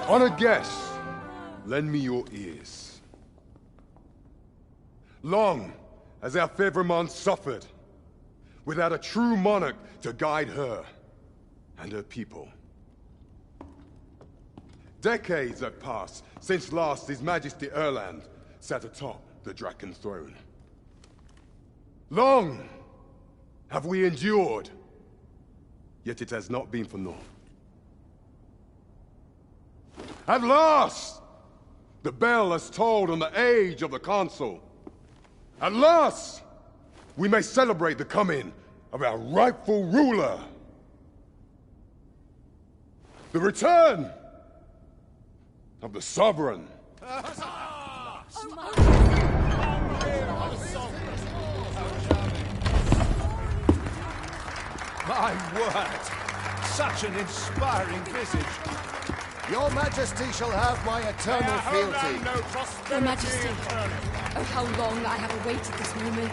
Honored guests, lend me your ears. Long has our Vernworth suffered, without a true monarch to guide her and her people. Decades have passed since last His Majesty Erland sat atop the Draken throne. Long have we endured, yet it has not been for naught. At last, the bell has tolled on the age of the Council. At last, we may celebrate the coming of our rightful ruler. The return of the Sovereign. My word! Such an inspiring visage. Your Majesty shall have my eternal fealty. Your Majesty, oh how long I have awaited this moment.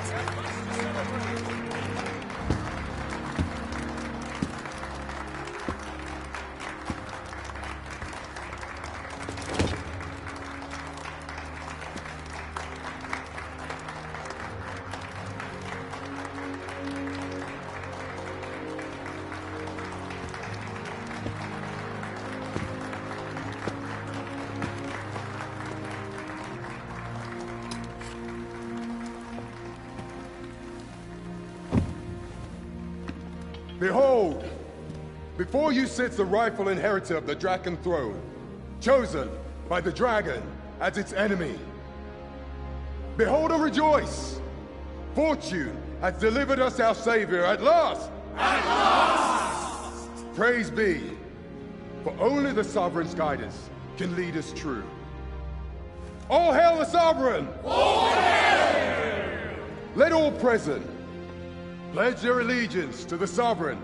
Behold, before you sits the rightful inheritor of the Draken throne, chosen by the dragon as its enemy. Behold and rejoice! Fortune has delivered us our savior at last! At last! Praise be, for only the Sovereign's guidance can lead us true. All hail the Sovereign! All hail! Let all present pledge their allegiance to the Sovereign.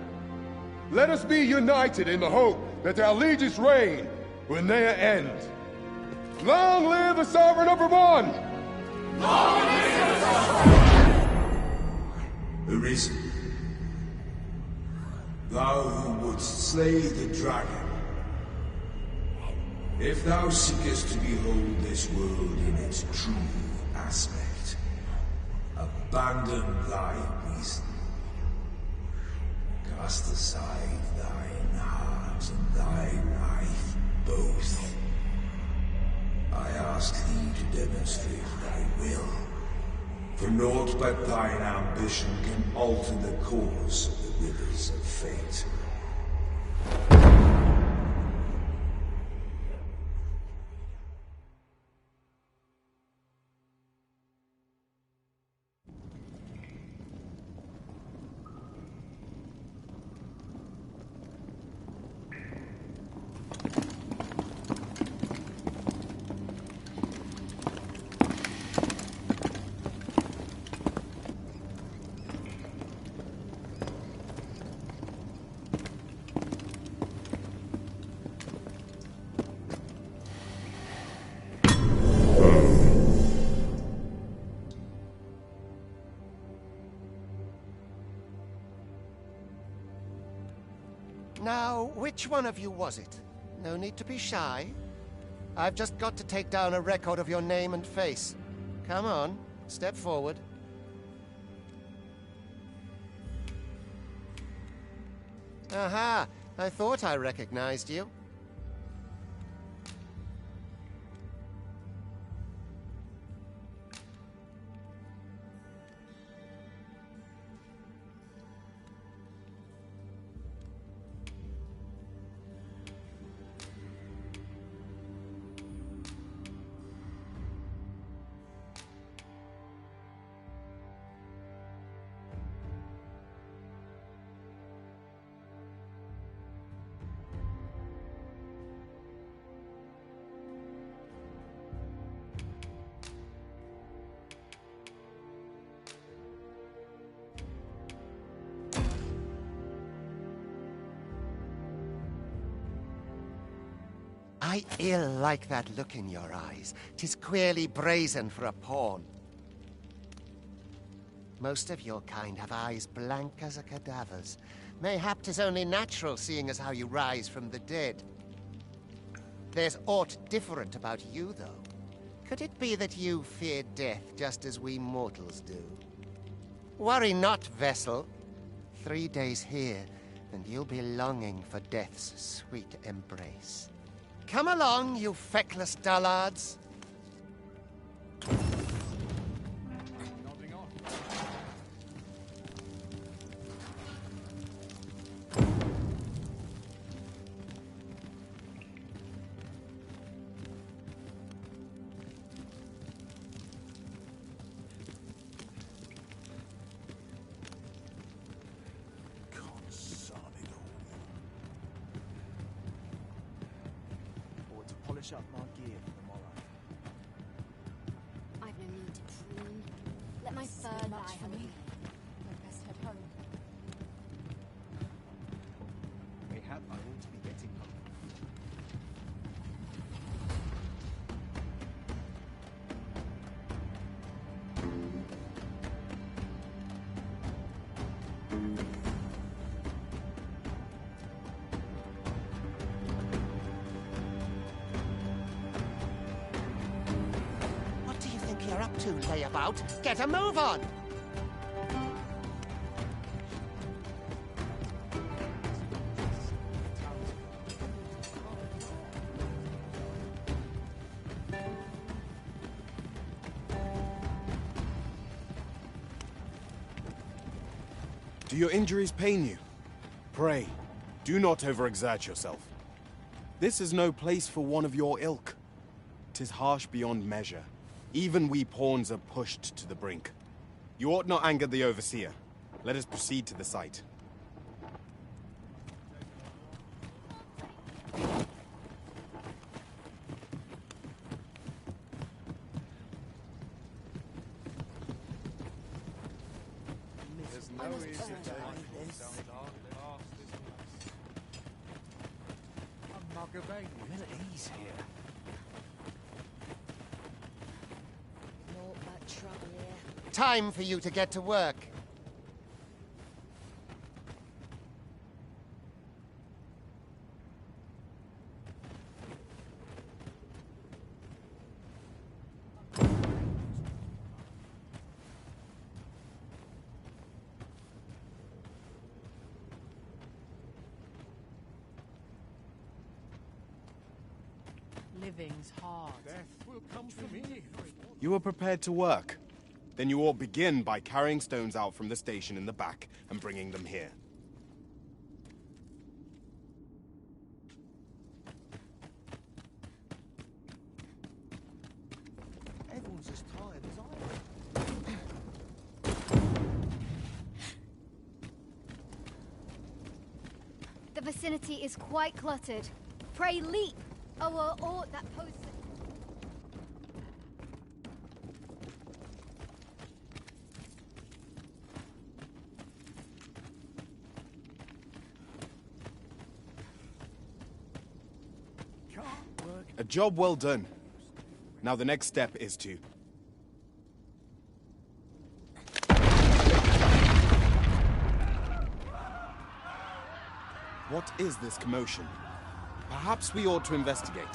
Let us be united in the hope that our liege's reign will ne'er end. Long live the Sovereign of Vernworth! Long live the Sovereign! Arisen, thou who wouldst slay the dragon, if thou seekest to behold this world in its true aspect, abandon thy reason. Cast aside thine heart and thy life both. I ask thee to demonstrate thy will, for naught but thine ambition can alter the course of the rivers of fate. Which one of you was it? No need to be shy. I've just got to take down a record of your name and face. Come on, step forward. Aha! I thought I recognized you. I ill like that look in your eyes. 'Tis queerly brazen for a pawn. Most of your kind have eyes blank as a cadaver's. Mayhap 'tis only natural, seeing as how you rise from the dead. There's aught different about you, though. Could it be that you fear death just as we mortals do? Worry not, vessel. 3 days here, and you'll be longing for death's sweet embrace. Come along, you feckless dullards. Up my gear for tomorrow. I've no need to prune. Let my fur lie for me. I'd best head home. Mayhap I ought to be getting home. You're up to, layabout. Get a move on! Do your injuries pain you? Pray, do not overexert yourself. This is no place for one of your ilk. 'Tis harsh beyond measure. Even we pawns are pushed to the brink. You ought not anger the overseer. Let us proceed to the site. There's no easy We're at ease here. Naught but trouble here. Time for you to get to work. Living's hard. Death will come for me. You are prepared to work. Then you all begin by carrying stones out from the station in the back and bringing them here. Everyone's as tired as I am. The vicinity is quite cluttered. Pray leap! Or that post. A job well done. Now the next step is to... What is this commotion? Perhaps we ought to investigate.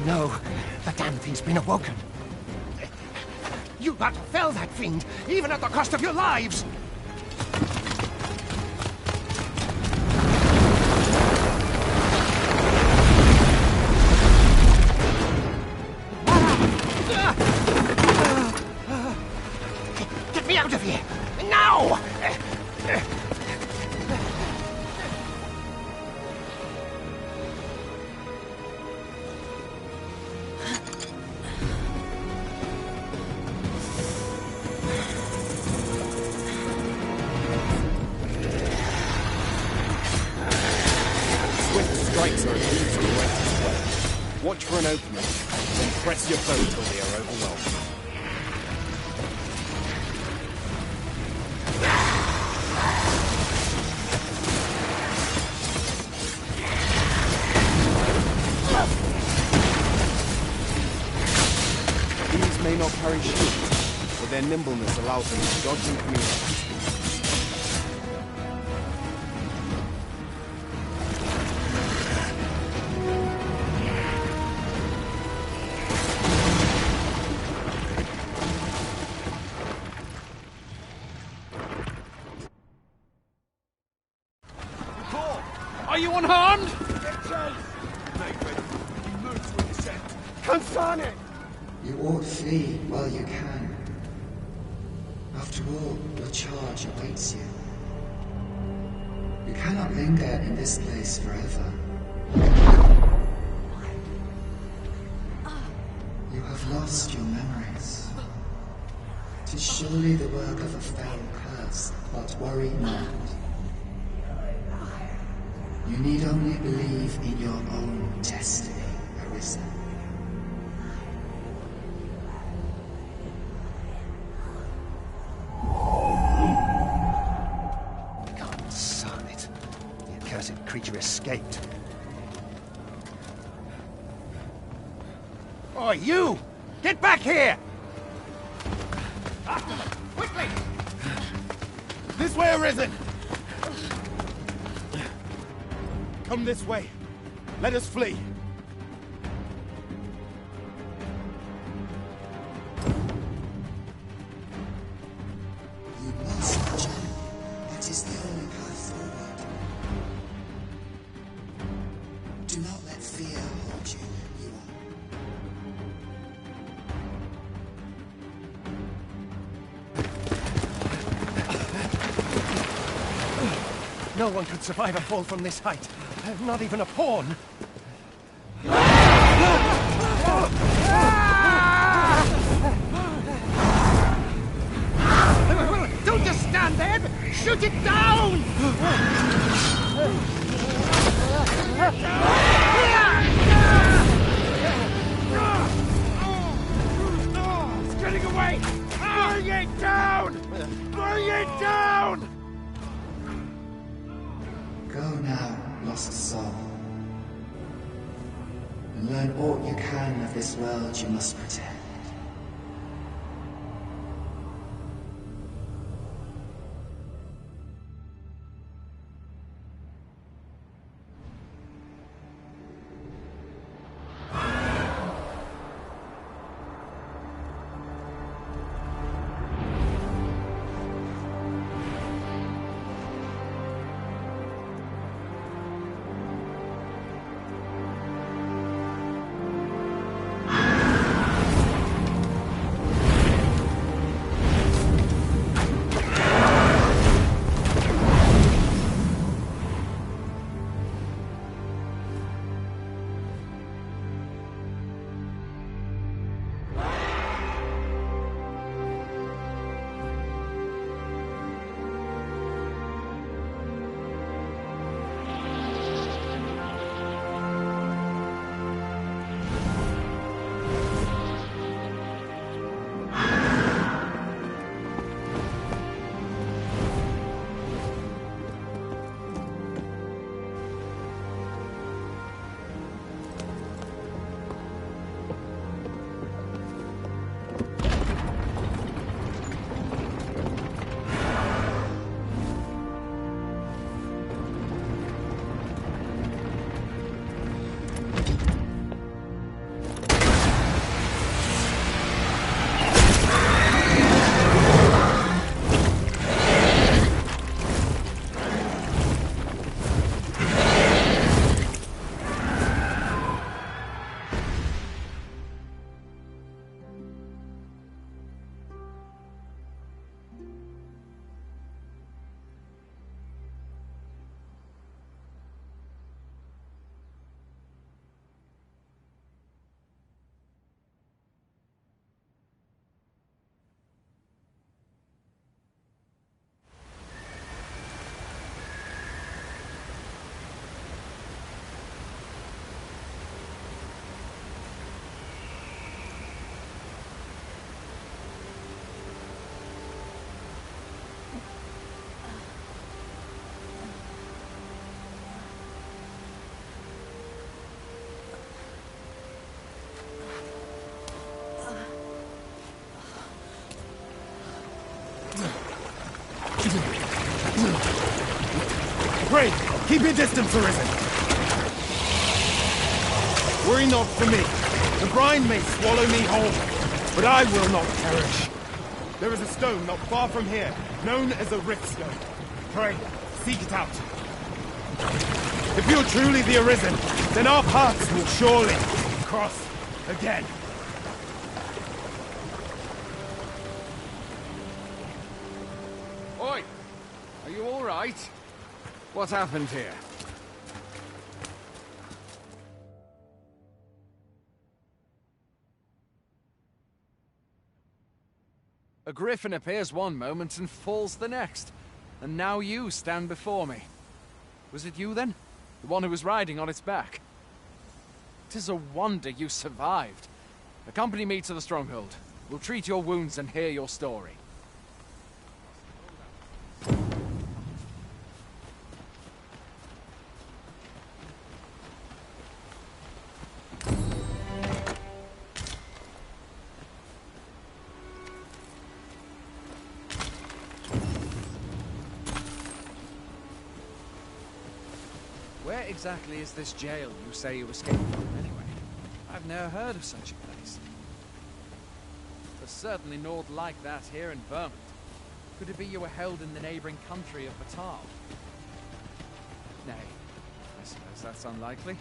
No, the damn thing's been awoken. You got to fell that fiend, even at the cost of your lives! Get me out of here! Now! Strikes are used to the greatest way. Watch for an opening, then press your foe till they are overwhelmed. These may not carry shields, but their nimbleness allows them to dodge incoming attacks. Are you unharmed? Confronting! You ought flee while you can. After all, your charge awaits you. You cannot linger in this place forever. You have lost your memories. 'Tis surely the work of a fell curse, but worry not. You need only believe in your own destiny, Arisen. God, son it. The accursed creature escaped. Oh, you! Get back here! Quickly! This way, Arisen! Come this way. Let us flee. You must jump. That is the only path forward. Do not let fear hold you. You are. No one could survive a fall from this height. Not even a pawn. Don't just stand there! Shoot it down! It's getting away! Bring it down! Bring it down! Go now, lost soul. And learn all you can of this world you must protect. Pray, keep your distance, Arisen. Worry not for me. The brine may swallow me whole, but I will not perish. There is a stone not far from here, known as a rift stone. Pray, seek it out. If you're truly the Arisen, then our paths will surely cross again. Oi! Are you all right? What happened here? A griffin appears one moment and falls the next. And now you stand before me. Was it you then? The one who was riding on its back? 'Tis a wonder you survived. Accompany me to the stronghold. We'll treat your wounds and hear your story. Where exactly is this jail you say you escaped from, anyway? I've never heard of such a place. There's certainly naught like that here in Vernworth. Could it be you were held in the neighboring country of Batal? Nay, I suppose that's unlikely.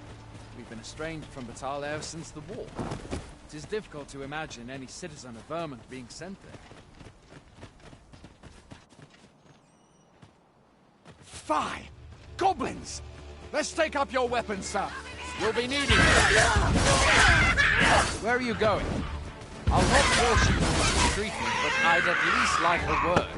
We've been estranged from Batal ever since the war. It is difficult to imagine any citizen of Vernworth being sent there. Fie! Goblins! Let's take up your weapons, sir. You'll be needing them. Where are you going? I'll not force you to this recruitment, but I'd at least like a word.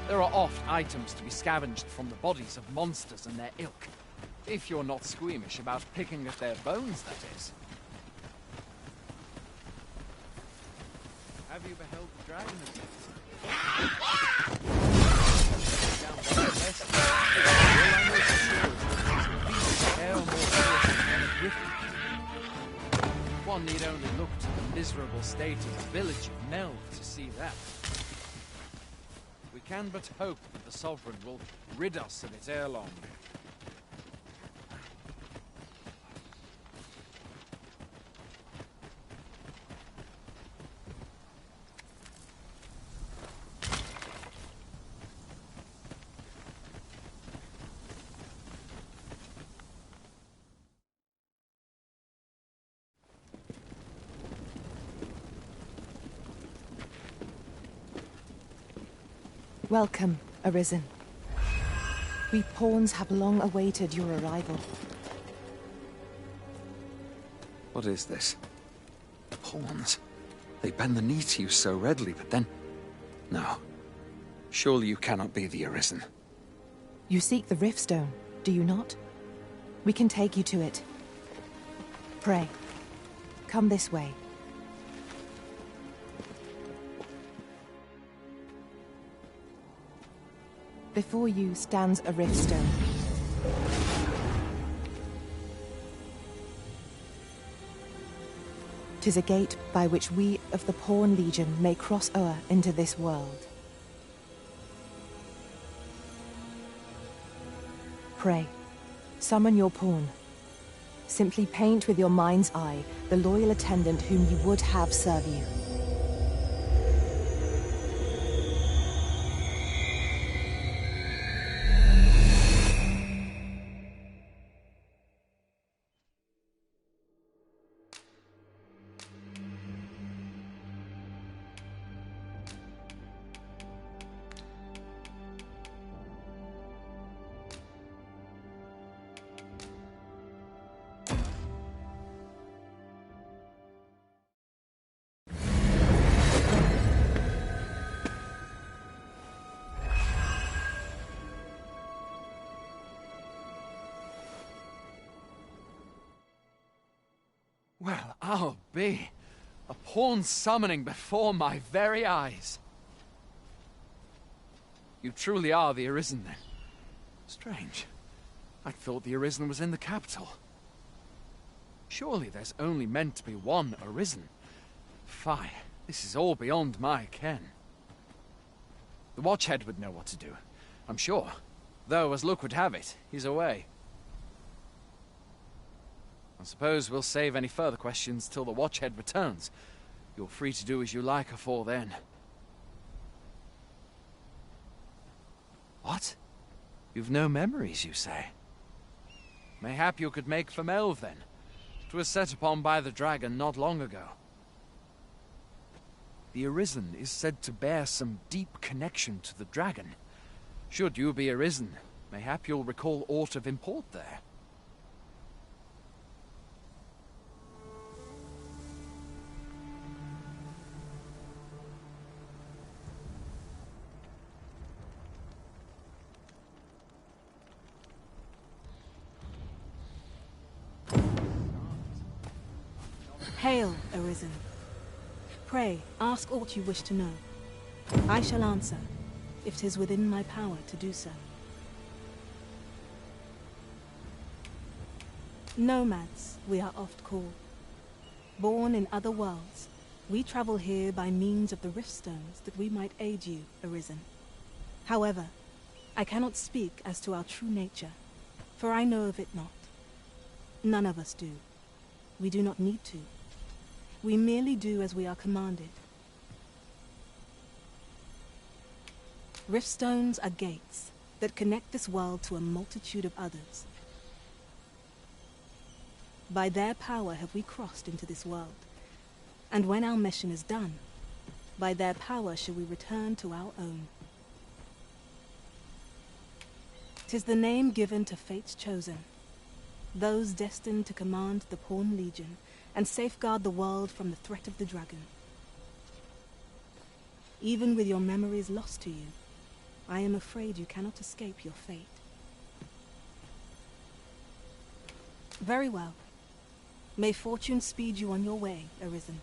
There are oft items to be scavenged from the bodies of monsters and their ilk. If you're not squeamish about picking at their bones, that is. Have you beheld the dragon again? One need only look to the miserable state of the village of Melve to see that. We can but hope that the Sovereign will rid us of it ere long. Welcome, Arisen. We pawns have long awaited your arrival. What is this? Pawns? They bend the knee to you so readily, but then... No. Surely you cannot be the Arisen. You seek the Riftstone, do you not? We can take you to it. Pray, come this way. Before you stands a Riftstone. "'Tis a gate by which we of the Pawn Legion may cross o'er into this world. Pray, summon your pawn. Simply paint with your mind's eye the loyal attendant whom you would have serve you. Well, I'll be. A pawn summoning before my very eyes. You truly are the Arisen, then. Strange. I thought the Arisen was in the capital. Surely there's only meant to be one Arisen. Fie. This is all beyond my ken. The Watchhead would know what to do, I'm sure. Though, as luck would have it, he's away. I suppose we'll save any further questions till the Watchhead returns. You're free to do as you like afore then. What? You've no memories, you say? Mayhap you could make for Melve, then. 'Twas set upon by the dragon not long ago. The Arisen is said to bear some deep connection to the dragon. Should you be Arisen, mayhap you'll recall aught of import there. Hail, Arisen. Pray, ask aught you wish to know. I shall answer, if 'tis within my power to do so. Nomads, we are oft called. Born in other worlds, we travel here by means of the riftstones that we might aid you, Arisen. However, I cannot speak as to our true nature, for I know of it not. None of us do. We do not need to. We merely do as we are commanded. Riftstones are gates that connect this world to a multitude of others. By their power have we crossed into this world, and when our mission is done, by their power shall we return to our own. 'Tis the name given to fate's chosen, those destined to command the Pawn Legion and safeguard the world from the threat of the dragon. Even with your memories lost to you, I am afraid you cannot escape your fate. Very well. May fortune speed you on your way, Arisen.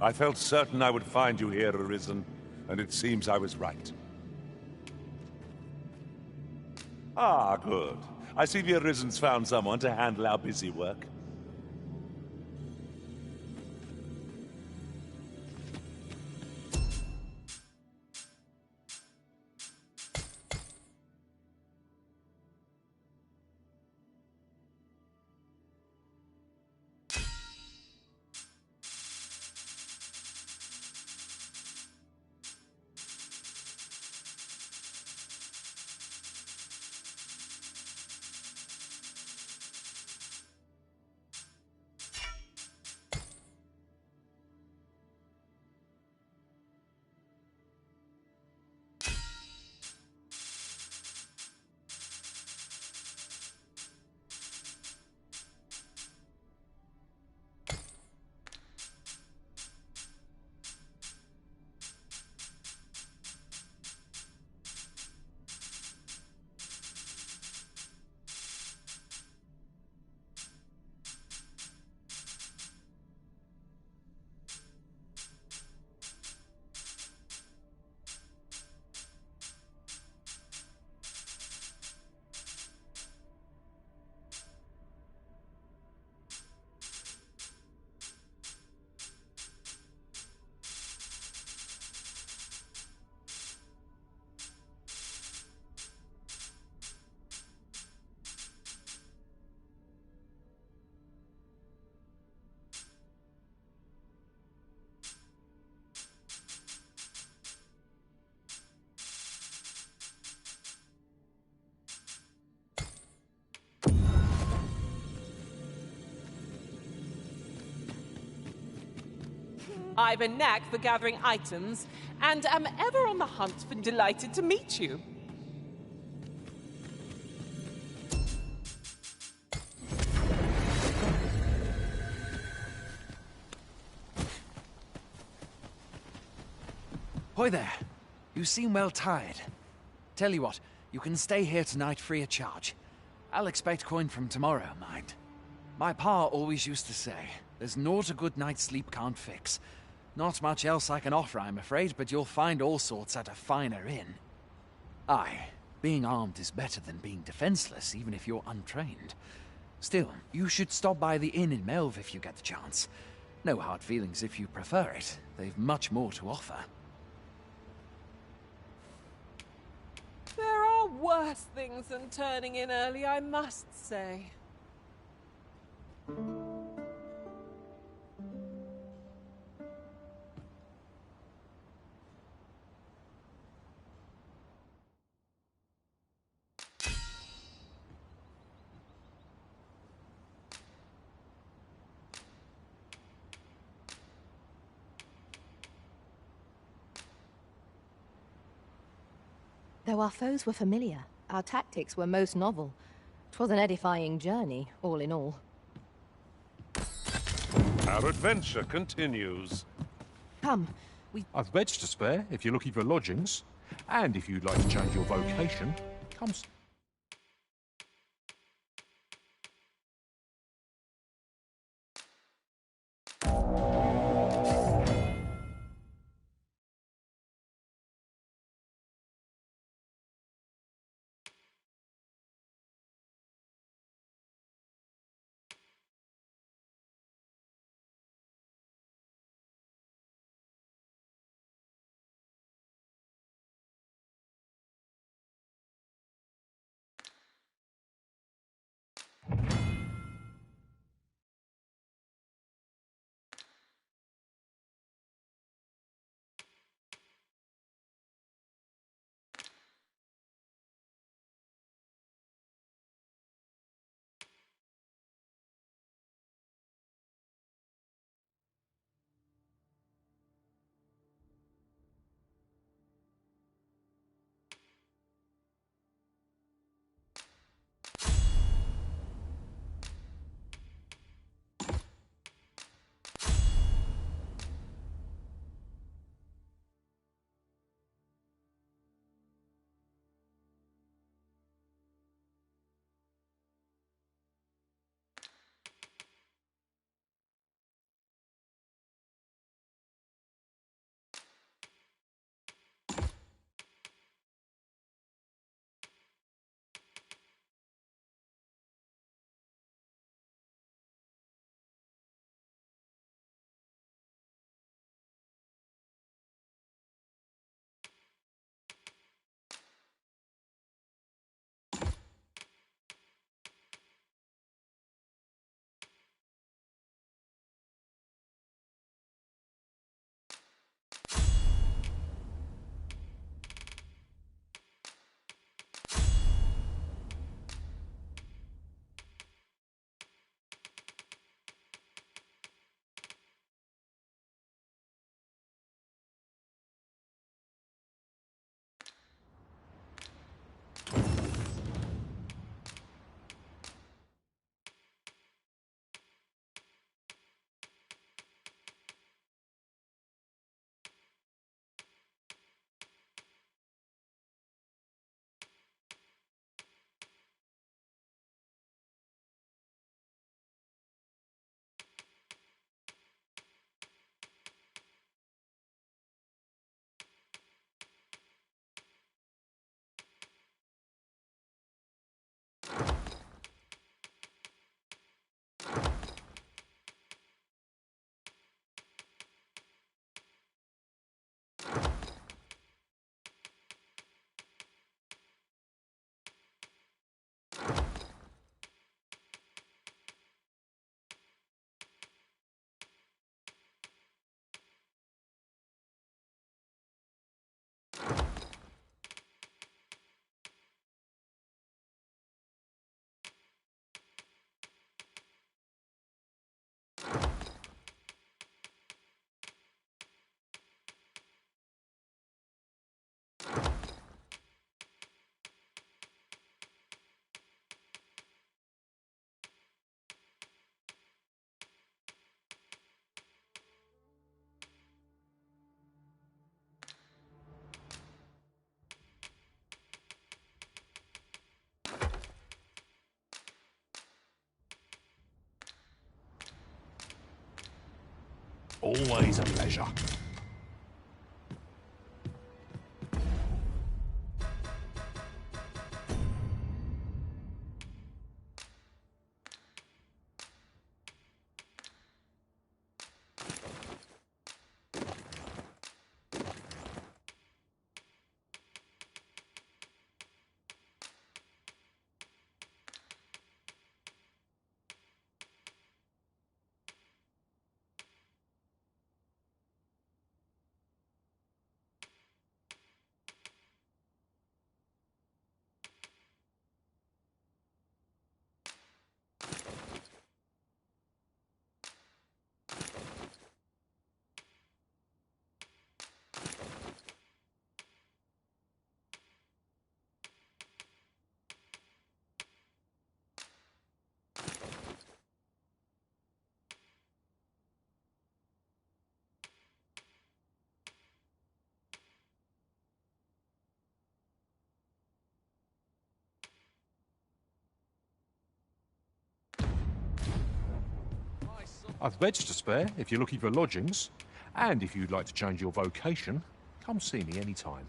I felt certain I would find you here, Arisen, and it seems I was right. Ah, good. I see the Arisen's found someone to handle our busy work. I've a knack for gathering items, and am ever on the hunt for delighted to meet you. Hoy there. You seem well tired. Tell you what, you can stay here tonight free of charge. I'll expect coin from tomorrow, mind. My pa always used to say, there's naught a good night's sleep can't fix. Not much else I can offer, I'm afraid, but you'll find all sorts at a finer inn. Aye, being armed is better than being defenseless, even if you're untrained. Still, you should stop by the inn in Melve if you get the chance. No hard feelings if you prefer it. They've much more to offer. There are worse things than turning in early, I must say. Though our foes were familiar, our tactics were most novel. 'Twas an edifying journey, all in all. Our adventure continues. Come, I've beds to spare if you're looking for lodgings. And if you'd like to change your vocation, come... Always a pleasure. I've beds to spare if you're looking for lodgings. And if you'd like to change your vocation, come see me anytime.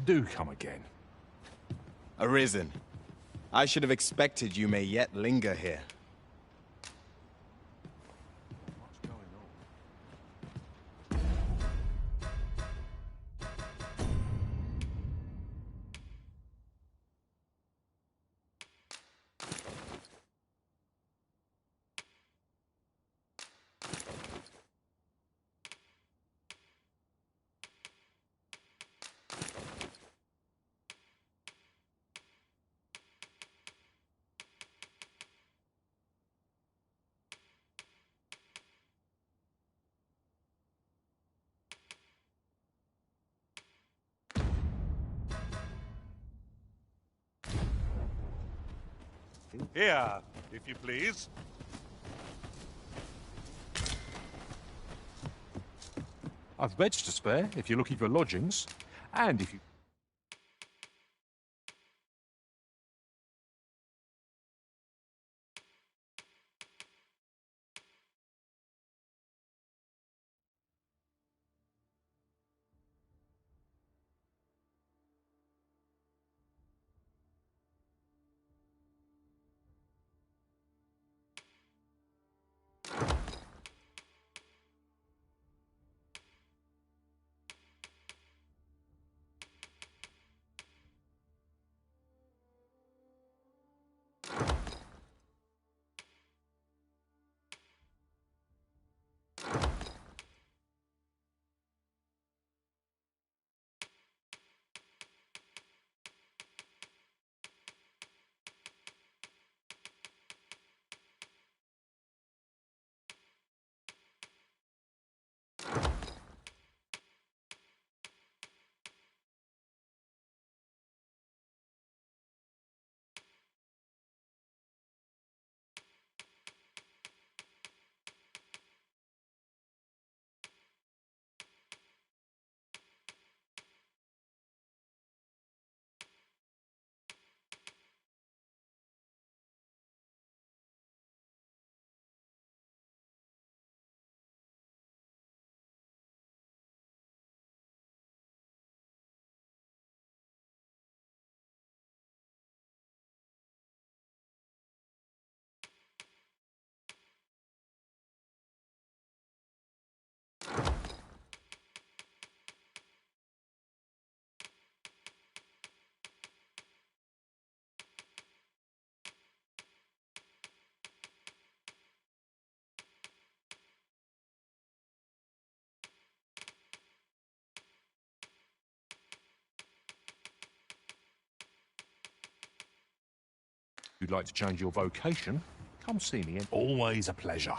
Do come again. Arisen. I should have expected you may yet linger here. Here, if you please. I've beds to spare if you're looking for lodgings. And if you... you'd like to change your vocation, come see me. Always a pleasure.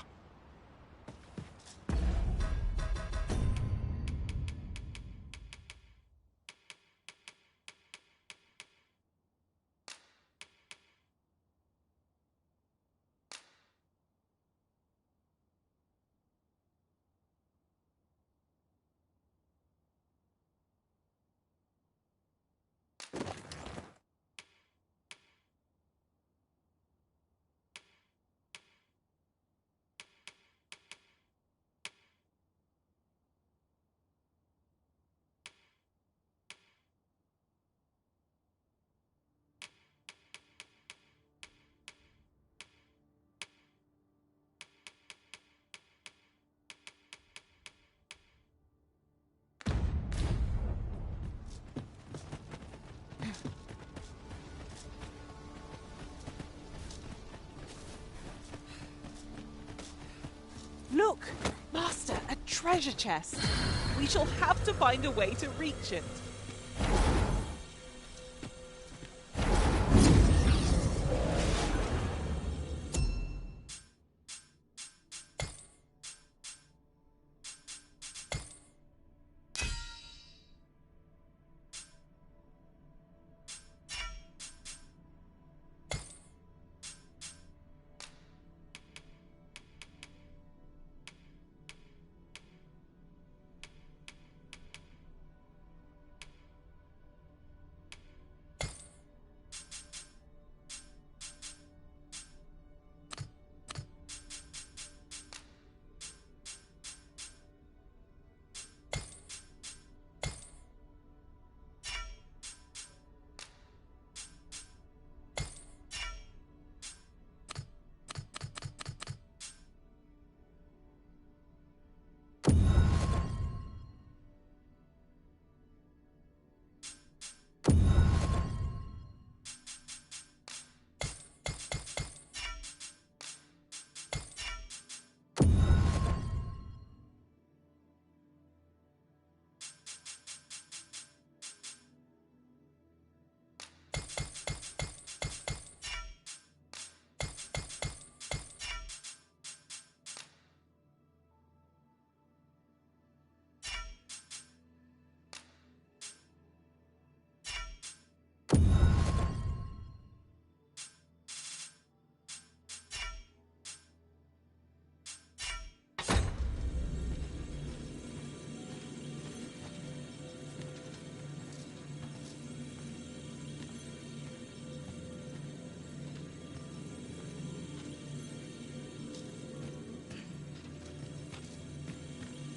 Look! Master, a treasure chest. We shall have to find a way to reach it.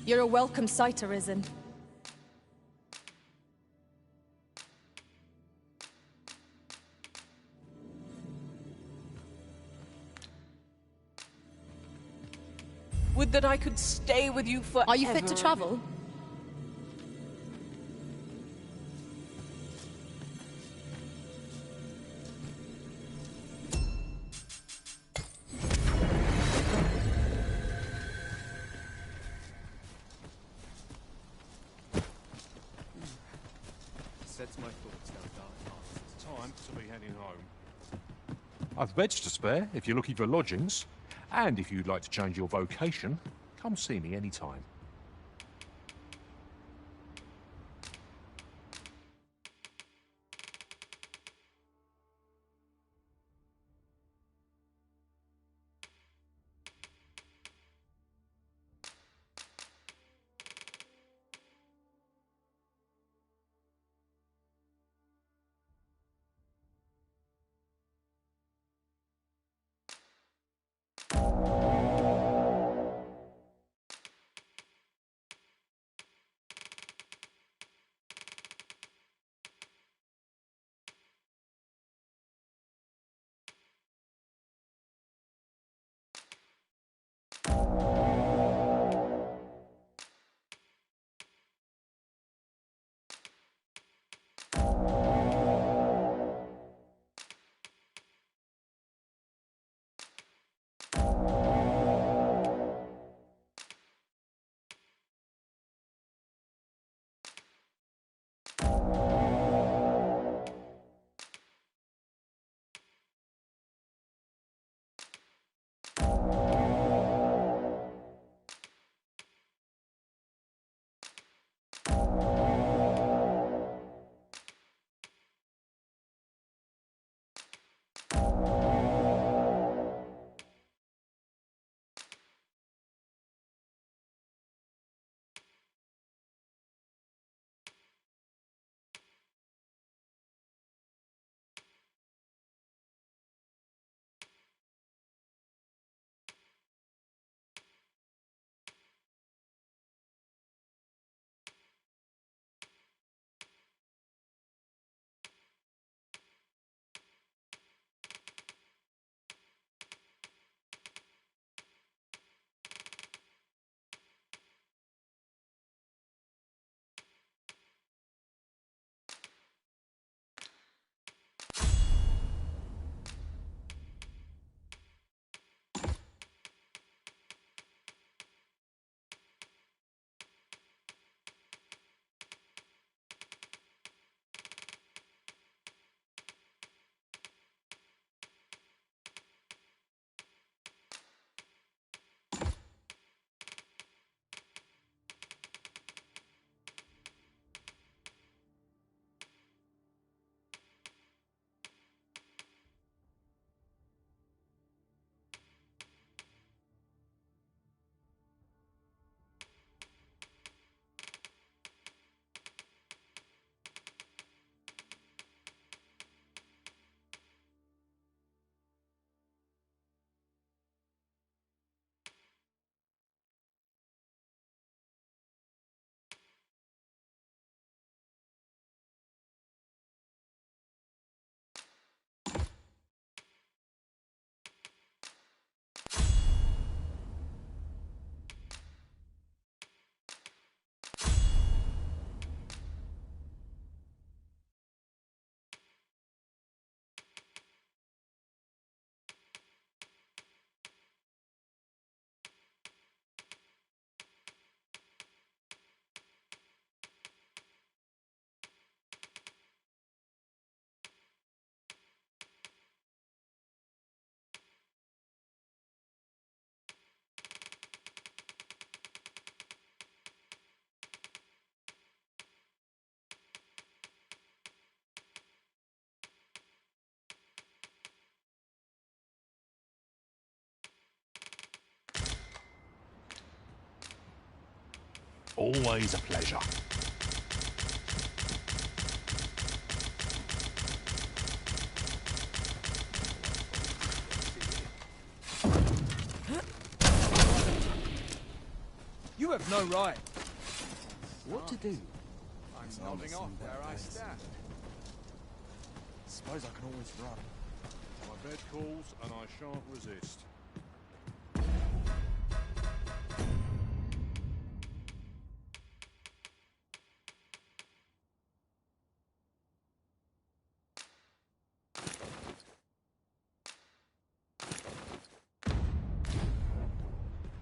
You're a welcome sight, Arisen. Would that I could stay with you forever. Are you fit to travel? Sets my thoughts down dark paths. It's time to be heading home. I've beds to spare if you're looking for lodgings. And if you'd like to change your vocation, come see me anytime. Always a pleasure. You have no right. What to do? I'm nodding off where I stand. Suppose I can always run. My bed calls and I shan't resist.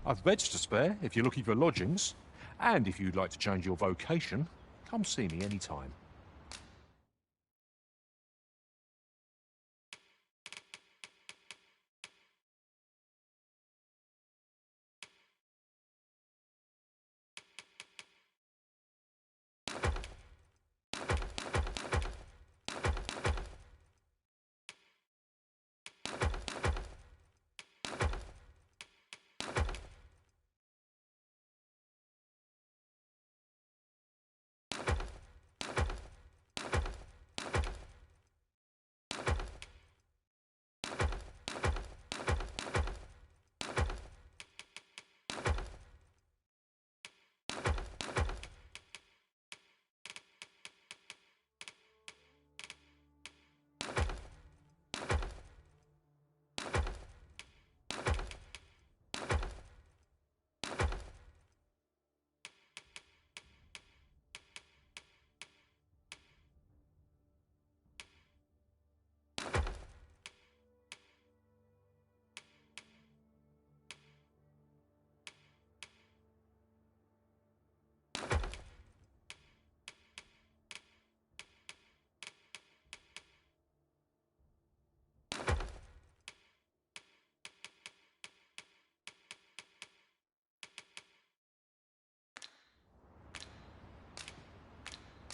I've beds to spare if you're looking for lodgings, and if you'd like to change your vocation, come see me anytime.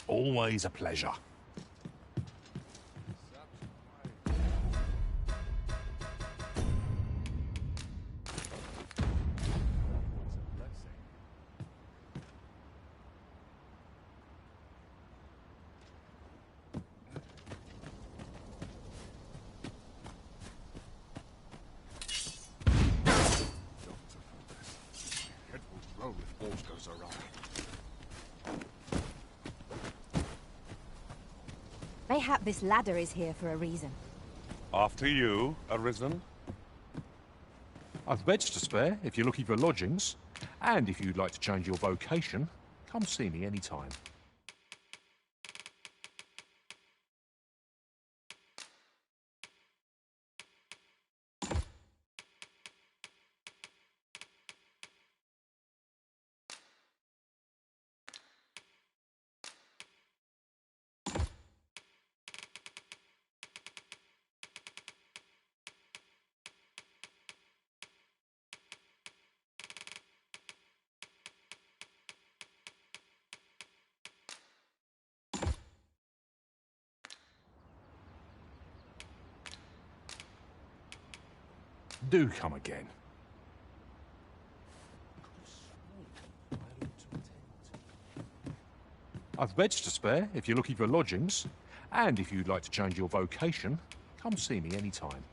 Always a pleasure. Head will roll if balls goes awry. Mayhap this ladder is here for a reason. After you, Arisen. I've beds to spare if you're looking for lodgings, and if you'd like to change your vocation, come see me anytime. Do come again. I've beds to spare if you're looking for lodgings, and if you'd like to change your vocation, come see me anytime.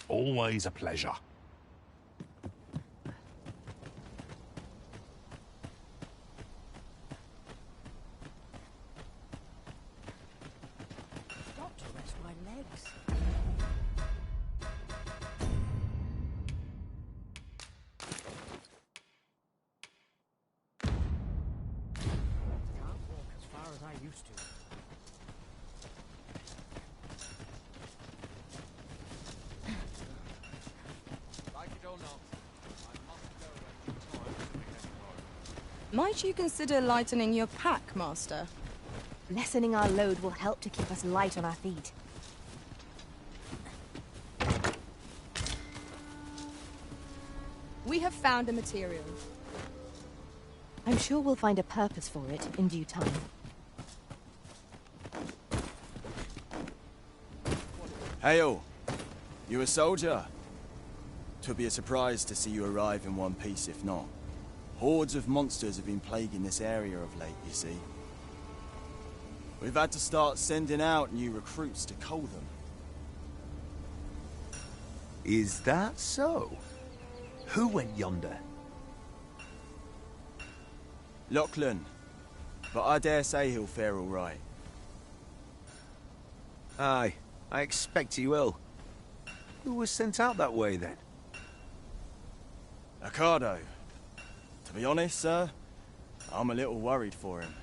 Always a pleasure. Got to rest my legs. Can't walk as far as I used to. Like it or not, I must go at due time to be heading home. Might you consider lightening your pack, Master? Lessening our load will help to keep us light on our feet. We have found a material. I'm sure we'll find a purpose for it in due time. Hey all, you a soldier? 'Twould be a surprise to see you arrive in one piece if not. Hordes of monsters have been plaguing this area of late, you see. We've had to start sending out new recruits to cull them. Is that so? Who went yonder? Lachlan, but I dare say he'll fare all right. Aye, I expect he will. Who was sent out that way, then? Ricardo. To be honest, sir, I'm a little worried for him.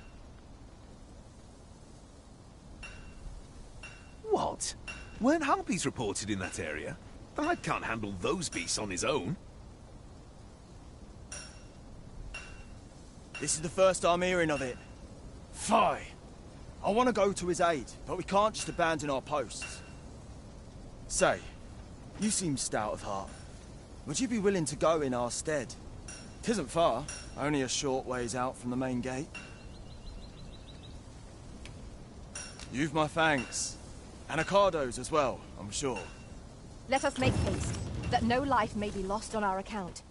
What? Weren't harpies reported in that area? The lad can't handle those beasts on his own. This is the first I'm hearing of it. Fie! I want to go to his aid, but we can't just abandon our posts. Say, you seem stout of heart. Would you be willing to go in our stead? 'Tisn't far, only a short ways out from the main gate. You've my thanks. And Ricardo's as well, I'm sure. Let us make haste, that no life may be lost on our account.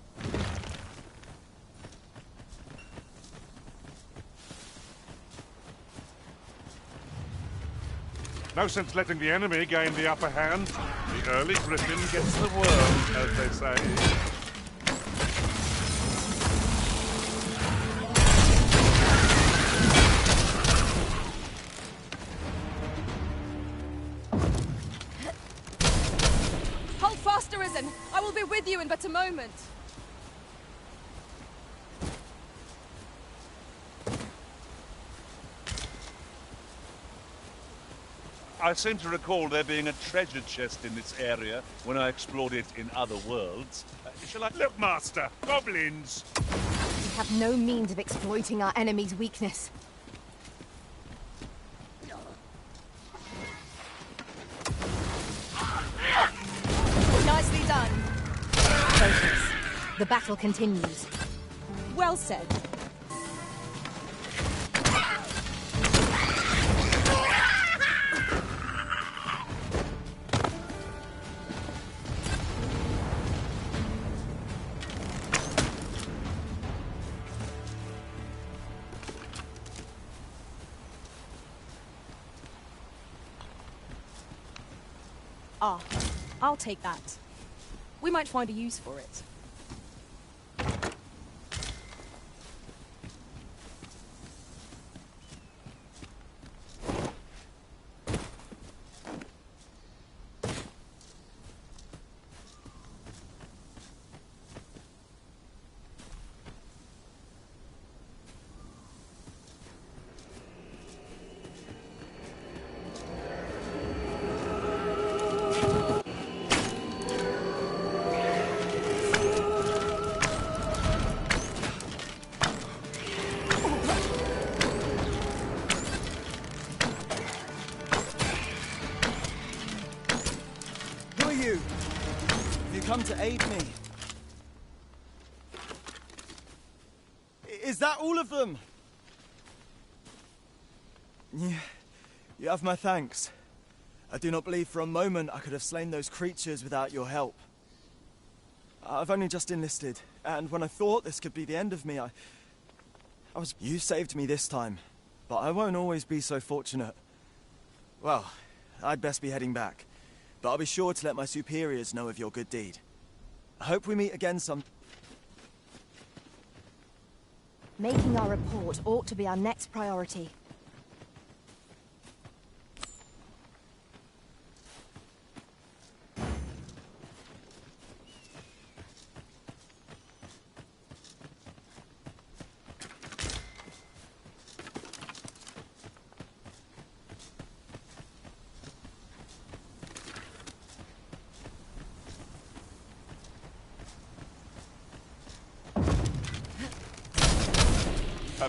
No sense letting the enemy gain the upper hand. The early griffin gets the worm, as they say. Hold fast, Arisen! I will be with you in but a moment. I seem to recall there being a treasure chest in this area when I explored it in other worlds. Shall I... Look, Master! Goblins! We have no means of exploiting our enemy's weakness. Nicely done. Focus. The battle continues. Well said. Ah, I'll take that. We might find a use for it. Come to aid me. Is that all of them? Yeah, you have my thanks. I do not believe for a moment I could have slain those creatures without your help. I've only just enlisted, and when I thought this could be the end of me, You saved me this time, but I won't always be so fortunate. Well, I'd best be heading back. but I'll be sure to let my superiors know of your good deed. I hope we meet again some... Making our report ought to be our next priority.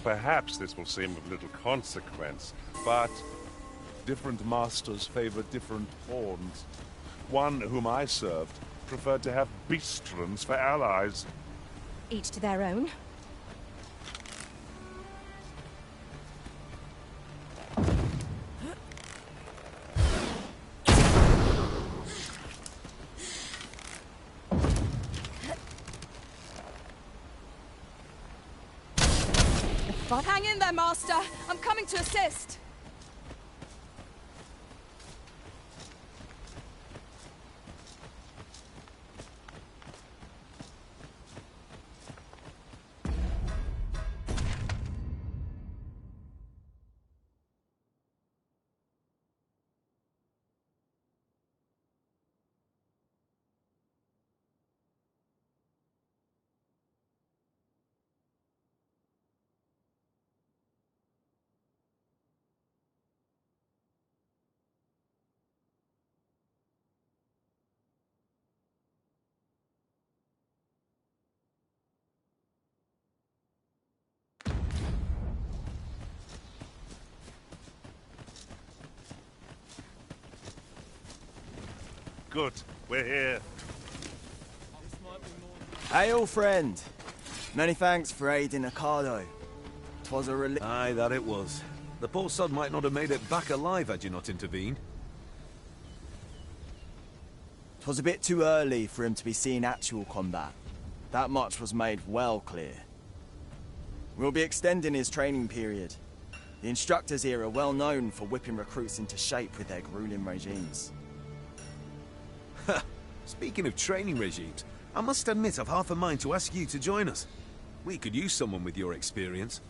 Perhaps this will seem of little consequence, but different masters favor different pawns. One whom I served preferred to have beastrons for allies. Each to their own. Hang in there, Master! I'm coming to assist! Good, we're here. Hail, friend. Many thanks for aiding Ocado. 'Twas a relief. Aye, that it was. The poor sod might not have made it back alive had you not intervened. 'Twas a bit too early for him to be seeing actual combat. That much was made well clear. We'll be extending his training period. The instructors here are well known for whipping recruits into shape with their grueling regimes. Speaking of training regimes, I must admit I've half a mind to ask you to join us. We could use someone with your experience.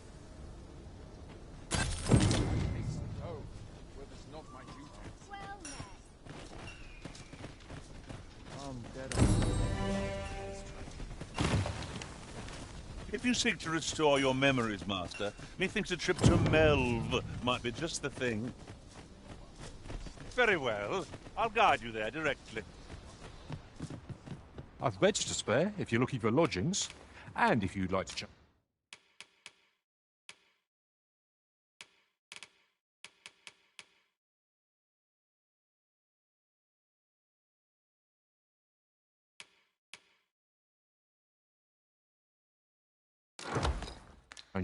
If you seek to restore your memories, Master, methinks a trip to Melve might be just the thing. Very well. I'll guide you there directly. I've beds to spare if you're looking for lodgings, and if you'd like to change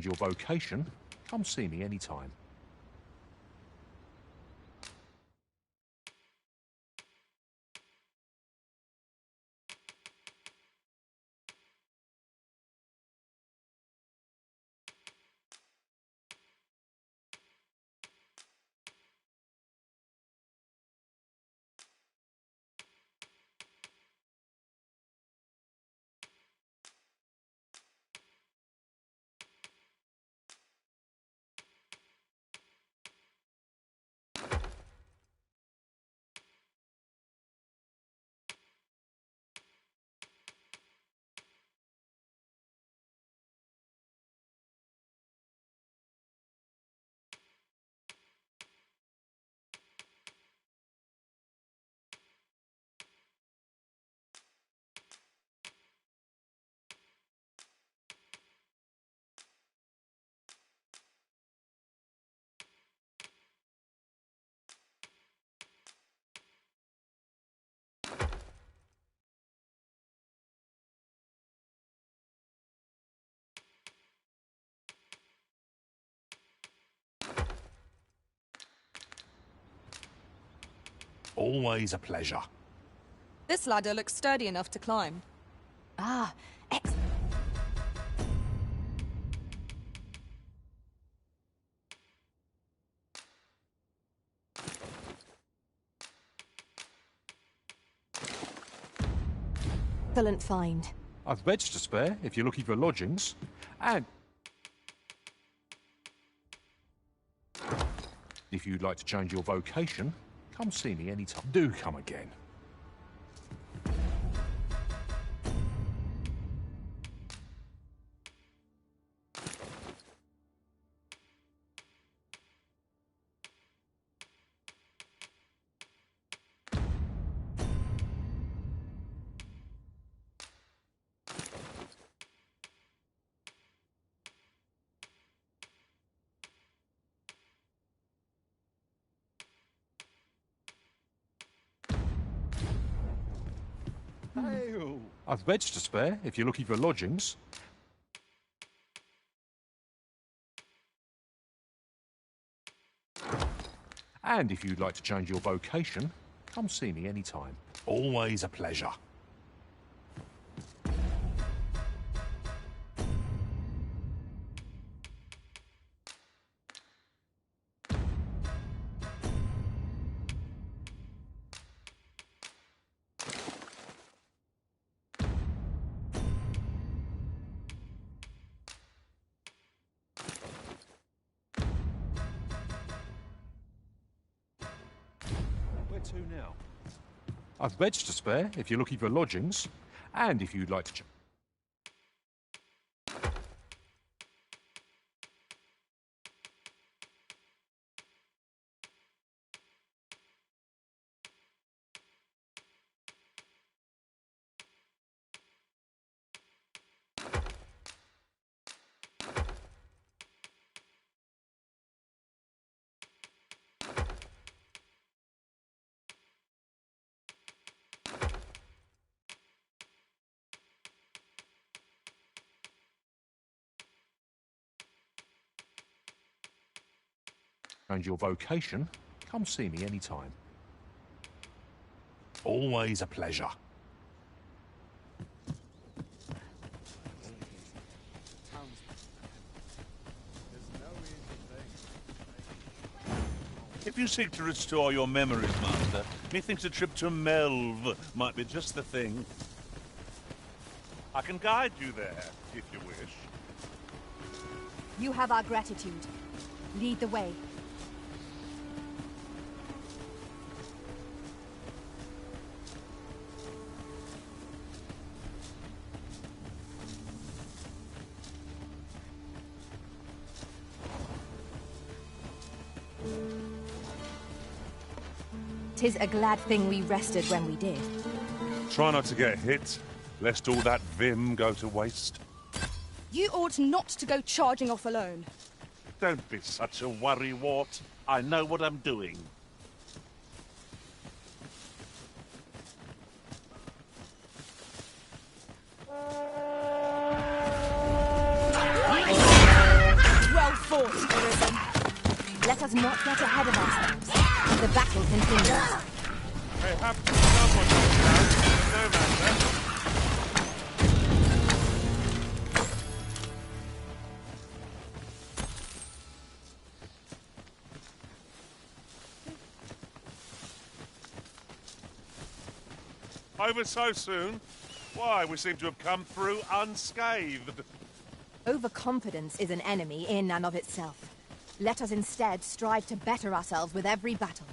your vocation, come see me anytime. Always a pleasure. This ladder looks sturdy enough to climb. Ah, excellent. Excellent find. I've beds to spare if you're looking for lodgings. And if you'd like to change your vocation, come see me anytime. Do come again. I've beds to spare if you're looking for lodgings. And if you'd like to change your vocation, come see me anytime. Always a pleasure. To now. I've beds to spare if you're looking for lodgings, and if you'd like to. Change your vocation, come see me anytime. Always a pleasure. If you seek to restore your memories, Master, methinks a trip to Melve might be just the thing. I can guide you there, if you wish. You have our gratitude. Lead the way. Tis a glad thing we rested when we did. Try not to get hit, lest all that vim go to waste. You ought not to go charging off alone. Don't be such a worrywart. I know what I'm doing. Well fought, Arisen. Let us not get ahead of ourselves. The battle continues. Perhaps someone no matter. Over so soon? Why, we seem to have come through unscathed. Overconfidence is an enemy in and of itself. Let us instead strive to better ourselves with every battle.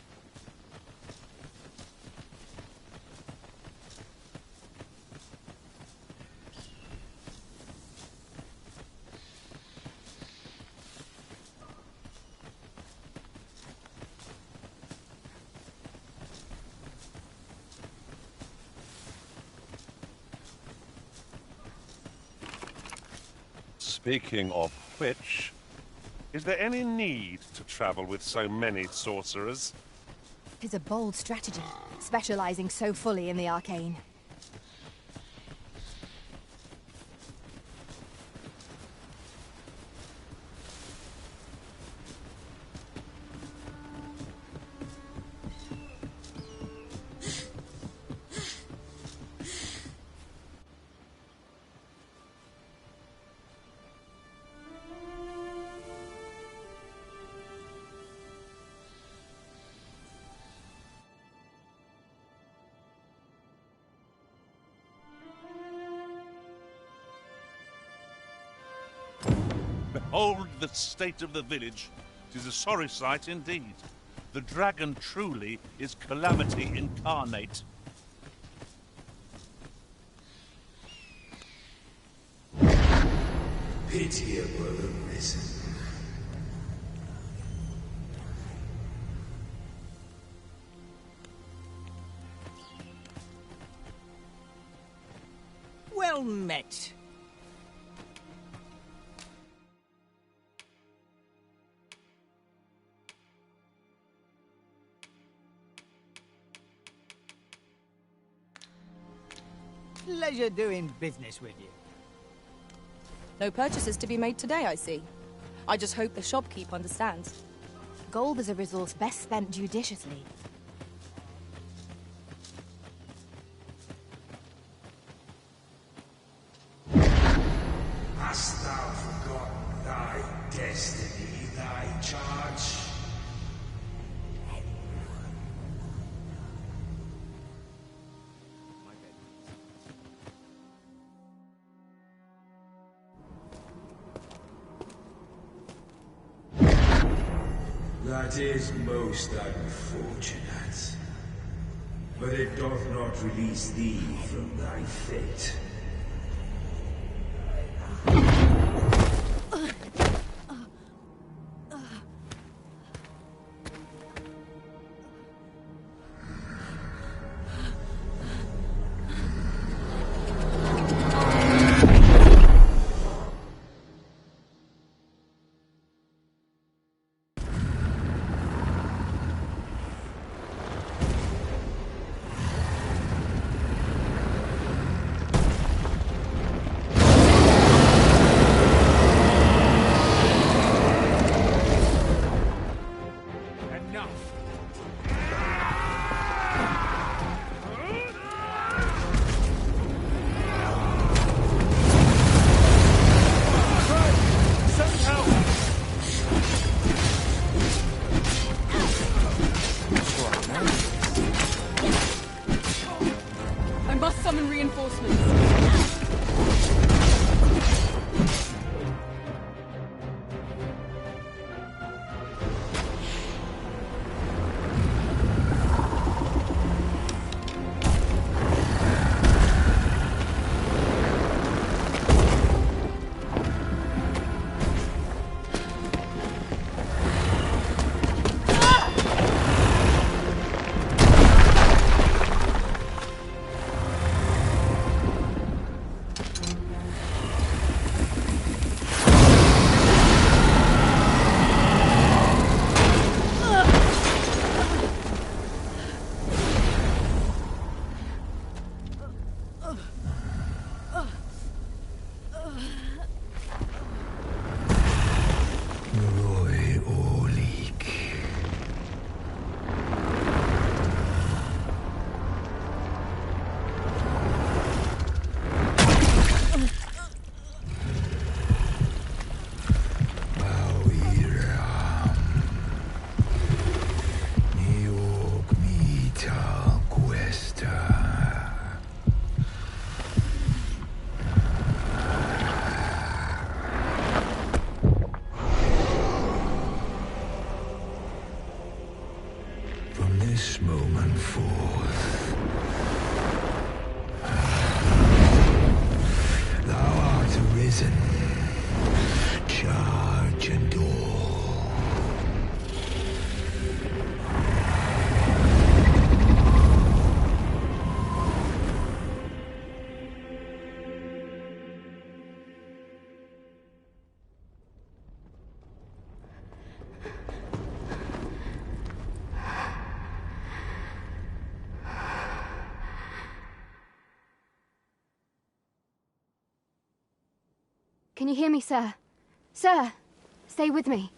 Speaking of which, is there any need to travel with so many sorcerers? 'Tis a bold strategy, specializing so fully in the arcane. Behold the state of the village. 'Tis a sorry sight indeed. The dragon truly is calamity incarnate. Pitiable Arisen. Well met. Pleasure doing business with you. No purchases to be made today, I see. I just hope the shopkeep understands. Gold is a resource best spent judiciously. Hast thou forgotten thy destiny, thy charge? That is most unfortunate. But it doth not release thee from thy fate. This moment forth, thou art arisen, charge and all. Can you hear me, sir? Sir, stay with me.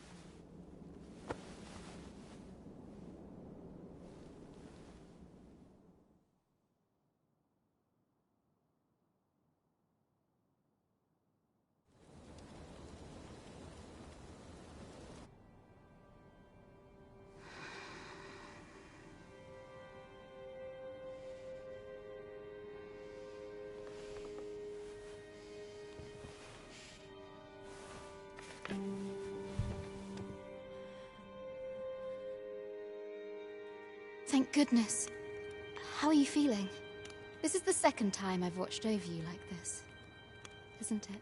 Thank goodness. How are you feeling? This is the second time I've watched over you like this, isn't it?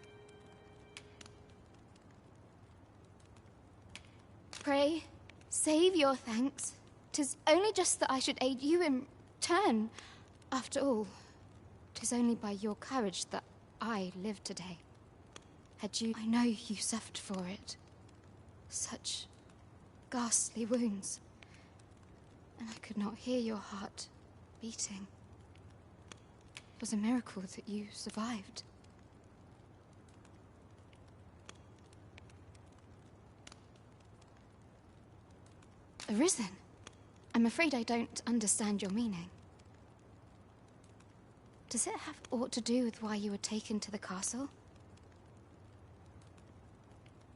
Pray, save your thanks. 'Tis only just that I should aid you in turn. After all, 'tis only by your courage that I live today. Had you, I know you suffered for it. Such ghastly wounds. And I could not hear your heart beating. It was a miracle that you survived. Arisen? I'm afraid I don't understand your meaning. Does it have aught to do with why you were taken to the castle?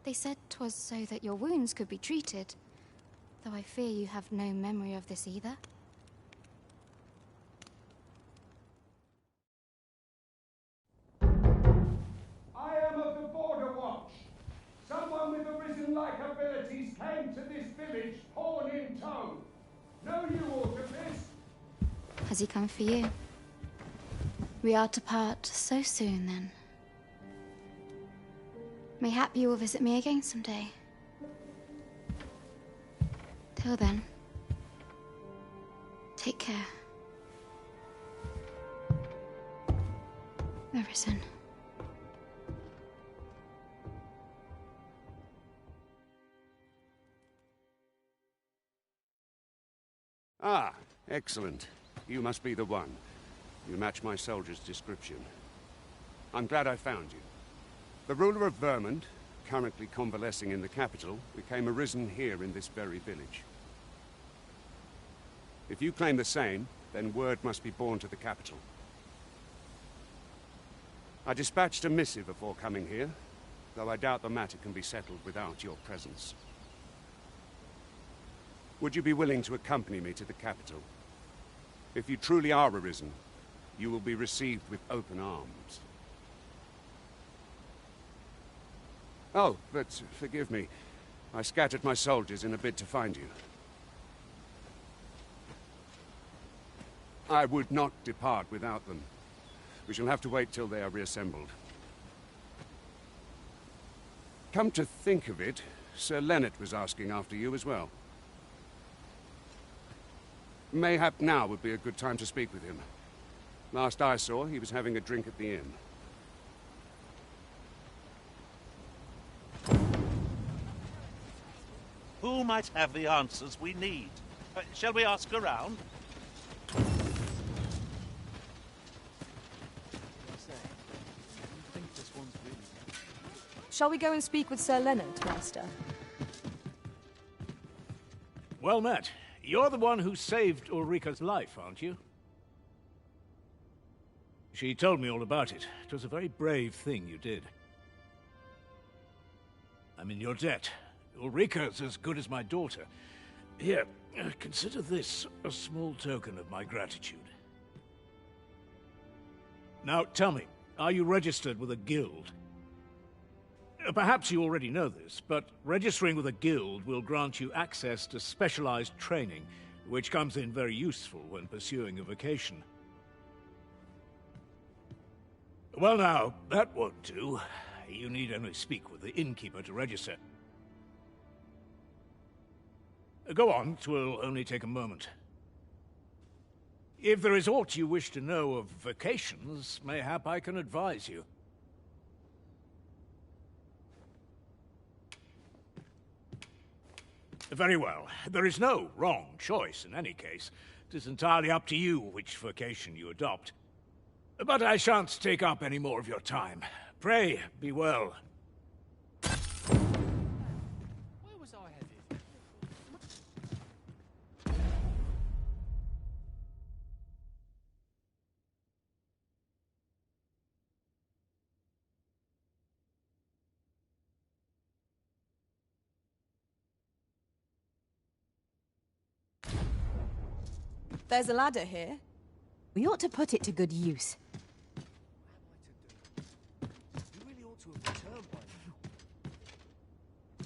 They said 'twas so that your wounds could be treated, though I fear you have no memory of this either. I am of the Border Watch. Someone with Arisen-like abilities came to this village, horn in tow. Know you aught of this? Has he come for you? We are to part so soon, then. Mayhap you will visit me again someday. Till then, take care. Arisen. Ah, excellent. You must be the one. You match my soldier's description. I'm glad I found you. The ruler of Vermont, currently convalescing in the capital, became Arisen here in this very village. If you claim the same, then word must be borne to the capital. I dispatched a missive before coming here, though I doubt the matter can be settled without your presence. Would you be willing to accompany me to the capital? If you truly are Arisen, you will be received with open arms. Oh, but forgive me. I scattered my soldiers in a bid to find you. I would not depart without them. We shall have to wait till they are reassembled. Come to think of it, Sir Leonard was asking after you as well. Mayhap now would be a good time to speak with him. Last I saw, he was having a drink at the inn. Who might have the answers we need? Shall we ask around? Shall we go and speak with Sir Leonard, Master? Well met. You're the one who saved Ulrika's life, aren't you? She told me all about it. It was a very brave thing you did. I'm in your debt. Ulrika's as good as my daughter. Here, consider this a small token of my gratitude. Now, tell me, are you registered with a guild? Perhaps you already know this, but registering with a guild will grant you access to specialized training, which comes in very useful when pursuing a vocation. Well now, that won't do. You need only speak with the innkeeper to register. Go on, 'twill only take a moment. If there is aught you wish to know of vocations, mayhap I can advise you. Very well. There is no wrong choice in any case. It is entirely up to you which vocation you adopt. But I shan't take up any more of your time. Pray, be well. Where was I headed? There's a ladder here. We ought to put it to good use. You really ought to have returned by now.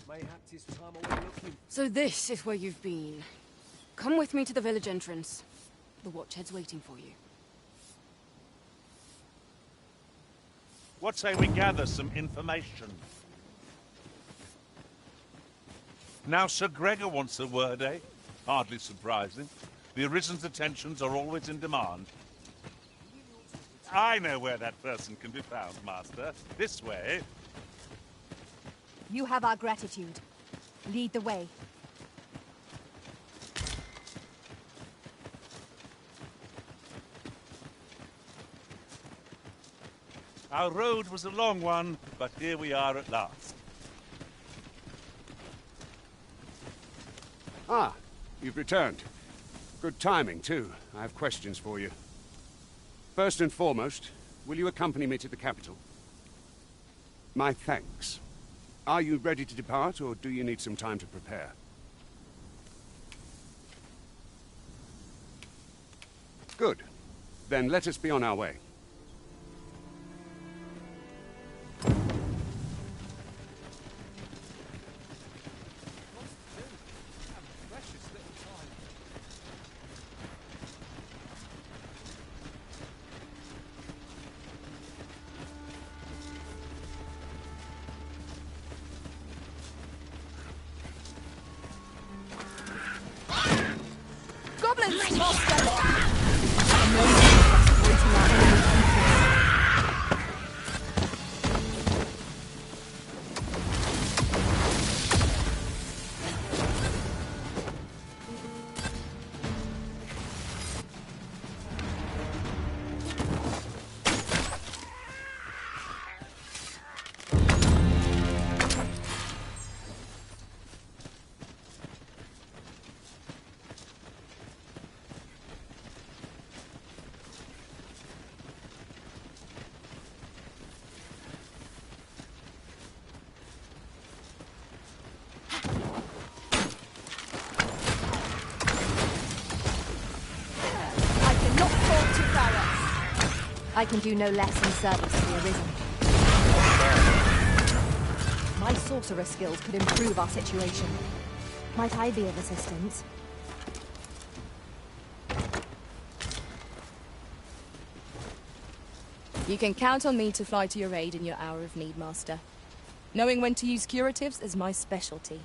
Mayhap 'tis time I went looking. So this is where you've been. Come with me to the village entrance. The Watchhead's waiting for you. What say we gather some information? Now Sir Gregor wants a word, eh? Hardly surprising. The Arisen's attentions are always in demand. I know where that person can be found, Master. This way. You have our gratitude. Lead the way. Our road was a long one, but here we are at last. Ah, you've returned. Good timing, too. I have questions for you. First and foremost, will you accompany me to the capital? My thanks. Are you ready to depart, or do you need some time to prepare? Good. Then let us be on our way. I can do no less in service to the Arisen. My sorcerer skills could improve our situation. Might I be of assistance? You can count on me to fly to your aid in your hour of need, Master. Knowing when to use curatives is my specialty.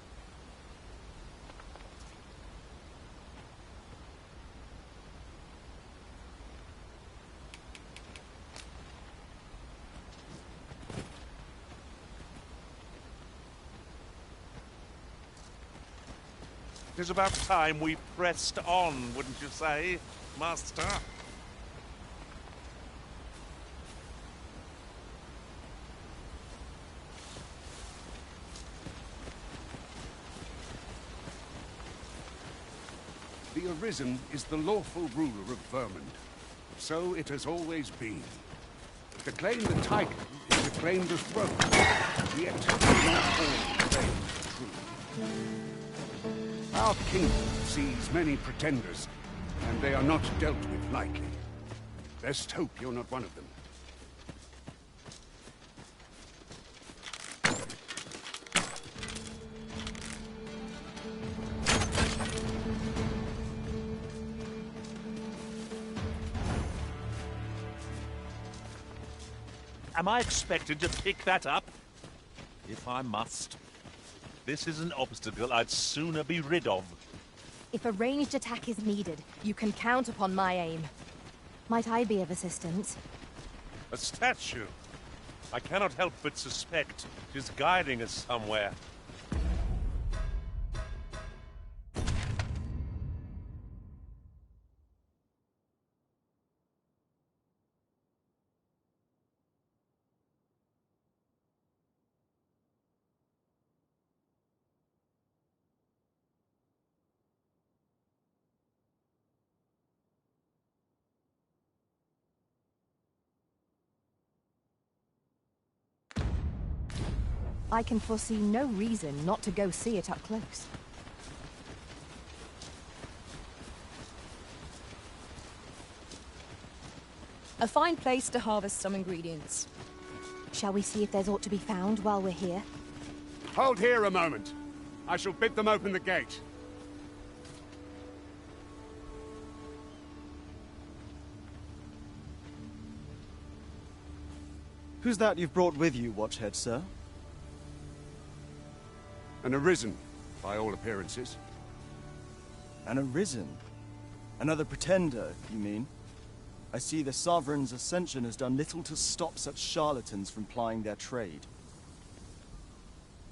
It is about time we pressed on, wouldn't you say, Master? The Arisen is the lawful ruler of Vermont. So it has always been. To claim the title is to claim the throne. Yet, not all claim true. Our kingdom sees many pretenders, and they are not dealt with lightly. Best hope you're not one of them. Am I expected to pick that up? If I must. This is an obstacle I'd sooner be rid of. If a ranged attack is needed, you can count upon my aim. Might I be of assistance? A statue? I cannot help but suspect it is guiding us somewhere. I can foresee no reason not to go see it up close. A fine place to harvest some ingredients. Shall we see if there's aught to be found while we're here? Hold here a moment. I shall bid them open the gate. Who's that you've brought with you, Watchhead, sir? An Arisen, by all appearances. An Arisen? Another pretender, you mean? I see the Sovereign's ascension has done little to stop such charlatans from plying their trade.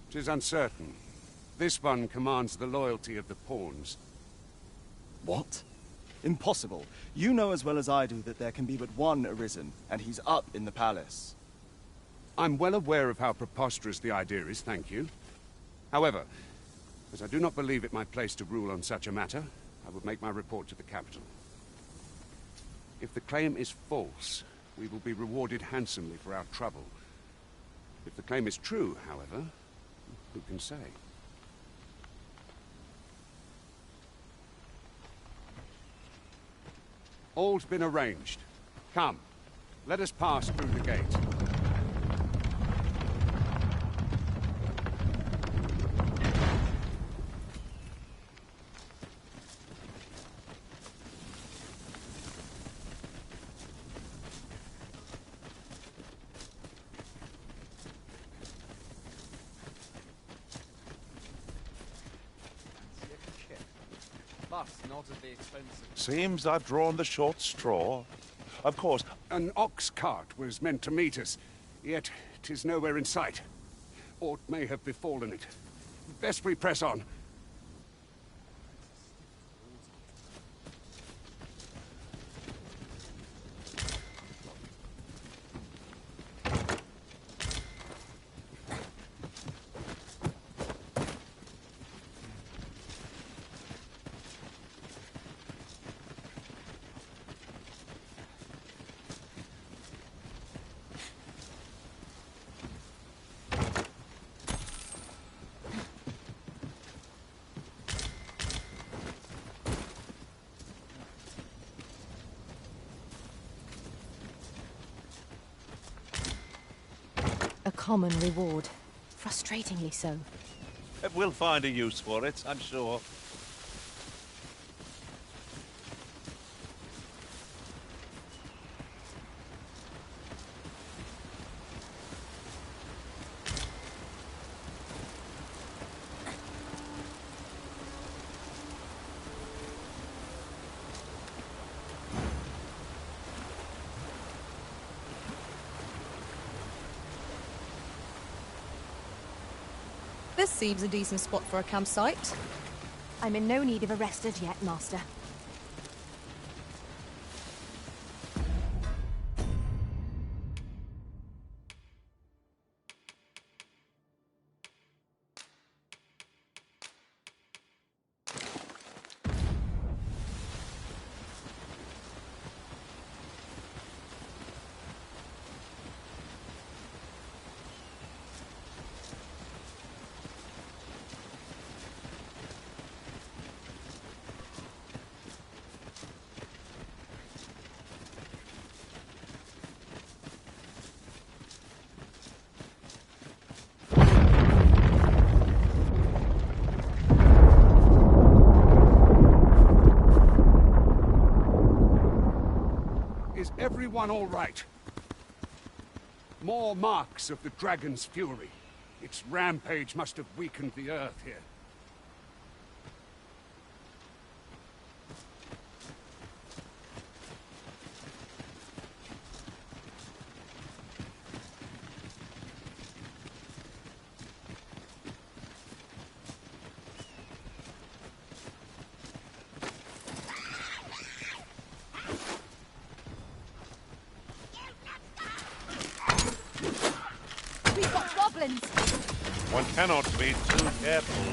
'Tis uncertain. This one commands the loyalty of the pawns. What? Impossible. You know as well as I do that there can be but one Arisen, and he's up in the palace. I'm well aware of how preposterous the idea is, thank you. However, as I do not believe it my place to rule on such a matter, I would make my report to the capital. If the claim is false, we will be rewarded handsomely for our trouble. If the claim is true, however, who can say? All's been arranged. Come, let us pass through the gate. Not at the expense of... Seems I've drawn the short straw. Of course, an ox cart was meant to meet us, yet 'tis nowhere in sight. Aught may have befallen it. Best we press on. A common reward. Frustratingly so. We'll find a use for it, I'm sure. This seems a decent spot for a campsite. I'm in no need of a rest as yet, Master. Everyone all right? More marks of the dragon's fury. Its rampage must have weakened the earth here. One cannot be too careful.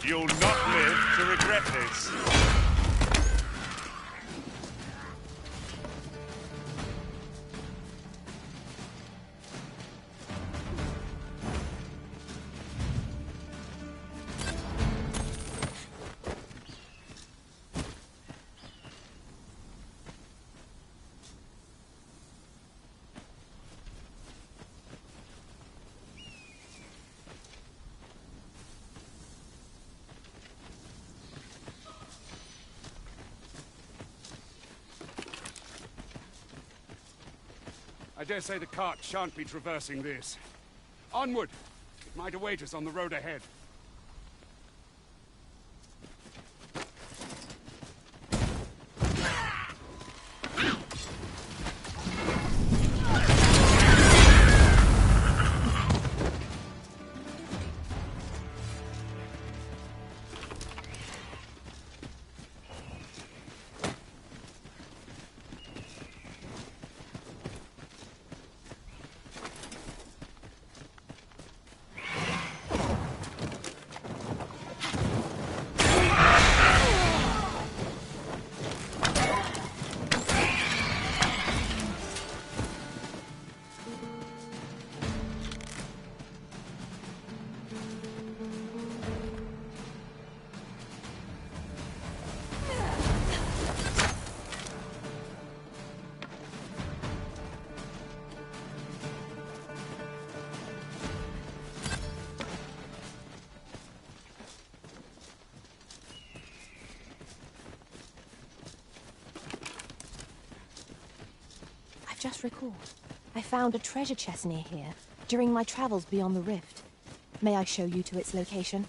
You'll not live to regret this. dare say the cart shan't be traversing this. Onward! It might await us on the road ahead. Just recalled. I found a treasure chest near here during my travels beyond the rift. May I show you to its location?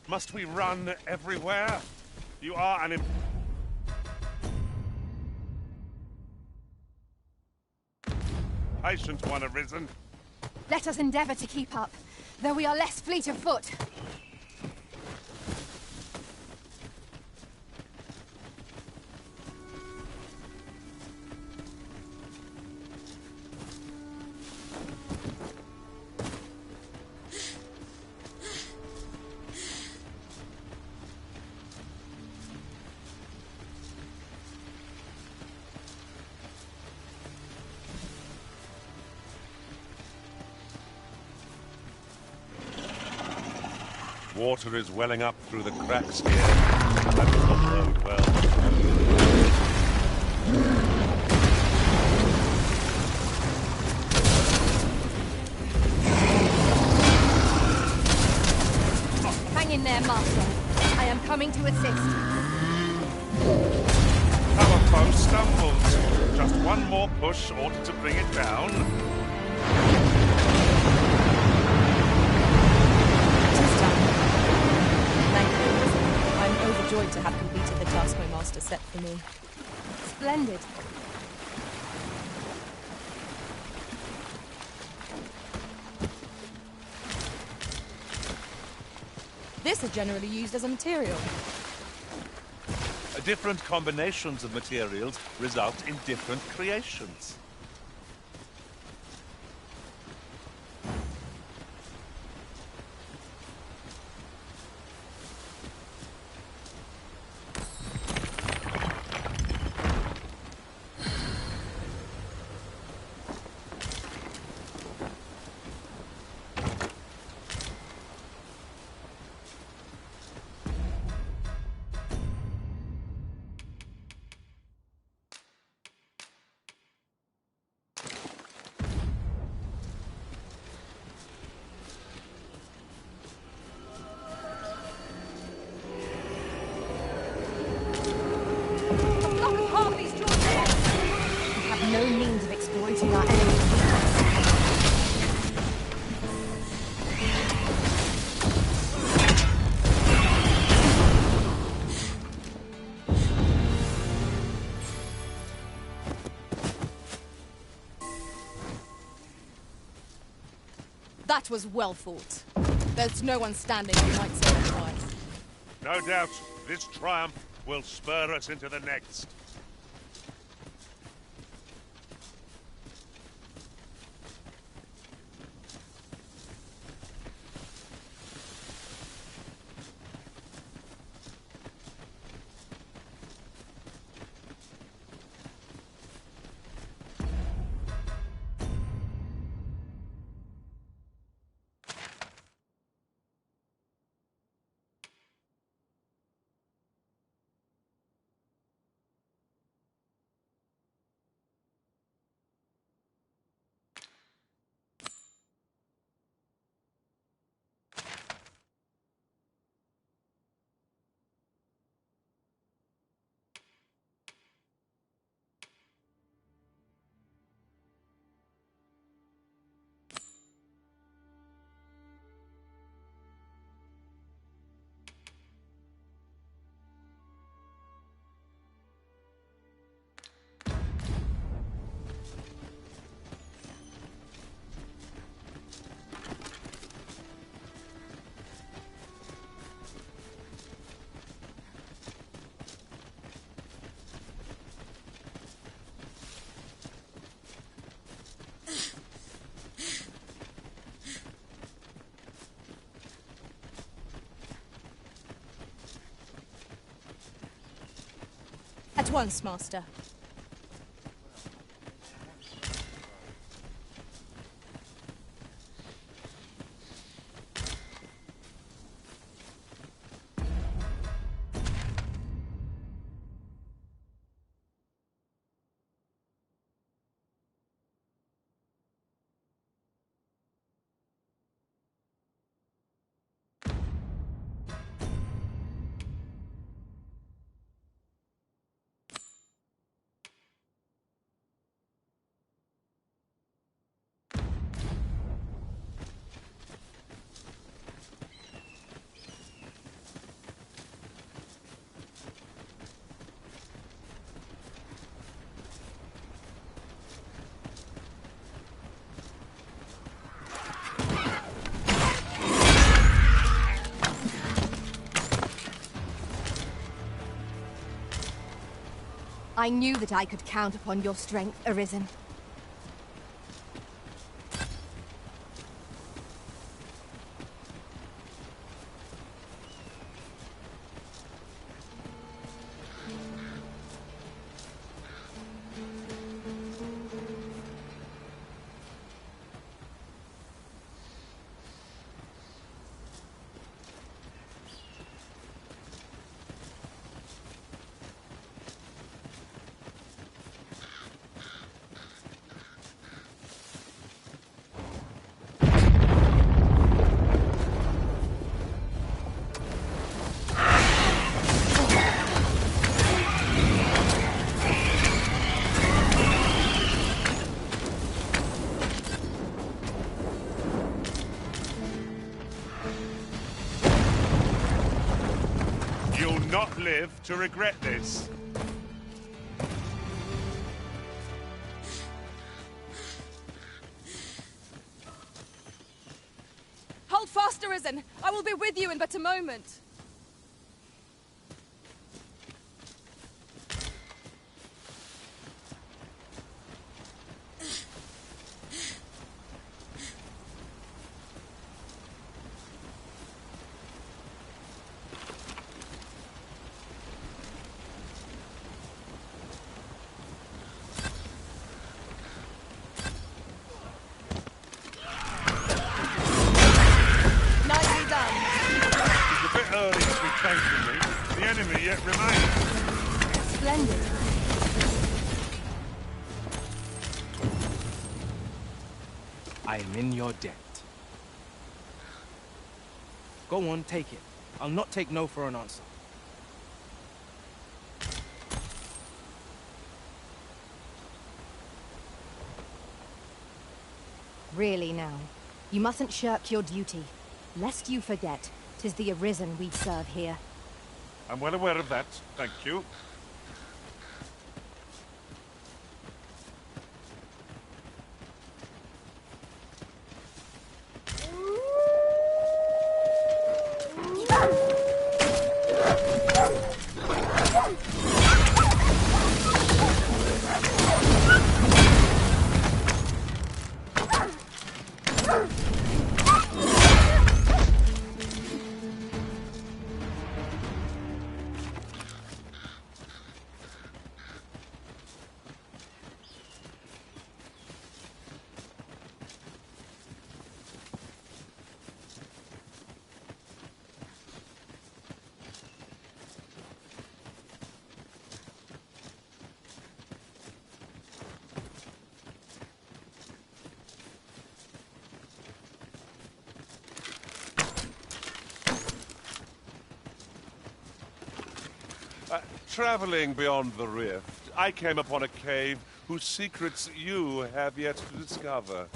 Must we run everywhere? You are an impatient one, Arisen. Let us endeavor to keep up, though we are less fleet of foot. Water is welling up through the cracks here. That does not bode well. Hang in there, Master. I am coming to assist. Our foe stumbles. Just one more push ought to bring it down. Overjoyed to have completed the task my master set for me. Splendid. This is generally used as a material. Different combinations of materials result in different creations. That was well fought. There's no one standing who might say otherwise. No doubt, this triumph will spur us into the next. At once, Master. I knew that I could count upon your strength, Arisen. Not live to regret this. Hold fast, Arisen! I will be with you in but a moment. I am in your debt. Go on, take it. I'll not take no for an answer. Really now, you mustn't shirk your duty. Lest you forget, 'tis the Arisen we serve here. I'm well aware of that, thank you. Traveling beyond the rift, I came upon a cave whose secrets you have yet to discover.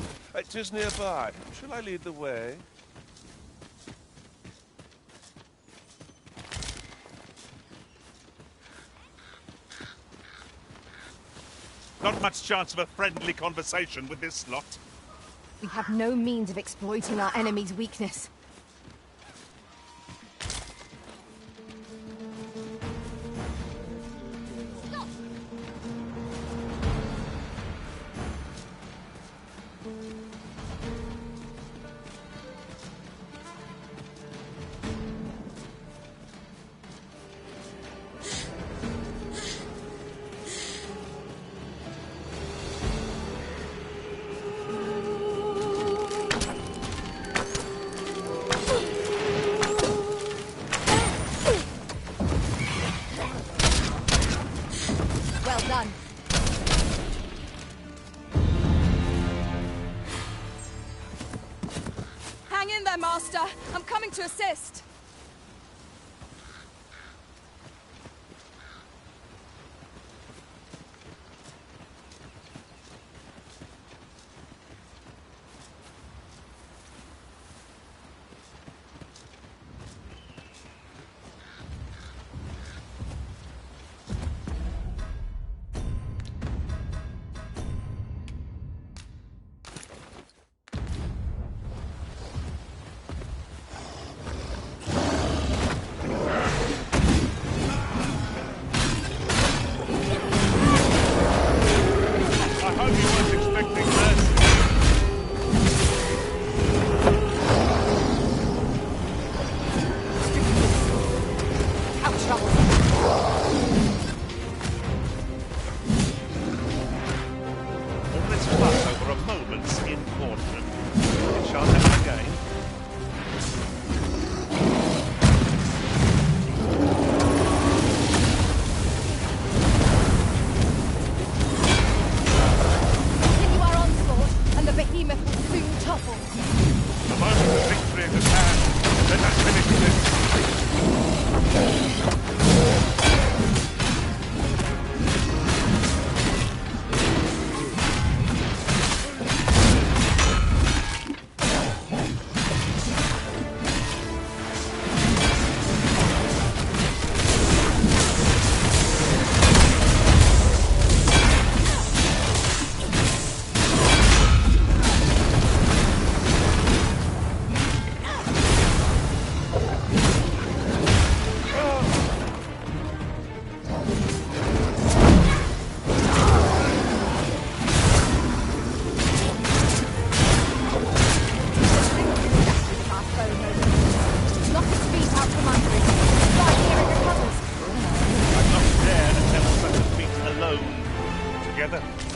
'Tis nearby. Shall I lead the way? Not much chance of a friendly conversation with this lot. We have no means of exploiting our enemy's weakness. Master! I'm coming to assist!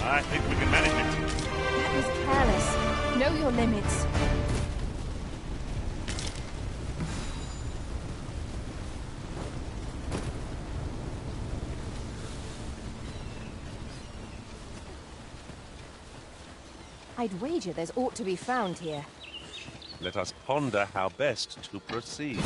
I think we can manage it. That was careless. Know your limits. I'd wager there's aught to be found here. Let us ponder how best to proceed.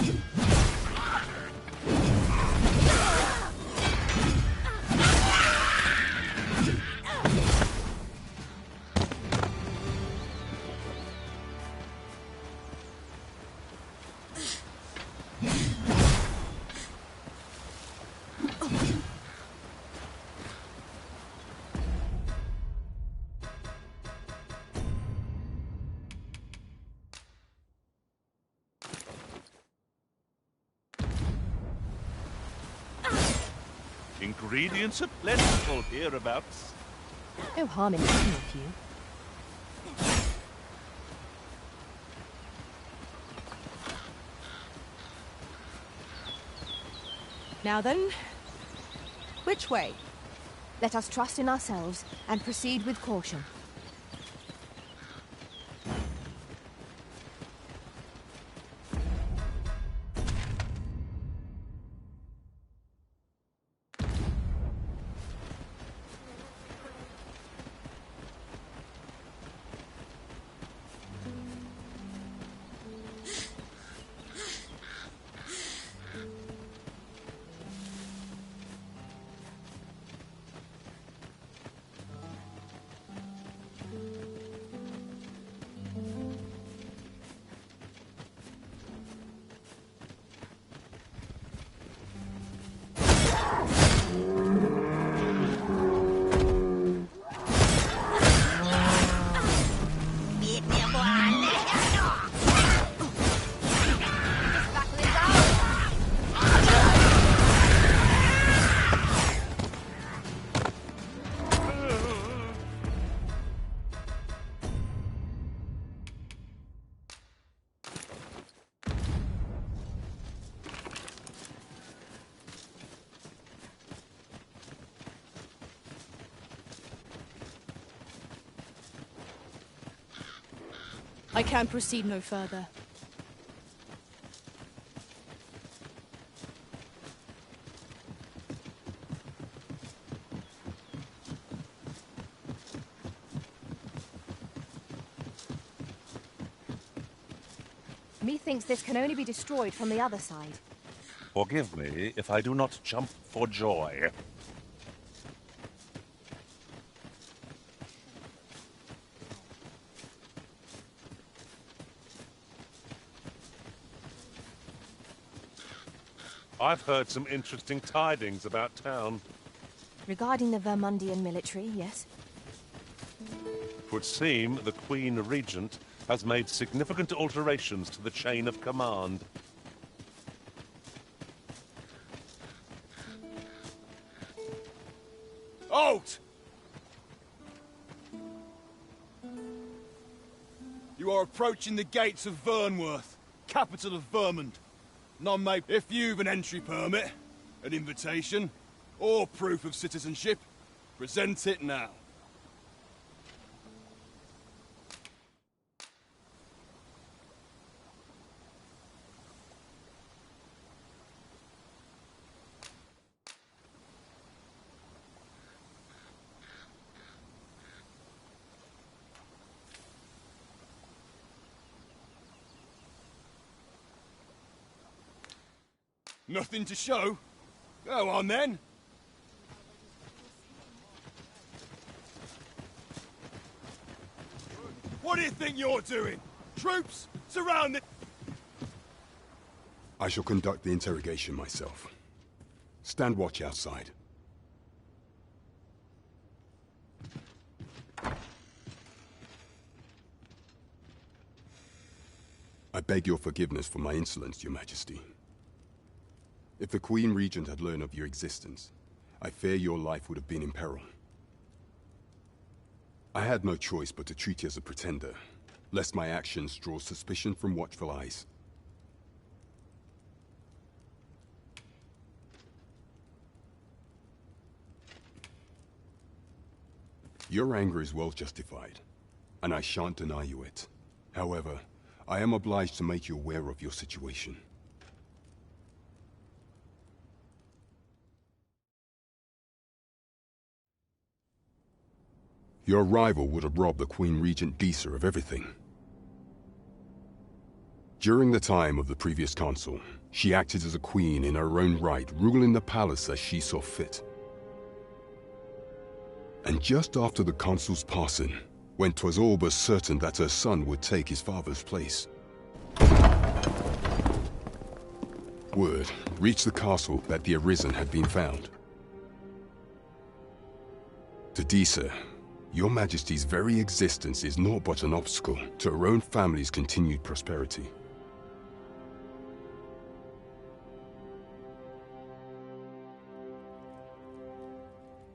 Ingredients are plentiful hereabouts. No harm in eating a few. Now then, which way? Let us trust in ourselves and proceed with caution. I can proceed no further. Methinks this can only be destroyed from the other side. Forgive me if I do not jump for joy. I've heard some interesting tidings about town. Regarding the Vermundian military, yes? It would seem the Queen Regent has made significant alterations to the chain of command. Halt! You are approaching the gates of Vernworth, capital of Vermund. None may... If you've an entry permit, an invitation, or proof of citizenship, present it now. Nothing to show? Go on then. What do you think you're doing? Troops, surround it! I shall conduct the interrogation myself. Stand watch outside. I beg your forgiveness for my insolence, Your Majesty. If the Queen Regent had learned of your existence, I fear your life would have been in peril. I had no choice but to treat you as a pretender, lest my actions draw suspicion from watchful eyes. Your anger is well justified, and I shan't deny you it. However, I am obliged to make you aware of your situation. Your arrival would have robbed the Queen Regent Disa of everything. During the time of the previous consul, she acted as a queen in her own right, ruling the palace as she saw fit. And just after the consul's passing, when 'twas all but certain that her son would take his father's place, word reached the castle that the Arisen had been found. To Disa, Your Majesty's very existence is naught but an obstacle to her own family's continued prosperity.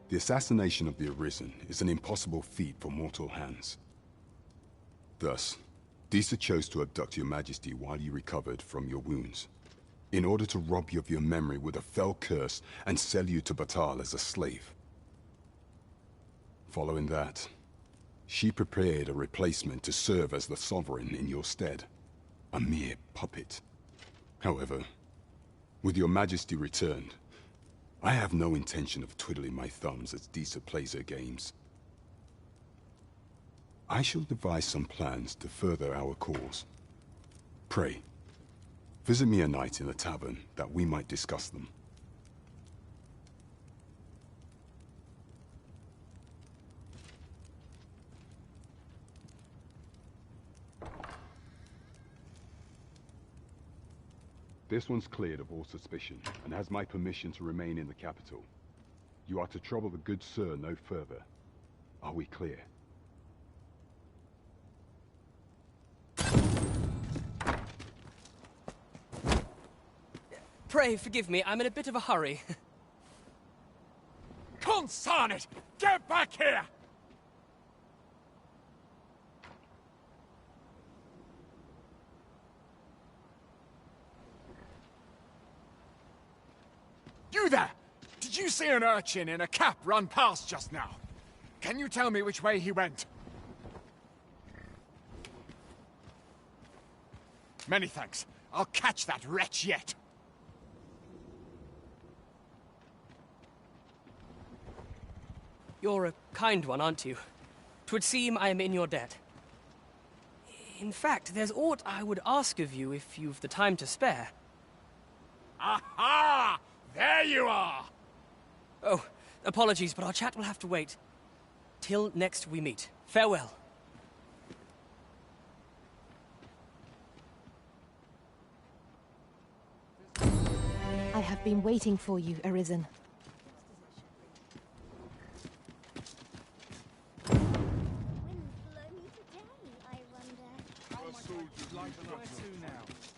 The assassination of the Arisen is an impossible feat for mortal hands. Thus, Disa chose to abduct Your Majesty while you recovered from your wounds, in order to rob you of your memory with a fell curse and sell you to Batal as a slave. Following that, she prepared a replacement to serve as the sovereign in your stead, a mere puppet. However, with Your Majesty returned, I have no intention of twiddling my thumbs as Disa plays her games. I shall devise some plans to further our cause. Pray, visit me a night in the tavern that we might discuss them. This one's cleared of all suspicion, and has my permission to remain in the capital. You are to trouble the good sir no further. Are we clear? Pray forgive me, I'm in a bit of a hurry. Consign it! Get back here! You there! Did you see an urchin in a cap run past just now? Can you tell me which way he went? Many thanks. I'll catch that wretch yet. You're a kind one, aren't you? 'Twould seem I am in your debt. In fact, there's aught I would ask of you if you've the time to spare. Aha! There you are! Oh, apologies, but our chat will have to wait. Till next we meet. Farewell. I have been waiting for you, Arisen.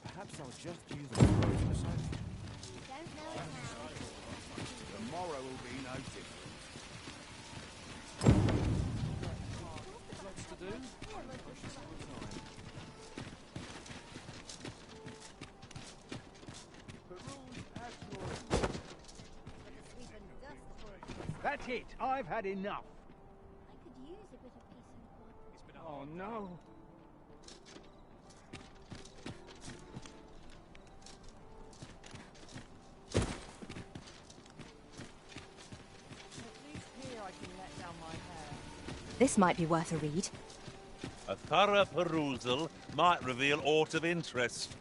Perhaps I'll just use a approach for something. Tomorrow will be noted. Lots to do. That's it. I've had enough. I could use a bit of peace and quiet. Oh no. This might be worth a read. A thorough perusal might reveal aught of interest.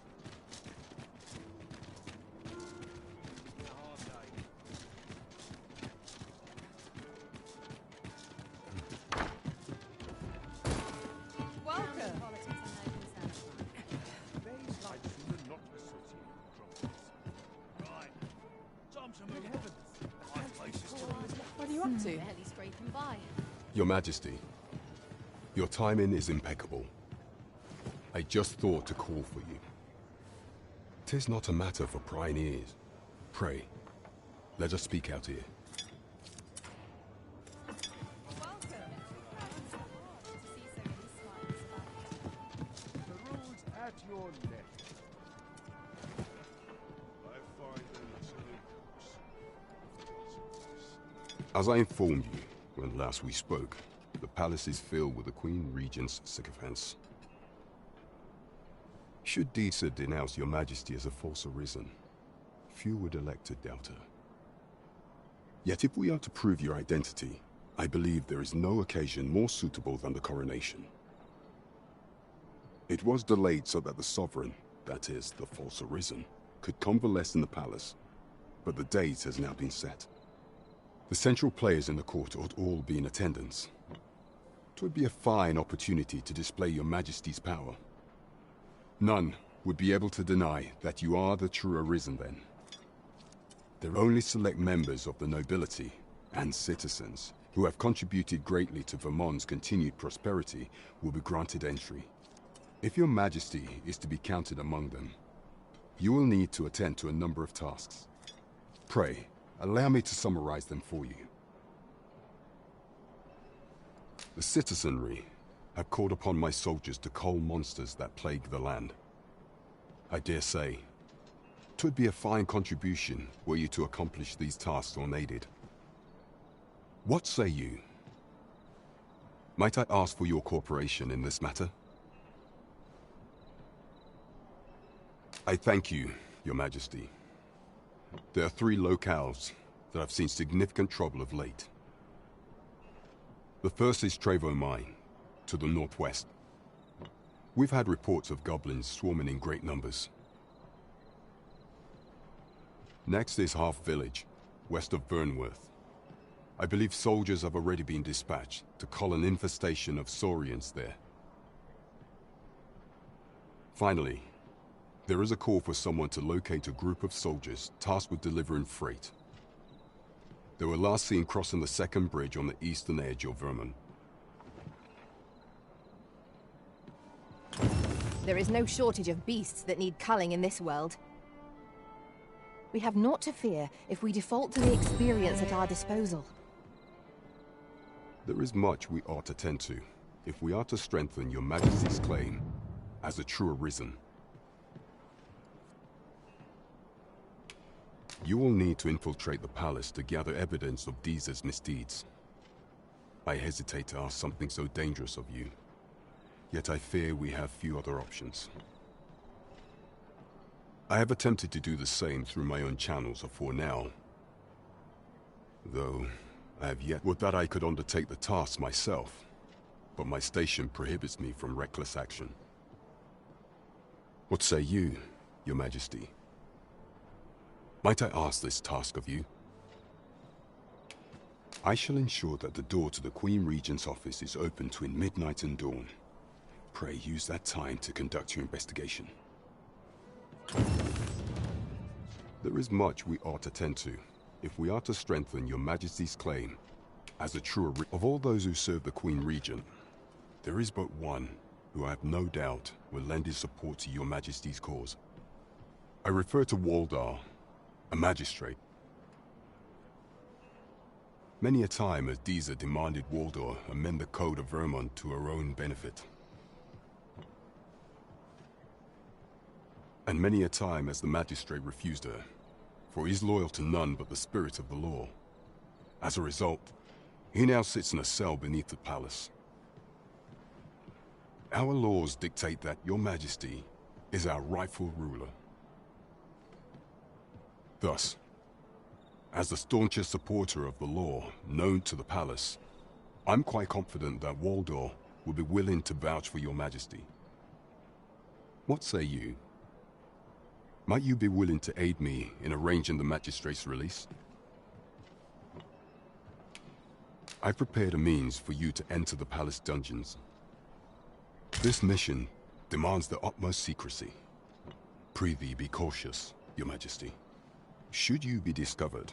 What are you up to? Barely scraping by. Your Majesty, your timing is impeccable. I just thought to call for you. 'Tis not a matter for prying ears. Pray, let us speak out here. The rules at your left. I find them As I informed you when last we spoke, the palace is filled with the Queen Regent's sycophants. Should Disa denounce your Majesty as a false Arisen, few would elect to doubt her. Yet if we are to prove your identity, I believe there is no occasion more suitable than the coronation. It was delayed so that the Sovereign, that is, the false Arisen, could convalesce in the palace, but the date has now been set. The central players in the court ought all be in attendance. 'Twould be a fine opportunity to display your Majesty's power. None would be able to deny that you are the true Arisen then. There are only select members of the nobility and citizens who have contributed greatly to Vermont's continued prosperity will be granted entry. If your Majesty is to be counted among them, you will need to attend to a number of tasks. Pray, allow me to summarize them for you. The citizenry have called upon my soldiers to cull monsters that plague the land. I dare say, 'twould be a fine contribution were you to accomplish these tasks unaided. What say you? Might I ask for your cooperation in this matter? I thank you, Your Majesty. There are 3 locales that have seen significant trouble of late. The first is Trevo Mine, to the northwest. We've had reports of goblins swarming in great numbers. Next is Half Village, west of Vernworth. I believe soldiers have already been dispatched to cull an infestation of Saurians there. Finally, there is a call for someone to locate a group of soldiers tasked with delivering freight. They were last seen crossing the second bridge on the eastern edge of Vermont. There is no shortage of beasts that need culling in this world. We have naught to fear if we default to the experience at our disposal. There is much we ought to tend to if we are to strengthen your Majesty's claim as a true Arisen. You will need to infiltrate the palace to gather evidence of Disa's misdeeds. I hesitate to ask something so dangerous of you, yet I fear we have few other options. I have attempted to do the same through my own channels afore now. Though, I have yet would that I could undertake the task myself, but my station prohibits me from reckless action. What say you, Your Majesty? Might I ask this task of you? I shall ensure that the door to the Queen Regent's office is open between midnight and dawn. Pray use that time to conduct your investigation. There is much we ought to tend to, if we are to strengthen Your Majesty's claim as a true of all those who serve the Queen Regent. There is but one who I have no doubt will lend his support to Your Majesty's cause. I refer to Waldar, a magistrate. Many a time has Deezer demanded Waldar amend the code of Vermont to her own benefit. And many a time has the magistrate refused her, for he is loyal to none but the spirit of the law. As a result, he now sits in a cell beneath the palace. Our laws dictate that Your Majesty is our rightful ruler. Thus, as the staunchest supporter of the law known to the palace, I'm quite confident that Waldar will be willing to vouch for Your Majesty. What say you? Might you be willing to aid me in arranging the magistrate's release? I've prepared a means for you to enter the palace dungeons. This mission demands the utmost secrecy. Prithee be cautious, Your Majesty. Should you be discovered,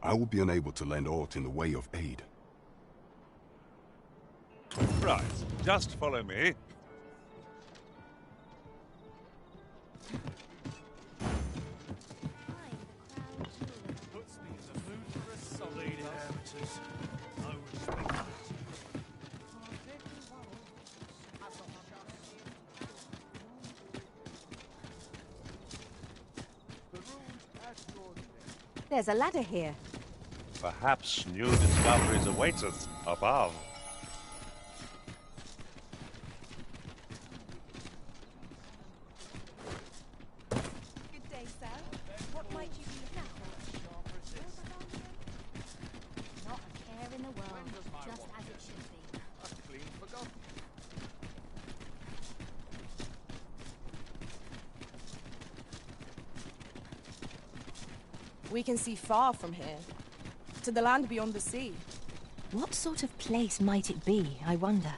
I will be unable to lend aught in the way of aid. Right, just follow me. There's a ladder here. Perhaps new discoveries await us above. Good day, sir. What might you be now? Not a care in the world, just as it should be. I've clean forgotten. We can see far from here, to the land beyond the sea. What sort of place might it be, I wonder?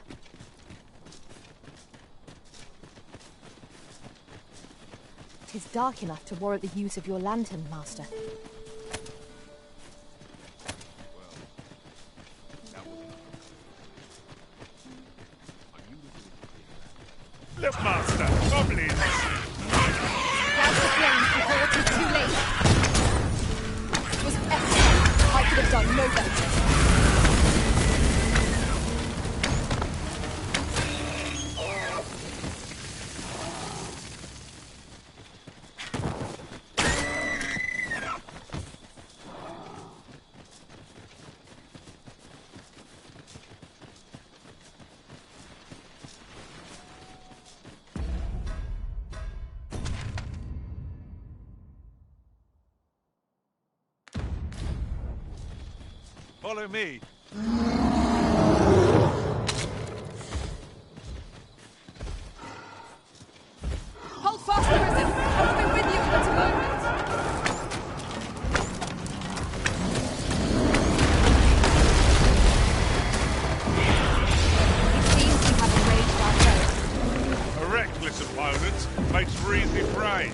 It is dark enough to warrant the use of your lantern, Master. Look, Master, goblins! Douse the flames before it is too late! It was excellent. I could have done no better. Follow me. Hold fast, Arisen! I'll be with you in but a moment! It seems you have enraged our foe. A reckless opponent makes for easy prey.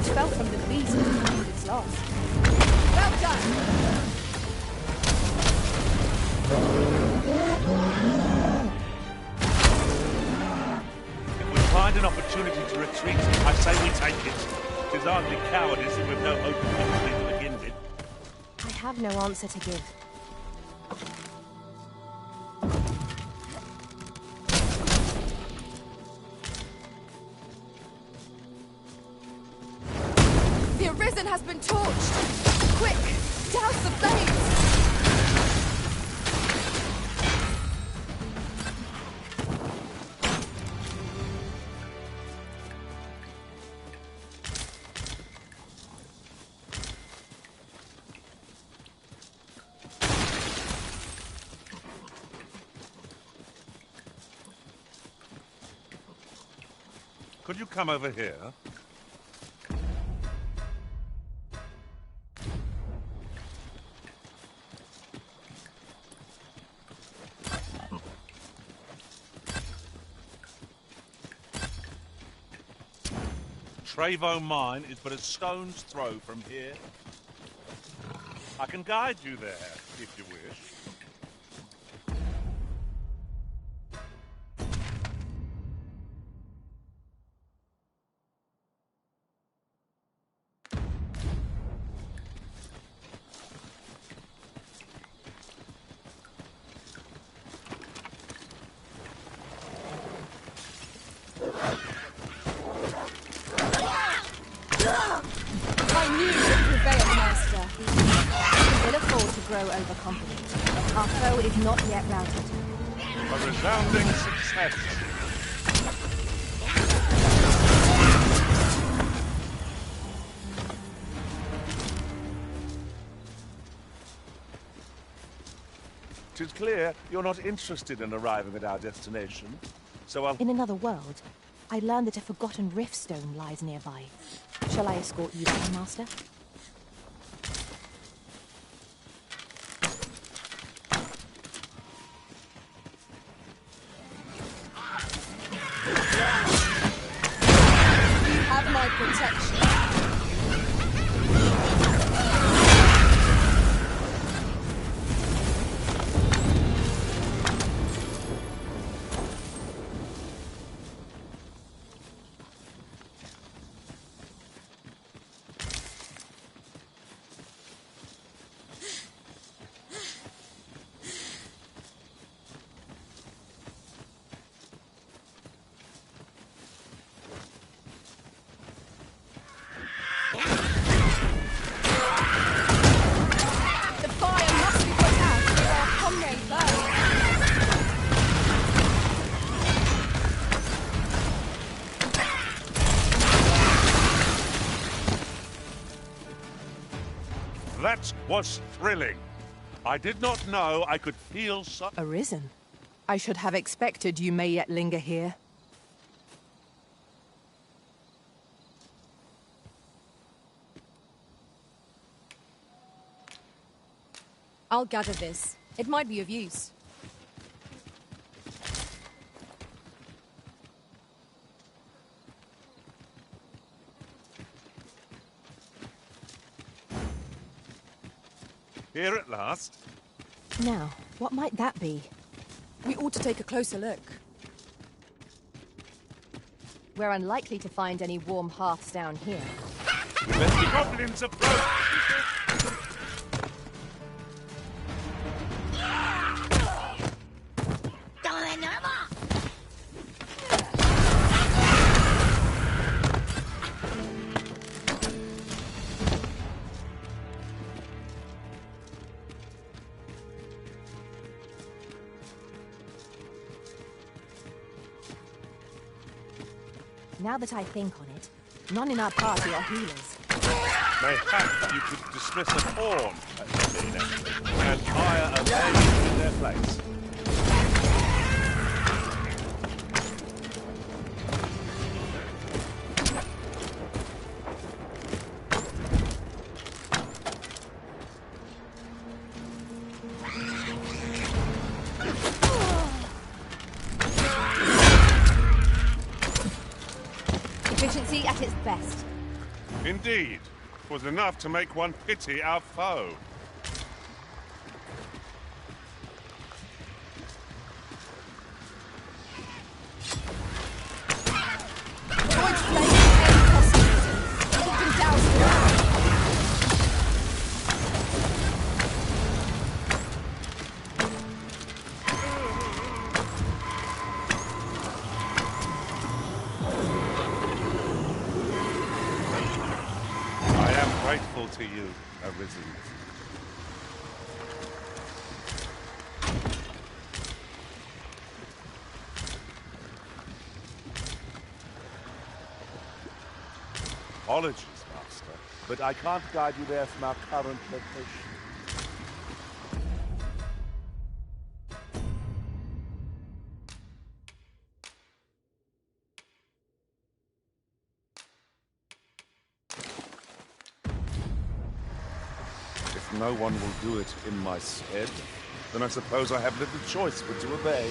what fell from the beast and its loss. Well done! If we find an opportunity to retreat, I say we take it. It is hardly cowardice if we've no hope of victory to begin with. I have no answer to give. The Arisen has been torched! Quick! Douse the flames! Could you come over here? Trevo Mine is but a stone's throw from here. I can guide you there, if you wish. Overconfident. Our foe is not yet routed. A resounding success. Tis clear you're not interested in arriving at our destination, so I'll... In another world, I learned that a forgotten riftstone lies nearby. Shall I escort you there, Master? Protection. That was thrilling. I did not know I could feel so... Arisen? I should have expected you may yet linger here. I'll gather this. It might be of use. Here at last. Now, what might that be? We ought to take a closer look. We're unlikely to find any warm hearths down here. Let the goblins approach! Now that I think on it, none in our party are healers. Mayhap you could dismiss a pawn at the next and hire a mage in their place. Efficiency at its best. Indeed, 'twas enough to make one pity our foe. Grateful to you, Arisen. Apologies, Master, but I can't guide you there from our current location. If no one will do it in my stead, then I suppose I have little choice but to obey.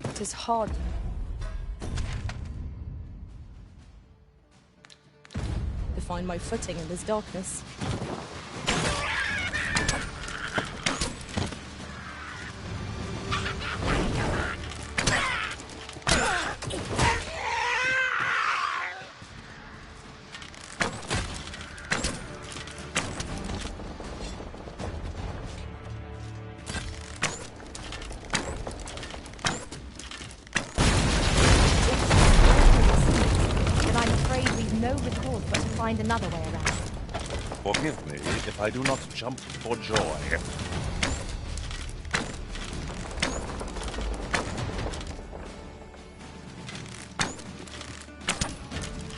It is hard to find my footing in this darkness. Find another way around. Forgive me if I do not jump for joy.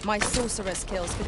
My sorcerer skills could...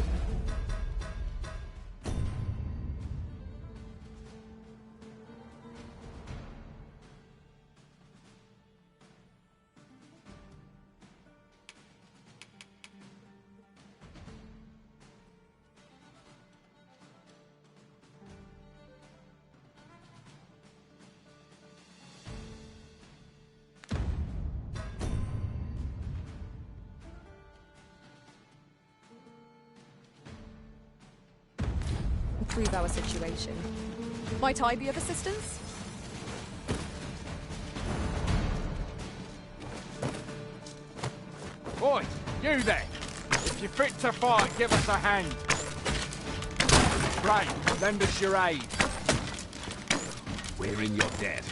improve our situation. Might I be of assistance? Boy, you there! If you're fit to fight, give us a hand. Right, lend us your aid. We're in your debt.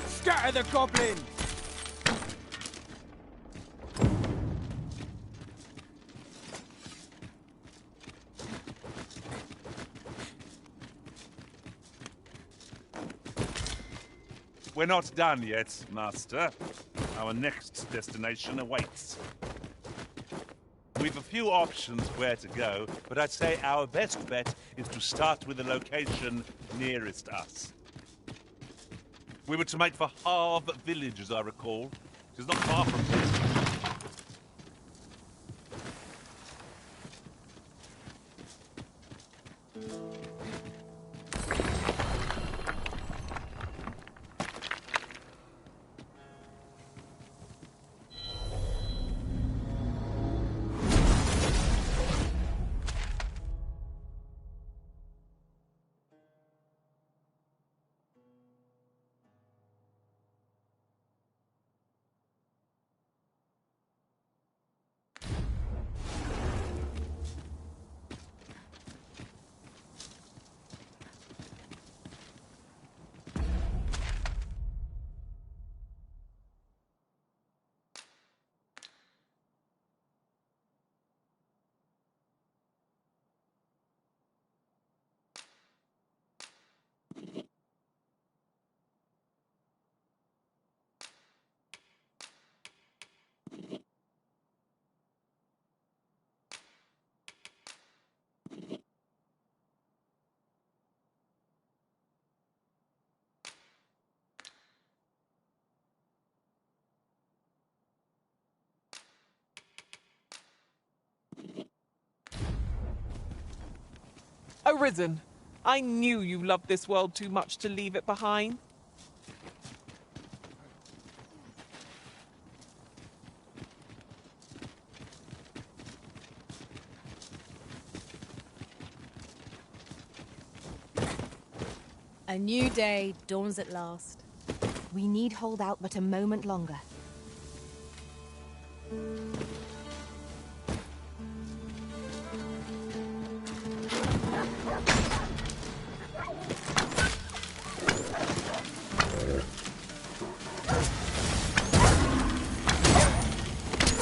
Scatter the goblins! We're not done yet, Master. Our next destination awaits. We've a few options where to go, but I'd say our best bet is to start with the location nearest us. We were to make for Harve Village, as I recall. It is not far from here. Arisen, I knew you loved this world too much to leave it behind. A new day dawns at last. We need hold out but a moment longer.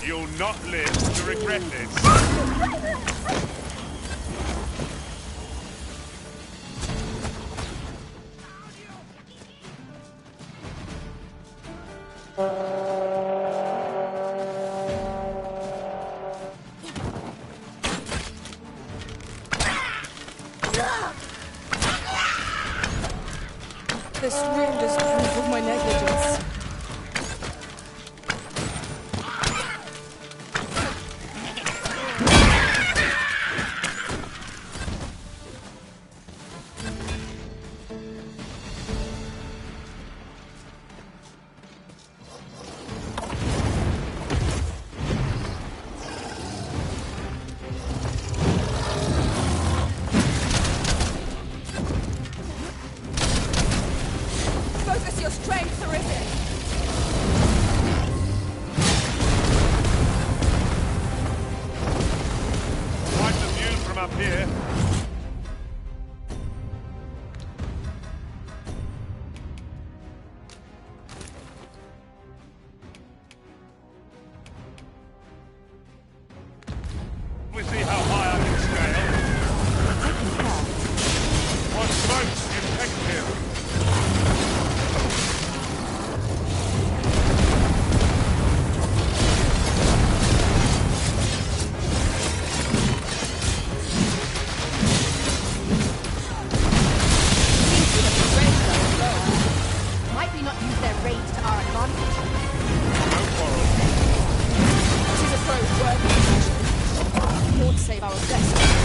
You'll not live to regret this. This wound is proof of my negligence. Focus your strength, Arisen! Quite the view from up here. We see how high I can scale. What smokes infected? Might we not use their rage to our advantage? This is a probe worthy of mention. Lord save our destiny.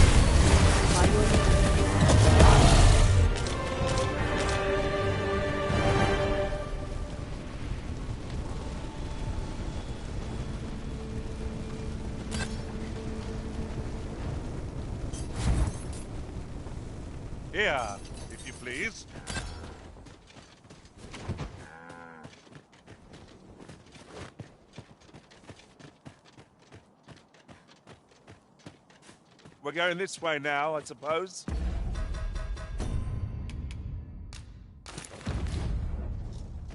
By your leave. Here, if you please. We're going this way now, I suppose.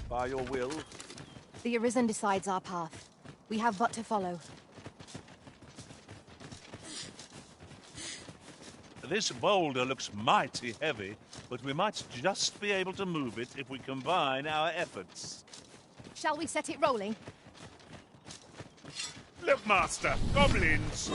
By your will. The Arisen decides our path. We have but to follow. This boulder looks mighty heavy, but we might just be able to move it if we combine our efforts. Shall we set it rolling? Look, Master, goblins!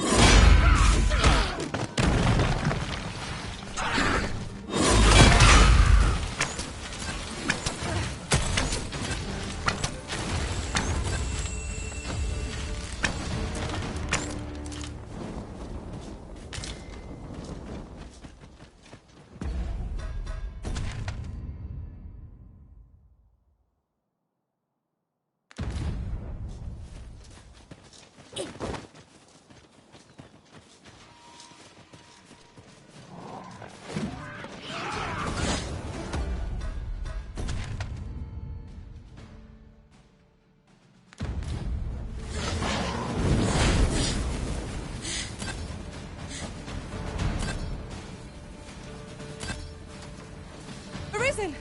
Arisen!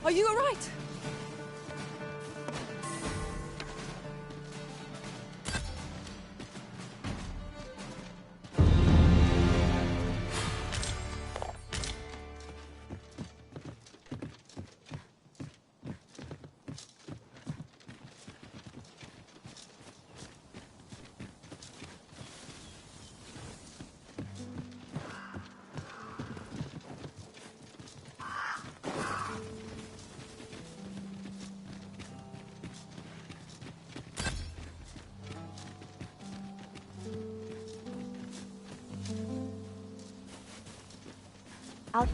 Are you alright? I'll...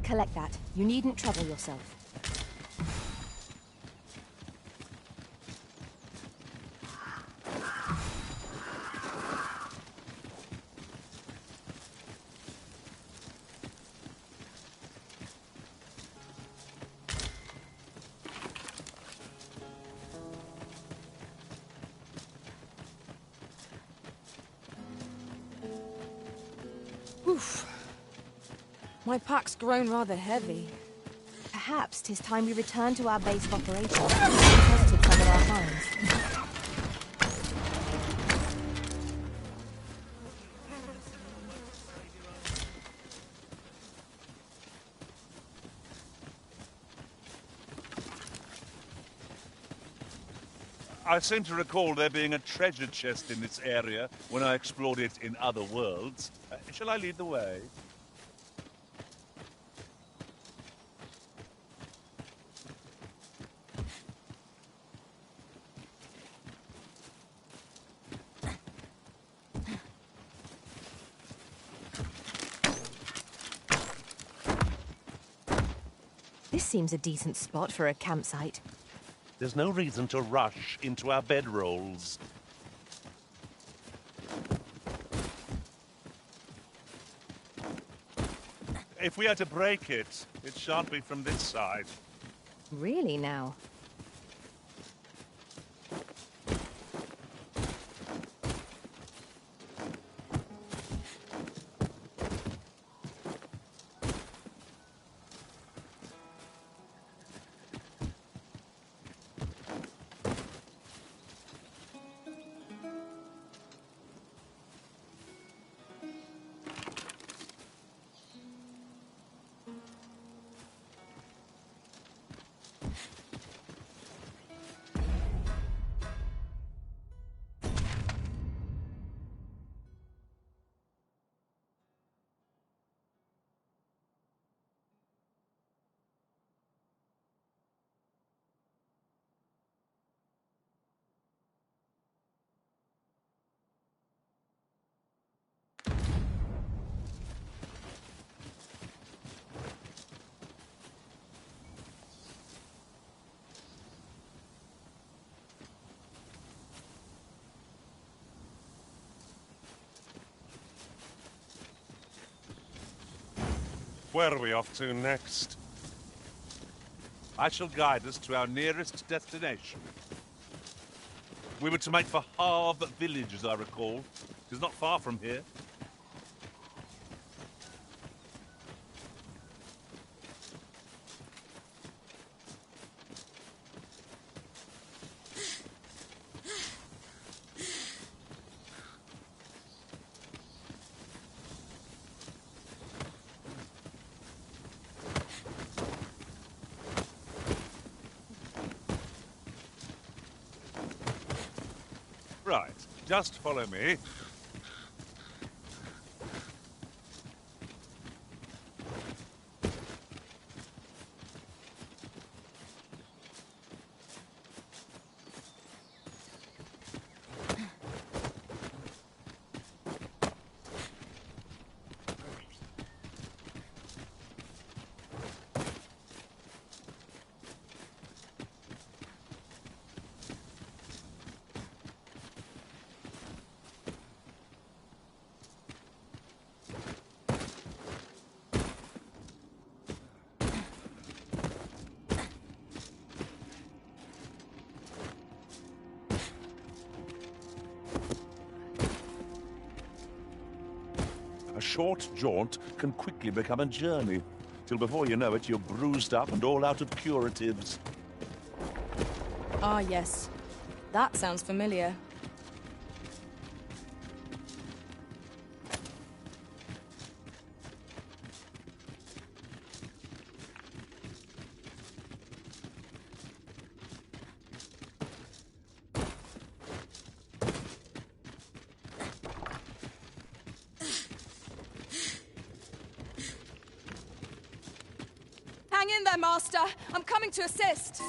Collect that. You needn't trouble yourself. Oof. My pack's grown rather heavy. Perhaps 'tis time we return to our base of operations and tested some of our finds. I seem to recall there being a treasure chest in this area when I explored it in other worlds. Shall I lead the way? This seems a decent spot for a campsite. There's no reason to rush into our bedrolls. If we are to break it, it shan't be from this side. Really now? Where are we off to next? I shall guide us to our nearest destination. We were to make for Harve Village, as I recall. It's not far from here. Right, just follow me. A short jaunt can quickly become a journey, till before you know it, you're bruised up and all out of curatives. Ah, yes. That sounds familiar. Hang in there, Master! I'm coming to assist!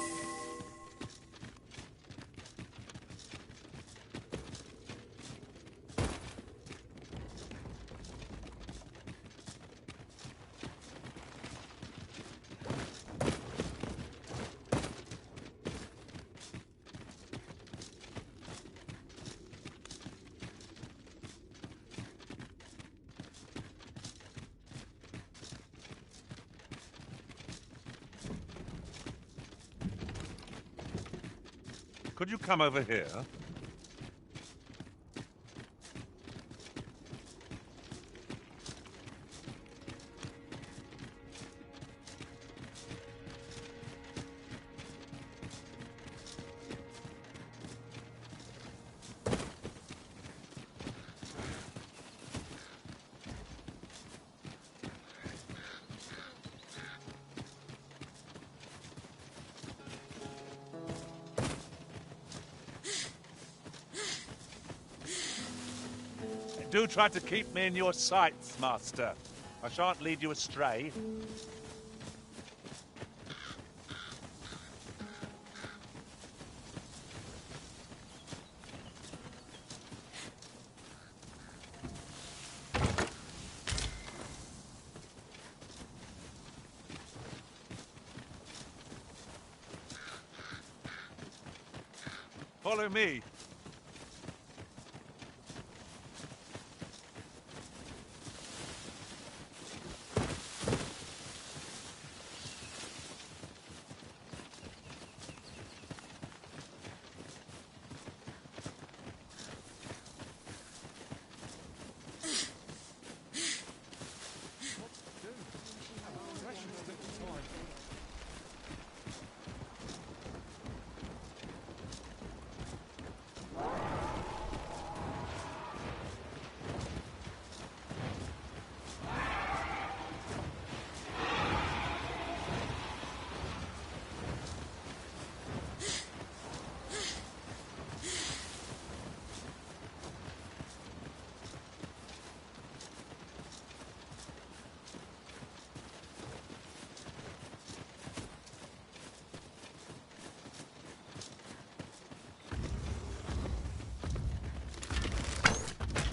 Could you come over here? Do try to keep me in your sights, Master. I shan't lead you astray. Follow me.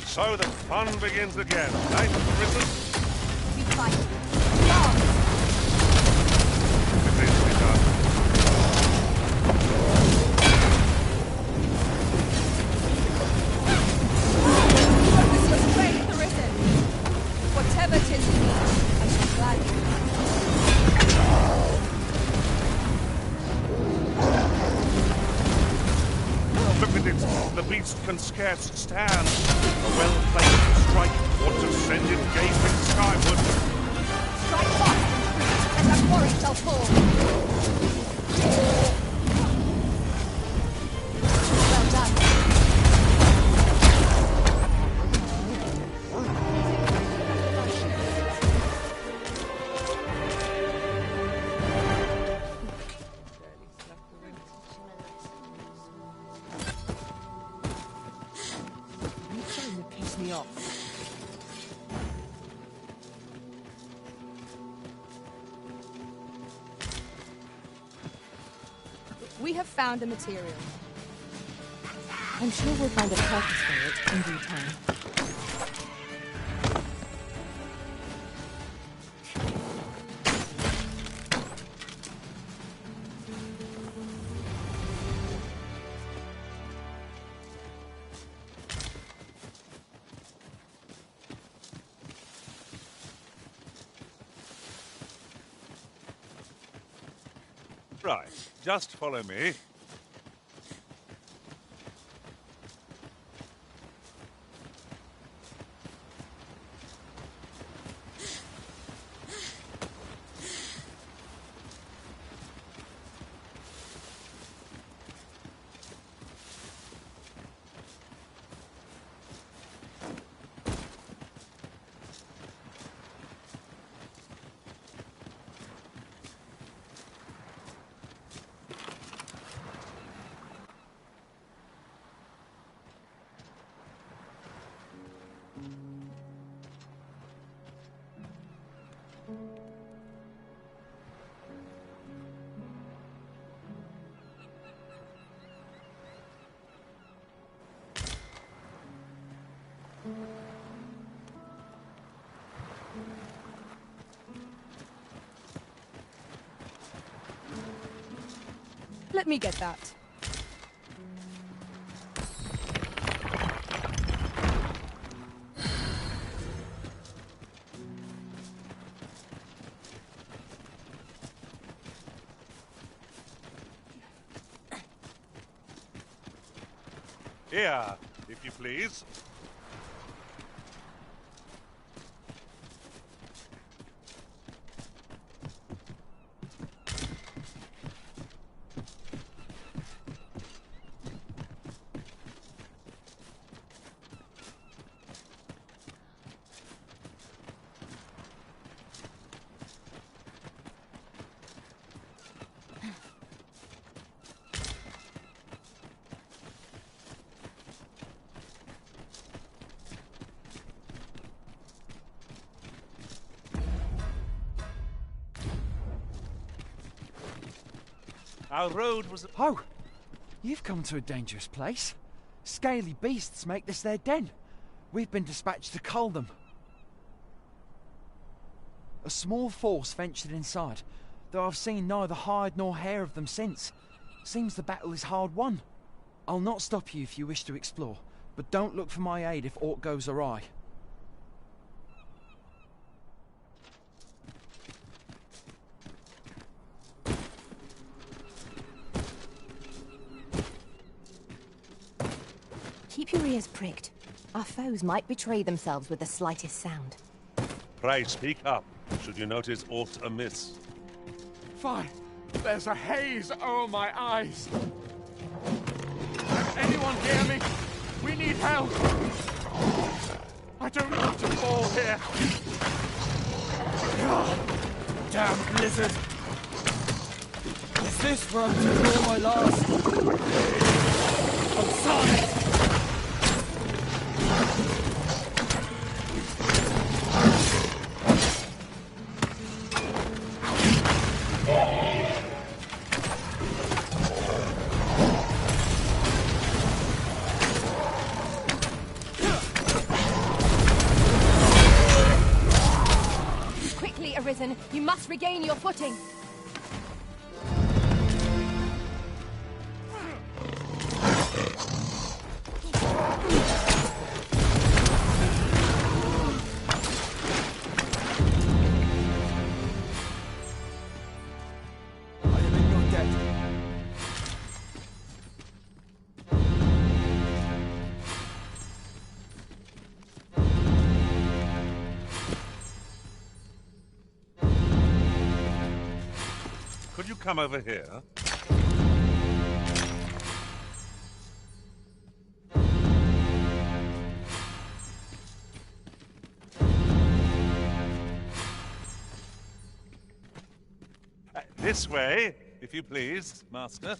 So the fun begins again, eh, Arisen? You fight. It needs to be done. Focus your strength, Arisen. Whatever 'tis you need, I shall gladly. Look at it! The beast can scarce stand. A well-placed strike ought to send it gaping skyward. Strike fast, and that quarry shall fall. Well done. We have found a material. I'm sure we'll find a purpose for it in due time. Right, just follow me. Let me get that. Here, if you please. Our road was... Oh! You've come to a dangerous place. Scaly beasts make this their den. We've been dispatched to cull them. A small force ventured inside, though I've seen neither hide nor hair of them since. Seems the battle is hard won. I'll not stop you if you wish to explore, but don't look for my aid if aught goes awry. Keep your ears pricked. Our foes might betray themselves with the slightest sound. Pray speak up, should you notice aught amiss. Fine. There's a haze over my eyes. Can anyone hear me? We need help. I don't want to fall here. Damn blizzard. Is this where I'm to draw my last? I'm sorry. Quickly, Arisen, you must regain your footing. Could you come over here? This way, if you please, Master.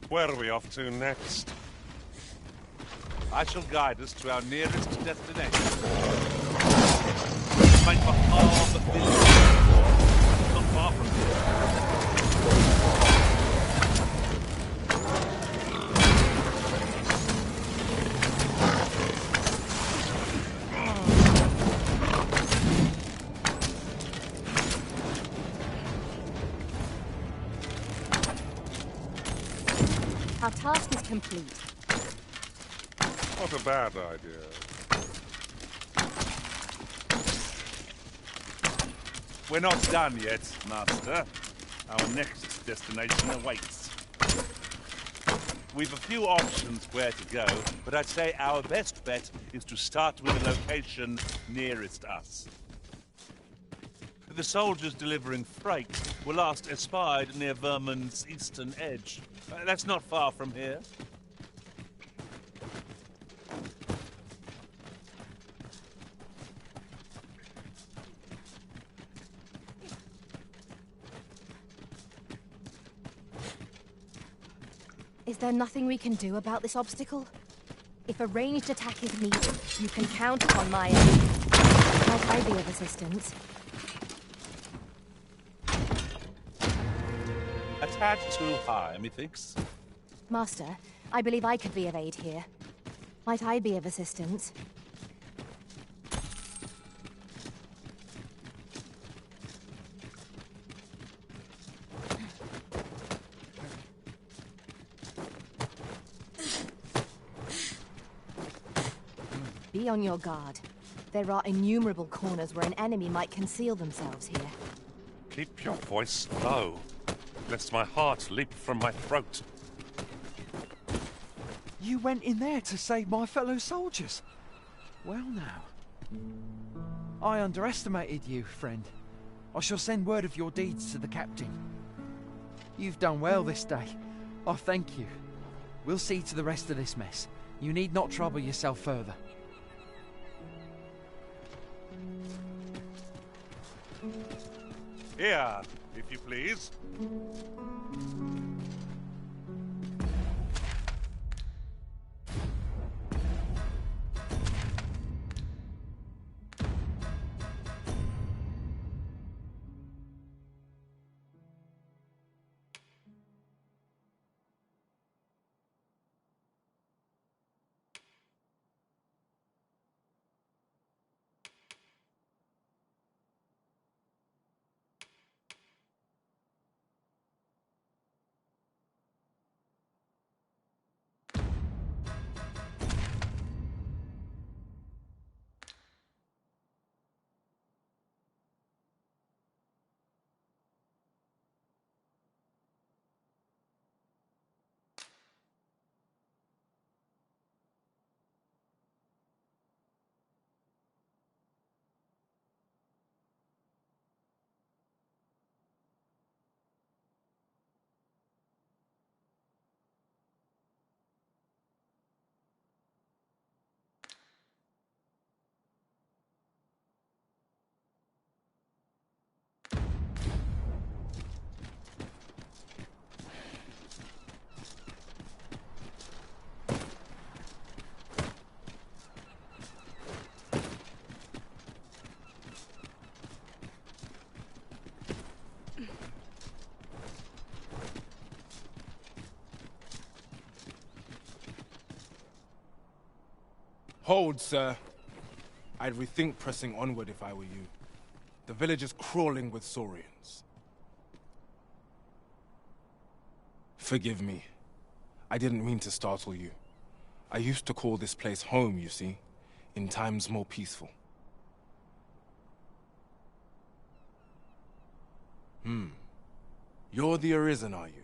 Where are we off to next? I shall guide us to our nearest destination. Make for Harbour Village. Not far from here. Our task is complete. Not a bad idea. We're not done yet, Master. Our next destination awaits. We've a few options where to go, but I'd say our best bet is to start with the location nearest us. The soldiers delivering freight were last espied near Vermin's eastern edge. That's not far from here. Is there nothing we can do about this obstacle? If a ranged attack is needed, you can count upon my aid. Might I be of assistance? tad too high, methinks. Master, I believe I could be of aid here. Might I be of assistance? Be on your guard. There are innumerable corners where an enemy might conceal themselves here. Keep your voice low, lest my heart leap from my throat. You went in there to save my fellow soldiers. Well now. I underestimated you, friend. I shall send word of your deeds to the captain. You've done well this day. I thank you. We'll see to the rest of this mess. You need not trouble yourself further. Here, if you please. Hold, sir. I'd rethink pressing onward if I were you. The village is crawling with Saurians. Forgive me. I didn't mean to startle you. I used to call this place home, you see, in times more peaceful. You're the Arisen, are you?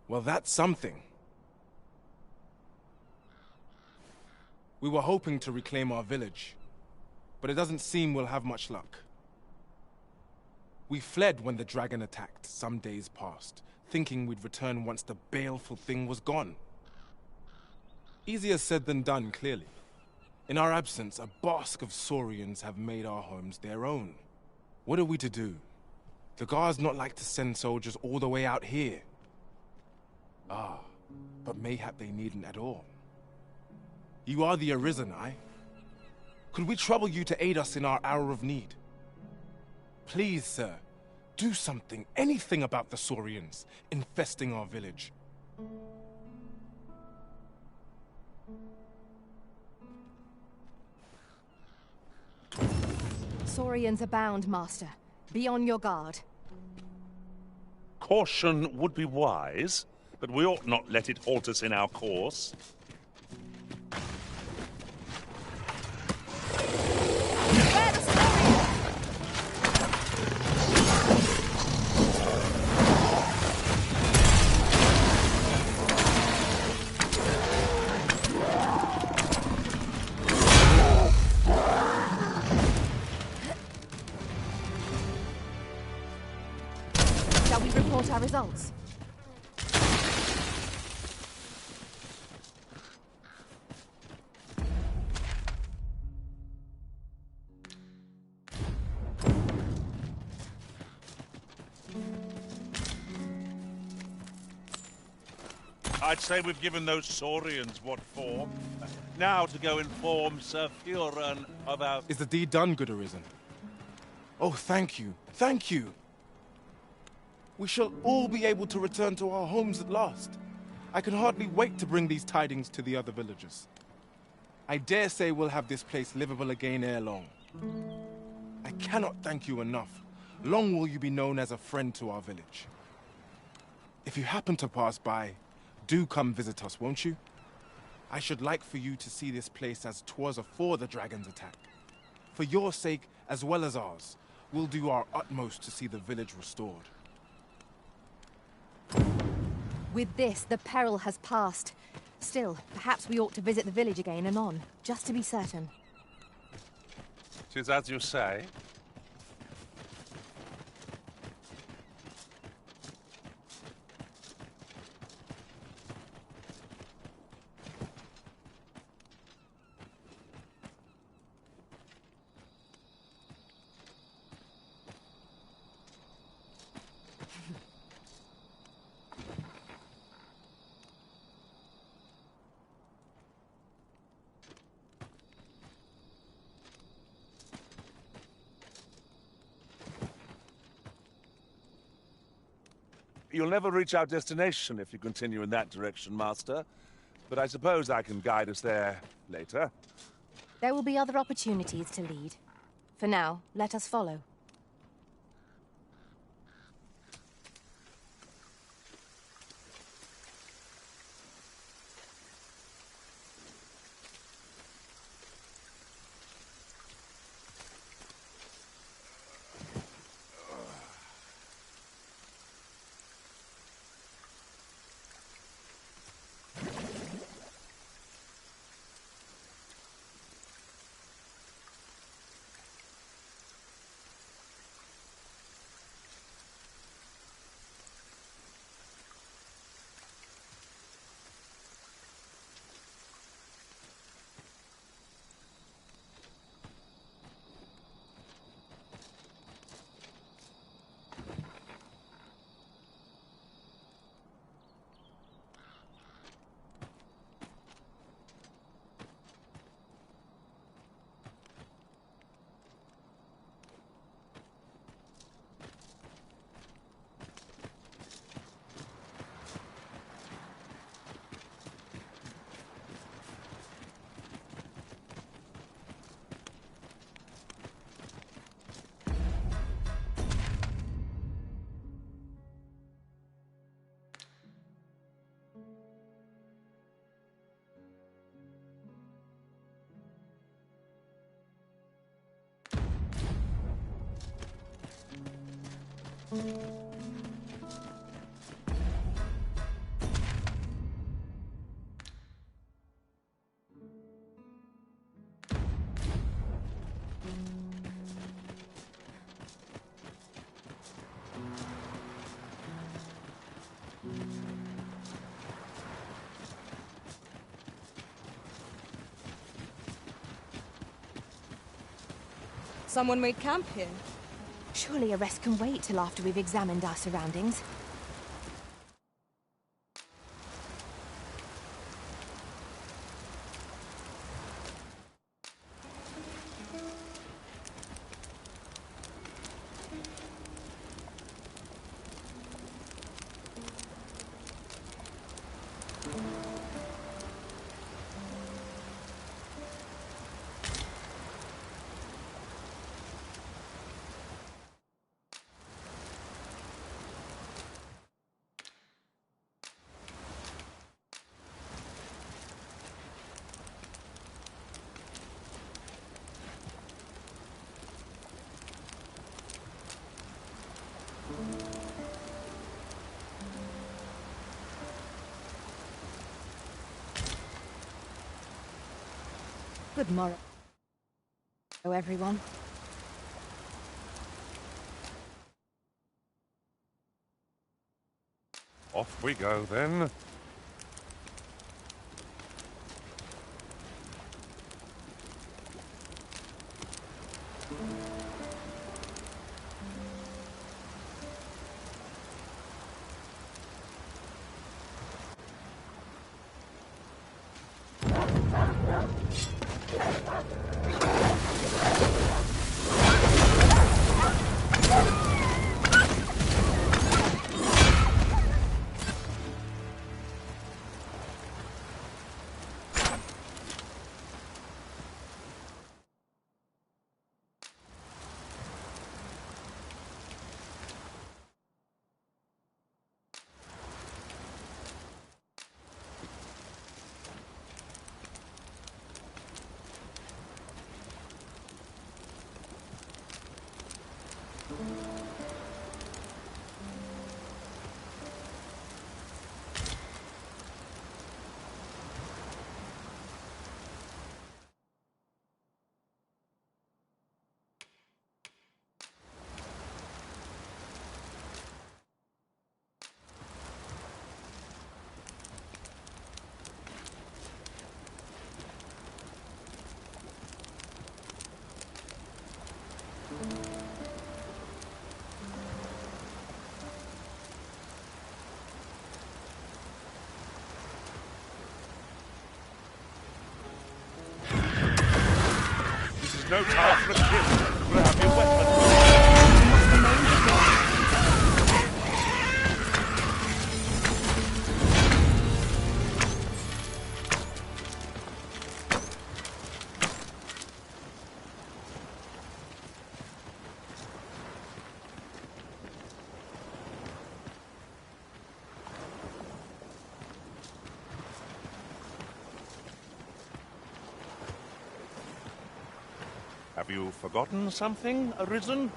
Well, that's something. We were hoping to reclaim our village, but it doesn't seem we'll have much luck. We fled when the dragon attacked some days past, thinking we'd return once the baleful thing was gone. Easier said than done, clearly. In our absence, a bask of Saurians have made our homes their own. What are we to do? The guards not like to send soldiers all the way out here. But mayhap they needn't at all. You are the Arisen, aye? Could we trouble you to aid us in our hour of need? Please, sir, do something, anything about the Saurians infesting our village. Saurians abound, Master. Be on your guard. Caution would be wise, but we ought not let it halt us in our course. Shall we report our results? I'd say we've given those Saurians what for. Now to go inform Sir Fioran of our... Is the deed done, good Arisen? Oh, thank you. Thank you. we shall all be able to return to our homes at last. I can hardly wait to bring these tidings to the other villagers. I dare say we'll have this place livable again ere long. I cannot thank you enough. Long will you be known as a friend to our village. If you happen to pass by, do come visit us, won't you? I should like for you to see this place as 'twas afore the dragon's attack. For your sake, as well as ours, we'll do our utmost to see the village restored. With this, the peril has passed. Still, perhaps we ought to visit the village again anon, just to be certain. 'Tis as you say. You'll never reach our destination if you continue in that direction, Master. But I suppose I can guide us there later. There will be other opportunities to lead. For now, let us follow. Someone made camp here. Surely a rest can wait till after we've examined our surroundings. Good morrow, everyone. Off we go, then. no time for a kiss. Grab your weapon. Have you forgotten something, Arisen?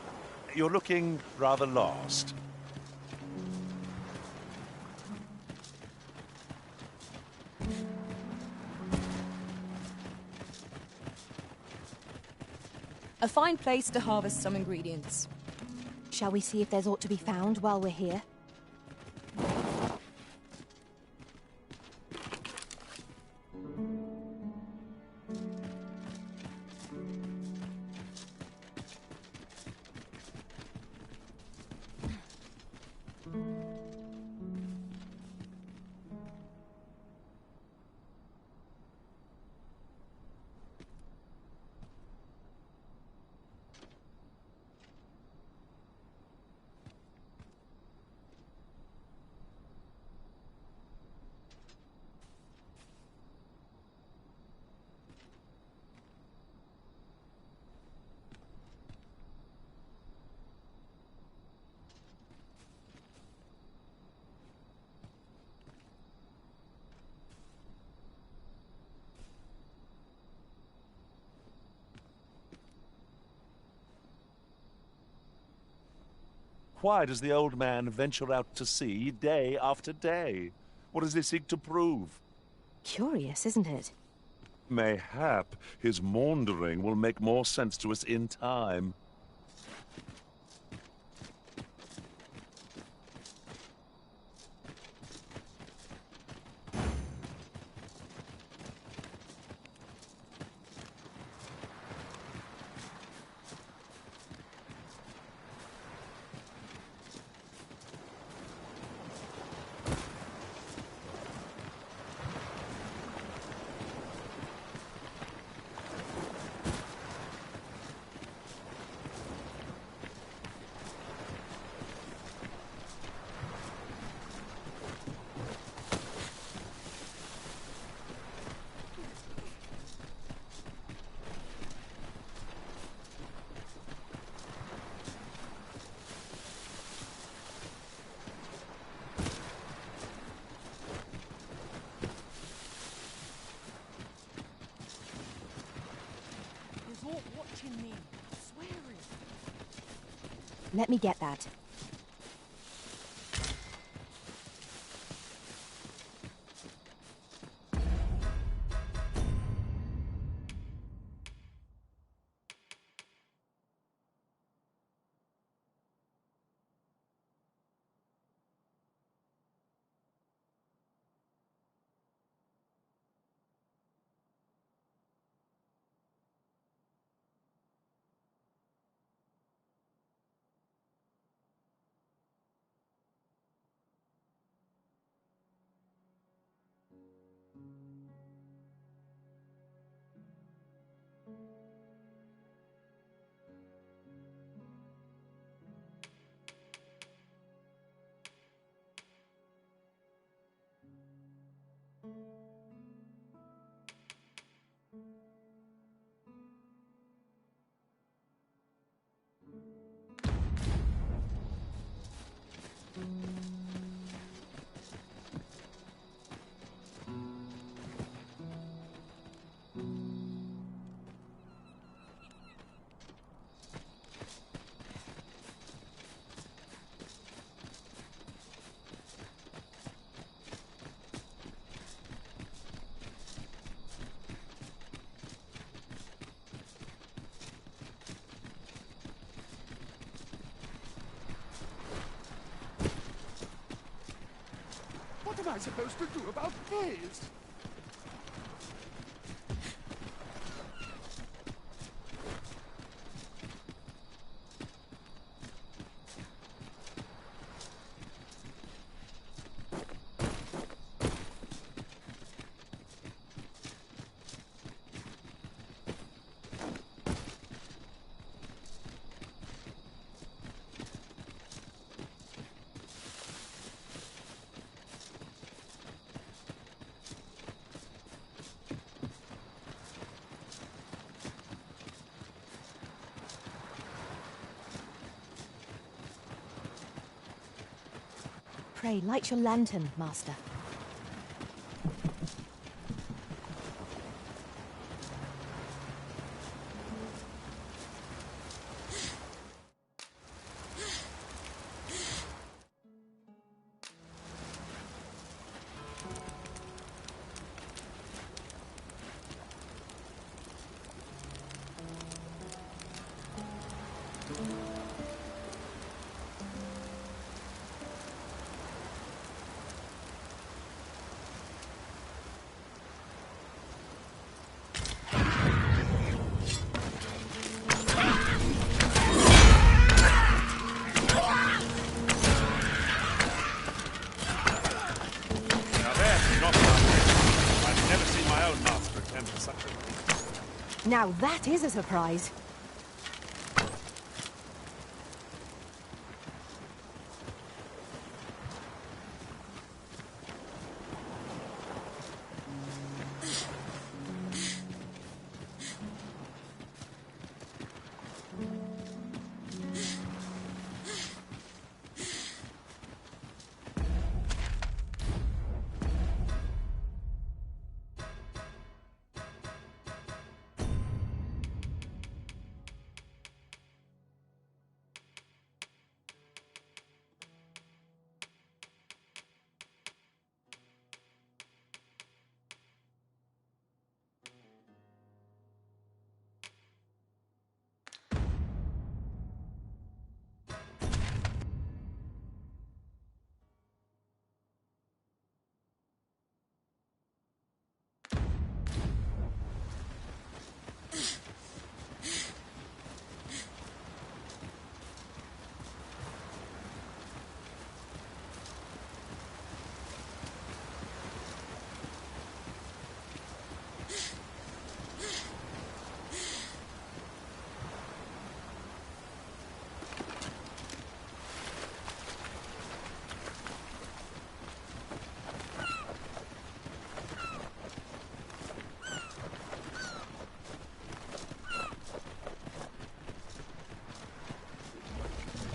You're looking rather lost. A fine place to harvest some ingredients. Shall we see if there's aught to be found while we're here? Why does the old man venture out to sea day after day? What does he seek to prove? Curious, isn't it? Mayhap his maundering will make more sense to us in time. Let me get that. What am I supposed to do about this? Pray, light your lantern, Master. Now that is a surprise.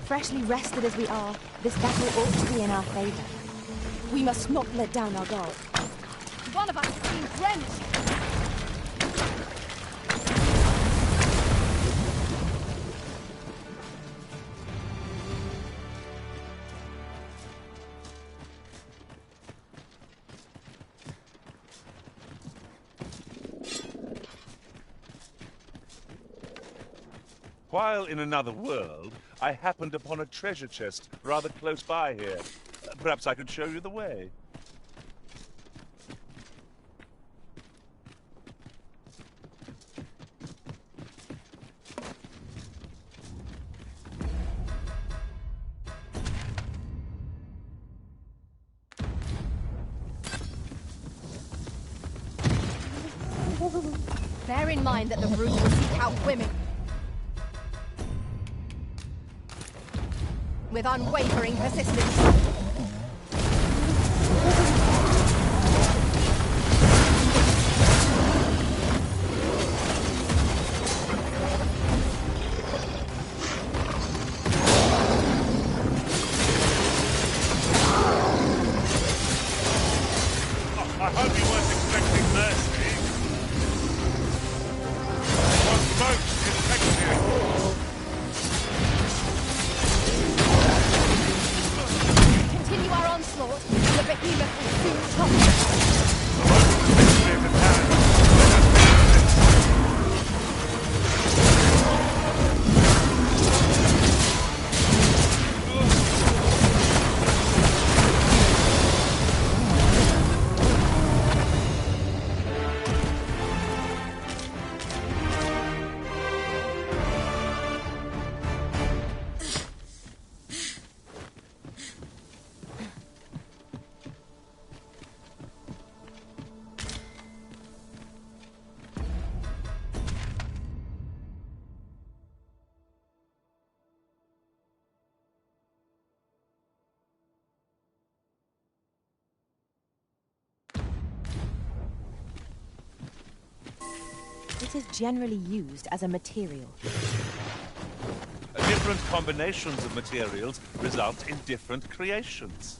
Freshly rested as we are, this battle ought to be in our favor. We must not let down our guard. One of us has been drenched! While in another world, I happened upon a treasure chest rather close by here. Perhaps I could show you the way. Bear in mind that the brute will seek out women. With unwavering persistence. I hope you weren't expecting mercy. What folks detective? Continue our onslaught, and the behemoth will soon topple. It is generally used as a material. Different combinations of materials result in different creations.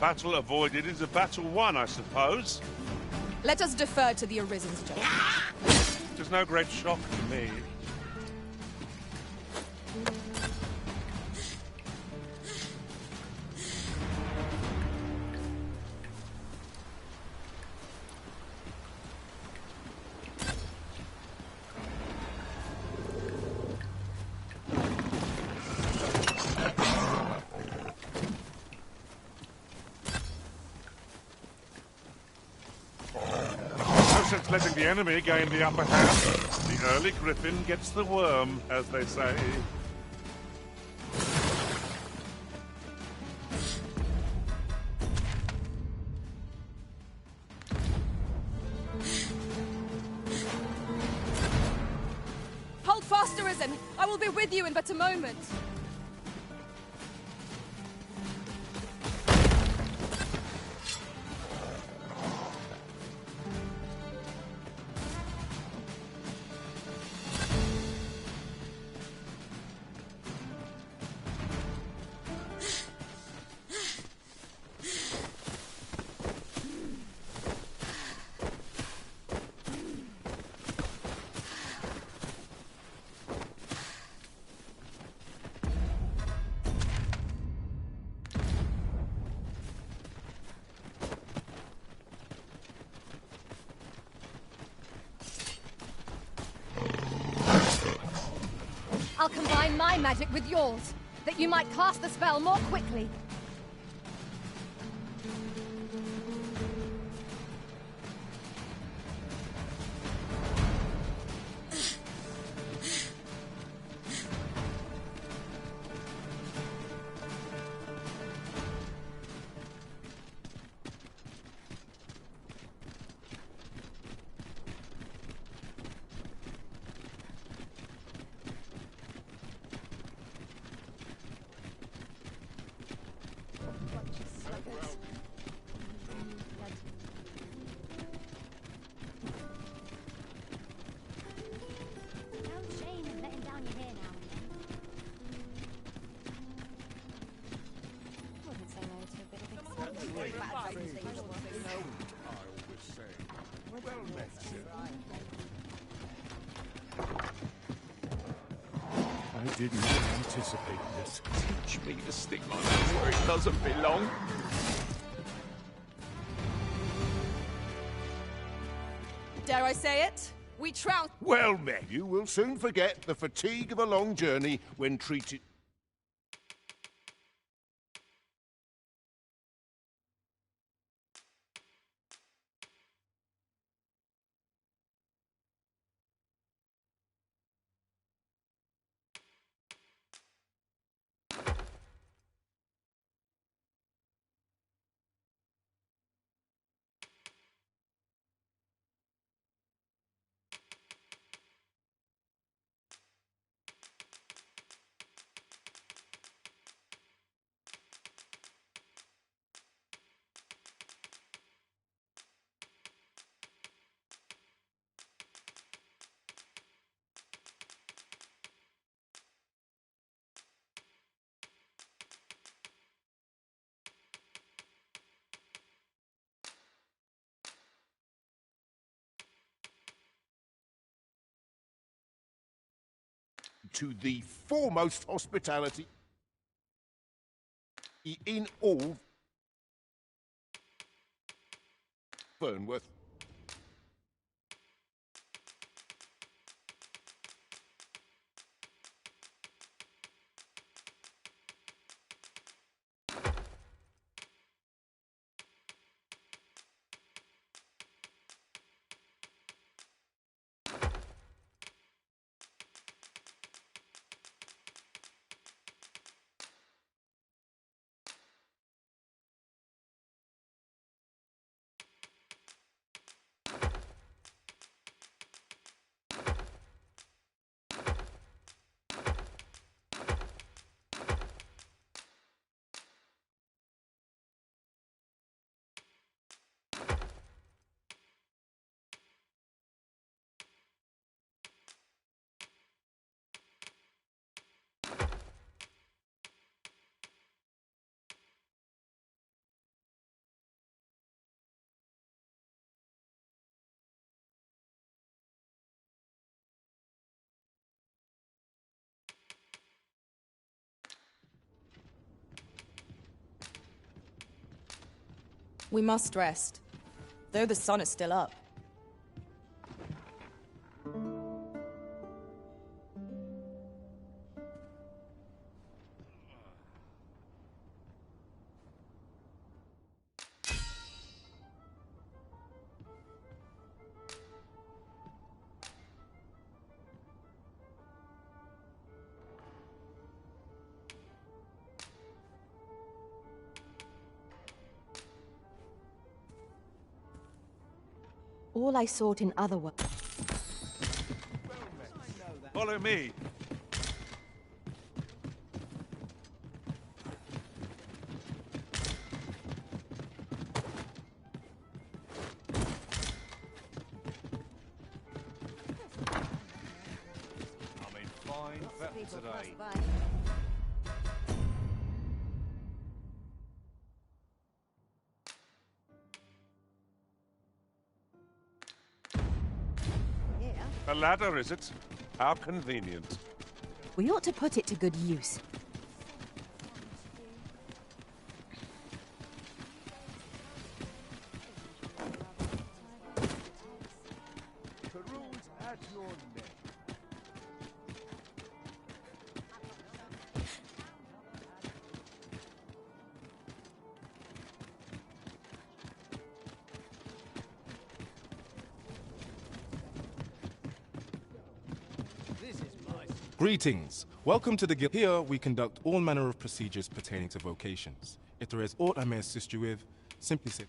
battle avoided is a battle won, I suppose. Let us defer to the Arisen's judgment. Which is no great shock to me. Since letting the enemy gain the upper hand, the early griffin gets the worm, as they say. Hold fast, Arisen! I will be with you in but a moment. I'll combine my magic with yours, that you might cast the spell more quickly. I didn't anticipate this. Teach me to stick my nose where it doesn't belong. Dare I say it? We trout. Well met. You will soon forget the fatigue of a long journey when treated... to the foremost hospitality in all Vernworth. We must rest, though the sun is still up. All I sought in other words. Follow me. I'm in fine fettle today. A ladder, is it? How convenient. We ought to put it to good use. Peruse at your neck. Greetings. Welcome to the guild. Here we conduct all manner of procedures pertaining to vocations. If there is aught I may assist you with, simply say.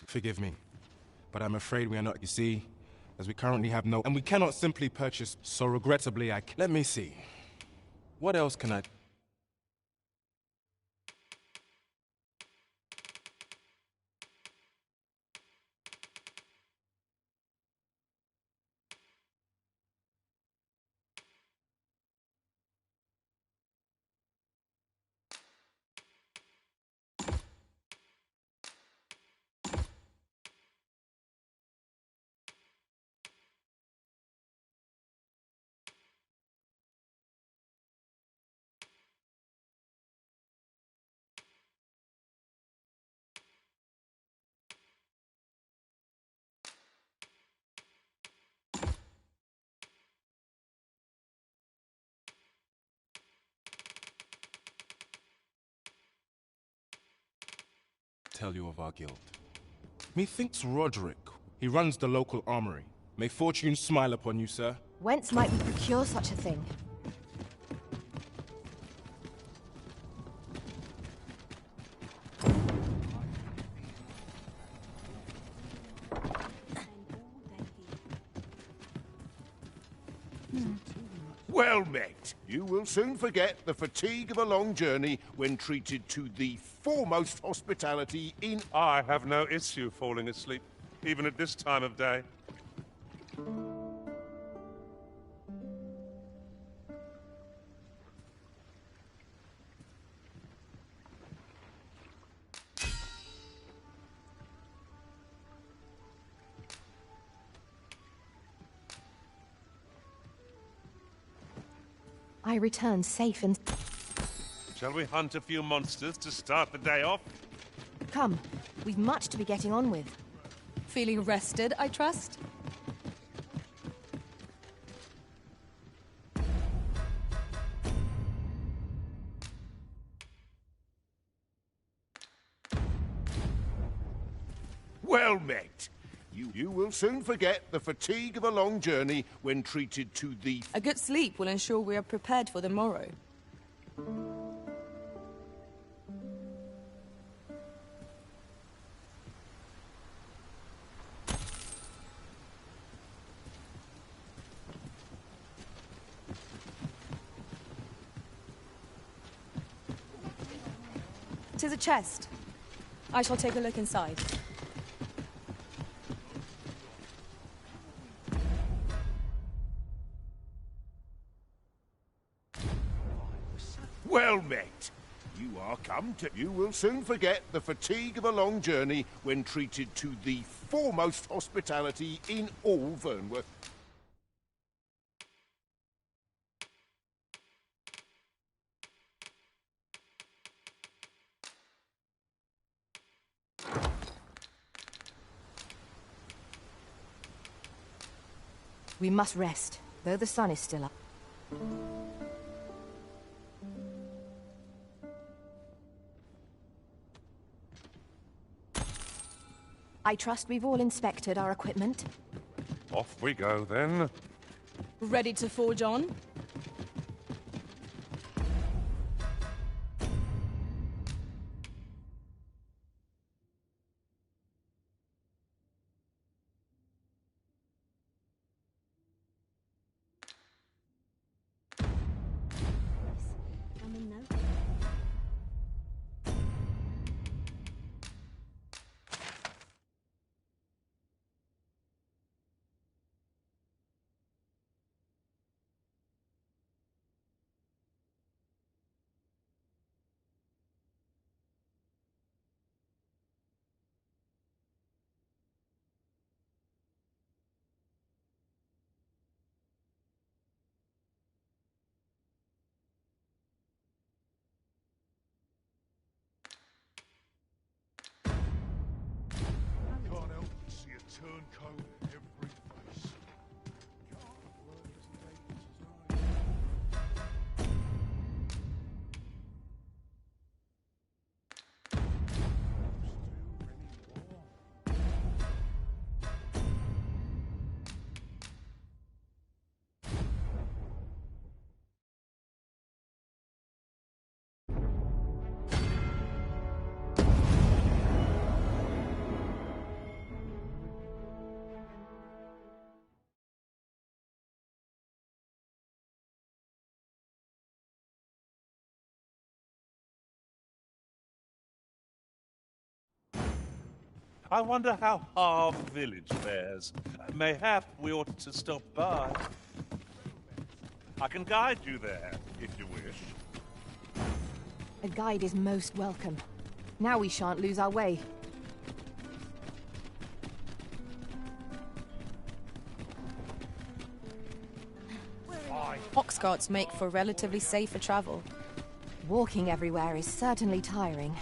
Forgive me, but I'm afraid we are not, you see, as we currently have no, and we cannot simply purchase, so regrettably let me see. What else can I... tell you of our guild. Methinks Roderick. He runs the local armory. May fortune smile upon you, sir. Whence might we procure such a thing? Well met. You will soon forget the fatigue of a long journey when treated to the foremost hospitality in... I have no issue falling asleep, even at this time of day. I return safe and... Shall we hunt a few monsters to start the day off? Come, we've much to be getting on with. Feeling rested, I trust? Well met. You will soon forget the fatigue of a long journey when treated to the... A good sleep will ensure we are prepared for the morrow. "'Tis a chest. I shall take a look inside. Well met. You are come to... You will soon forget the fatigue of a long journey when treated to the foremost hospitality in all Vernworth. We must rest, though the sun is still up. I trust we've all inspected our equipment. Off we go, then. Ready to forge on? Can't help but see a turncoat in every face. I wonder how our village fares. Mayhap we ought to stop by. I can guide you there, if you wish. A guide is most welcome. Now we shan't lose our way. Ox carts make for relatively safer travel. Walking everywhere is certainly tiring.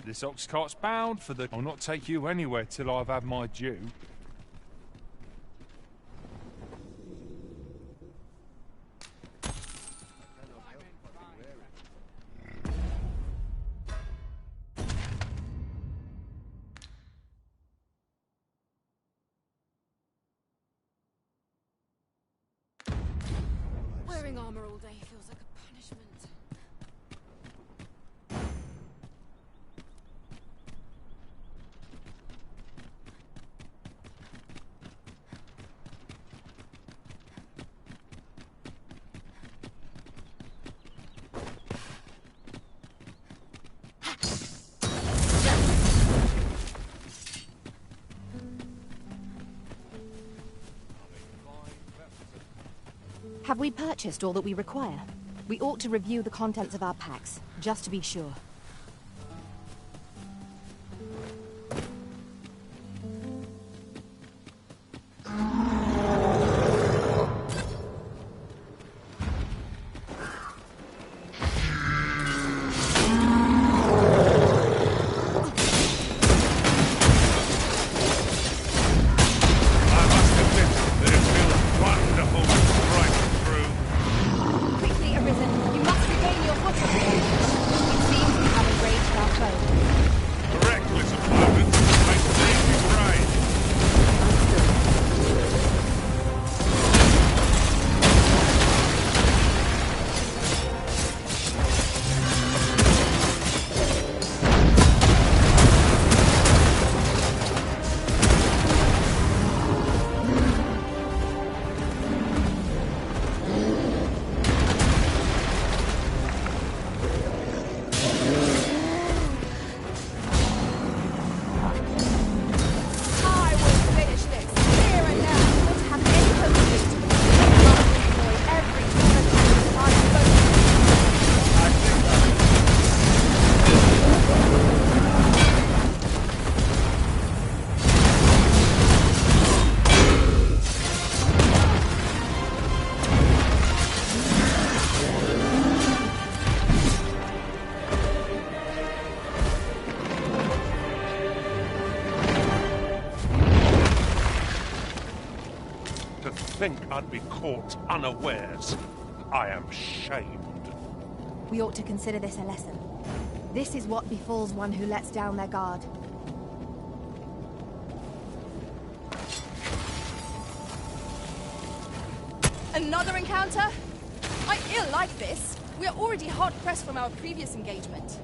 This This ox cart's bound for the... I'll not take you anywhere till I've had my due. Wearing armor all day feels like a punishment. Have we purchased all that we require? We ought to review the contents of our packs, just to be sure. Quickly, Arisen, you must regain your footing. It seems we have enraged our foe. Reckless opponent, I save you right. I will finish this, here and now. Don't have any hesitation. Must employ every opportunity I To think I'd be caught unawares. I am shamed. We ought to consider this a lesson. This is what befalls one who lets down their guard. Another encounter? I ill like this. We are already hard pressed from our previous engagement.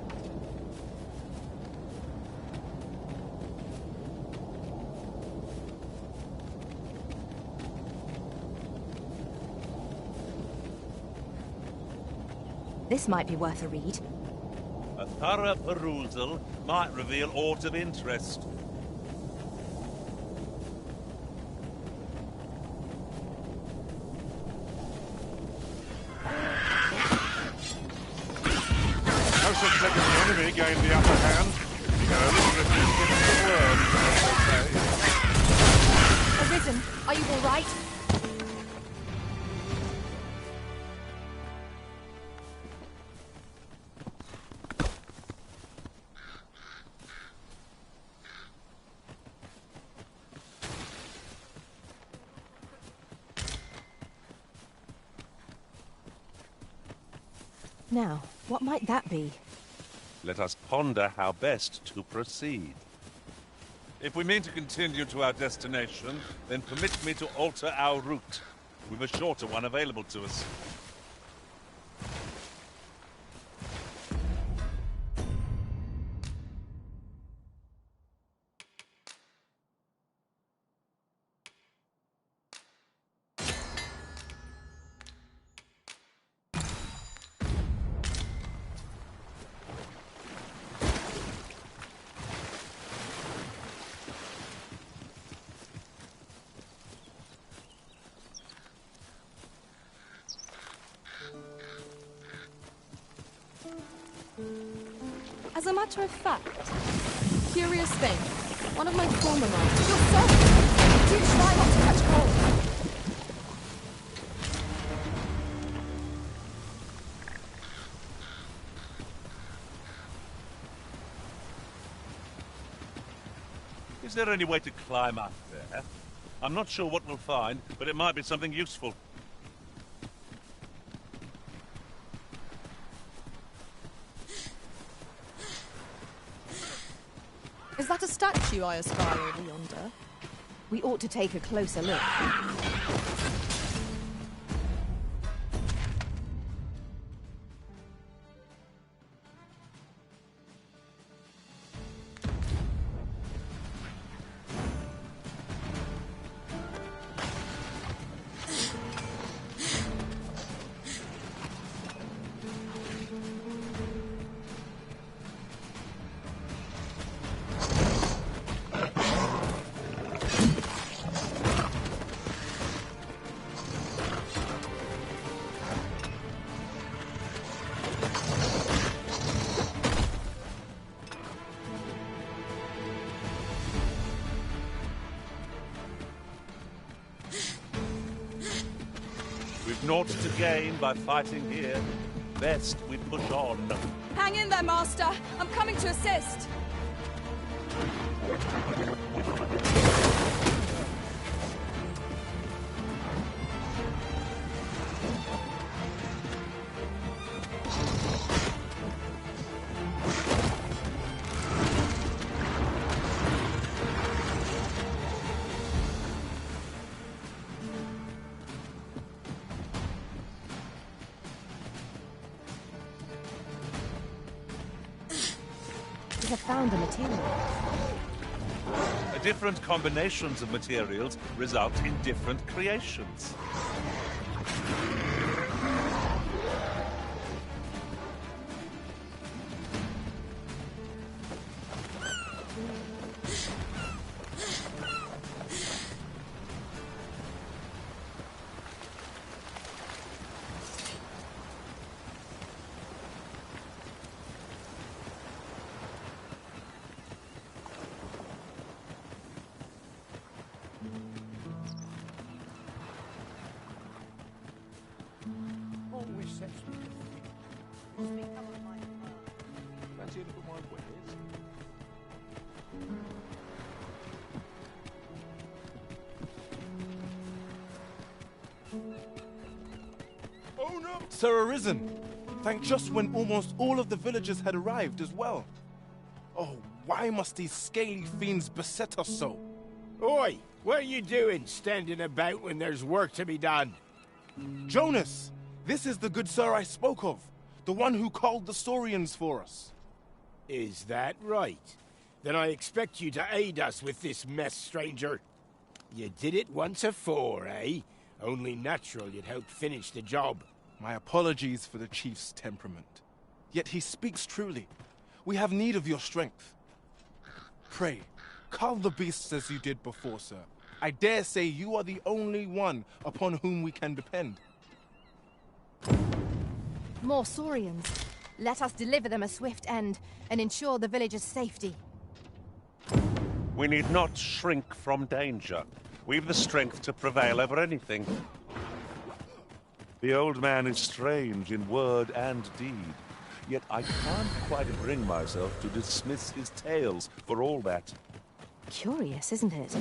This might be worth a read. A thorough perusal might reveal aught of interest. No such thing as the enemy gained the upper hand. You can only refuse the word, as they say. Arisen, are you all right? Now, what might that be? Let us ponder how best to proceed. If we mean to continue to our destination, then permit me to alter our route. We've a shorter one available to us. As a matter of fact, curious thing. One of my former masters, yourself, did try not to catch cold. Is there any way to climb up there? I'm not sure what we'll find, but it might be something useful. Is that a statue I espy over yonder? We ought to take a closer look. Naught to gain by fighting here. Best we push on. Hang in there, Master. I'm coming to assist. Found a material. Different combinations of materials result in different creations. Sir Arisen! Thank just when almost all of the villagers had arrived as well. Oh, why must these scaly fiends beset us so? Oi! What are you doing, standing about when there's work to be done? Jonas! This is the good sir I spoke of. The one who called the Saurians for us. Is that right? Then I expect you to aid us with this mess, stranger. You did it once afore, eh? Only natural you'd help finish the job. My apologies for the chief's temperament. Yet he speaks truly. We have need of your strength. Pray, cull the beasts as you did before, sir. I dare say you are the only one upon whom we can depend. More Saurians. Let us deliver them a swift end and ensure the villagers' safety. We need not shrink from danger. We've the strength to prevail over anything. The old man is strange in word and deed, yet I can't quite bring myself to dismiss his tales for all that. Curious, isn't it?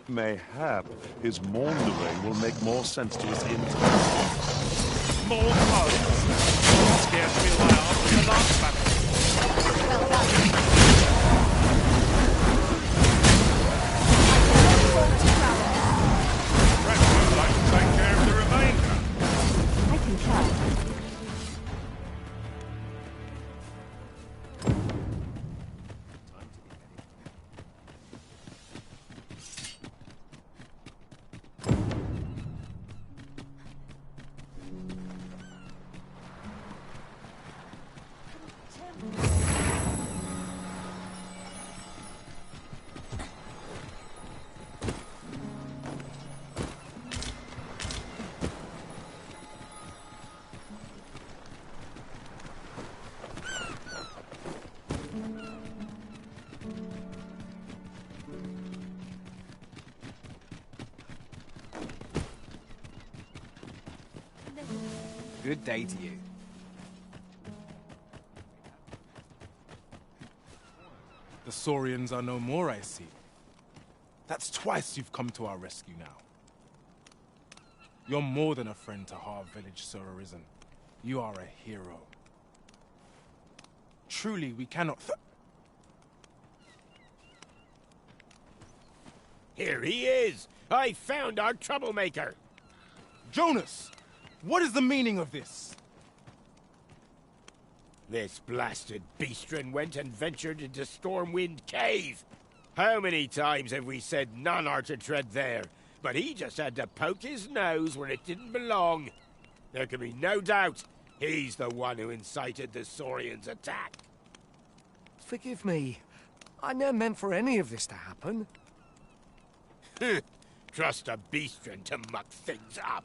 Mayhap his maundering will make more sense to us in time. More clothes! Scares me away after the last battle. Well done. Perhaps you'd like to take care of the remainder. I can try. Good day to you. The Saurians are no more, I see. That's twice you've come to our rescue now. You're more than a friend to Har Village, Sir Arisen. You are a hero. Truly, we cannot Here he is! I found our troublemaker! Jonas! What is the meaning of this? This blasted beastren went and ventured into Stormwind Cave. How many times have we said none are to tread there? But he just had to poke his nose where it didn't belong. There can be no doubt he's the one who incited the Saurians' attack. Forgive me. I never meant for any of this to happen. Trust a beastren to muck things up.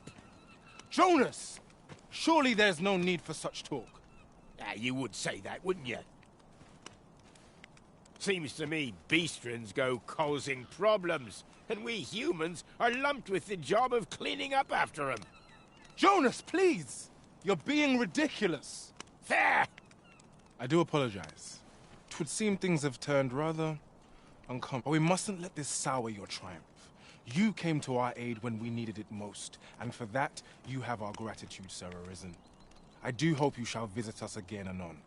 Jonas! Surely there's no need for such talk. You would say that, wouldn't you? Seems to me beastrens go causing problems, and we humans are lumped with the job of cleaning up after them. Jonas, please! You're being ridiculous. There! I do apologize. 'Twould seem things have turned rather uncomfortable. But we mustn't let this sour your triumph. You came to our aid when we needed it most, and for that, you have our gratitude, Sir Arisen. I do hope you shall visit us again anon.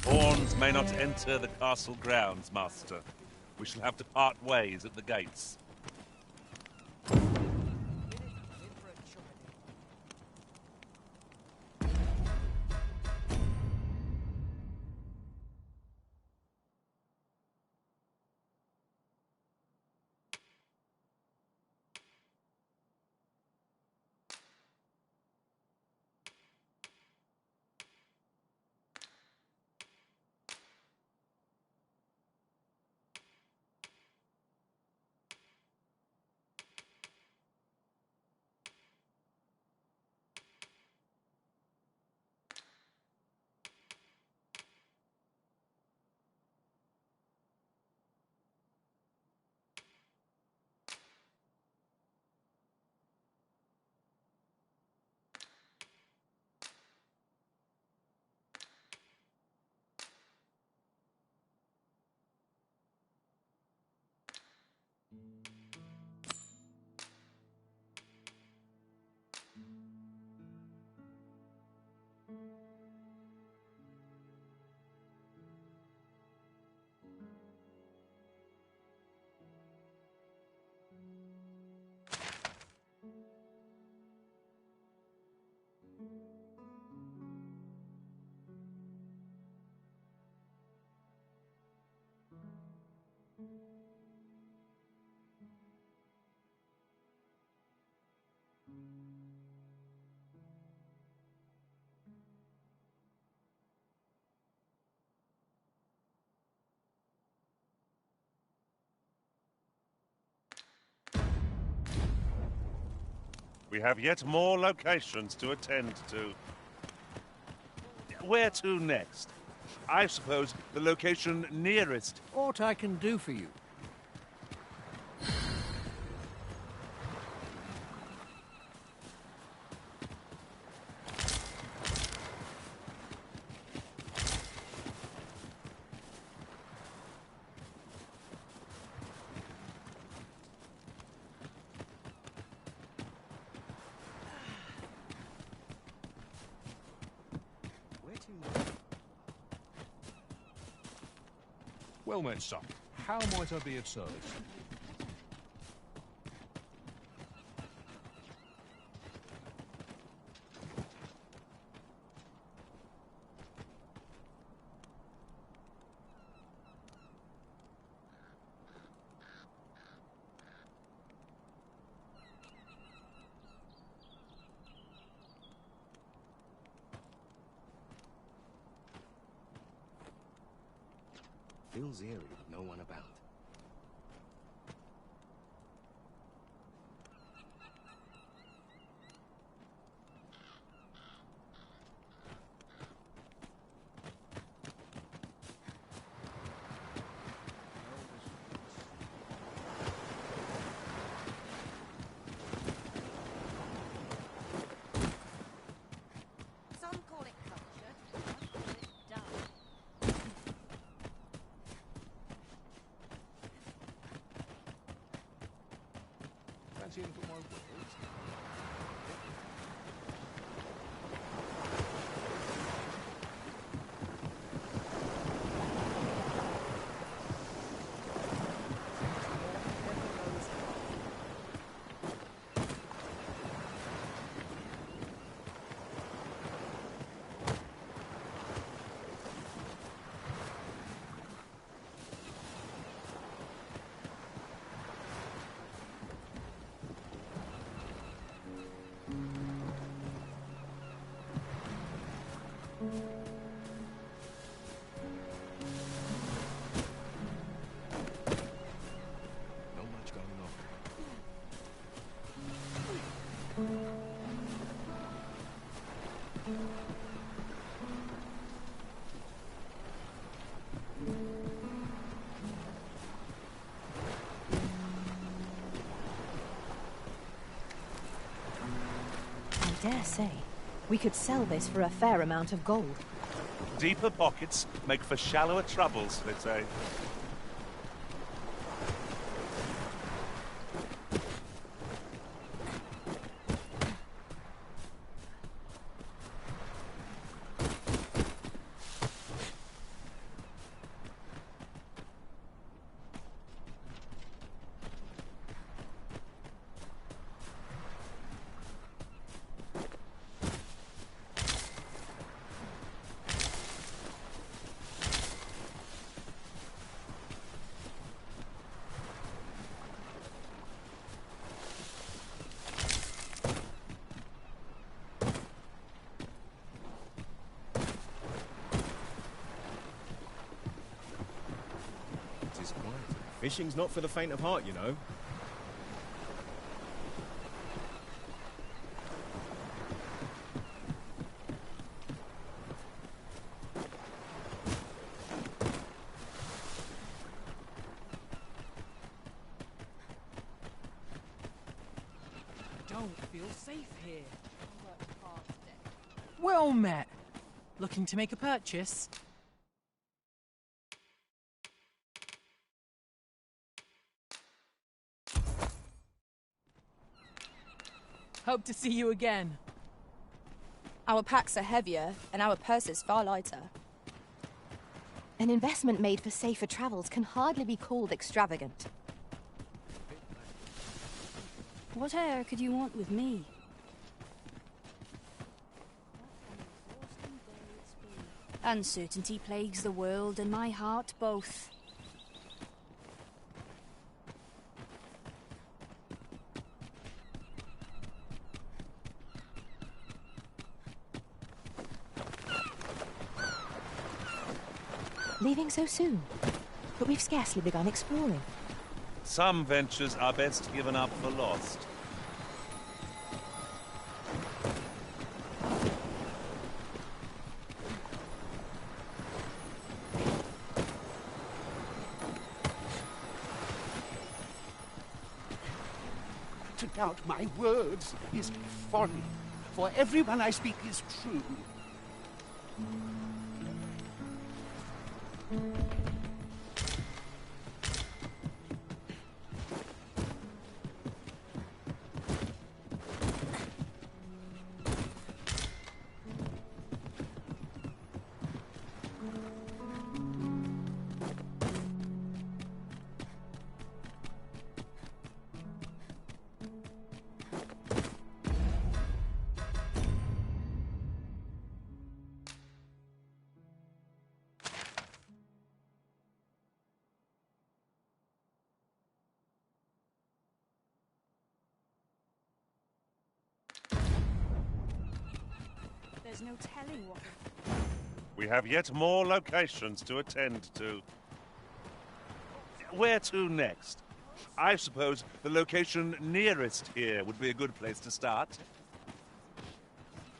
Pawns may not enter the castle grounds, Master. We shall have to part ways at the gates. We have yet more locations to attend to. Where to next? I suppose the location nearest. Aught I can do for you? Well met, son. How might I be of service? Feels eerie with no one about. Some call it culture, some call it dumb. in for my words. I dare say, we could sell this for a fair amount of gold. Deeper pockets make for shallower troubles, they say. Fishing's not for the faint of heart, you know. I don't feel safe here. Well met. Looking to make a purchase? Hope to see you again. Our packs are heavier, and our purses far lighter. An investment made for safer travels can hardly be called extravagant. What air could you want with me? Uncertainty plagues the world and my heart both. Leaving so soon? But we've scarcely begun exploring. Some ventures are best given up for lost. To doubt my words is folly, for everyone I speak is true. There's no telling what... We have yet more locations to attend to. Where to next? I suppose the location nearest here would be a good place to start.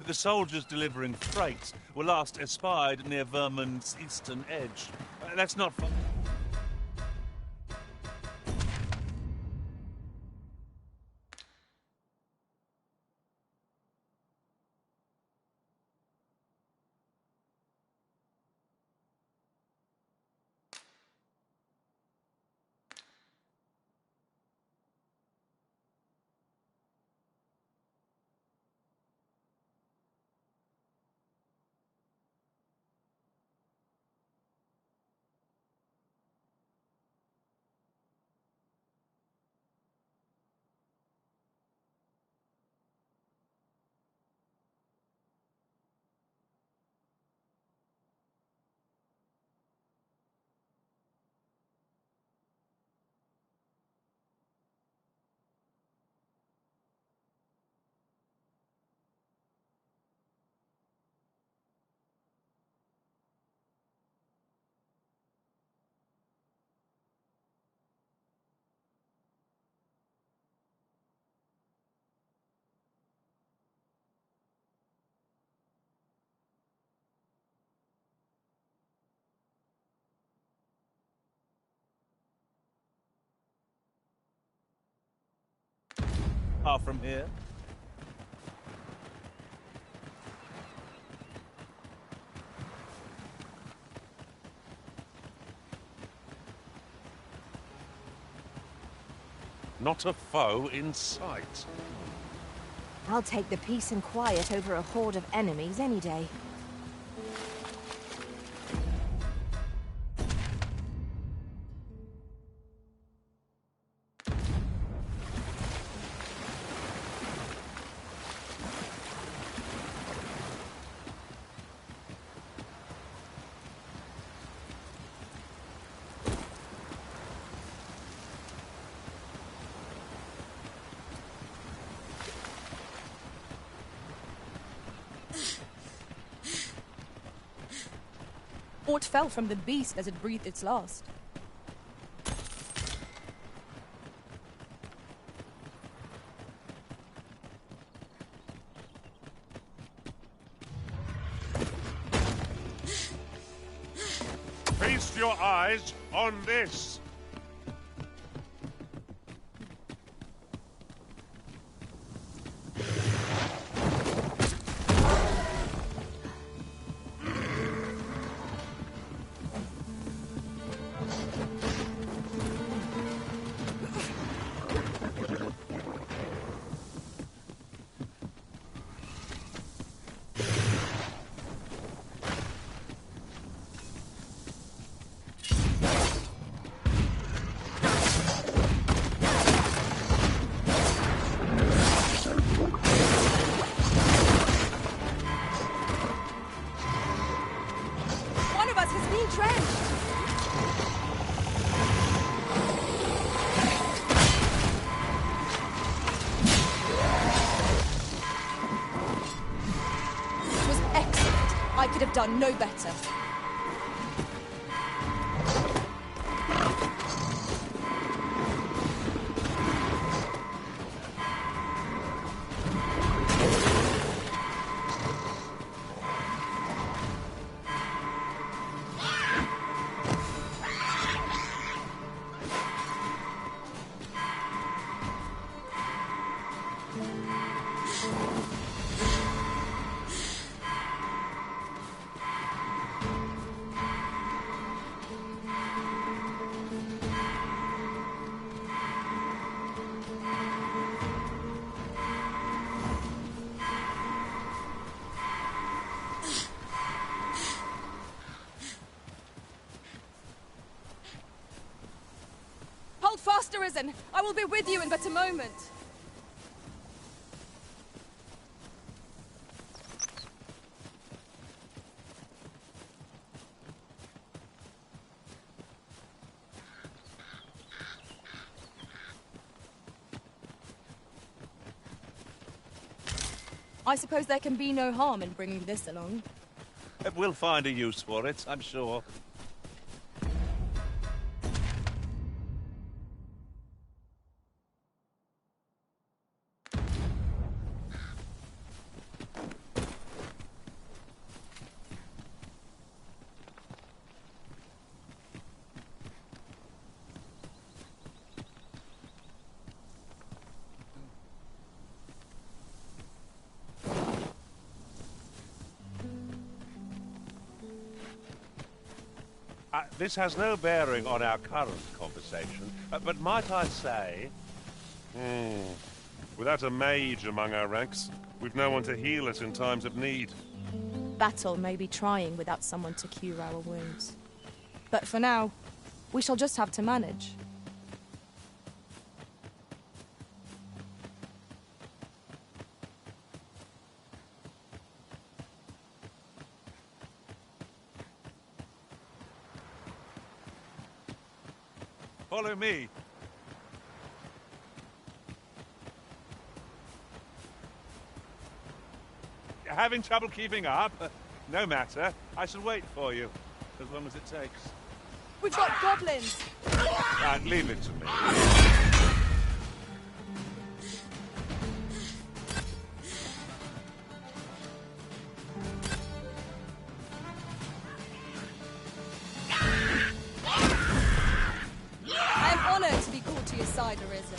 The soldiers delivering freight were last espied near Vermund's eastern edge. That's not far. far from here. Not a foe in sight. I'll take the peace and quiet over a horde of enemies any day. Aught fell from the beast as it breathed its last. Feast your eyes on this. Done no better. Fast, Arisen! I will be with you in but a moment. I suppose there can be no harm in bringing this along. We'll find a use for it, I'm sure. This has no bearing on our current conversation, but might I say... Without a mage among our ranks, we've no one to heal us in times of need. Batal may be trying without someone to cure our wounds. But for now, we shall just have to manage. Follow me. Having trouble keeping up? No matter. I shall wait for you, as long as it takes. We've got goblins! Leave it to me. I am honored to be called to your side, Arisen.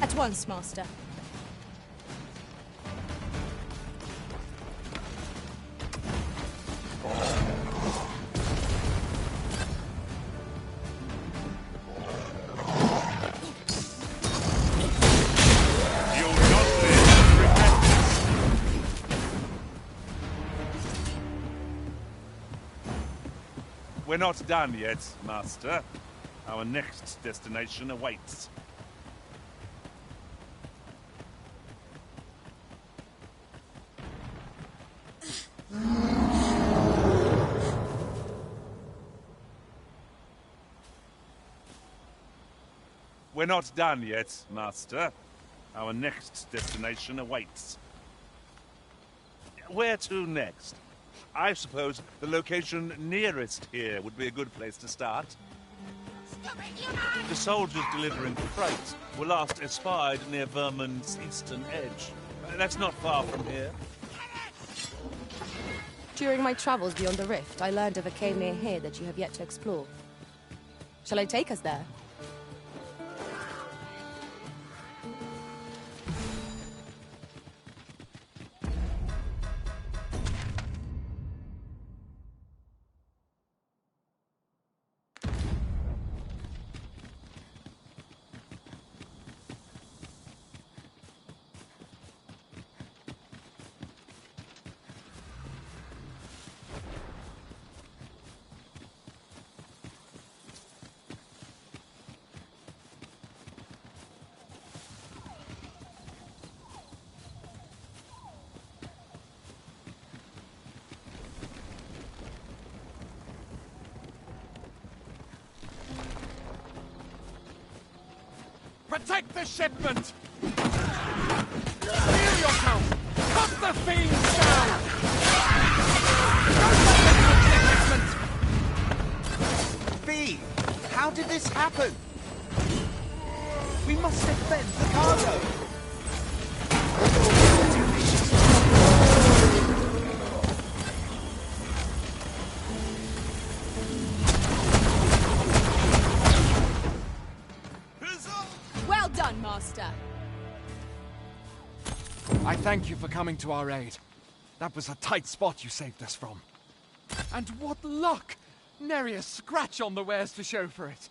At once, Master. We're not done yet, Master. Our next destination awaits. We're not done yet, Master. Our next destination awaits. Where to next? I suppose the location nearest here would be a good place to start. The soldiers delivering freight were last espied near Vermon's eastern edge. That's not far from here. During my travels beyond the rift, I learned of a cave near here that you have yet to explore. Shall I take us there? Protect the shipment! Clear yourself! Cut the fiends down! Don't let them touch the shipment! V! How did this happen? We must defend the cargo! Well done, Master. I thank you for coming to our aid. That was a tight spot you saved us from. And what luck! Nary a scratch on the wares to show for it.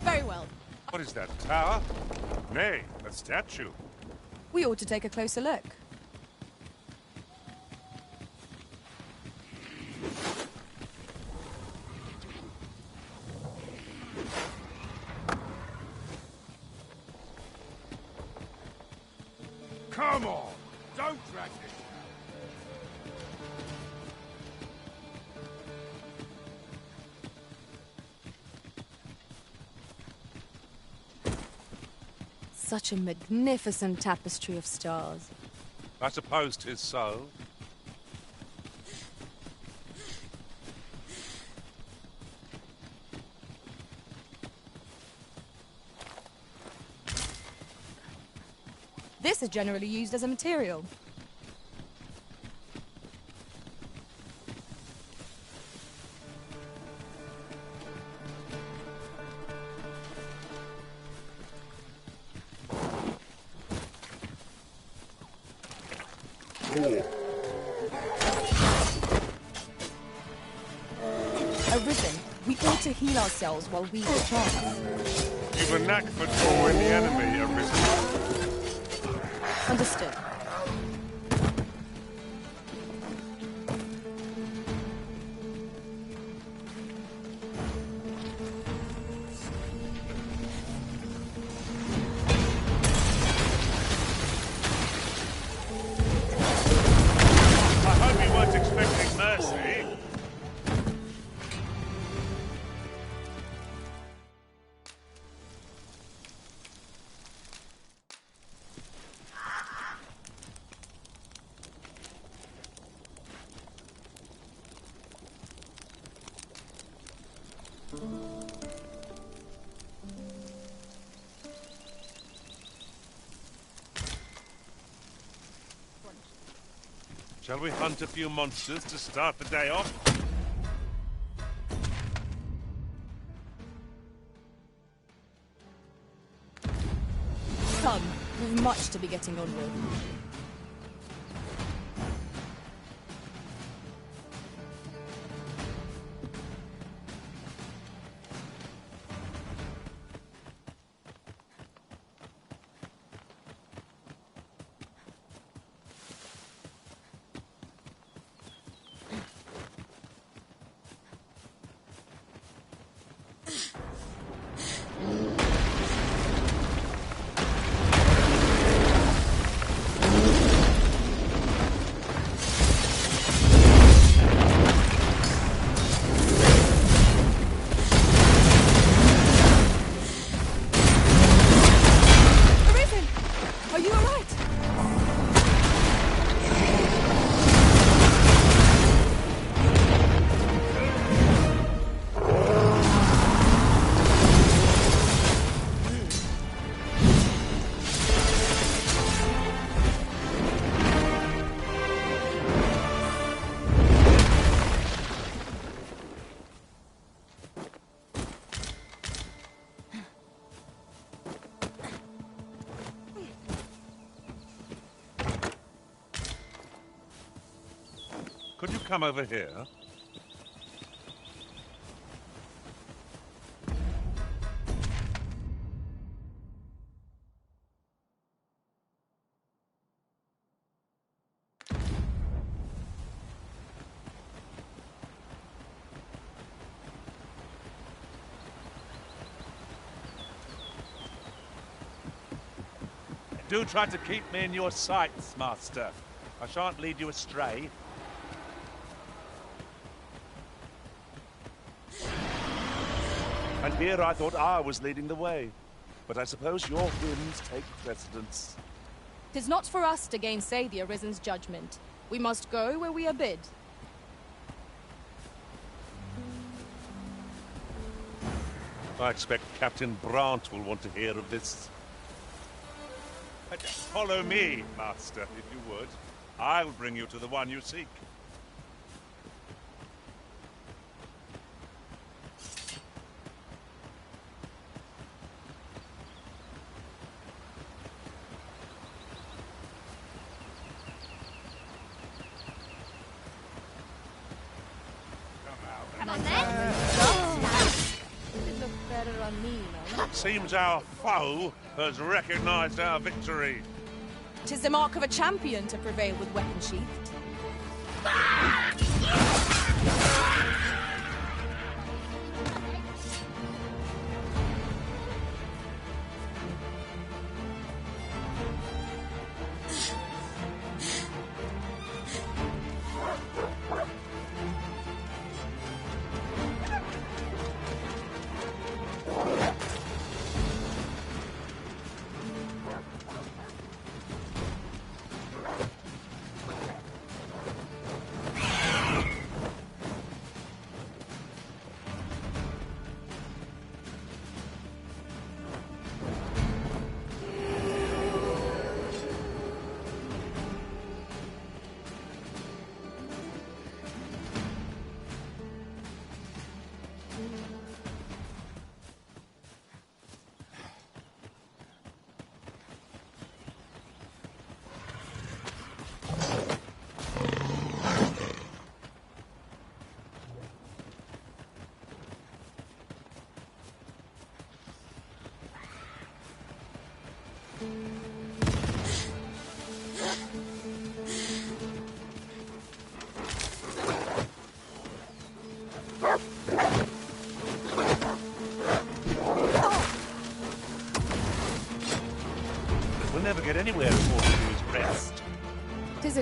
Very well. What is that, tower? Nay, a statue. We ought to take a closer look. Come on! Don't drag it! Such a magnificent tapestry of stars. I suppose 'tis so. This is generally used as a material. We ought to heal ourselves while we charge. You've a knack for drawing the enemy, Arisen. Understood. I hope you weren't expecting mercy. Shall we hunt a few monsters to start the day off? Come, we've much to be getting on with. Could you come over here? Do try to keep me in your sights, Master. I shan't lead you astray. And here I thought I was leading the way. But I suppose your whims take precedence. 'Tis not for us to gainsay the Arisen's judgment. We must go where we are bid. I expect Captain Brandt will want to hear of this. Follow me, Master, if you would. I'll bring you to the one you seek. Come on then. It'd look better on me, no? Seems our foe has recognized our victory. 'Tis the mark of a champion to prevail with weapon sheathed.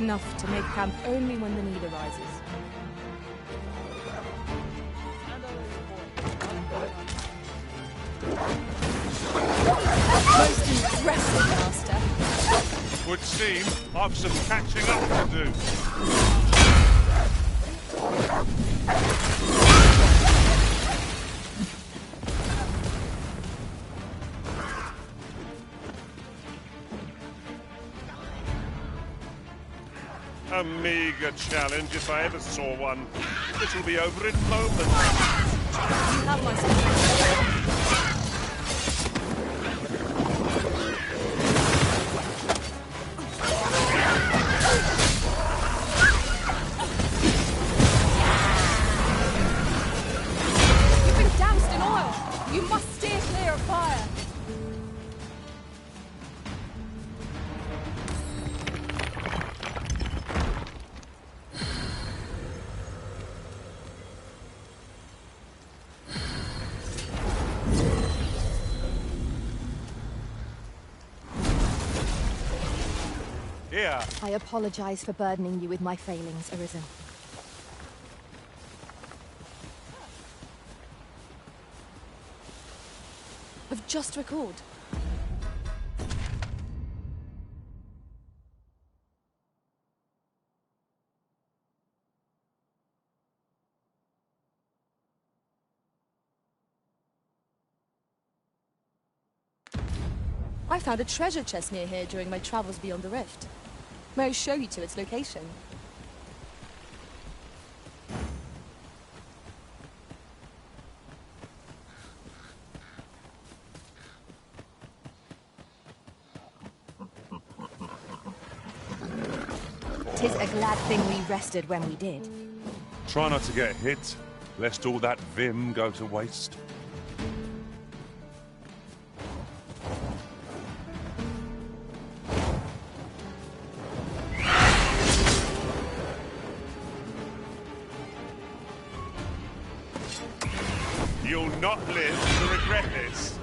enough to make camp only when the need arises. Most impressive, Master. Would seem I've some catching up to do. A meager challenge if I ever saw one. This'll be over in moments. You have my support. You've been doused in oil. You must steer clear of fire. Here. I apologize for burdening you with my failings, Arisen. I've just recalled. I found a treasure chest near here during my travels beyond the rift. May I show you to its location? Tis a glad thing we rested when we did. Try not to get hit, lest all that vim go to waste. You'll not live to regret this.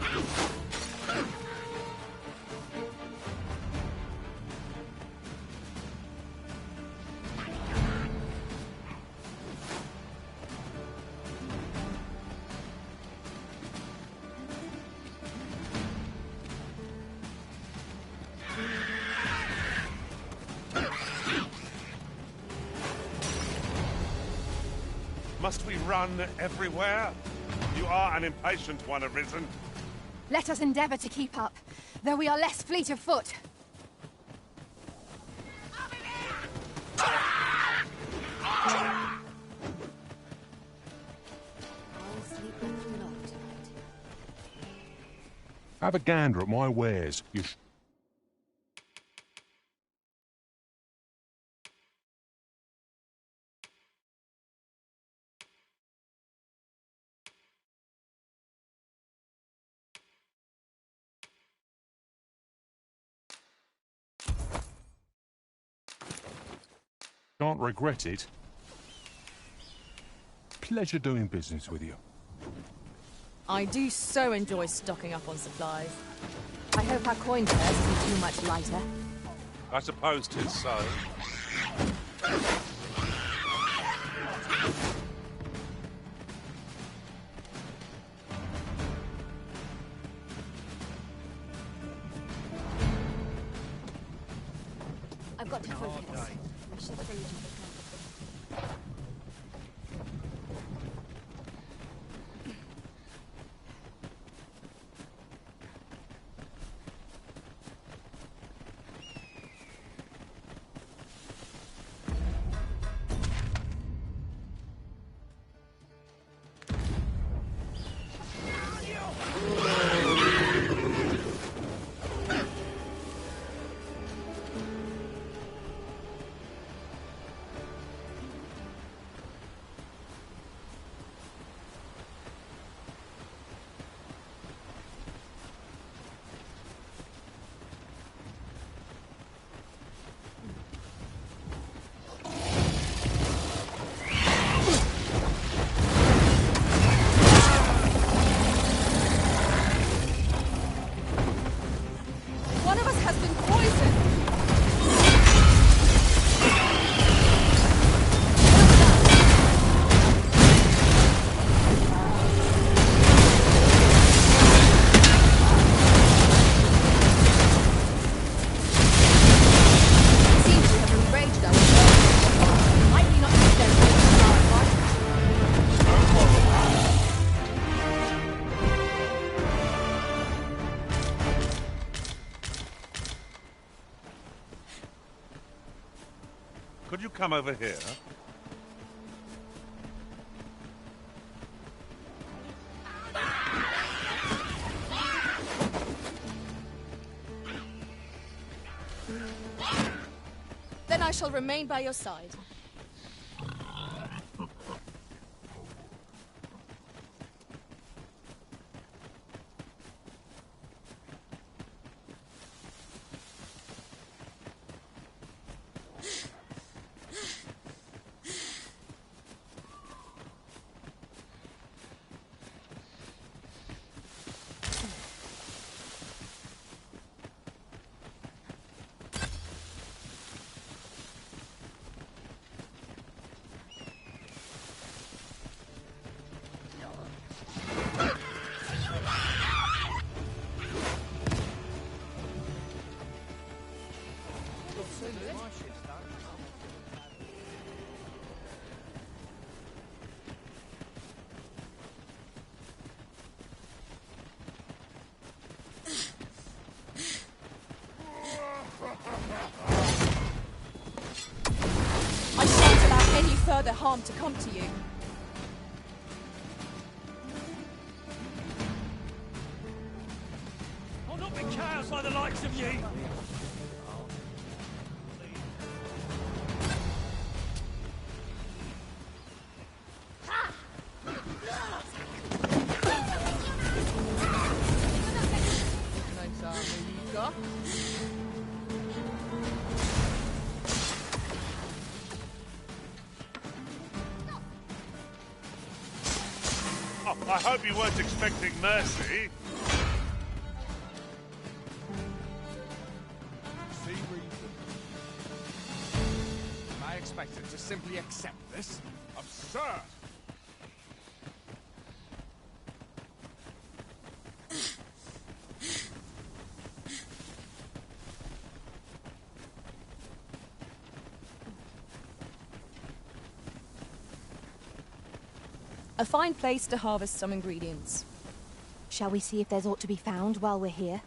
Must we run everywhere? You are an impatient one, Arisen. Let us endeavor to keep up, though we are less fleet of foot. Have a gander at my wares. You can't regret it. Pleasure doing business with you. I do so enjoy stocking up on supplies. I hope our coin purse isn't too much lighter. I suppose 'tis so. I've got to focus. We should save you the trouble. come over here? Then I shall remain by your side. I shan't allow any further harm to come to you. I'll not be cowed by the likes of ye! Oh, I hope you weren't expecting mercy. See reason. Am I expected to simply accept this? Absurd! A fine place to harvest some ingredients. Shall we see if there's aught to be found while we're here?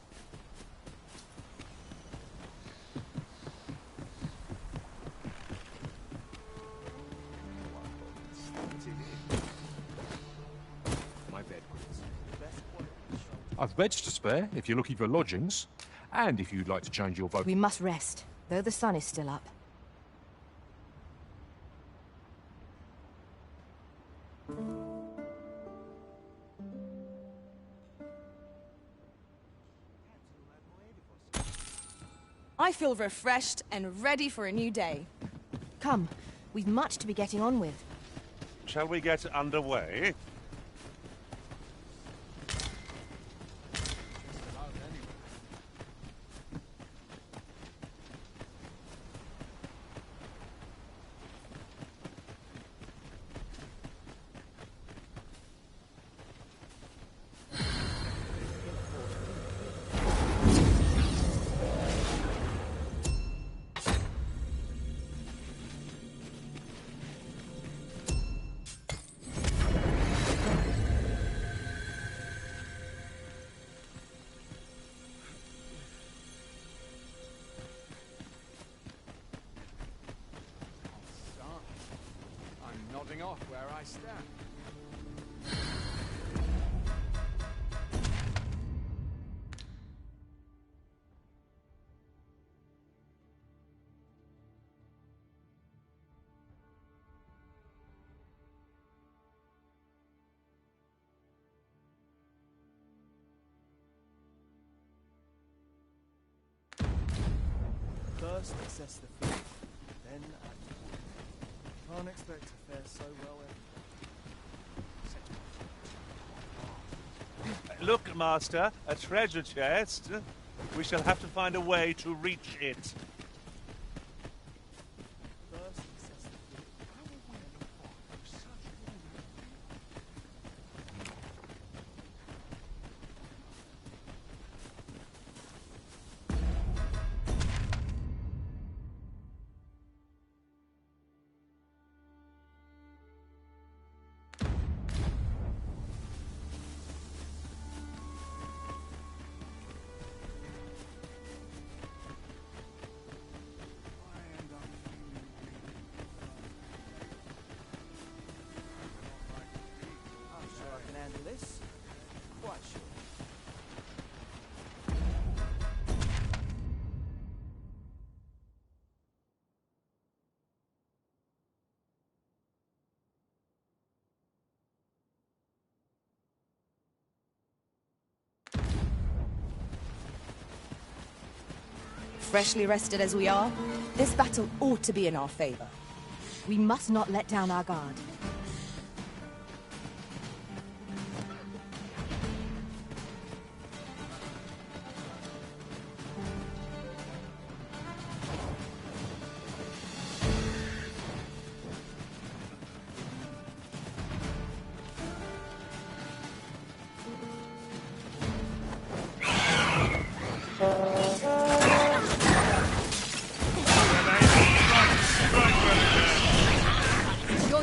My bed, please. I've beds to spare if you're looking for lodgings, and if you'd like to change your vote. We must rest, though the sun is still up. I feel refreshed and ready for a new day. Come, we've much to be getting on with. Shall we get underway? Nodding off where I stand. First assess the field, then act accordingly. Can't expect to fare so well every day. Look, Master, a treasure chest. We shall have to find a way to reach it. First assess the field. How will we ever find such quite sure. Freshly rested as we are, this battle ought to be in our favor. We must not let down our guard.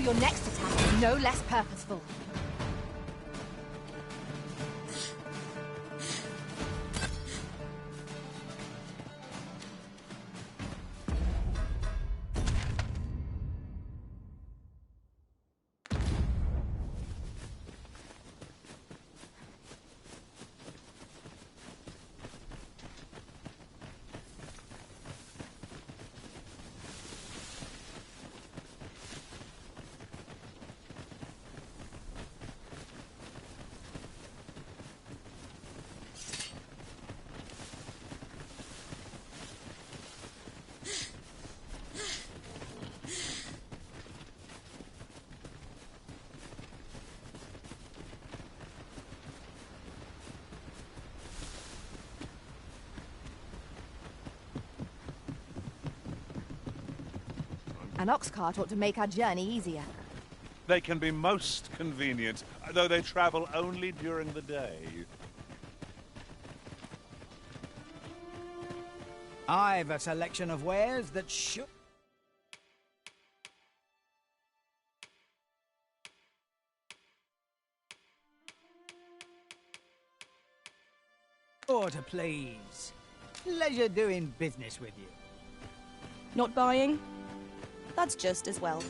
Your next attack is no less purposeful. An ox cart ought to make our journey easier. They can be most convenient, though they travel only during the day. I've a selection of wares that should... Order, please. Pleasure doing business with you. Not buying? That's just as well.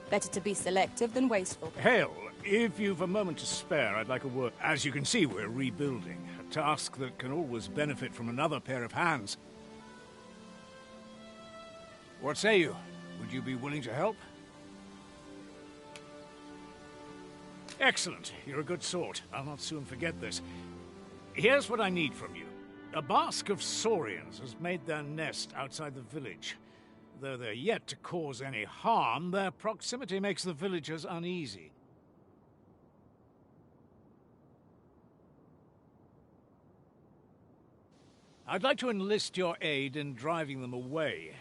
Better to be selective than wasteful. Hail, if you've a moment to spare, I'd like a word. As you can see, we're rebuilding. A task that can always benefit from another pair of hands. What say you? Would you be willing to help? Excellent. You're a good sort. I'll not soon forget this. Here's what I need from you. A basque of saurians has made their nest outside the village. Though they're yet to cause any harm, their proximity makes the villagers uneasy. I'd like to enlist your aid in driving them away.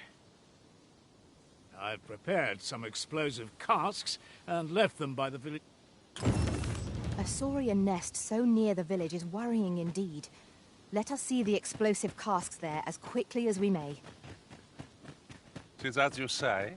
I've prepared some explosive casks and left them by the village. A saurian nest so near the village is worrying indeed. Let us see the explosive casks there as quickly as we may. 'Tis as you say.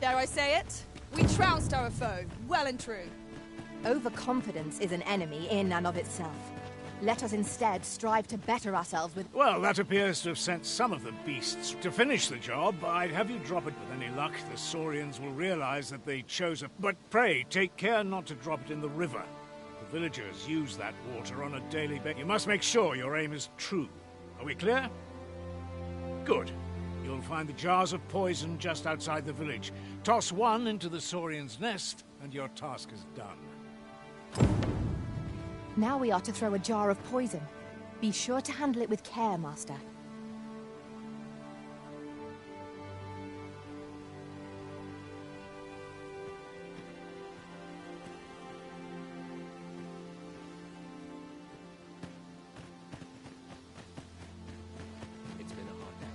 Dare I say it? We trounced our foe, well and true. Overconfidence is an enemy in and of itself. Let us instead strive to better ourselves with... Well, that appears to have sent some of the beasts. To finish the job, I'd have you drop it. With any luck, the Saurians will realize that they chose a... But pray, take care not to drop it in the river. The villagers use that water on a daily basis. You must make sure your aim is true. Are we clear? Good. You'll find the jars of poison just outside the village. Toss one into the Saurian's nest, and your task is done. Now we are to throw a jar of poison. Be sure to handle it with care, Master. It's been a hard day.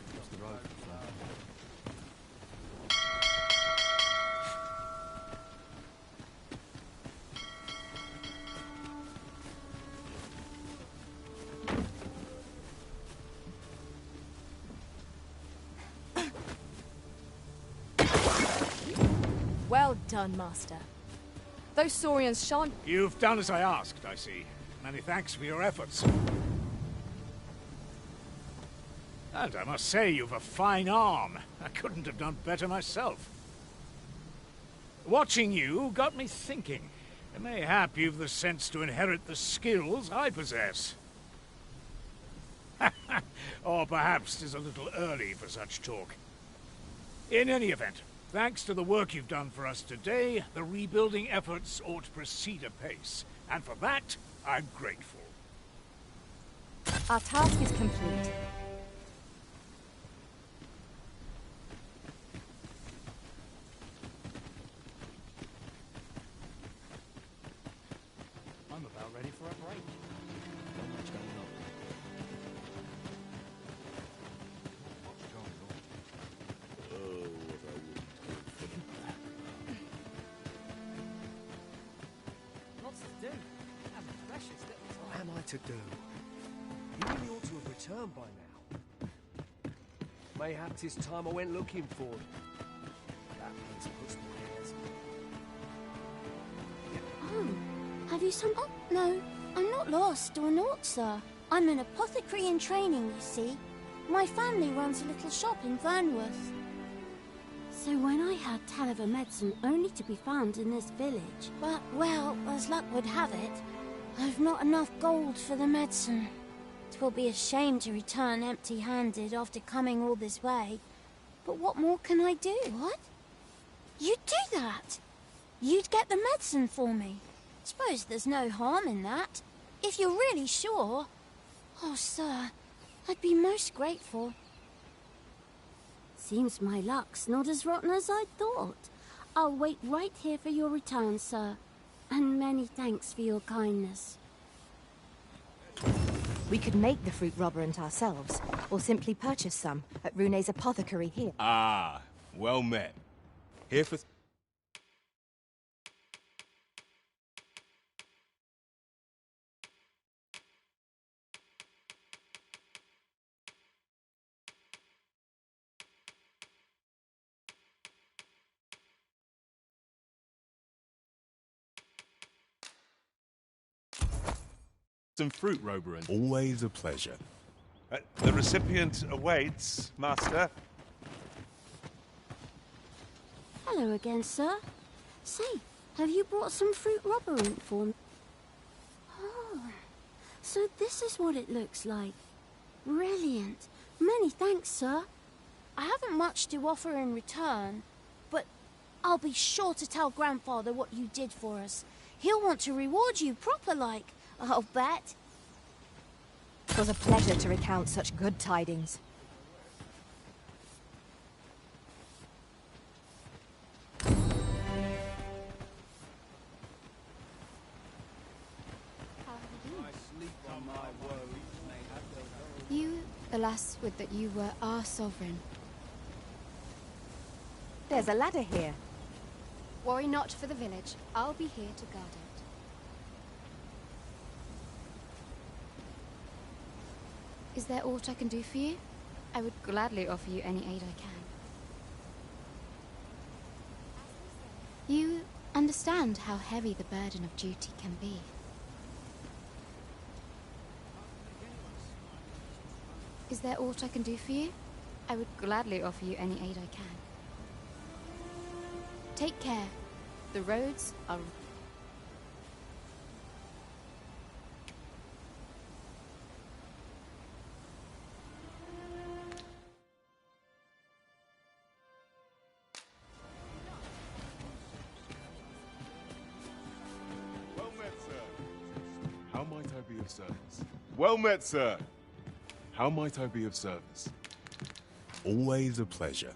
Across the road from Flat. Well done, Master. Those Saurians shan't... You've done as I asked, I see. Many thanks for your efforts. And I must say, you've a fine arm. I couldn't have done better myself. Watching you got me thinking. Mayhap you've the sense to inherit the skills I possess. Or perhaps 'tis a little early for such talk. In any event, thanks to the work you've done for us today, the rebuilding efforts ought to proceed apace. And for that, I'm grateful. Our task is complete. I'm about ready for a break. Not much going on. What's going on? Oh, what I wouldn't give for Lots to do. And precious little time. What am I to do? You really ought to have returned by now. Mayhap 'tis time I went looking for him. That place puts my hairs. Oh, have you some... Oh, no, I'm not lost or naught, sir. I'm an apothecary in training, you see. My family runs a little shop in Vernworth. So when I had tell of a medicine only to be found in this village, but, well, as luck would have it, I've not enough gold for the medicine. 'Twill be a shame to return empty-handed after coming all this way. But what more can I do? What? You'd do that? You'd get the medicine for me? Suppose there's no harm in that. If you're really sure. Oh, sir, I'd be most grateful. Seems my luck's not as rotten as I thought. I'll wait right here for your return, sir. And many thanks for your kindness. We could make the fruit robberant ourselves, or simply purchase some at Rune's apothecary here. Ah, well met. Here for... some fruit, Roberin. Always a pleasure. The recipient awaits, Master. Hello again, sir. Say, have you brought some fruit robberant for me? Oh, so this is what it looks like. Brilliant. Many thanks, sir. I haven't much to offer in return, but I'll be sure to tell Grandfather what you did for us. He'll want to reward you proper-like, I'll bet. It was a pleasure to recount such good tidings. You, alas, would that you were our sovereign. There's a ladder here. Worry not for the village. I'll be here to guard it. Is there aught I can do for you? I would gladly offer you any aid I can. You understand how heavy the burden of duty can be. Is there aught I can do for you? I would gladly offer you any aid I can. Take care. The roads are... be of service? Well met, sir. How might I be of service? Always a pleasure.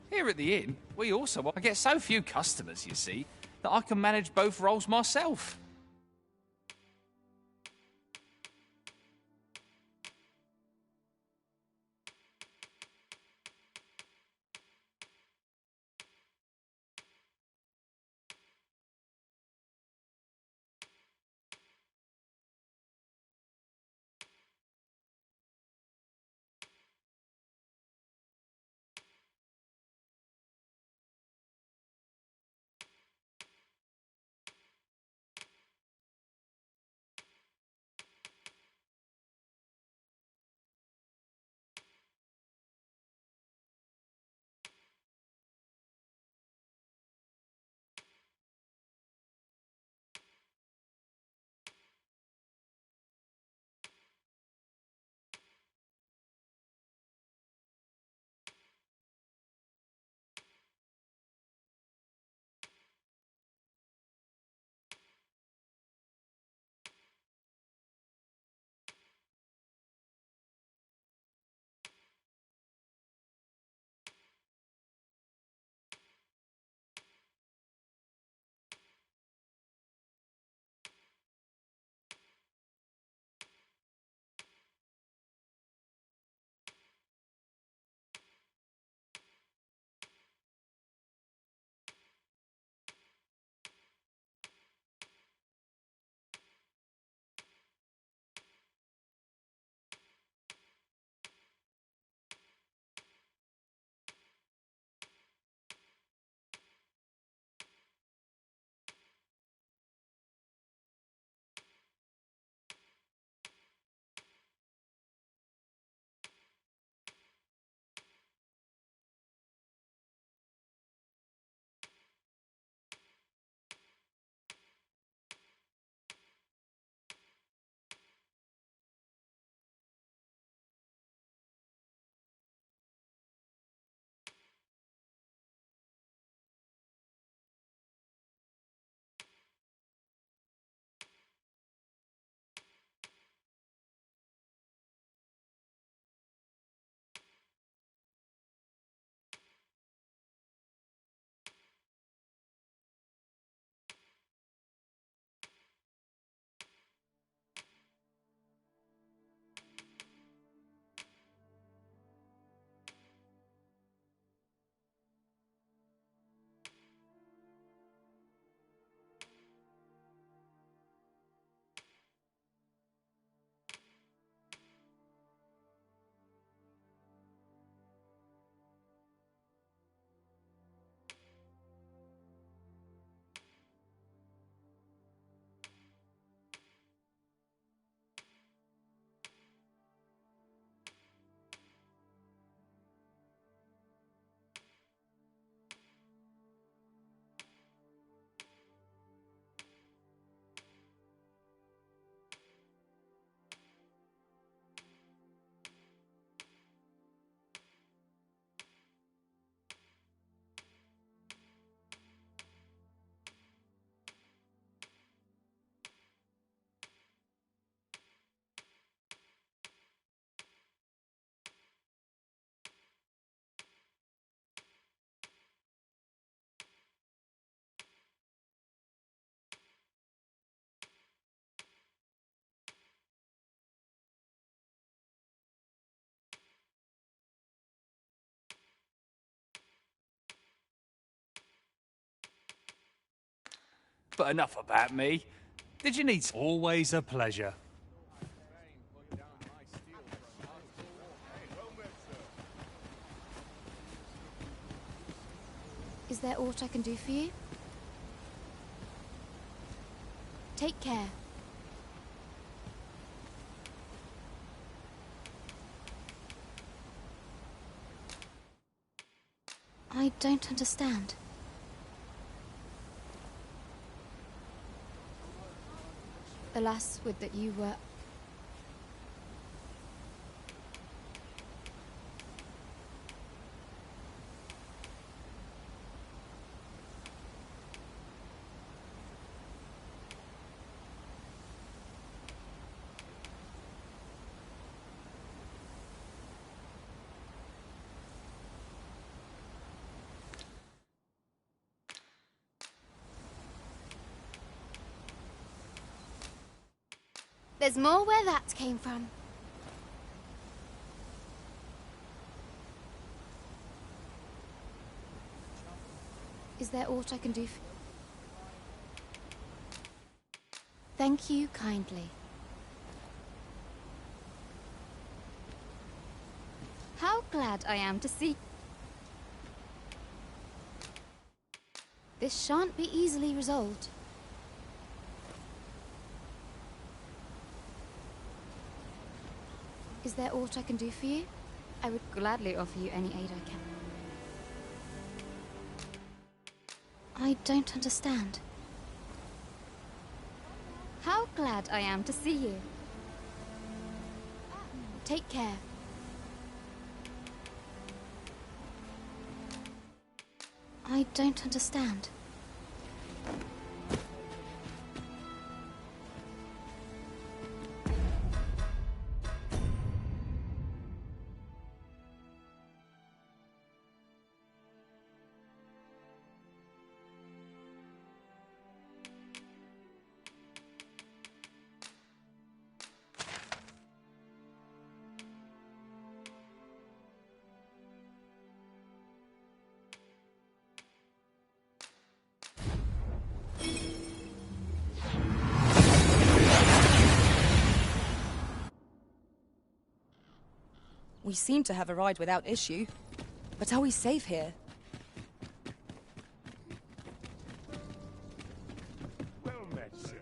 Here at the inn, we also... I get so few customers, you see, that I can manage both roles myself. But enough about me. Did you need... Always a pleasure. Is there aught I can do for you? Take care. I don't understand. Alas, would that you were... There's more where that came from. Is there aught I can do for... Thank you kindly. How glad I am to see... This shan't be easily resolved. Is there aught I can do for you? I would gladly offer you any aid I can. I don't understand. How glad I am to see you. Take care. I don't understand. We seem to have arrived without issue. But are we safe here? Well met, sir.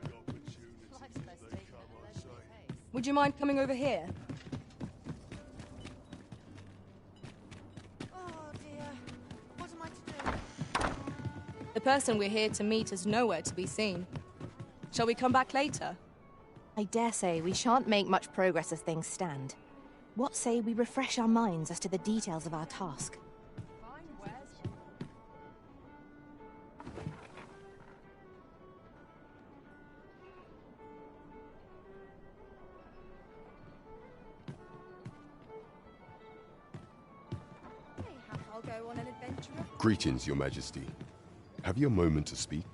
Would you mind coming over here? Oh dear. What am I to do? The person we're here to meet is nowhere to be seen. Shall we come back later? I dare say we shan't make much progress as things stand. What say we refresh our minds as to the details of our task? I'll go on an adventure. Greetings, Your Majesty. Have you a moment to speak?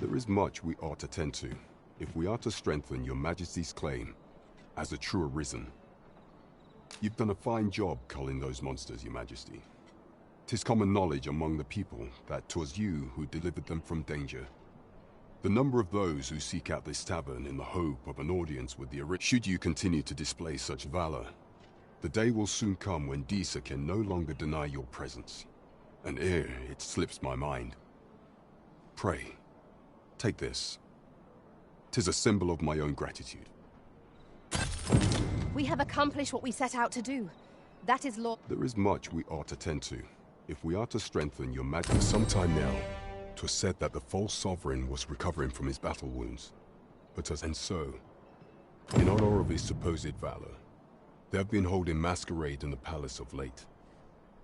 There is much we ought to tend to, if we are to strengthen Your Majesty's claim as a true Arisen. You've done a fine job culling those monsters, Your Majesty. 'Tis common knowledge among the people that 'twas you who delivered them from danger. The number of those who seek out this tavern in the hope of an audience with the Arisen, should you continue to display such valor, the day will soon come when Disa can no longer deny your presence. And ere it slips my mind, pray, take this. 'Tis a symbol of my own gratitude. We have accomplished what we set out to do. That is law. There is much we ought to tend to, if we are to strengthen Your Majesty. For some time now, 'twas said that the false sovereign was recovering from his battle wounds. And so, in honor of his supposed valor, they have been holding Masquerade in the palace of late.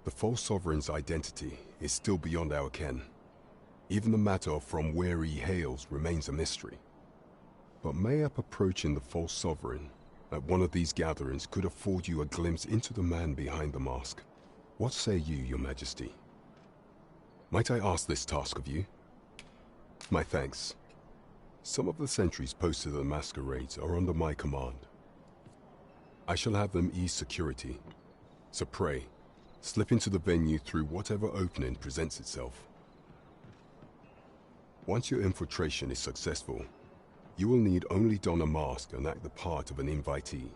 The false sovereign's identity is still beyond our ken. Even the matter of from where he hails remains a mystery. But mayhap approaching the false sovereign at one of these gatherings could afford you a glimpse into the man behind the mask. What say you, Your Majesty? Might I ask this task of you? My thanks. Some of the sentries posted at the Masquerades are under my command. I shall have them ease security, so pray, slip into the venue through whatever opening presents itself. Once your infiltration is successful, you will need only don a mask and act the part of an invitee.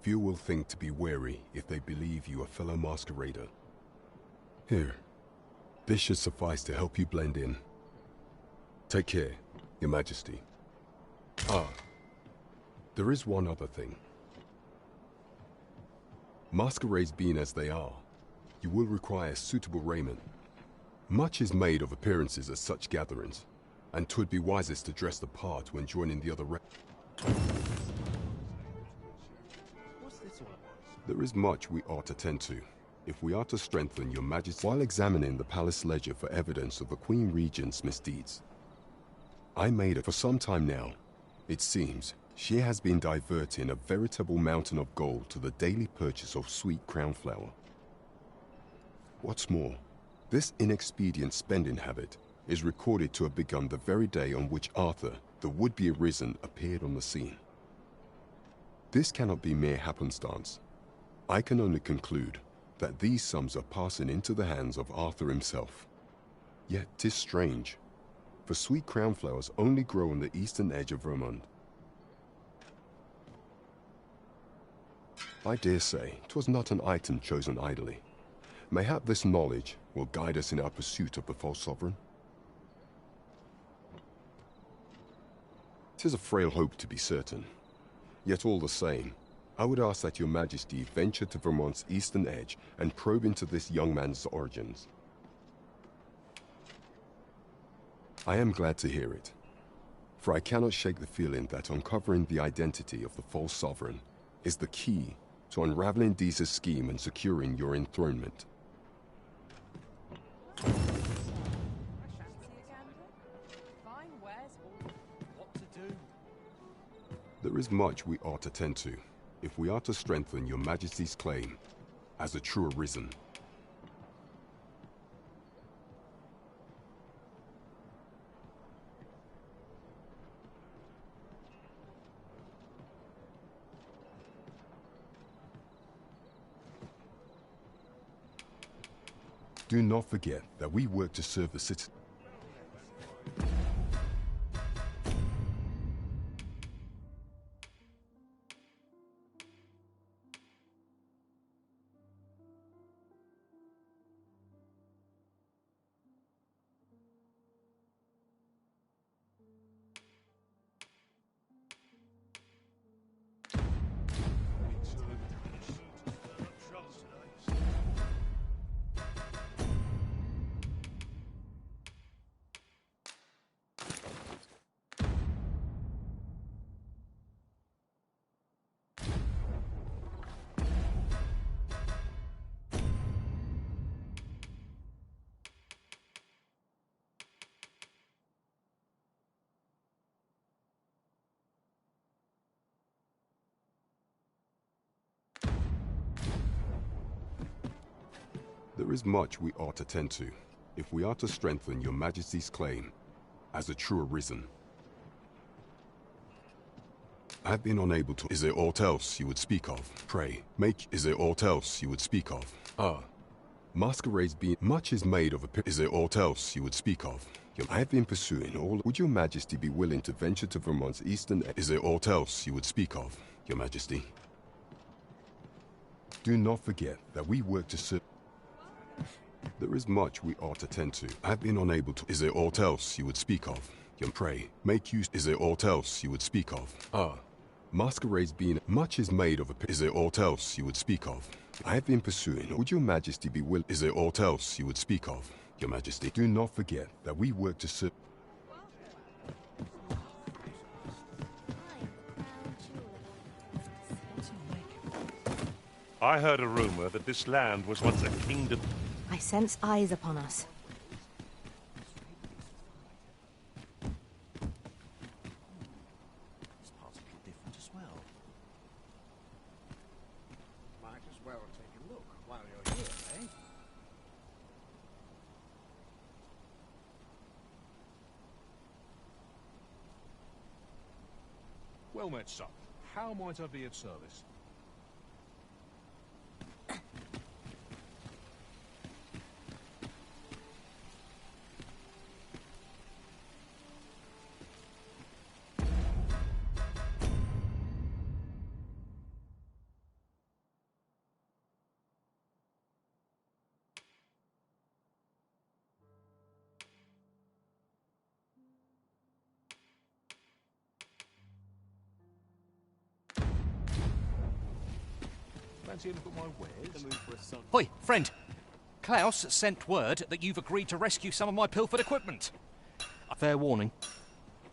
Few will think to be wary if they believe you a fellow masquerader. Here, this should suffice to help you blend in. Take care, Your Majesty. Ah, there is one other thing. Masquerades being as they are, you will require suitable raiment. Much is made of appearances at such gatherings, and 'twould be wisest to dress the part when joining the other There is much we ought to tend to, if we are to strengthen Your Majesty. While examining the palace ledger for evidence of the Queen Regent's misdeeds, I made it for some time now. It seems she has been diverting a veritable mountain of gold to the daily purchase of sweet crown flower. What's more, this inexpedient spending habit is recorded to have begun the very day on which Arthur, the would-be Arisen, appeared on the scene. This cannot be mere happenstance. I can only conclude that these sums are passing into the hands of Arthur himself. Yet 'tis strange, for sweet crown flowers only grow on the eastern edge of Vermont. I dare say 'twas not an item chosen idly. Mayhap this knowledge will guide us in our pursuit of the false sovereign. 'Tis a frail hope, to be certain. Yet all the same, I would ask that your Majesty venture to Vermont's eastern edge and probe into this young man's origins. I am glad to hear it, for I cannot shake the feeling that uncovering the identity of the false sovereign is the key to unraveling Deeza's scheme and securing your enthronement. There is much we ought to tend to, if we are to strengthen your Majesty's claim as a true Arisen. Do not forget that we work to serve the citizens. There is much we ought to tend to, if we are to strengthen your Majesty's claim as a true Arisen. I have been unable to... Is there aught else you would speak of? Pray, Is there aught else you would speak of? Masquerade's been... Much is made of a... Is there aught else you would speak of? I have been pursuing all... Would your Majesty be willing to venture to Vermont's eastern... Is there aught else you would speak of, your Majesty? Do not forget that we work to serve... There is much we ought to tend to. I have been unable to... Is there aught else you would speak of? Pray, make use... Is there aught else you would speak of? Masquerade's been... Much is made of a... Is there aught else you would speak of? I have been pursuing... Would your Majesty be willing... Is there aught else you would speak of, your Majesty? Do not forget that we work to serve... I heard a rumor that this land was once a kingdom. I sense eyes upon us. This part's a bit different as well. Might as well take a look while you're here, eh? Well met, sir. How might I be of service? Fancy a look at my wares? Hoi, friend. Klaus sent word that you've agreed to rescue some of my pilfered equipment. A fair warning.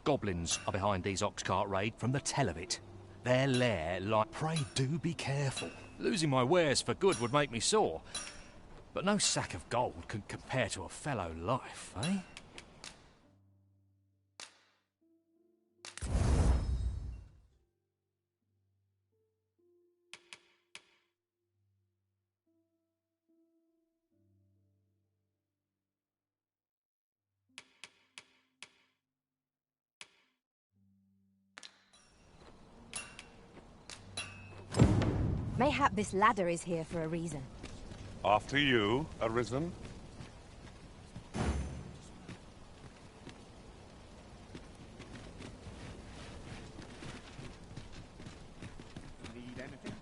Goblins are behind these ox cart raid from the tell of it. Their lair like... Pray do be careful. Losing my wares for good would make me sore. But no sack of gold can compare to a fellow life, eh? Mayhap this ladder is here for a reason. After you, Arisen. Need anything?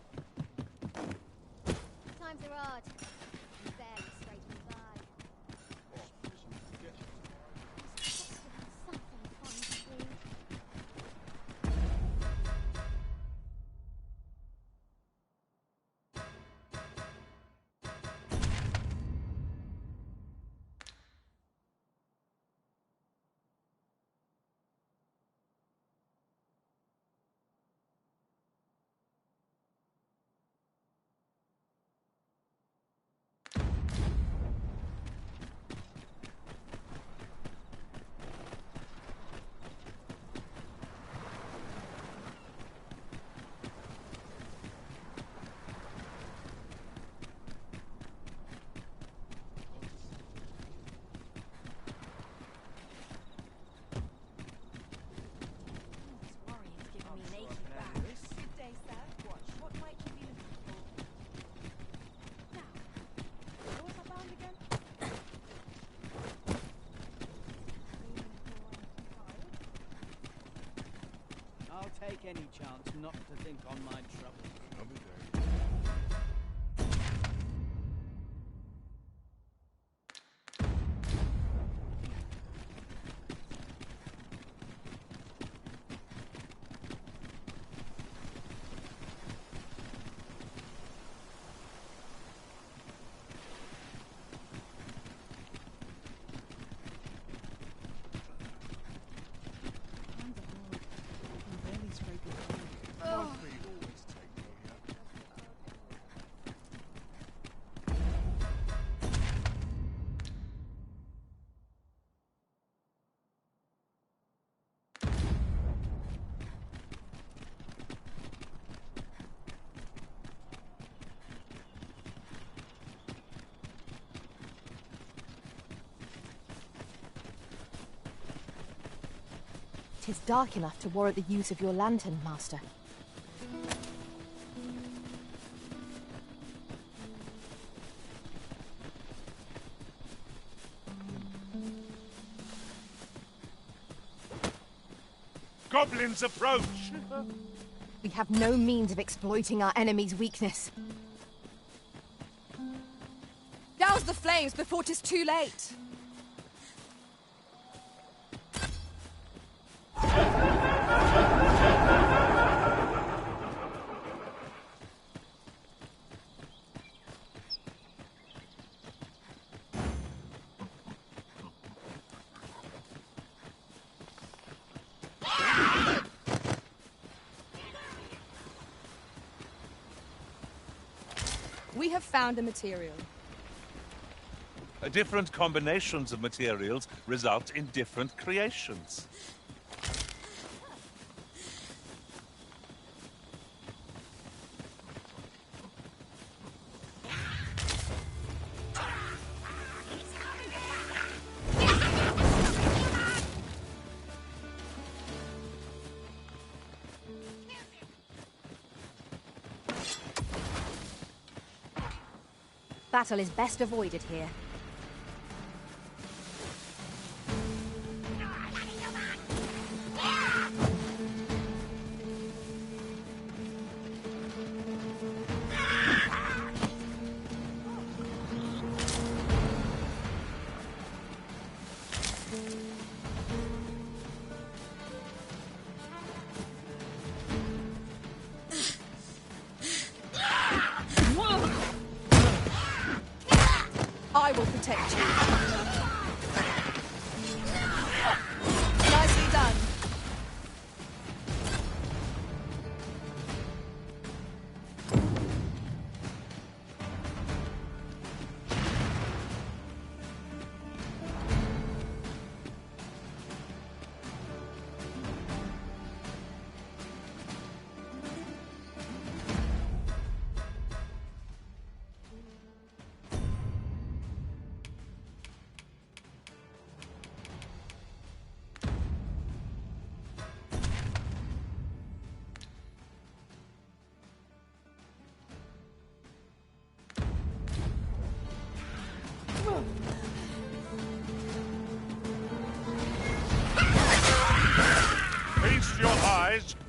Times are hard. You barely scraping by. Something fun to do. I'll take any chance not to think on my troubles. Another day. Tis dark enough to warrant the use of your lantern, Master. Goblins approach! We have no means of exploiting our enemy's weakness. Douse the flames before 'tis too late. We have found a material. Different combinations of materials result in different creations. Battle is best avoided here. I will protect you. Nicely done.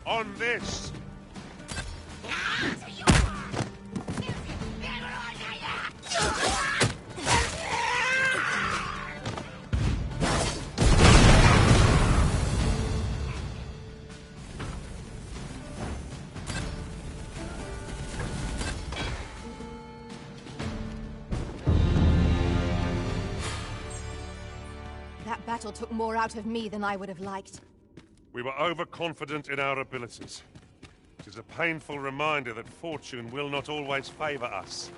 On this! That battle took more out of me than I would have liked. We were overconfident in our abilities. It is a painful reminder that fortune will not always favor us.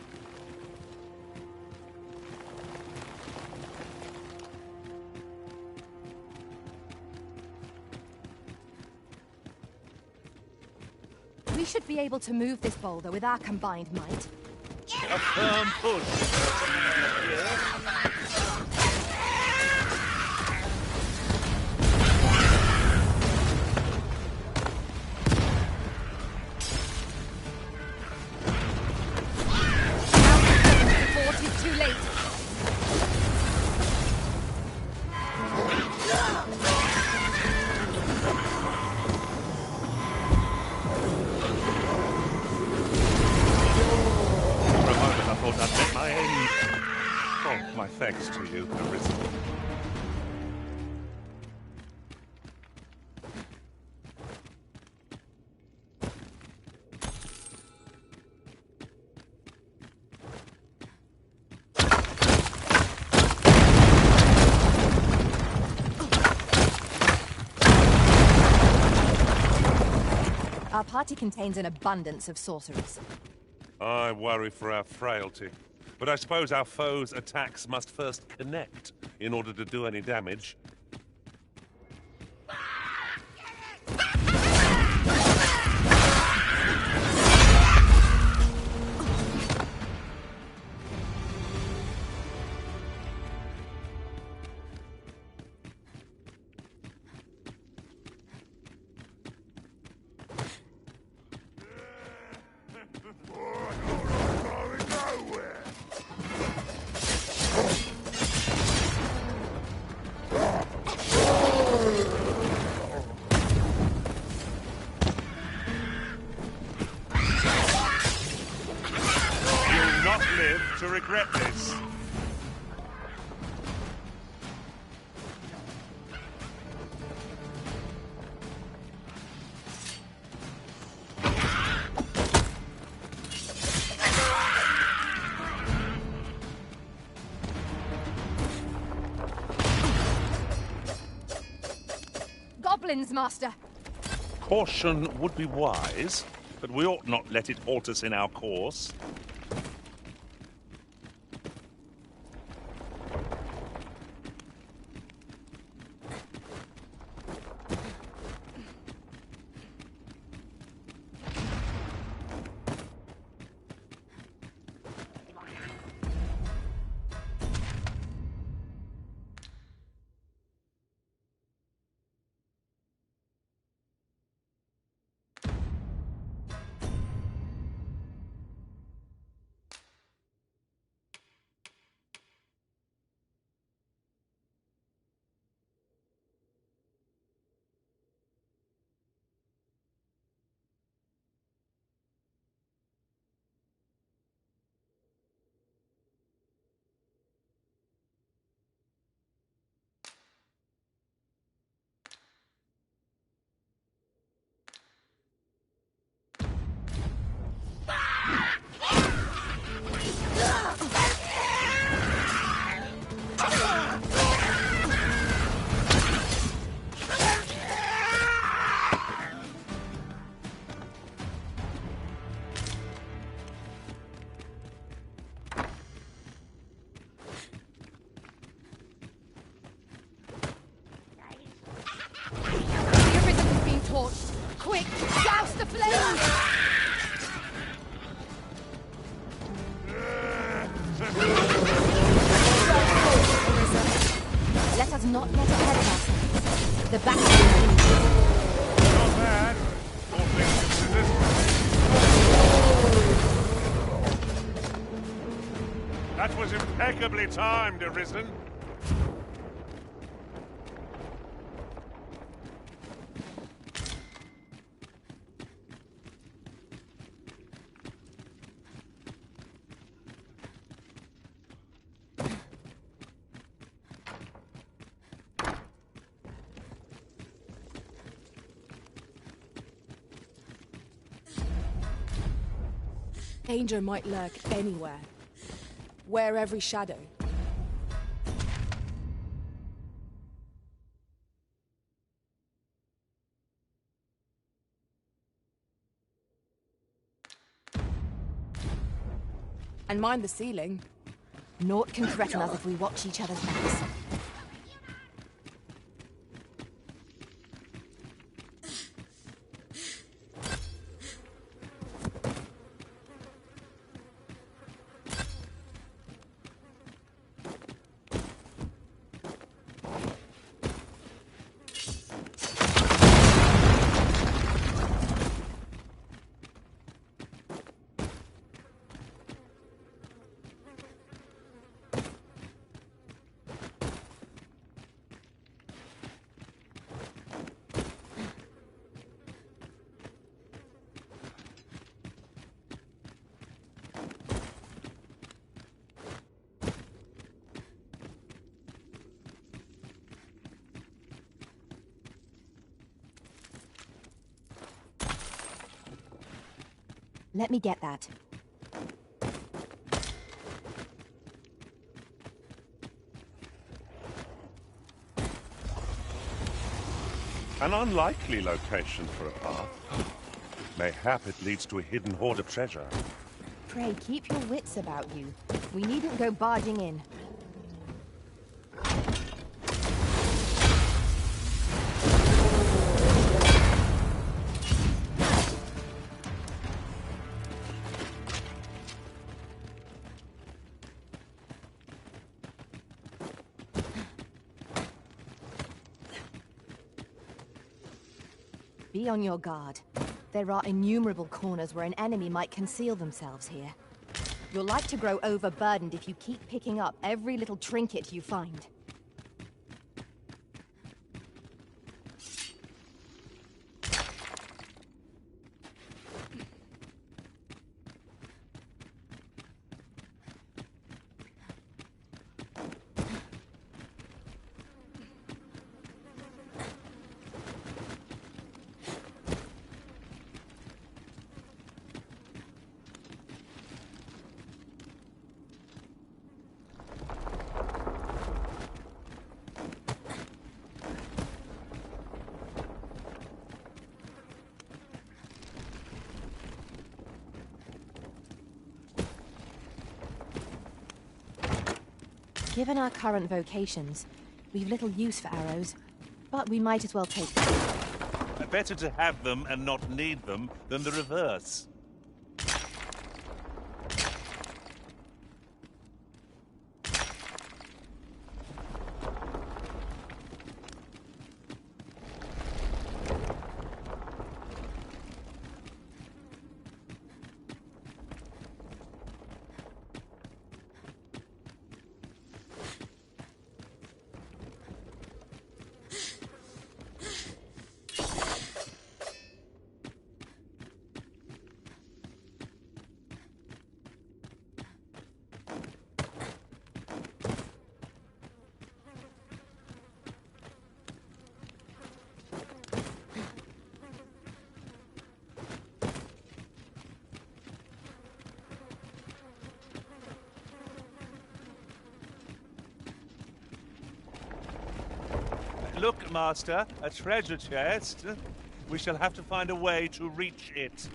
We should be able to move this boulder with our combined might. A firm push. Too late. For a moment I thought I'd met my end. Oh, my thanks to you, Arisen. Our party contains an abundance of sorcerers. I worry for our frailty. But I suppose our foes' attacks must first connect in order to do any damage. To regret this. Goblins, Master! Caution would be wise, but we ought not let it halt us in our course. Quick, douse the flames! Let us not get ahead of ourselves. The battle is not bad. That was impeccably timed, Arisen. Danger might lurk anywhere. Wear every shadow. And mind the ceiling. Naught can threaten us if we watch each other's backs. Let me get that. An unlikely location for a path. Mayhap it leads to a hidden hoard of treasure. Pray, keep your wits about you. We needn't go barging in. Be on your guard. There are innumerable corners where an enemy might conceal themselves here. You'll like to grow overburdened if you keep picking up every little trinket you find. Given our current vocations, we've little use for arrows, but we might as well take them. Better to have them and not need them than the reverse. Look, Master, a treasure chest. We shall have to find a way to reach it.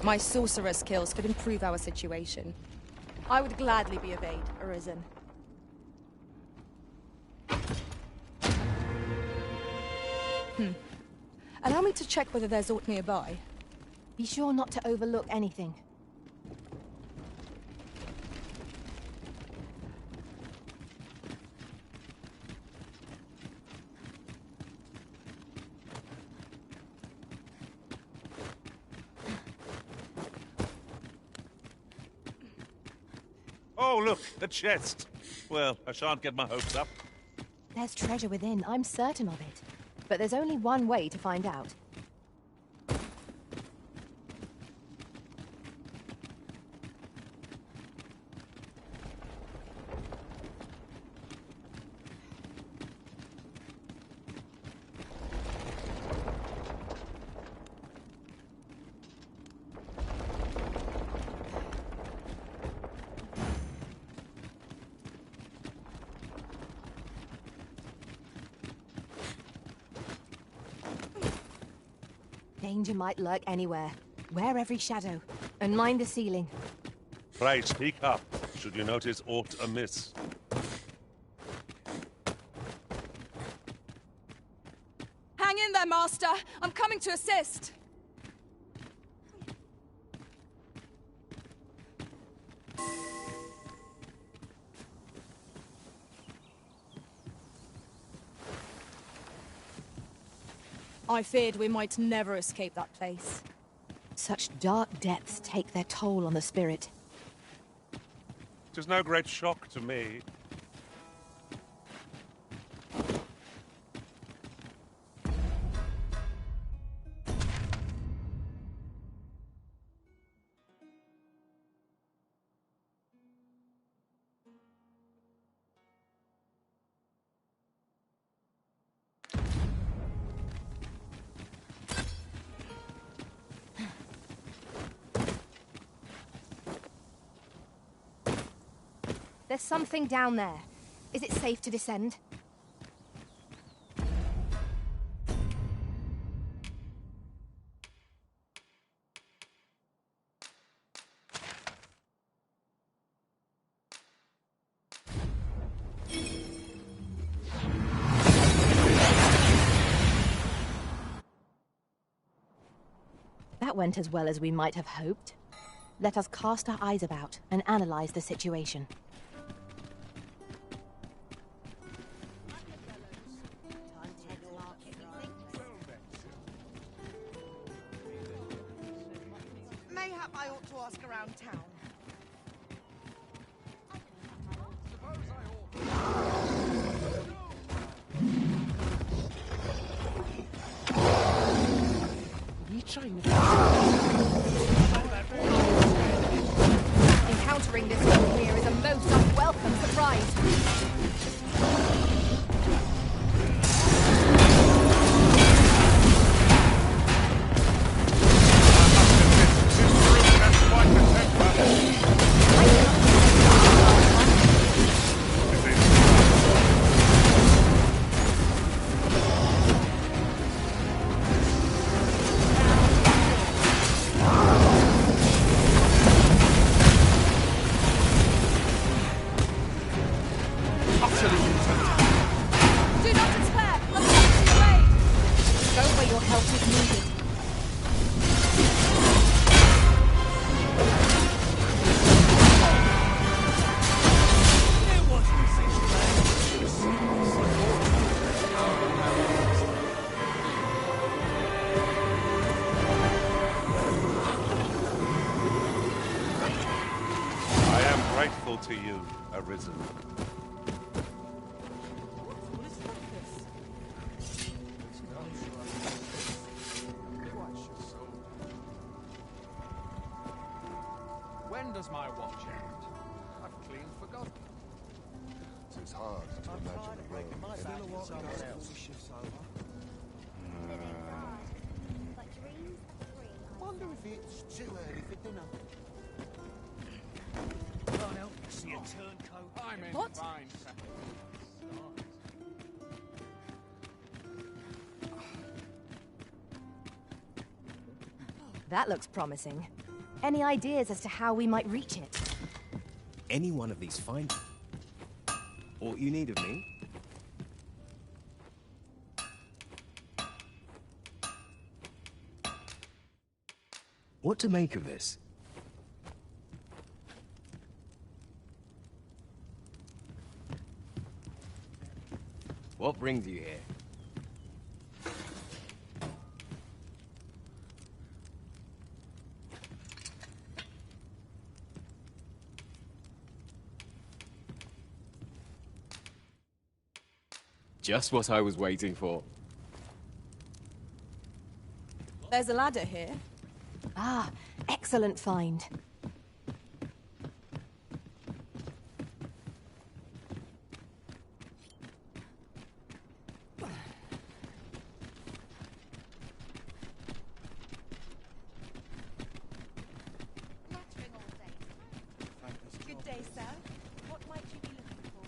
My sorcerer skills could improve our situation. I would gladly be of aid, Arisen. Allow me to check whether there's aught nearby. Be sure not to overlook anything. Oh, look, a chest. Well, I shan't get my hopes up. There's treasure within, I'm certain of it. But there's only one way to find out. Danger might lurk anywhere. Wear every shadow, and mind the ceiling. Pray, speak up, should you notice aught amiss. Hang in there, Master! I'm coming to assist! I feared we might never escape that place. Such dark depths take their toll on the spirit. 'Tis no great shock to me. There's something down there. Is it safe to descend? That went as well as we might have hoped. Let us cast our eyes about and analyze the situation. Mayhap I ought to ask around town. Encountering this one here is a most unwelcome surprise. To you, Arisen. When does my watch end? I've clean forgotten. It's hard to imagine a world. Wonder if it's too early for dinner. See a turncoat. I'm in What? fine. That looks promising. Any ideas as to how we might reach it? Any one of these fine. All you need of me? What to make of this? What brings you here? Just what I was waiting for. There's a ladder here. Ah, excellent find. Good day, sir. What might you be looking for?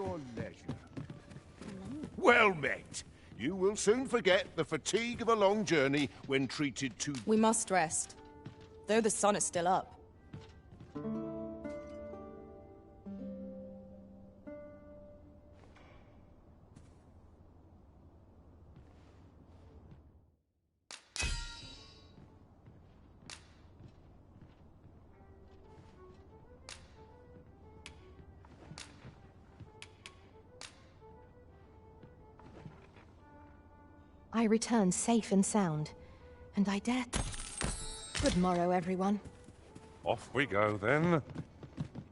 your leisure. Well met. You will soon forget the fatigue of a long journey when treated to... We must rest, though the sun is still up. I return safe and sound, and I dare... Good morrow, everyone. Off we go, then.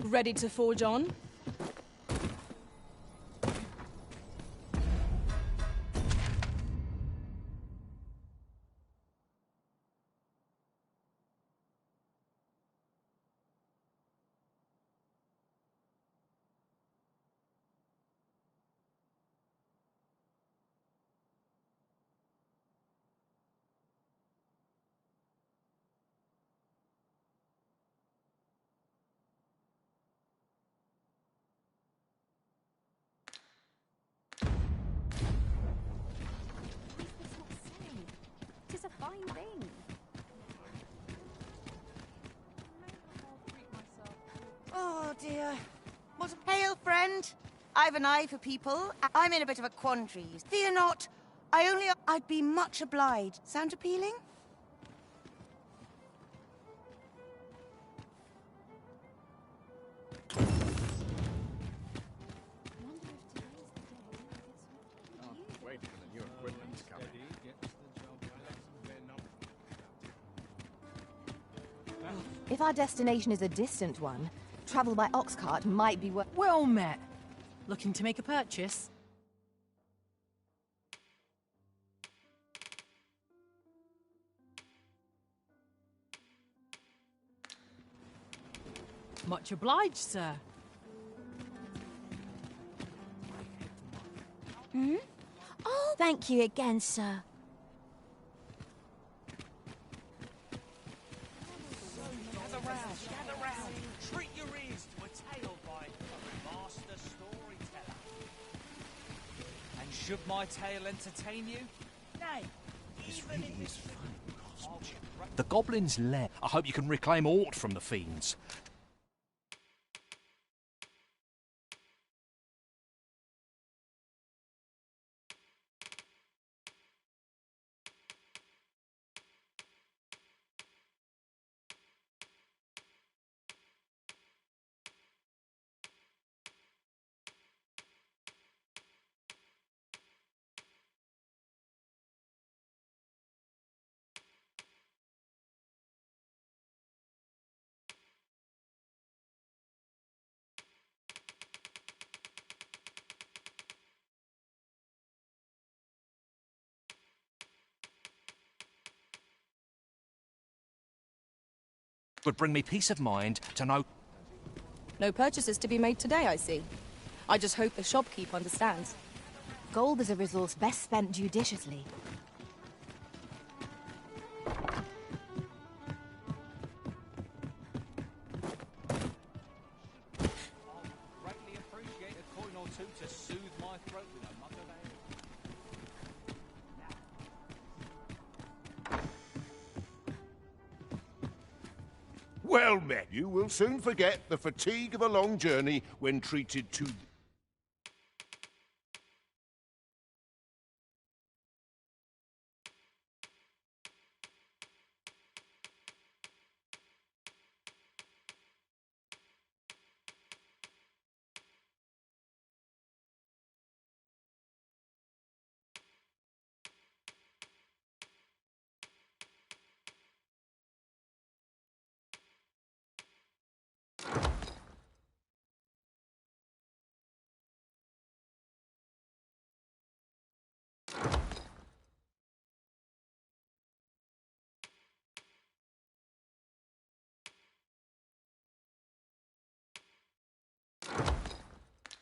Ready to forge on? Tis a fine thing. Oh dear. What a hail, friend. I've an eye for people. I'm in a bit of a quandary. Fear not. I'd be much obliged. Sound appealing? Wait for the new equipment to come in. If our destination is a distant one, travel by ox cart might be worth... Well met. Looking to make a purchase? Much obliged, sir. Hmm? Oh, thank you again, sir. Gather round. Treat your ears to a tale by a master storyteller. And should my tale entertain you? Nay, even if it's The goblin's lair. I hope you can reclaim aught from the fiends. Would bring me peace of mind to know... No purchases to be made today, I see. I just hope the shopkeep understands. Gold is a resource best spent judiciously. greatly appreciate a coin or two to soothe my throat with a mug of ale. Well met. You will soon forget the fatigue of a long journey when treated to...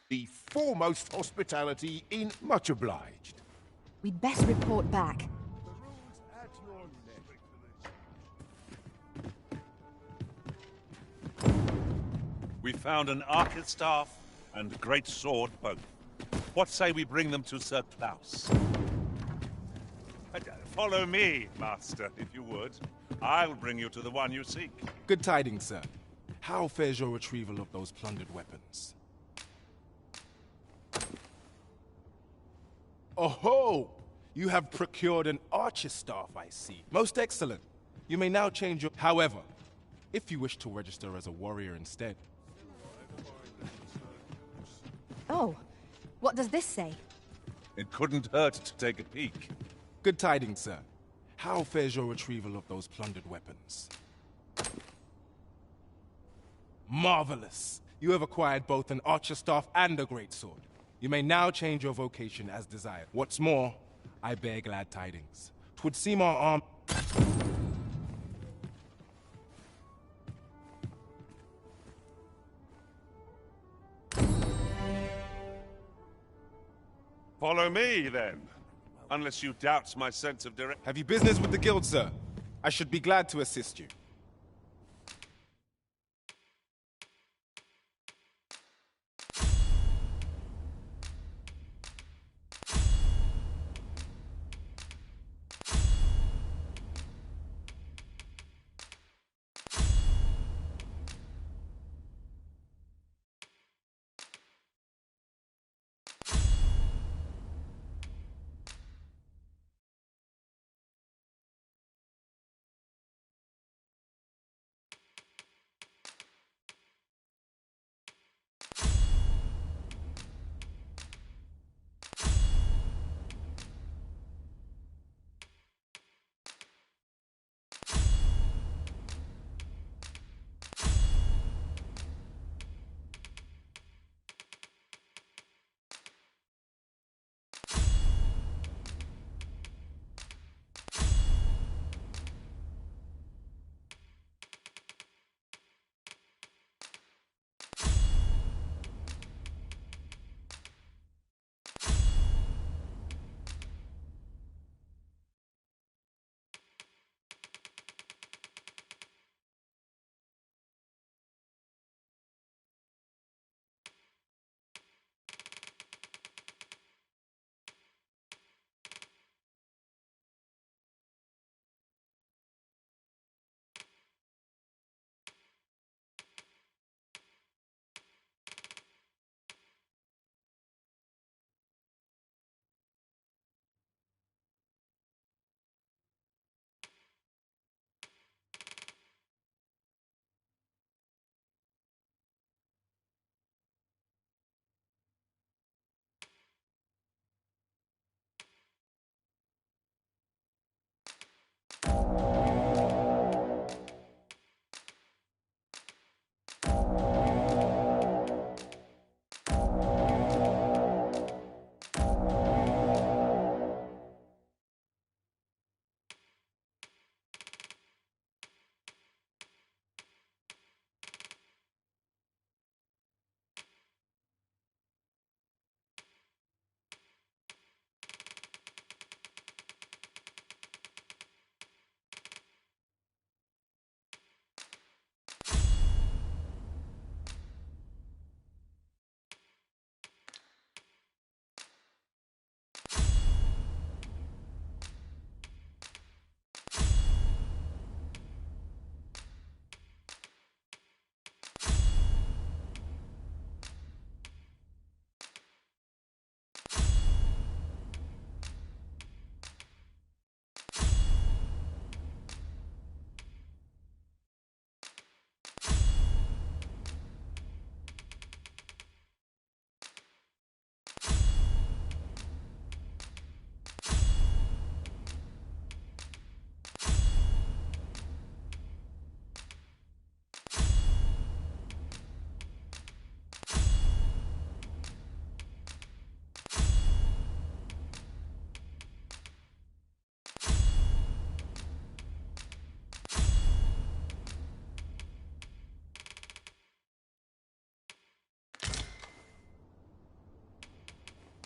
The foremost hospitality in... Much obliged. We'd best report back. We found an arched staff, and great sword both. What say we bring them to Sir Klaus? Follow me, master, if you would. I'll bring you to the one you seek. Good tidings, sir. How fares your retrieval of those plundered weapons? Oh-ho! You have procured an archer's staff, I see. Most excellent. You may now change your... However, if you wish to register as a warrior instead... Oh, what does this say? It couldn't hurt to take a peek. Good tidings, sir. How fares your retrieval of those plundered weapons? Marvelous! You have acquired both an archer staff and a greatsword. You may now change your vocation as desired. What's more, I bear glad tidings. 'Twould seem our arm... Follow me, then. Unless you doubt my sense of direction. Have you business with the guild, sir? I should be glad to assist you.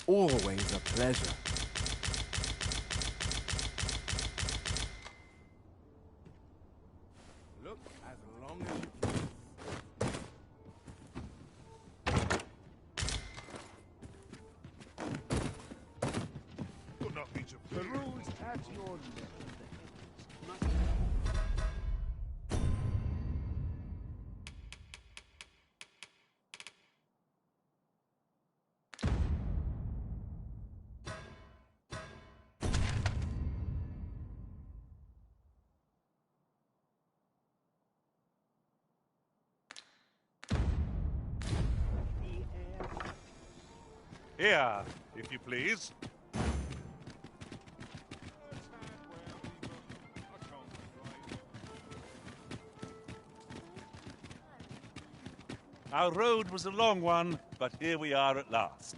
Always a pleasure. Look as long as you please. at your level. Here, if you please. Our road was a long one, but here we are at last.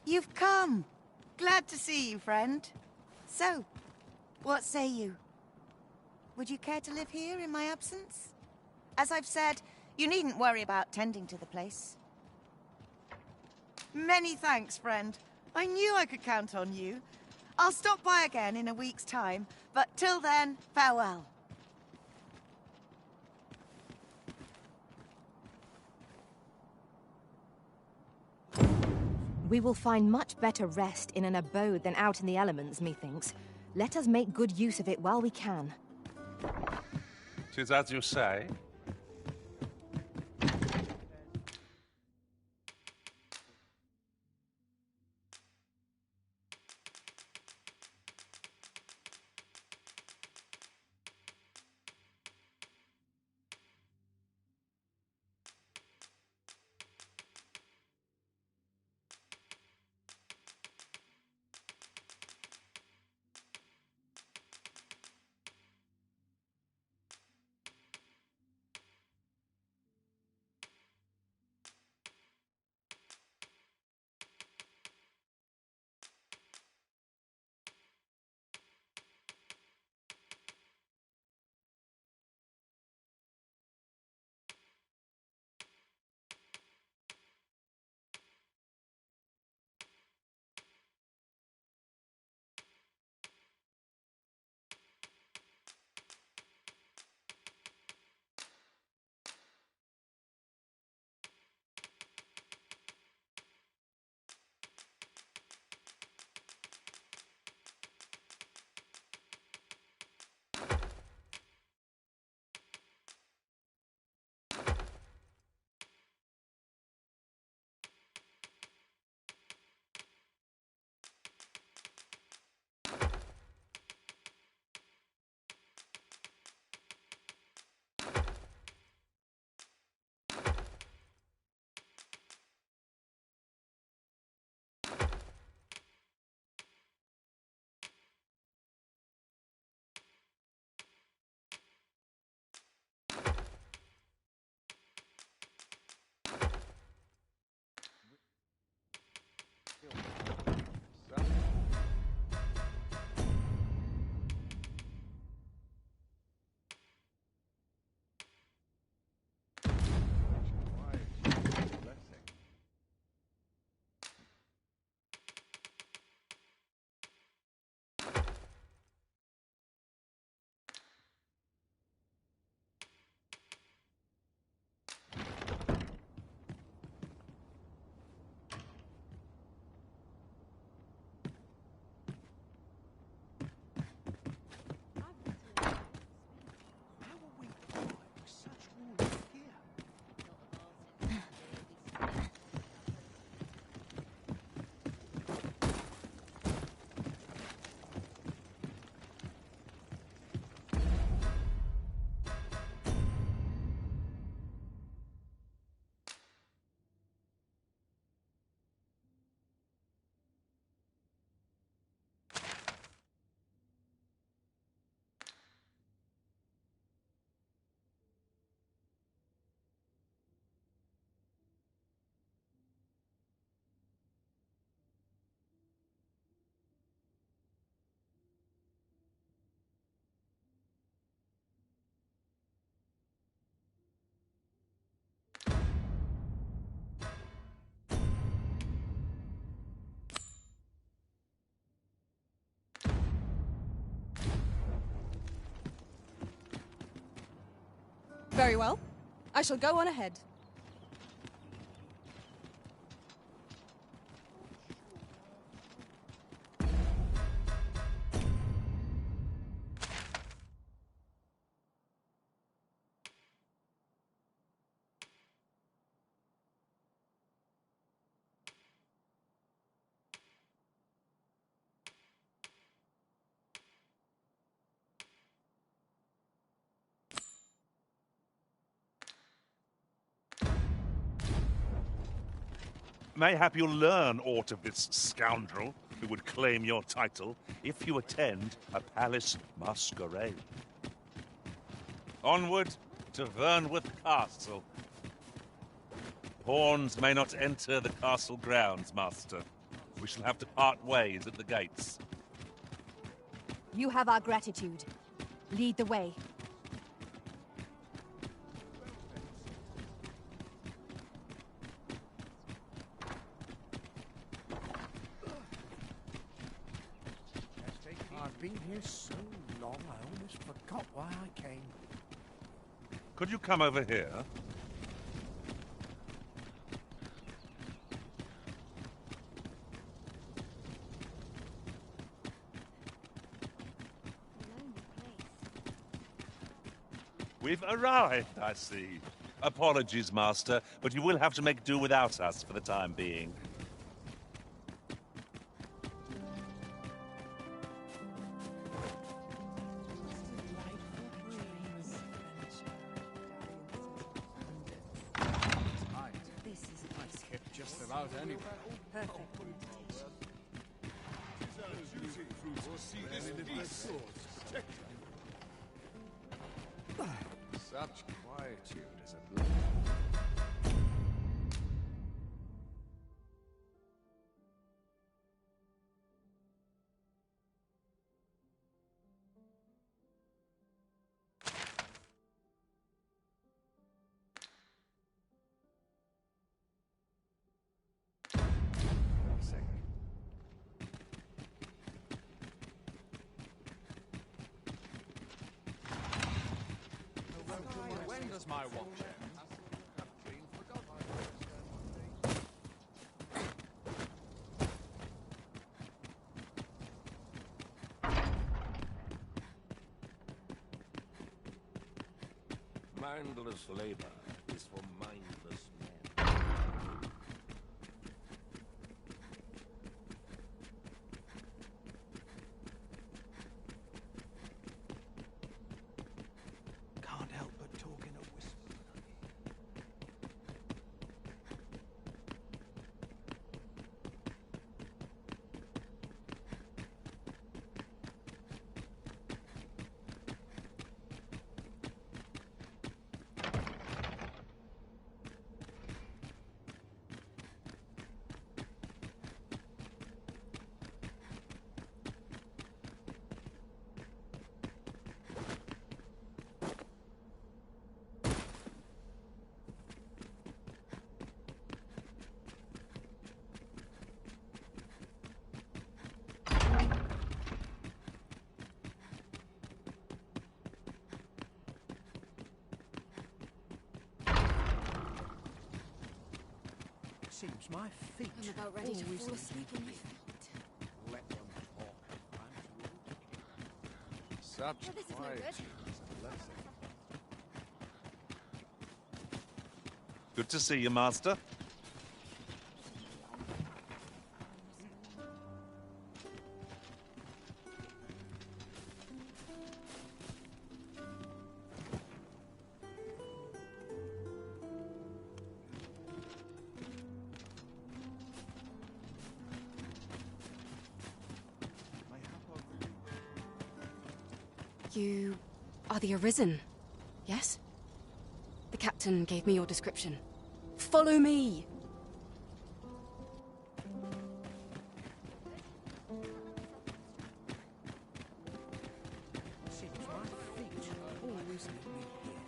You've come. Glad to see you, friend. So, what say you? Would you care to live here in my absence? As I've said, you needn't worry about tending to the place. Many thanks, friend. I knew I could count on you. I'll stop by again in a week's time, but till then, farewell. We will find much better rest in an abode than out in the elements, methinks. Let us make good use of it while we can. 'Tis as you say. Very well. I shall go on ahead. Mayhap you'll learn aught of this scoundrel who would claim your title if you attend a palace masquerade. Onward to Vernworth Castle. Pawns may not enter the castle grounds, Master. We shall have to part ways at the gates. You have our gratitude. Lead the way. I've been here so long, I almost forgot why I came. Could you come over here? We've arrived, I see. Apologies, Master, but you will have to make do without us for the time being. Such quietude is a blessing. When does my watch end? Mindless labor is for mindless men. Can't help but talk in a whisper. Seems my feet. I'm about ready to fall asleep in my feet. Let them talk. Such Well, this is no quietude good. is a blessing. Good to see you, Master. You are the Arisen, yes? The captain gave me your description. Follow me! Seems my feet always lead me here.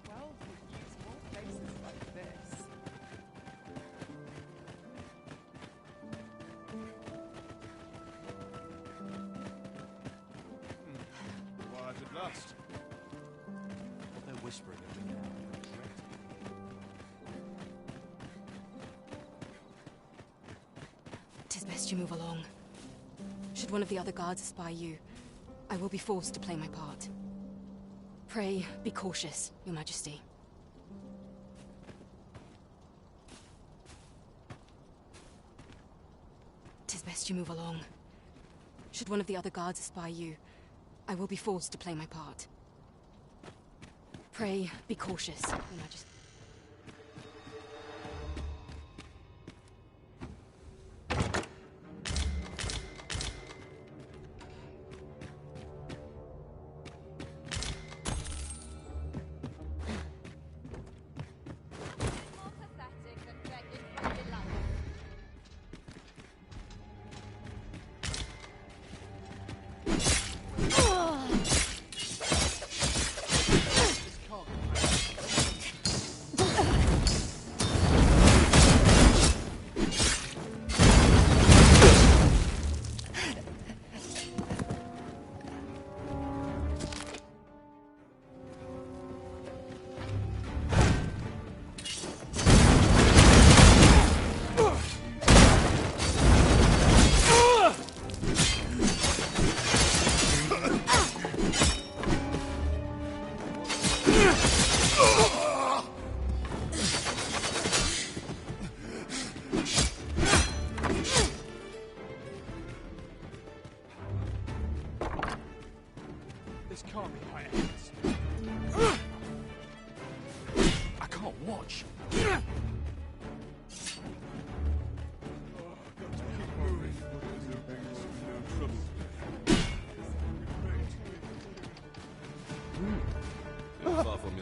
Well, we use more places like this. Quiet at last. What they're whispering of me now, I dread. Tis best you move along. Should one of the other guards espy you, I will be forced to play my part. Pray, be cautious, Your Majesty. Tis best you move along. Should one of the other guards espy you, I will be forced to play my part. Pray, be cautious, Your Majesty.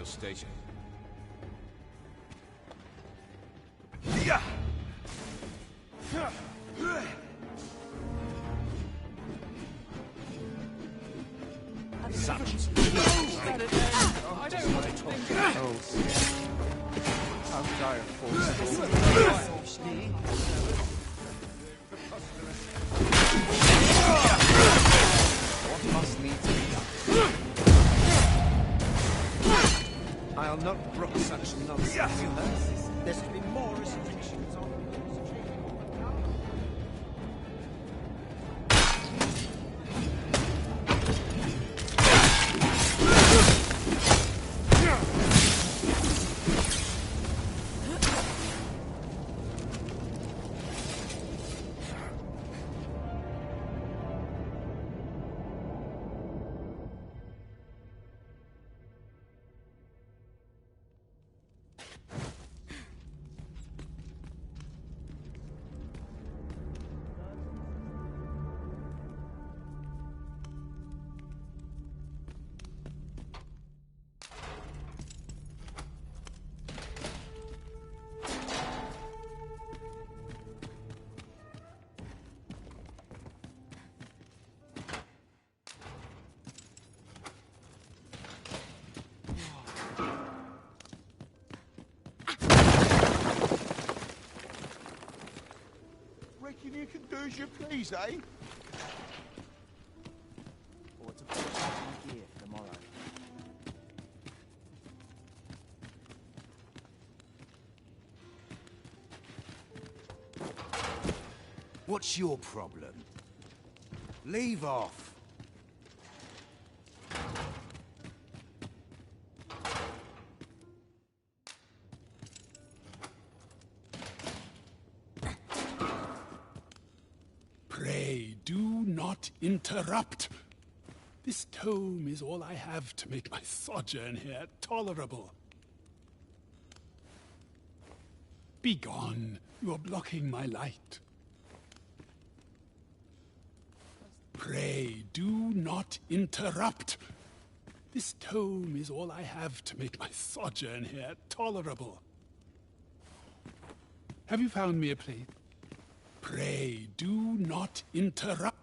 station. I don't want to talk. How could I afford what must need to be done? I'll not brook such nonsense. There's to be more restrictions on Reckon you can do as you please, eh? Or to polish up my gear for tomorrow. What's your problem? Leave off. Pray, do not interrupt. This tome is all I have to make my sojourn here tolerable. Begone, you are blocking my light. Pray, do not interrupt. This tome is all I have to make my sojourn here tolerable. Have you found me a plate? Pray, do not interrupt.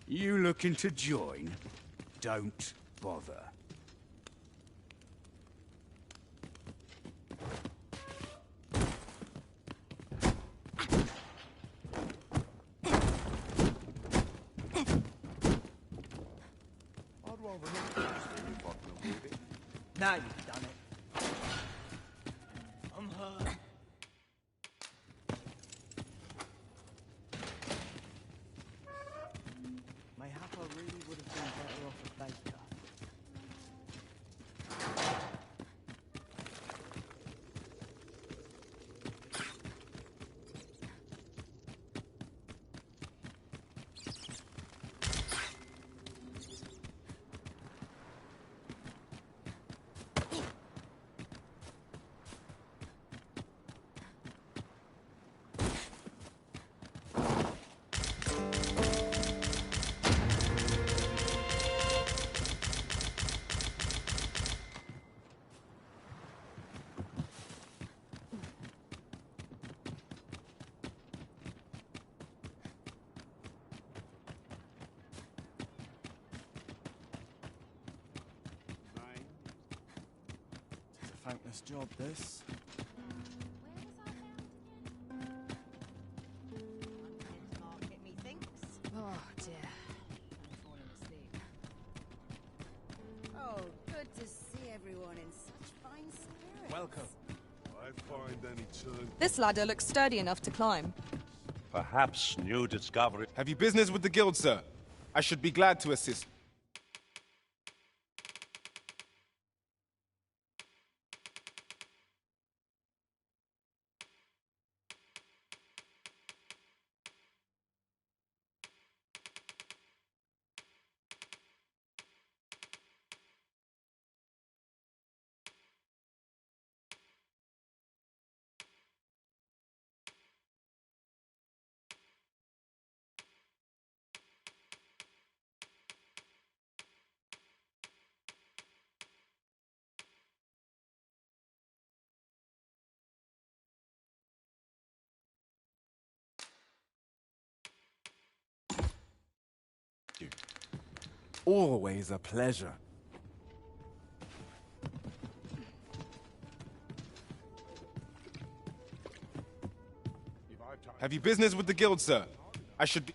You looking to join? Don't bother. Now you've done it. I'm hurt. Mayhap I really would have been better off a baker. Thankless job, this. Oh, dear. Oh, good to see everyone in such fine spirits. Welcome. I find any turn. This ladder looks sturdy enough to climb. Perhaps new discovery. Have you business with the guild, sir? I should be glad to assist. always a pleasure. Have you business with the guild, sir? I should be...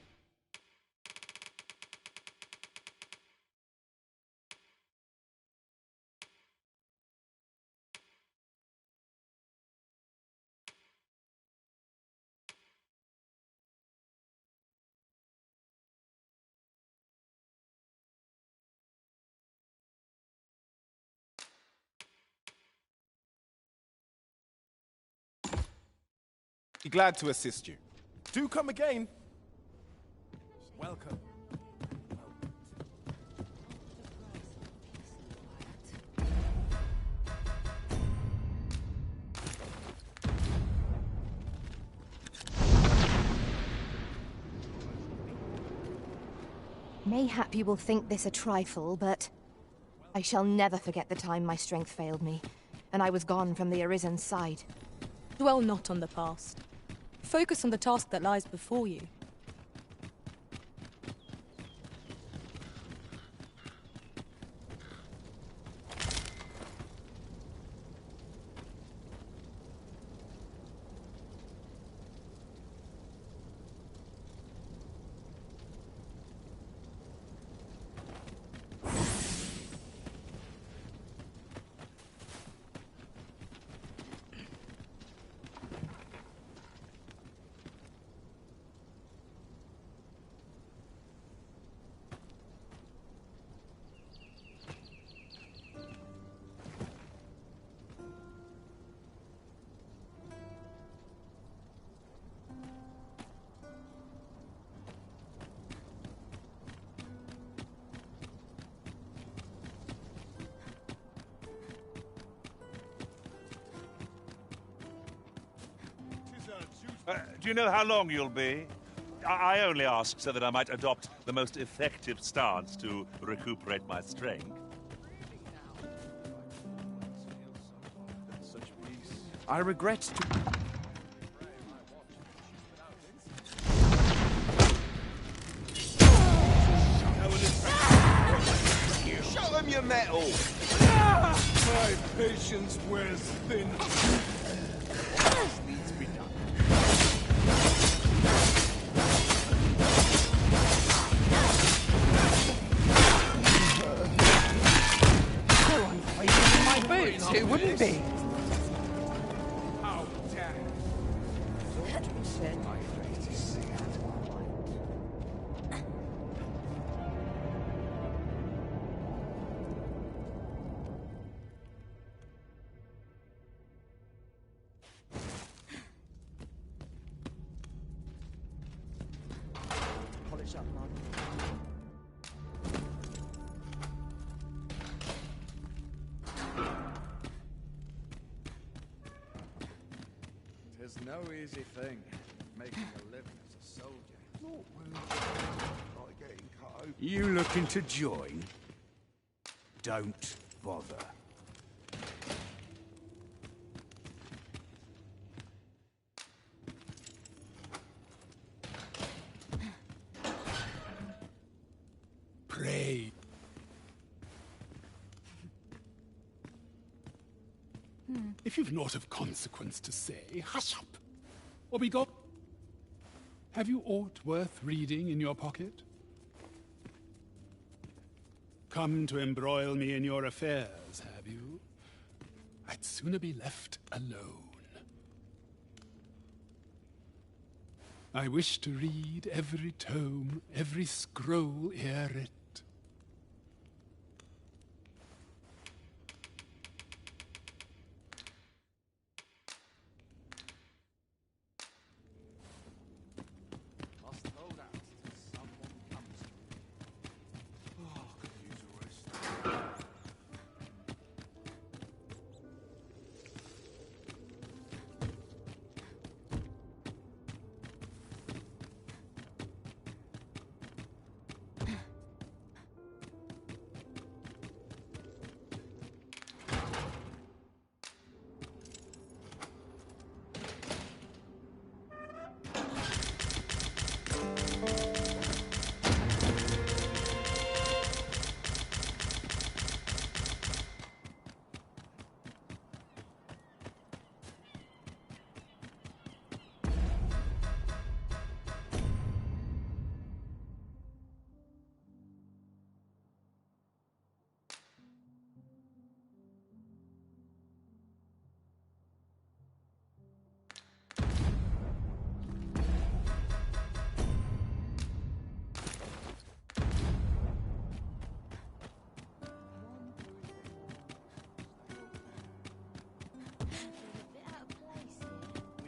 Be glad to assist you. Do come again. Welcome. Mayhap you will think this a trifle, but I shall never forget the time my strength failed me, and I was gone from the Arisen's side. Dwell not on the past. Focus on the task that lies before you. Do you know how long you'll be? I only ask so that I might adopt the most effective stance to recuperate my strength. I regret to... Show them your metal! My patience wears thin. This needs to be done. No one fighting in my boots, who wouldn't be? How dare Said my fate is sealed. polish up, man. Tis no easy thing, making a living as a soldier. Like getting cut open. You looking to join? Don't bother. Pray. If you've naught of consequence to say, hush up. Or be gone. Have you aught worth reading in your pocket? Come to embroil me in your affairs, have you? I'd sooner be left alone. I wish to read every tome, every scroll ere writ. Must hold out till someone comes to me. Oh, could use a rest.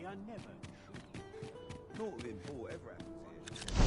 are never truly. Naught of import ever happens here.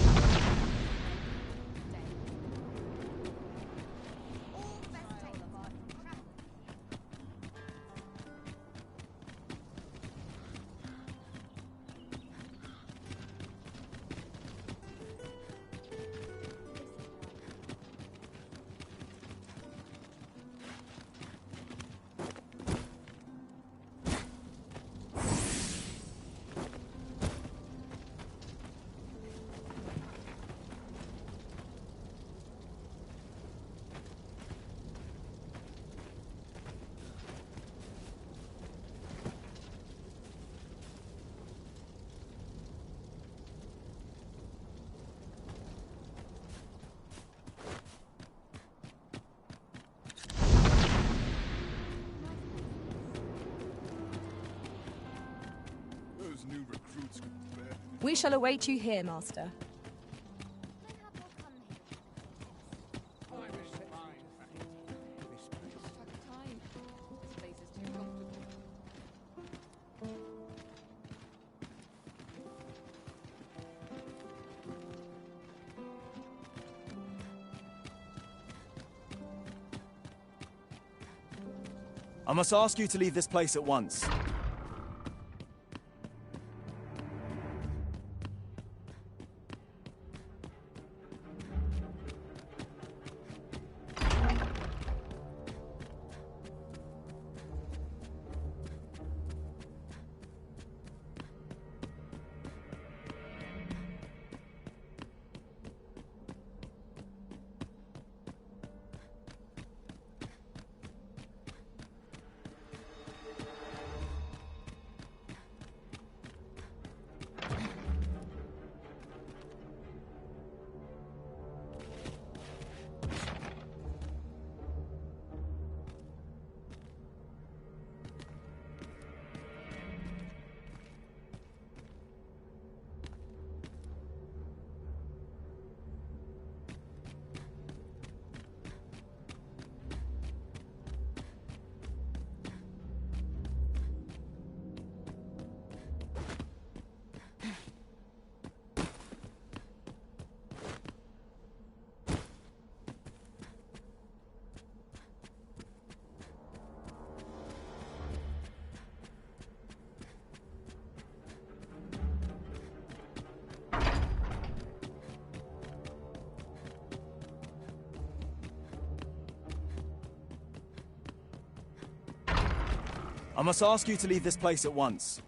New recruits compare. We shall await you here, Master. I must ask you to leave this place at once. I must ask you to leave this place at once.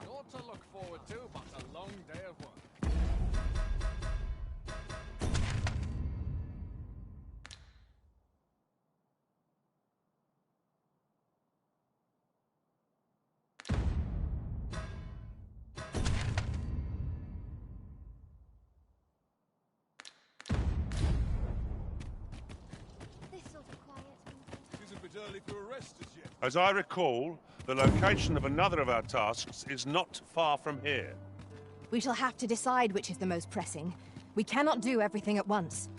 Naught to look forward to, but a long day of work. It's a bit early for a rest as yet. As I recall, the location of another of our tasks is not far from here. We shall have to decide which is the most pressing. We cannot do everything at once.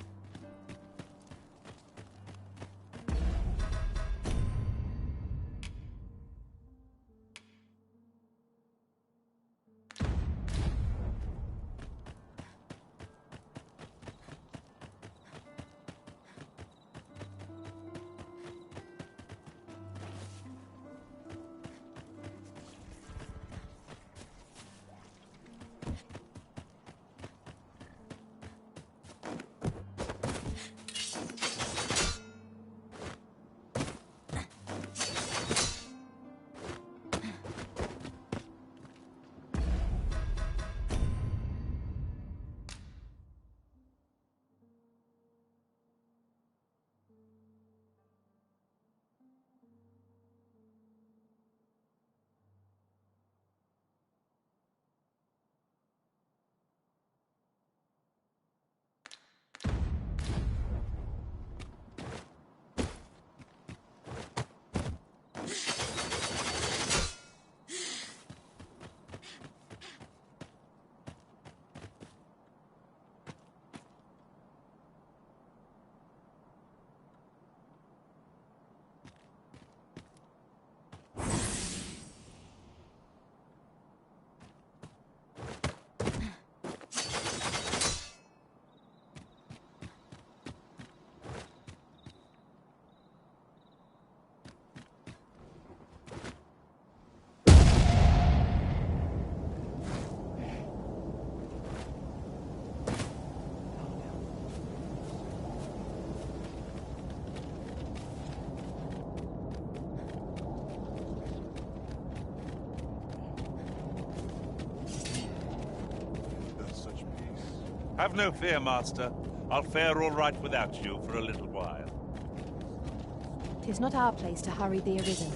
Have no fear, Master. I'll fare all right without you for a little while. 'Tis not our place to hurry the Arisen.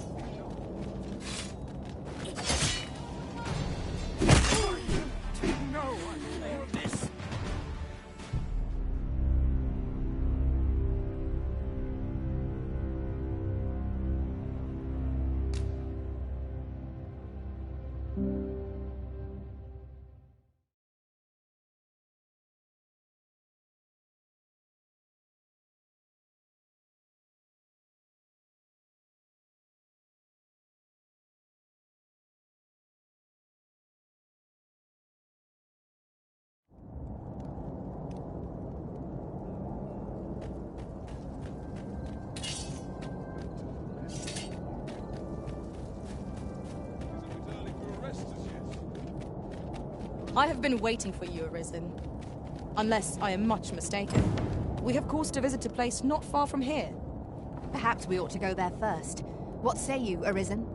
I have been waiting for you, Arisen. Unless I am much mistaken. We have cause to visit a place not far from here. Perhaps we ought to go there first. What say you, Arisen?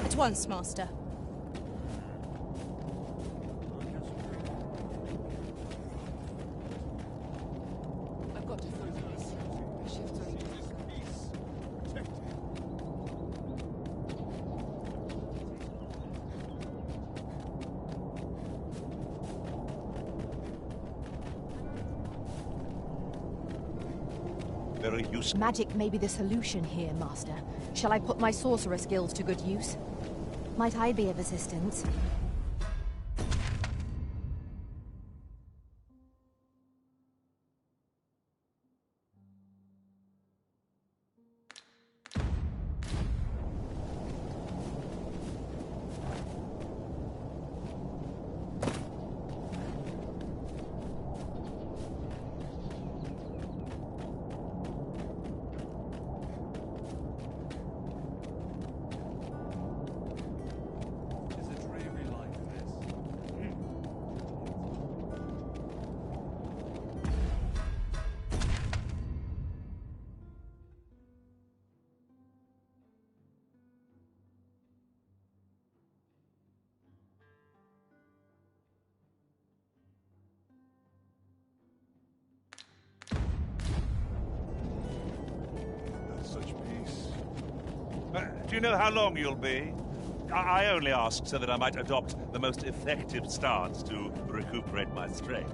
At once, Master. I've got to focus. Shift over. Very useful. Magic may be the solution here, Master. Shall I put my sorcerer skills to good use? Might I be of assistance? Do you know how long you'll be? I only asked so that I might adopt the most effective stance to recuperate my strength.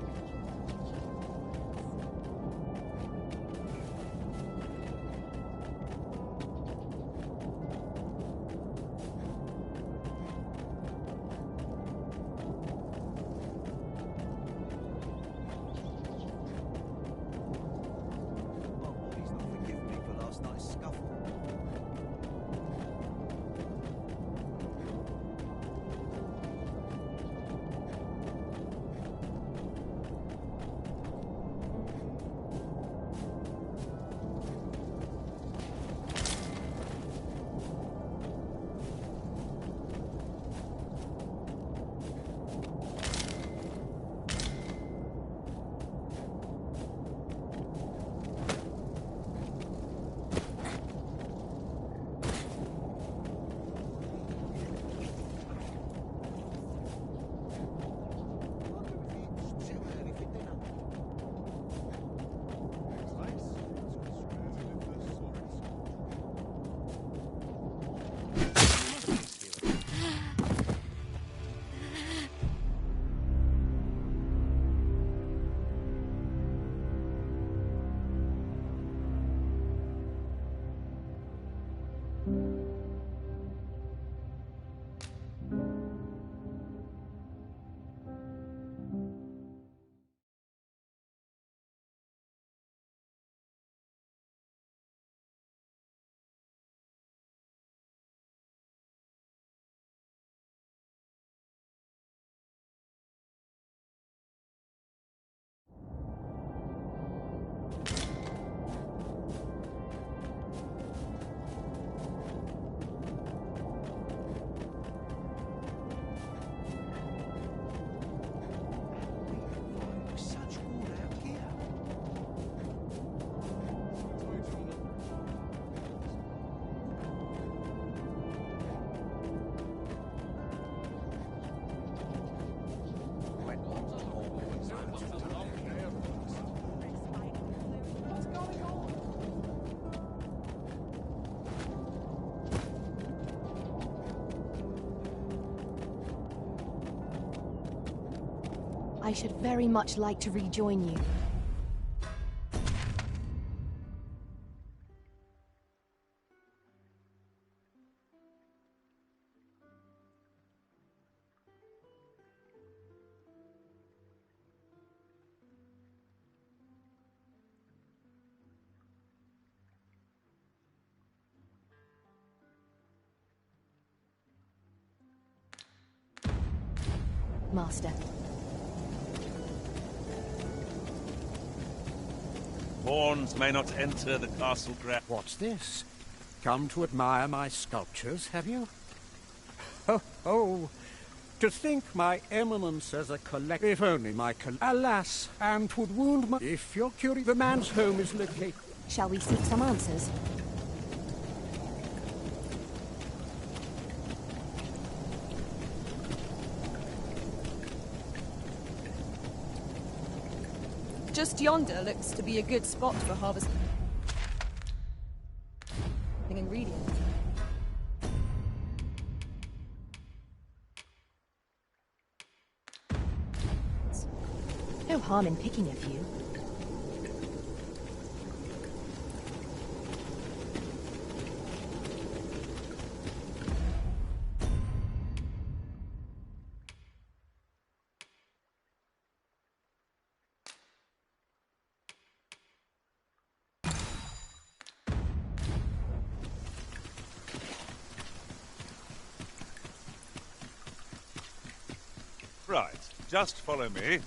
I should very much like to rejoin you. Master. Pawns may not enter the castle ground. What's this? Come to admire my sculptures, have you? Ho, ho! To think my eminence as a collector... If only my Alas, and 'twould wound my... If you're curious, the man's home is located... Shall we seek some answers? Just yonder looks to be a good spot for harvesting ingredients. No harm in picking a few. Right, just follow me.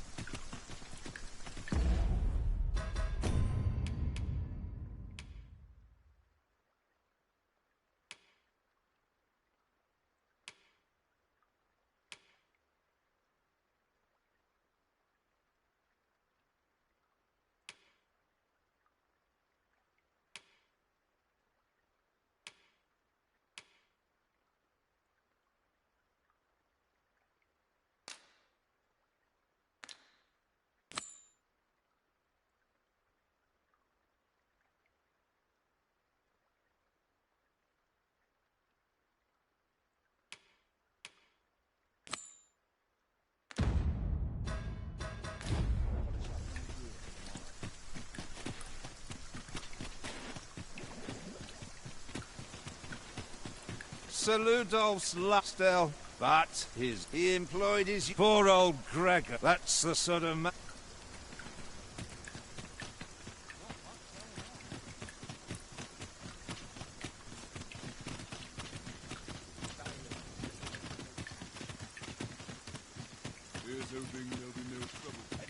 Sir Ludolf's Lustel, but he employed his poor old Gregor. That's the sort of man.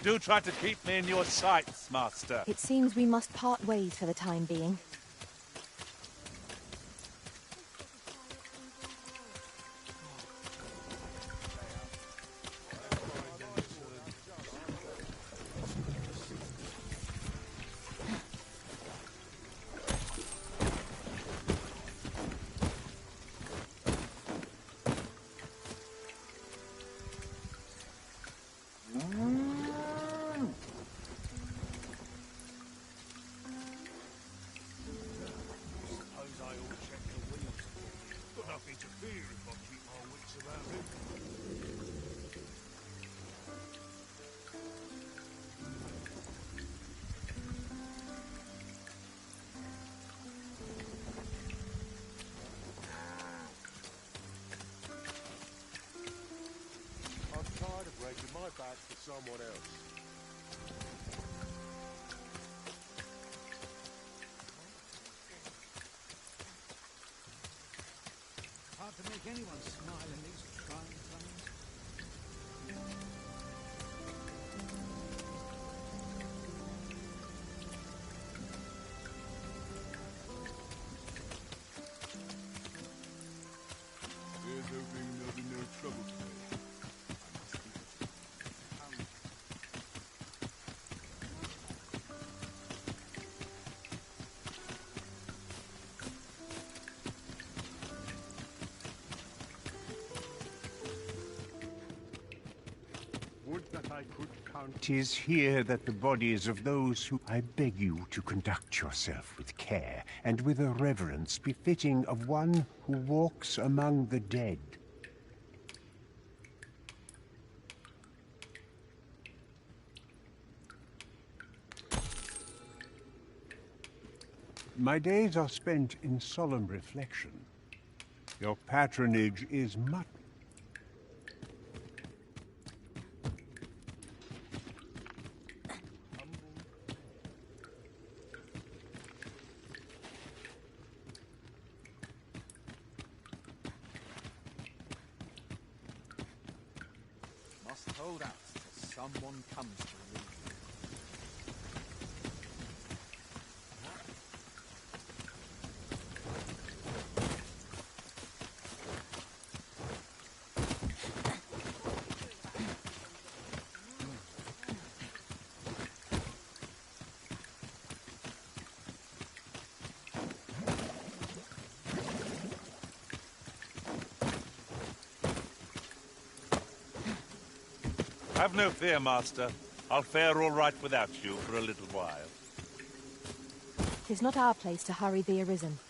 Do try to keep me in your sights, Master. It seems we must part ways for the time being. For someone else. Hard to make anyone smile in these trying times. There's hoping there'll be no trouble today. I could count. 'Tis here that the bodies of those who... I beg you to conduct yourself with care, and with a reverence befitting of one who walks among the dead. My days are spent in solemn reflection. Your patronage is much... Must hold out till someone comes to relieve me. Have no fear, Master. I'll fare all right without you for a little while. 'Tis not our place to hurry the Arisen.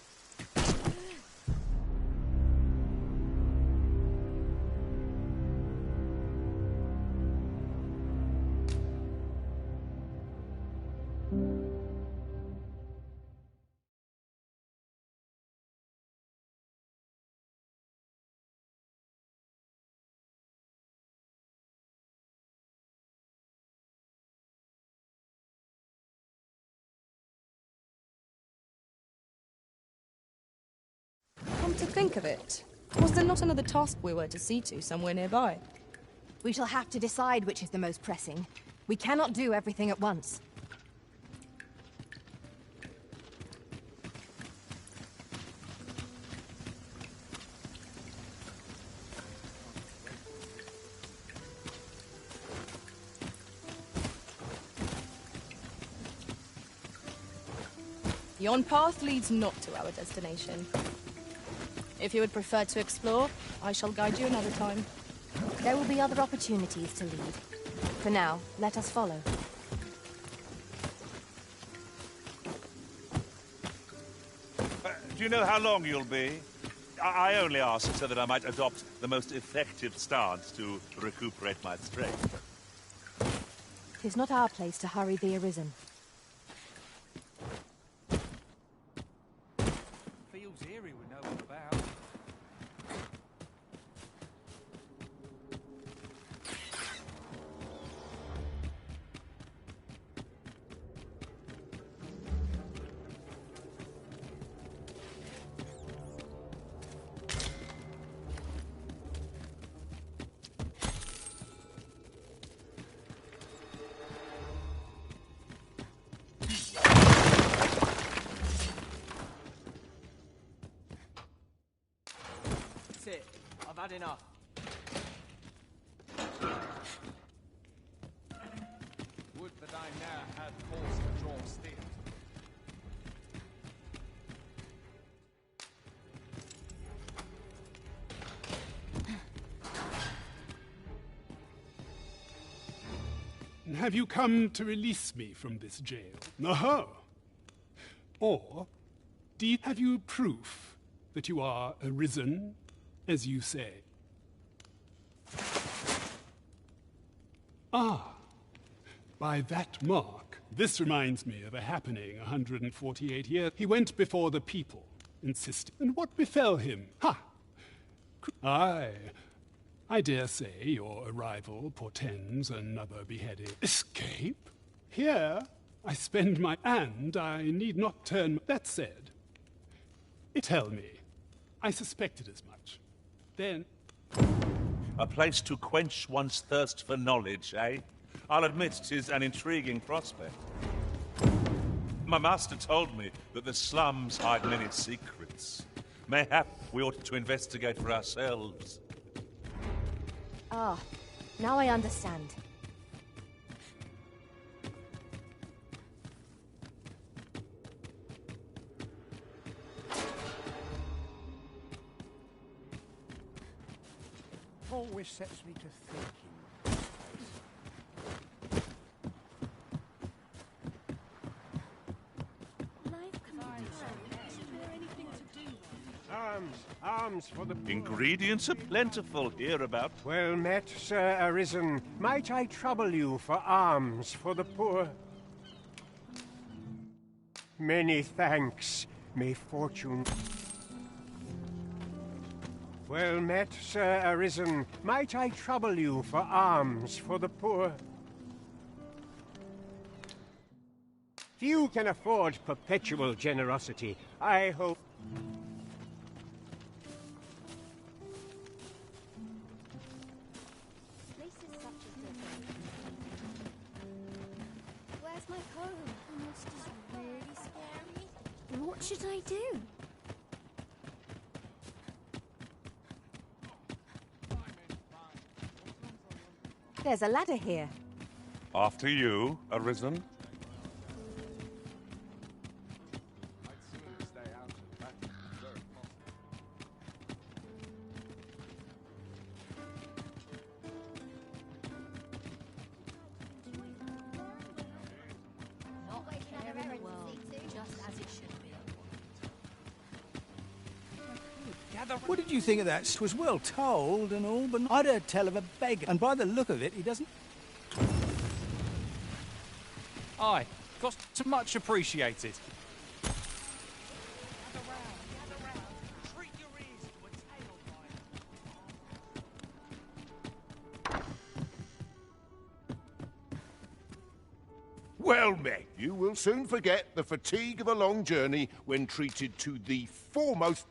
Come to think of it, was there not another task we were to see to somewhere nearby? We shall have to decide which is the most pressing. We cannot do everything at once. Yon path leads not to our destination. If you would prefer to explore, I shall guide you another time. There will be other opportunities to lead. For now, let us follow. Do you know how long you'll be? I only ask so that I might adopt the most effective stance to recuperate my strength. 'Tis not our place to hurry the Arisen. Feels eerie with no one about. It. I've had enough. Would that I ne'er had force to draw steel. Have you come to release me from this jail? Aha! Or have you proof that you are arisen, as you say? Ah, by that mark. This reminds me of a happening 148 years. He went before the people, insisting. And what befell him? Ha! Aye, I dare say your arrival portends another beheading. Escape? Here, I spend my... And I need not turn... That said, tell me. I suspected as much. Then... A place to quench one's thirst for knowledge, eh? I'll admit 'tis an intriguing prospect. My master told me that the slums hide many secrets. Mayhap we ought to investigate for ourselves. Ah, now I understand. Always sets me to thinking. Arms for the poor. Ingredients are plentiful hereabouts. Well met, Sir Arisen. Might I trouble you for alms for the poor? Many thanks. May fortune... Well met, Sir Arisen. Might I trouble you for alms for the poor? Few can afford perpetual generosity. I hope... Where's my comb? The monster's really scary. What should I do? There's a ladder here. After you, Arisen. What did you think of that? 'Twas well told and all, but I'd heard tell of a beggar, and by the look of it, he doesn't... Aye, got so much appreciated. Well met. You will soon forget the fatigue of a long journey when treated to the foremost...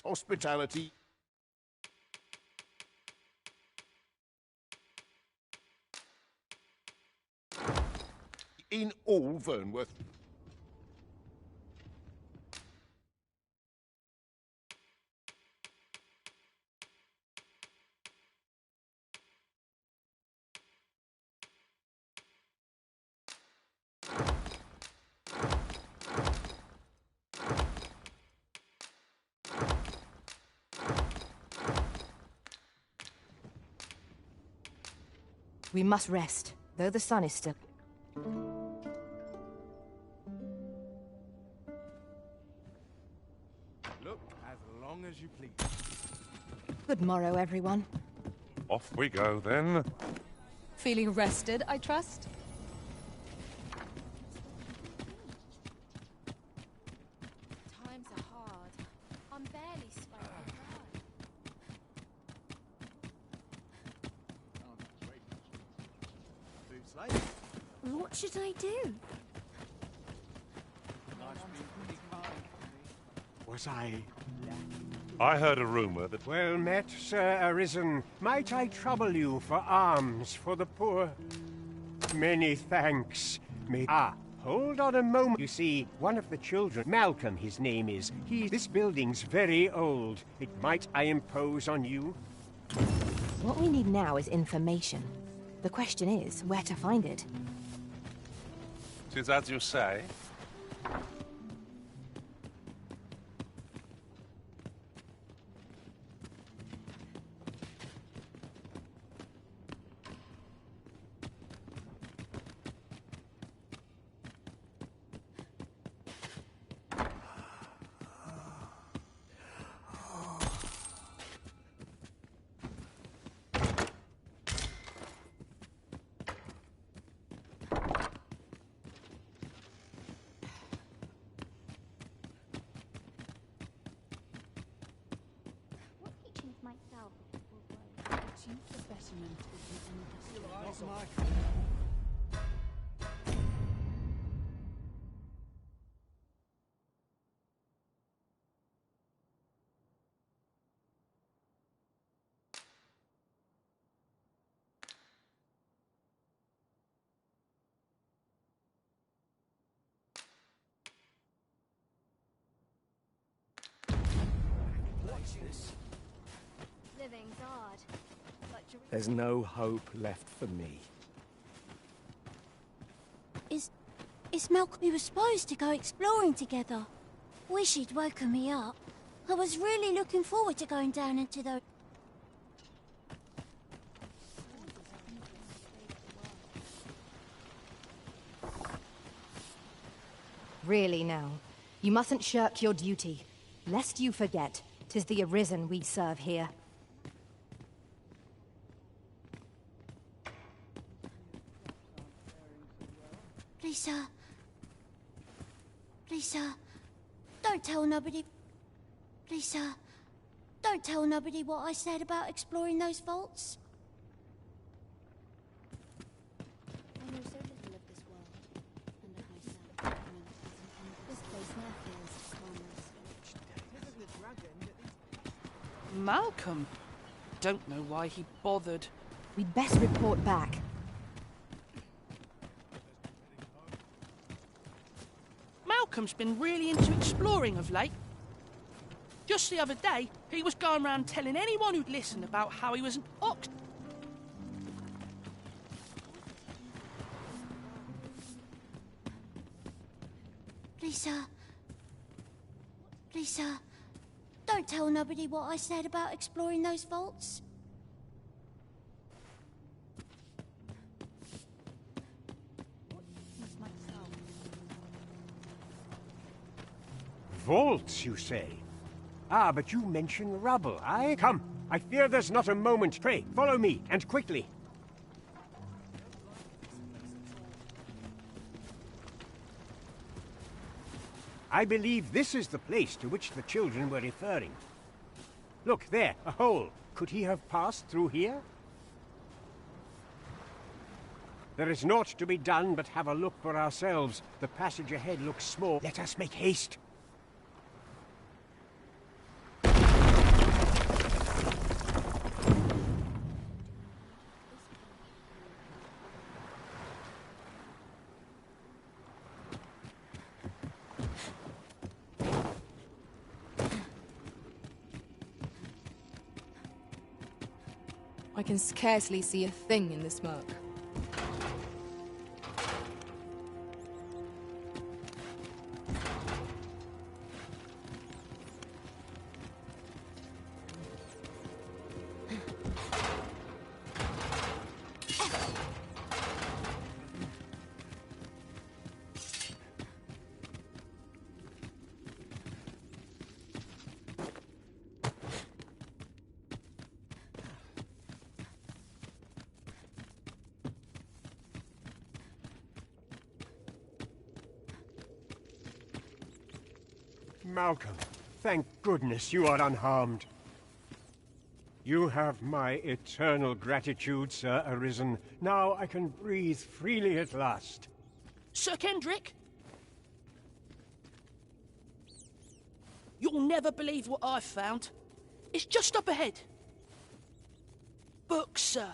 hospitality in all Vernworth. We must rest, though the sun is still... Look as long as you please. Good morrow, everyone. Off we go, then. Feeling rested, I trust? Times are hard. I'm barely scraping dry. What should I do? Was I... I heard a rumor that... Well met, Sir Arisen. Might I trouble you for alms for the poor? Many thanks. May... Ah, hold on a moment. You see, one of the children, Malcolm his name is, this building's very old. It might I impose on you? What we need now is information. The question is, where to find it? 'Tis as you say. Living's hard. There's no hope left for me. Is Malcolm... We were supposed to go exploring together. Wish he'd woken me up. I was really looking forward to going down into the... Really now, you mustn't shirk your duty. Lest you forget, 'tis the Arisen we serve here. Please, sir. Please, sir. Don't tell nobody. Please, sir. Don't tell nobody what I said about exploring those vaults. I know so little of this world, and of myself. This place now feels calm. Malcolm. Don't know why he bothered. We'd best report back. Malcolm's been really into exploring of late. Just the other day, he was going around telling anyone who'd listen about how he was an ox. Please, sir. Please, sir. Don't tell nobody what I said about exploring those vaults. Vaults, you say? Ah, but you mention rubble, aye? Come, I fear there's not a moment. Pray, follow me, and quickly. I believe this is the place to which the children were referring. Look, there, a hole. Could he have passed through here? There is naught to be done but have a look for ourselves. The passage ahead looks small. Let us make haste. I can scarcely see a thing in the smoke. Malcolm, thank goodness you are unharmed. You have my eternal gratitude, Sir Arisen. Now I can breathe freely at last. Sir Kendrick? You'll never believe what I've found. It's just up ahead. Books, sir.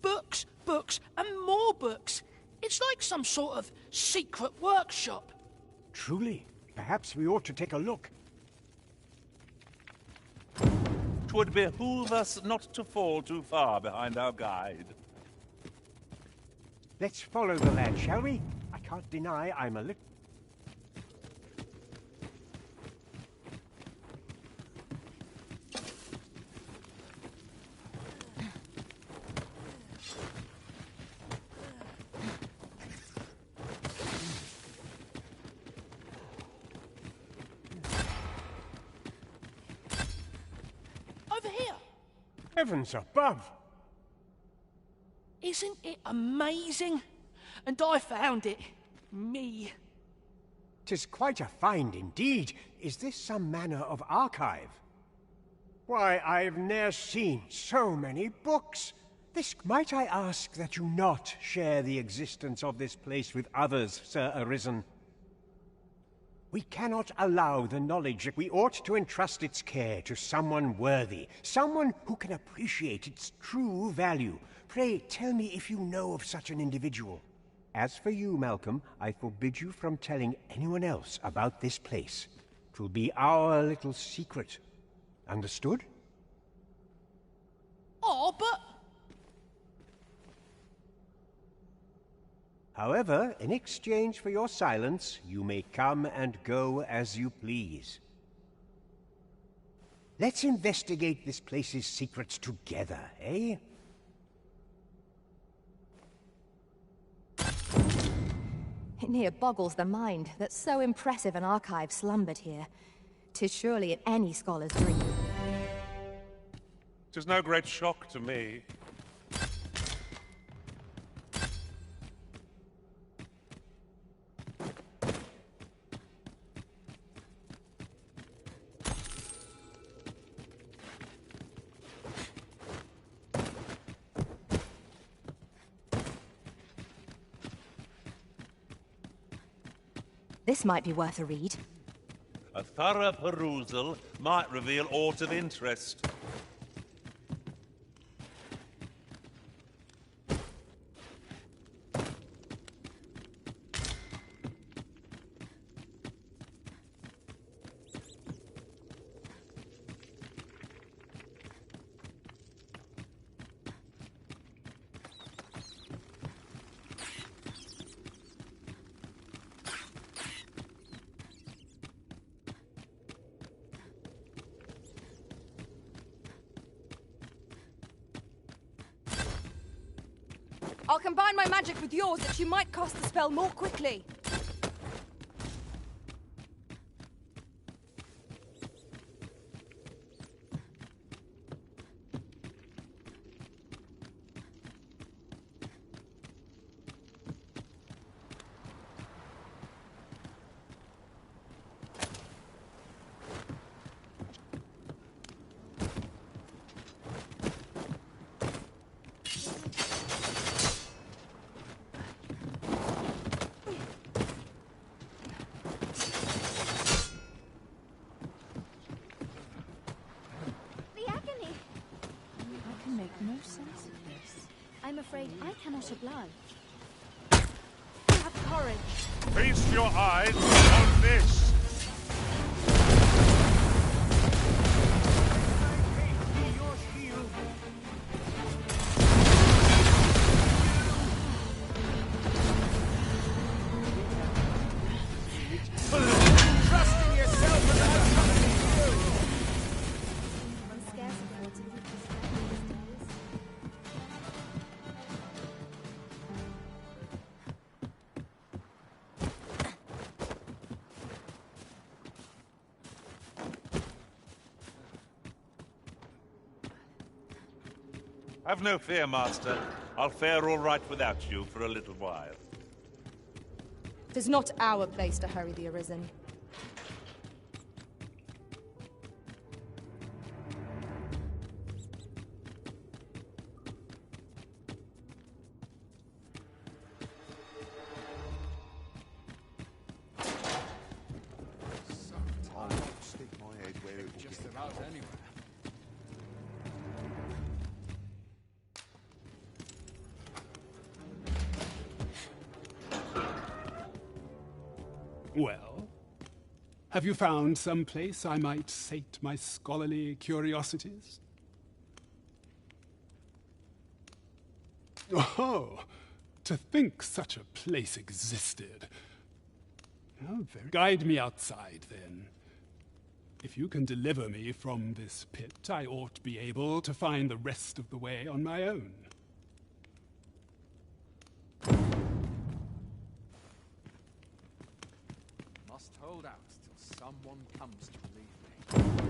Books, books, and more books. It's like some sort of secret workshop. Truly? Perhaps we ought to take a look. 'Twould behoove us not to fall too far behind our guide. Let's follow the lad, shall we? I can't deny I'm a little... Heavens above! Isn't it amazing? And I found it. Me. 'Tis quite a find indeed. Is this some manner of archive? Why, I've ne'er seen so many books. Might I ask that you not share the existence of this place with others, Sir Arisen? We cannot allow the knowledge that we ought to entrust its care to someone worthy, someone who can appreciate its true value. Pray, tell me if you know of such an individual. As for you, Malcolm, I forbid you from telling anyone else about this place. 'Twill be our little secret. Understood? Oh, but... However, in exchange for your silence, you may come and go as you please. Let's investigate this place's secrets together, eh? It near boggles the mind that so impressive an archive slumbered here. 'Tis surely in any scholar's dream. 'Tis no great shock to me. This might be worth a read. A thorough perusal might reveal aught of interest. I'll combine my magic with yours that you might cast the spell more quickly. I'm afraid I cannot oblige. Have courage. Feast your eyes on this! Have no fear, Master. I'll fare all right without you for a little while. It is not our place to hurry the Arisen. I'll not stick my head where it will Just get about caught. anywhere. Well, have you found some place I might sate my scholarly curiosities? Oh, to think such a place existed. Oh, guide me outside, then. If you can deliver me from this pit, I ought to be able to find the rest of the way on my own. Must hold out till someone comes to relieve me.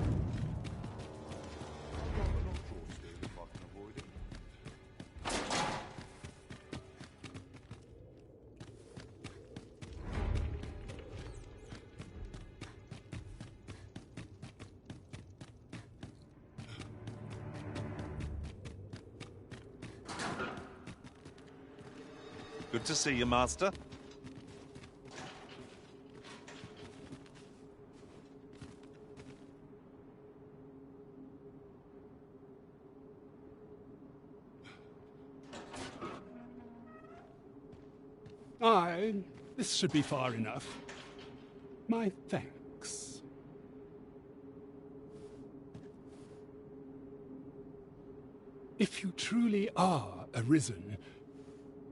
Good to see you, Master. Aye, this should be far enough. My thanks. If you truly are Arisen,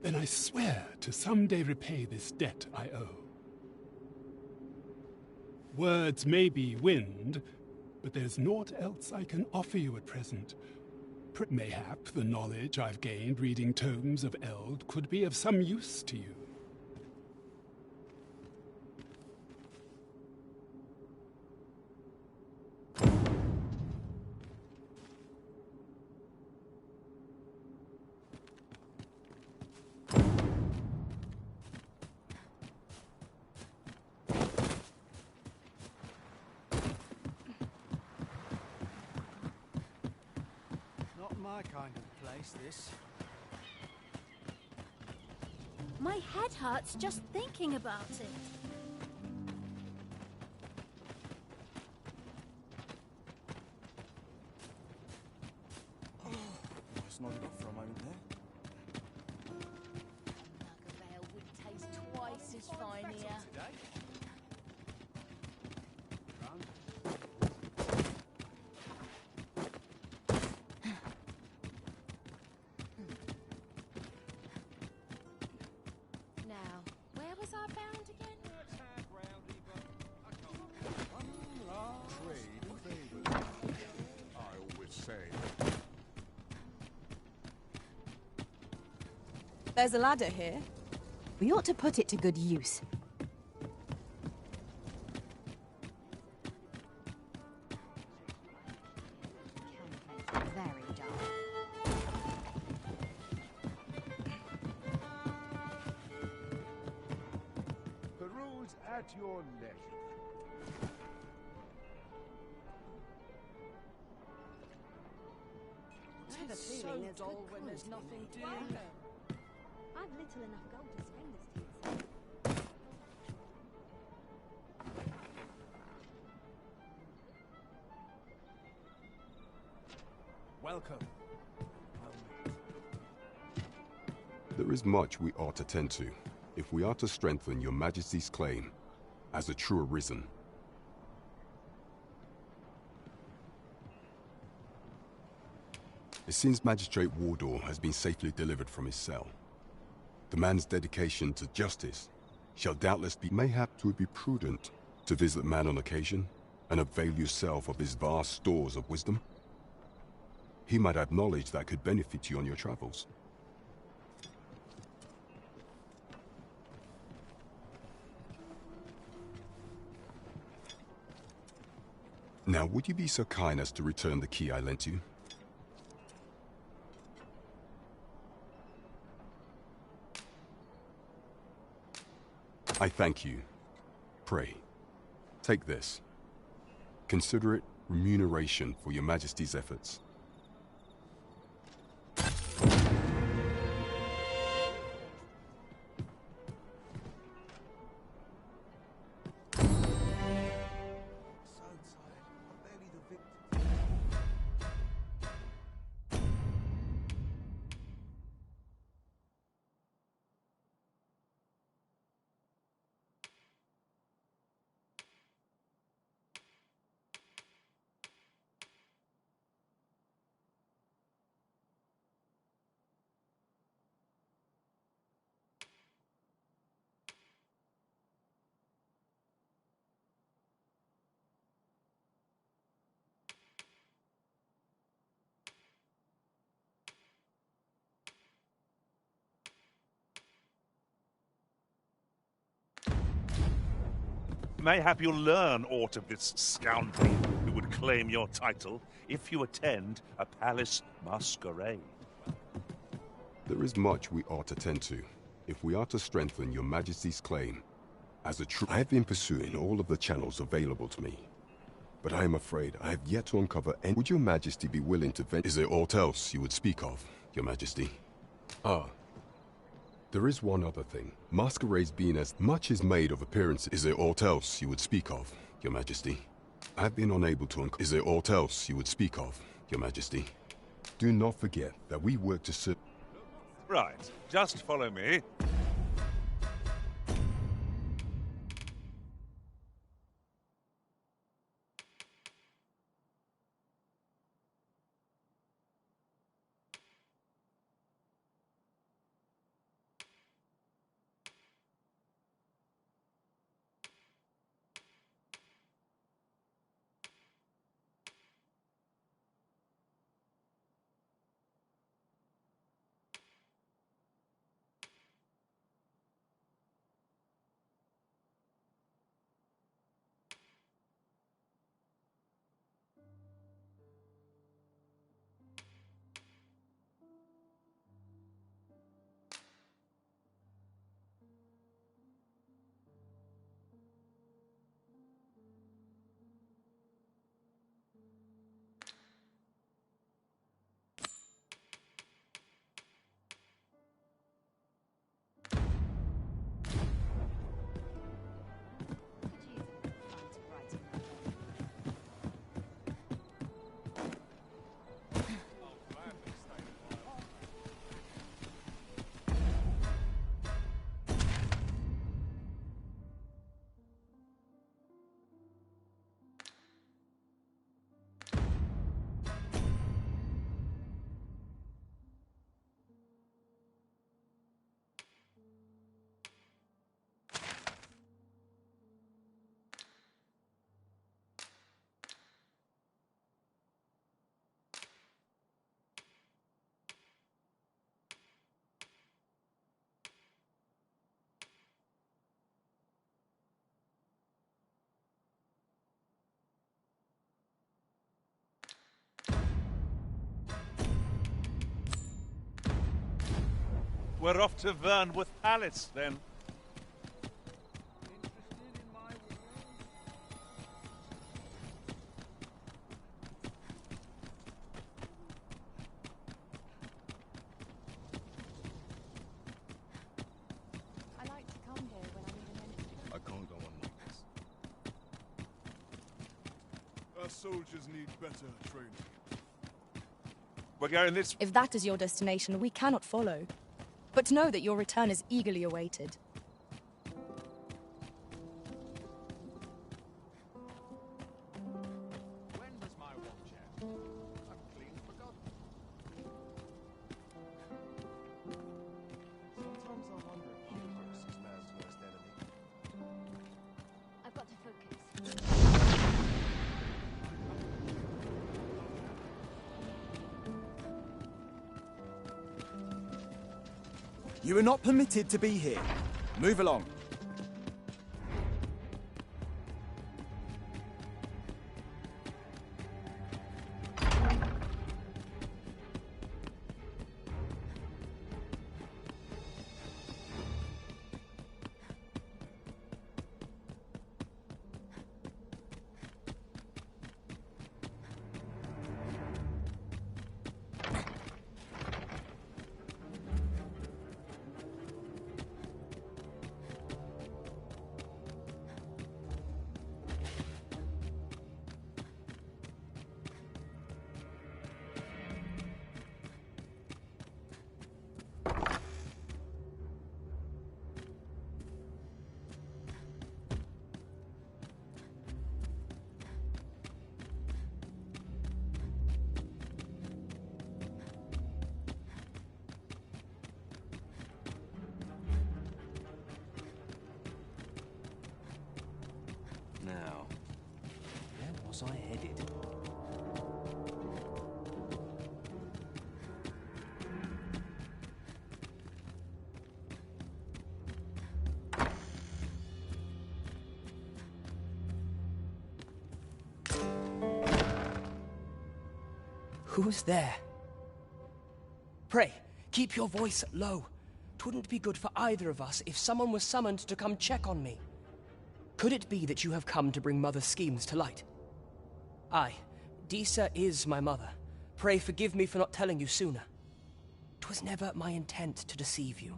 then I swear to someday repay this debt I owe. Words may be wind, but there's naught else I can offer you at present. Mayhap the knowledge I've gained reading tomes of Eld could be of some use to you. My kind of place, this. My head hurts just thinking about it. fine here. Now, where was I bound again? Trade favors, I always say. There's a ladder here. We ought to put it to good use. Very dull. Peruse at your leisure. I have a feeling there's dull when there's nothing doing. I've little enough gold to spend this year. Welcome. There is much we ought to tend to, if we are to strengthen your Majesty's claim as a true Arisen. It seems Magistrate Wardor has been safely delivered from his cell. The man's dedication to justice shall doubtless be. Mayhap 'twould be prudent to visit man on occasion and avail yourself of his vast stores of wisdom. He might have knowledge that could benefit you on your travels. Now, would you be so kind as to return the key I lent you? I thank you. Pray, take this. Consider it remuneration for your Majesty's efforts. Mayhap you'll learn aught of this scoundrel who would claim your title if you attend a palace masquerade. There is much we ought to tend to, if we are to strengthen your Majesty's claim as a true... I have been pursuing all of the channels available to me, but I am afraid I have yet to uncover any... Would your Majesty be willing to vent... Is there aught else you would speak of, your Majesty? Ah, there is one other thing. Masquerade's been as much as made of appearances. Is there aught else you would speak of, your Majesty? I have been unable to uncover... Is there aught else you would speak of, your Majesty? Do not forget that we work to serve... Right, just follow me. We're off to Vernworth Palace, then. I like to come here when I'm in an empty. I can't go on like this. Our soldiers need better training. We're going this... If that is your destination, we cannot follow. But know that your return is eagerly awaited. When was my watch at? I've clean forgotten. Sometimes I wonder if hubris is man's worst enemy. I've got to focus. You are not permitted to be here. Move along. Now, where was I headed? Who's there? Pray, keep your voice low. 'Twouldn't be good for either of us if someone was summoned to come check on me. Could it be that you have come to bring Mother's schemes to light? Aye, Disa is my mother. Pray forgive me for not telling you sooner. 'Twas never my intent to deceive you.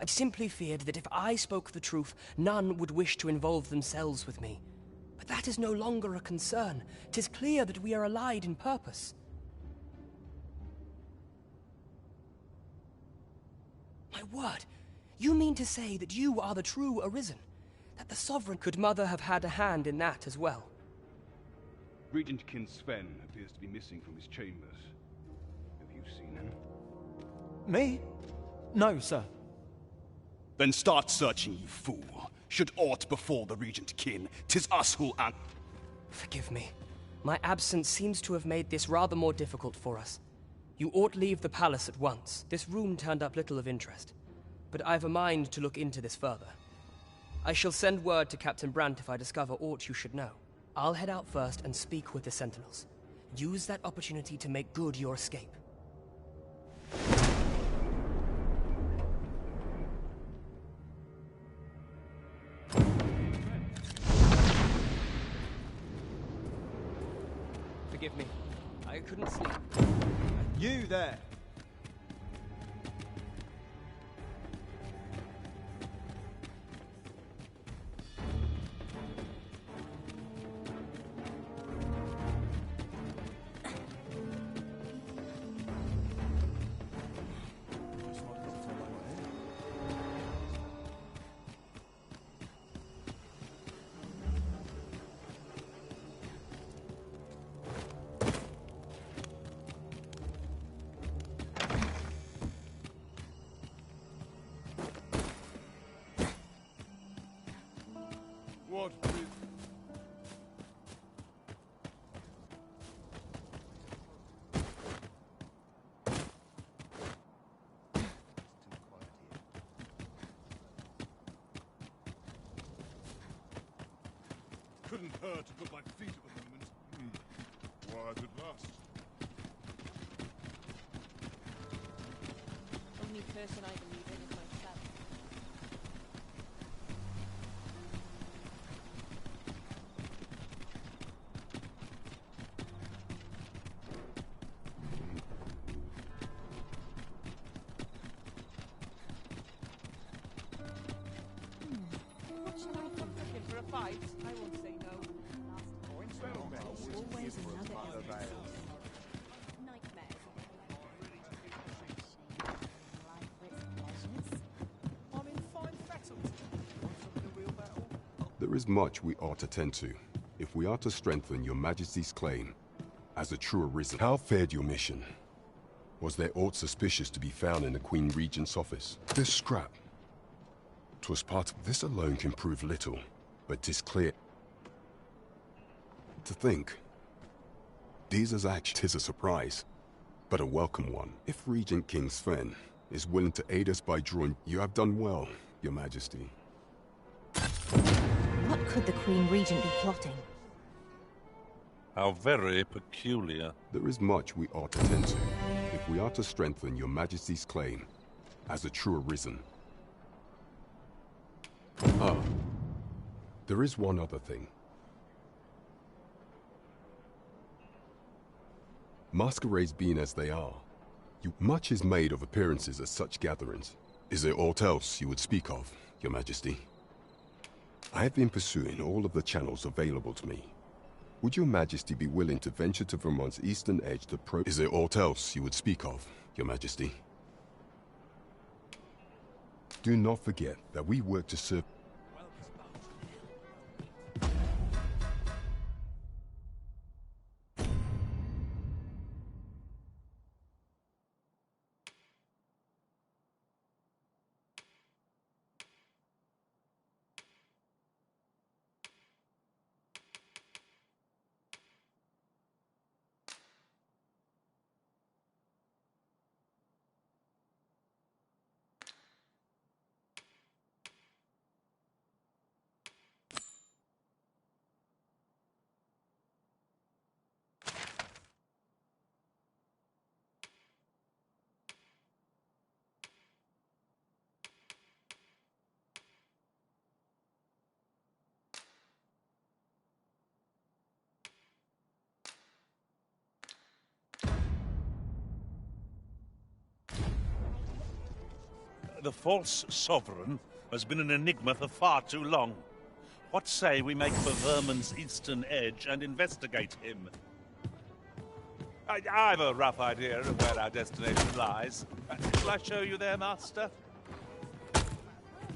I simply feared that if I spoke the truth, none would wish to involve themselves with me. But that is no longer a concern. 'Tis clear that we are allied in purpose. My word, you mean to say that you are the true Arisen? That the Sovereign... Could Mother have had a hand in that as well? Regent Kin Sven appears to be missing from his chambers. Have you seen him? Me? No, sir. Then start searching, you fool. Should aught befall the Regent Kin, 'tis us who'll Forgive me. My absence seems to have made this rather more difficult for us. You ought leave the palace at once. This room turned up little of interest, but I've a mind to look into this further. I shall send word to Captain Brandt if I discover aught you should know. I'll head out first and speak with the Sentinels. Use that opportunity to make good your escape. Forgive me. I couldn't sleep. You there! What with... Couldn't hurt to put my feet up a moment. Quiet at last. Only person I believe in. fights, I won't say no. Always another I'm in fine fettle. Want something a real battle? There is much we ought to tend to, if we are to strengthen your Majesty's claim as a true Arisen. How fared your mission? Was there aught suspicious to be found in the Queen Regent's office? This scrap. 'Twas part of this alone can prove little, but 'tis clear. To think, these as act 'tis a surprise, but a welcome one. If Regent King Sven is willing to aid us by drawing, you have done well, Your Majesty. What could the Queen Regent be plotting? How very peculiar. There is much we ought to tend to, if we are to strengthen your Majesty's claim as a true Arisen. Ah, there is one other thing. Masquerades being as they are, much is made of appearances at such gatherings. Is there aught else you would speak of, Your Majesty? I have been pursuing all of the channels available to me. Would Your Majesty be willing to venture to Vermont's eastern edge to Is there aught else you would speak of, Your Majesty? Do not forget that we work to serve. The false sovereign has been an enigma for far too long. What say we make for Vermon's eastern edge and investigate him? I've a rough idea of where our destination lies. Shall I show you there, Master?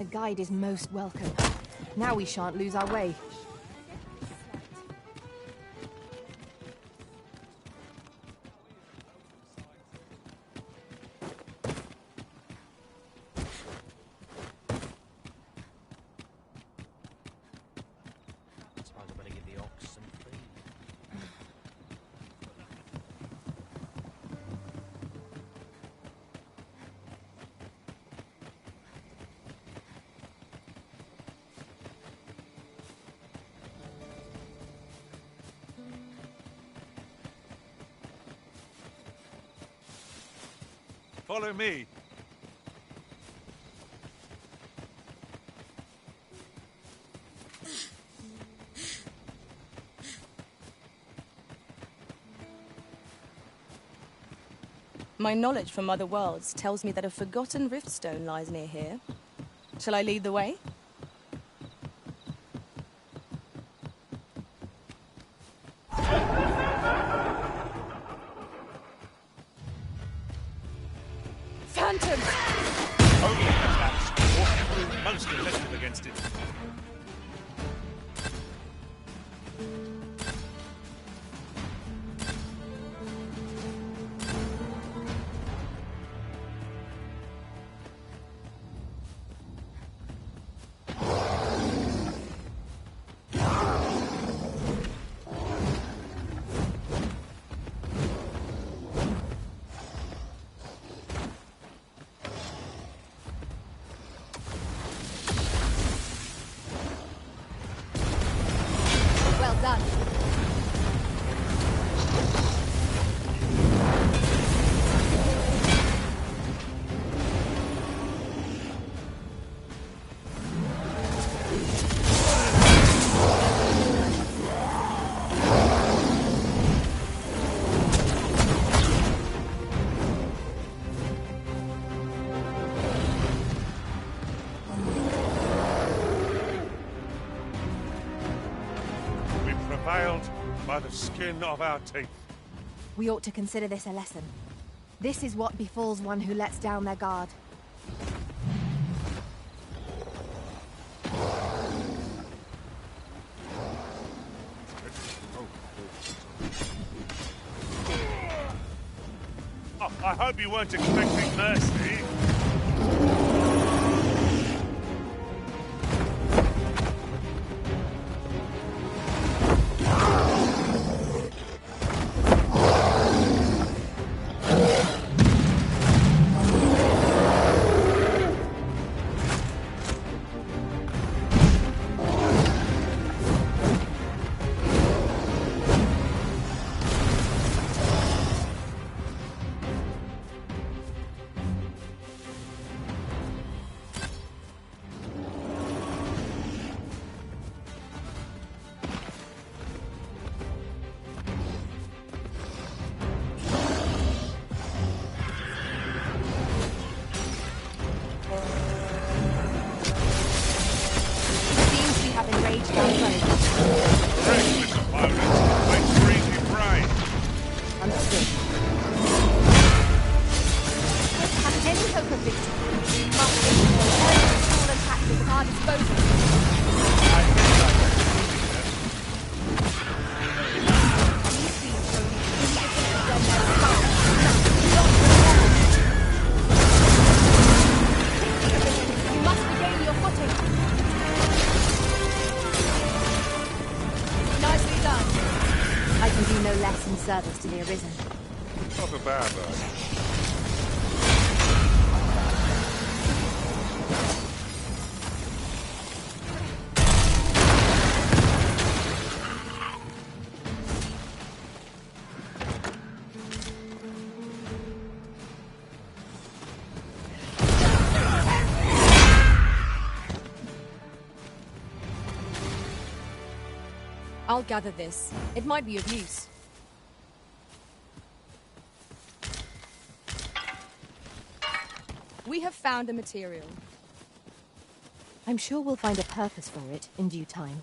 A guide is most welcome. Now we shan't lose our way. Follow me. My knowledge from other worlds tells me that a forgotten riftstone lies near here. Shall I lead the way? Most effective against it. veiled by the skin of our teeth. We ought to consider this a lesson. This is what befalls one who lets down their guard. Oh, I hope you weren't expecting mercy. Service to the Arisen. Not a bad though. I'll gather this. It might be of use. We have found a material. I'm sure we'll find a purpose for it in due time.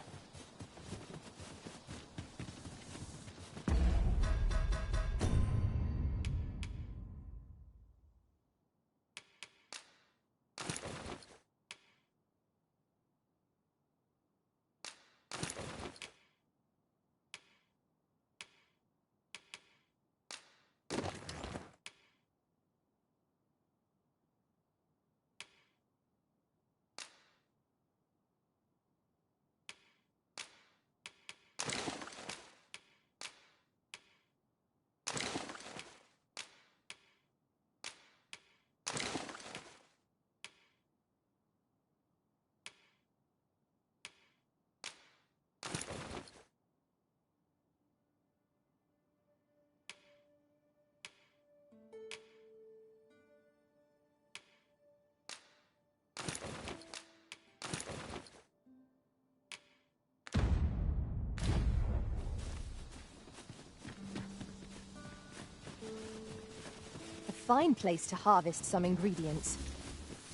Fine place to harvest some ingredients.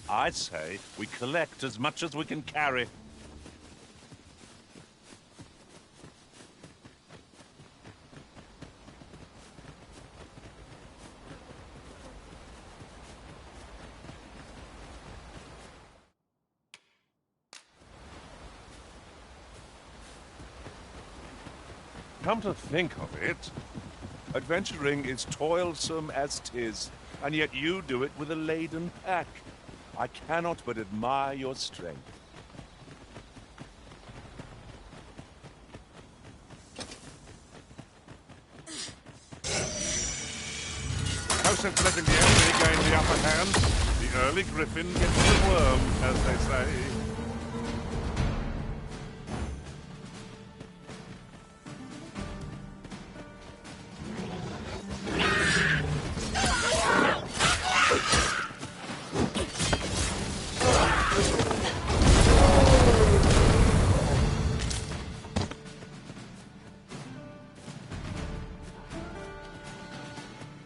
I'd say we collect as much as we can carry. Come to think of it, adventuring is toilsome as 'tis, and yet you do it with a laden pack. I cannot but admire your strength. No sense letting the enemy gain the upper hand. The early griffin gets the worm, as they say.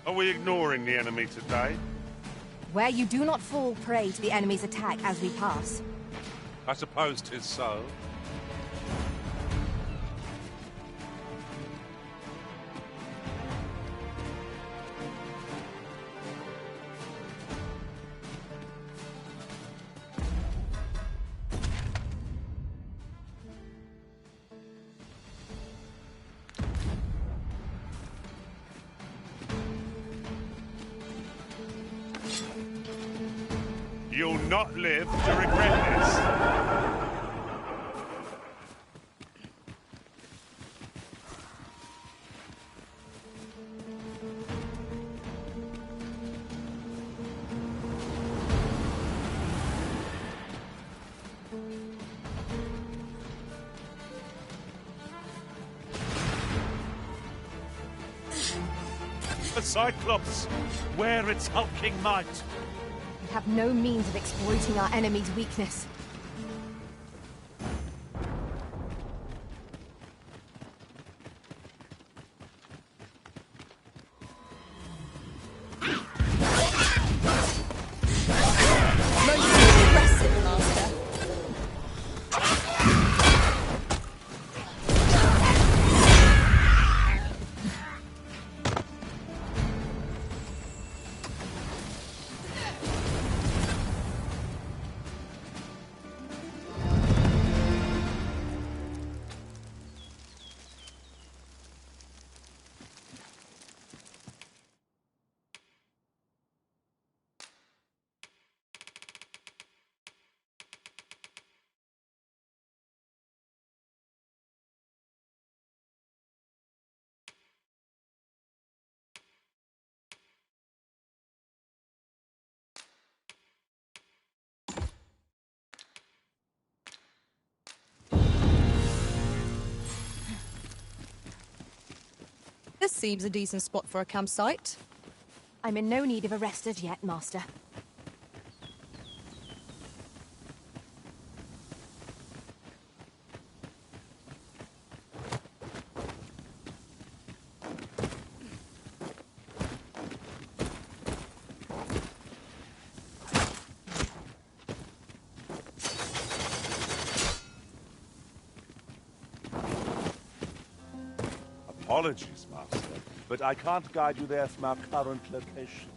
Are we ignoring the enemy today? Where you do not fall prey to the enemy's attack as we pass. I suppose 'tis so. You'll not live to regret this. The Cyclops, where its hulking might. We have no means of exploiting our enemy's weakness. This seems a decent spot for a campsite. I'm in no need of a rest as yet, Master. Apologies, Master, but I can't guide you there from our current location.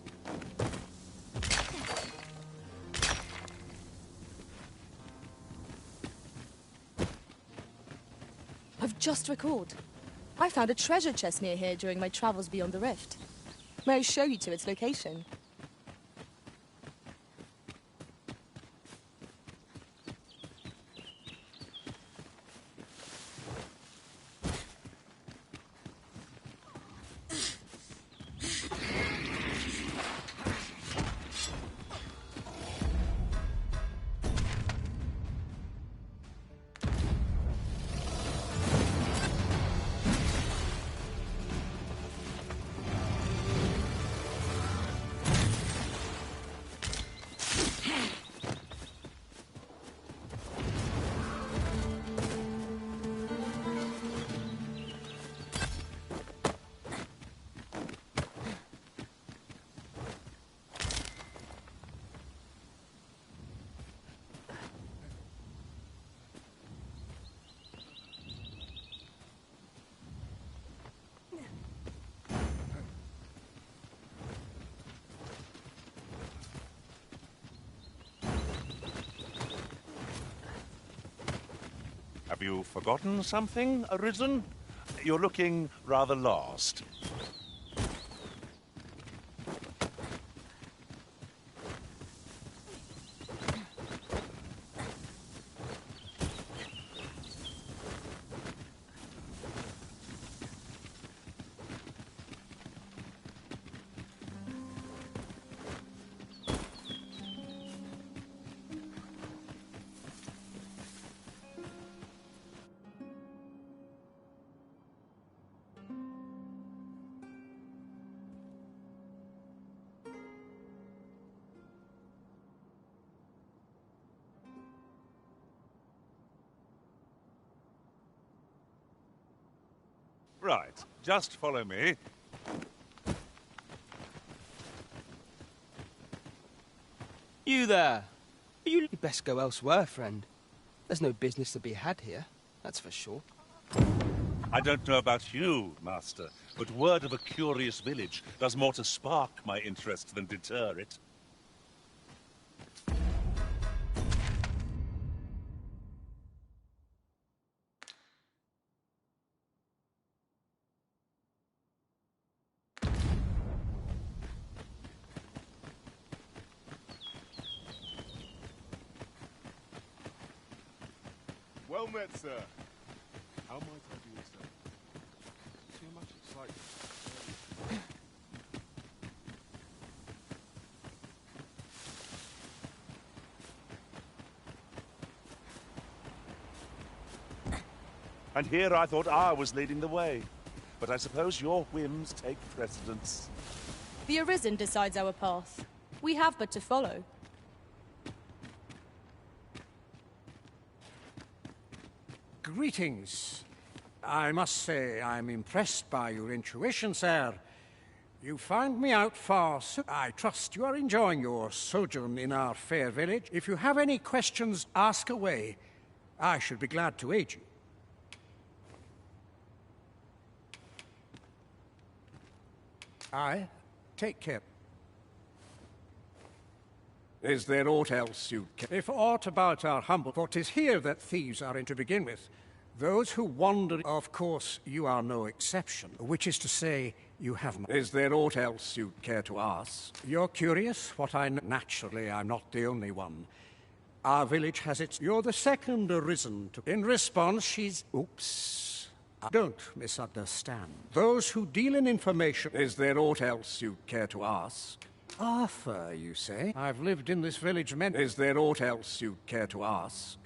I've just recalled. I found a treasure chest near here during my travels beyond the rift. May I show you to its location? Have you forgotten something, Arisen? You're looking rather lost. Right, just follow me. You there! You'd best go elsewhere, friend. There's no business to be had here, that's for sure. I don't know about you, Master, but word of a curious village does more to spark my interest than deter it. Well met, sir. How might I do it, sir? Too much excitement. And here I thought I was leading the way. But I suppose your whims take precedence. The Arisen decides our path. We have but to follow. Greetings. I must say I'm impressed by your intuition, sir. You found me out far, so I trust you are enjoying your sojourn in our fair village. If you have any questions, ask away. I should be glad to aid you. Aye, take care. Is there aught else you can? If aught about our humble, for 'tis here that thieves are in to begin with. Those who wander, of course, you are no exception, which is to say, you have not. Is there aught else you'd care to ask? You're curious what I know? Naturally, I'm not the only one. Our village has its... You're the second Arisen to... In response, she's... Oops. Don't misunderstand. Those who deal in information... Is there aught else you'd care to ask? Arthur, you say? I've lived in this village many... Is there aught else you'd care to ask?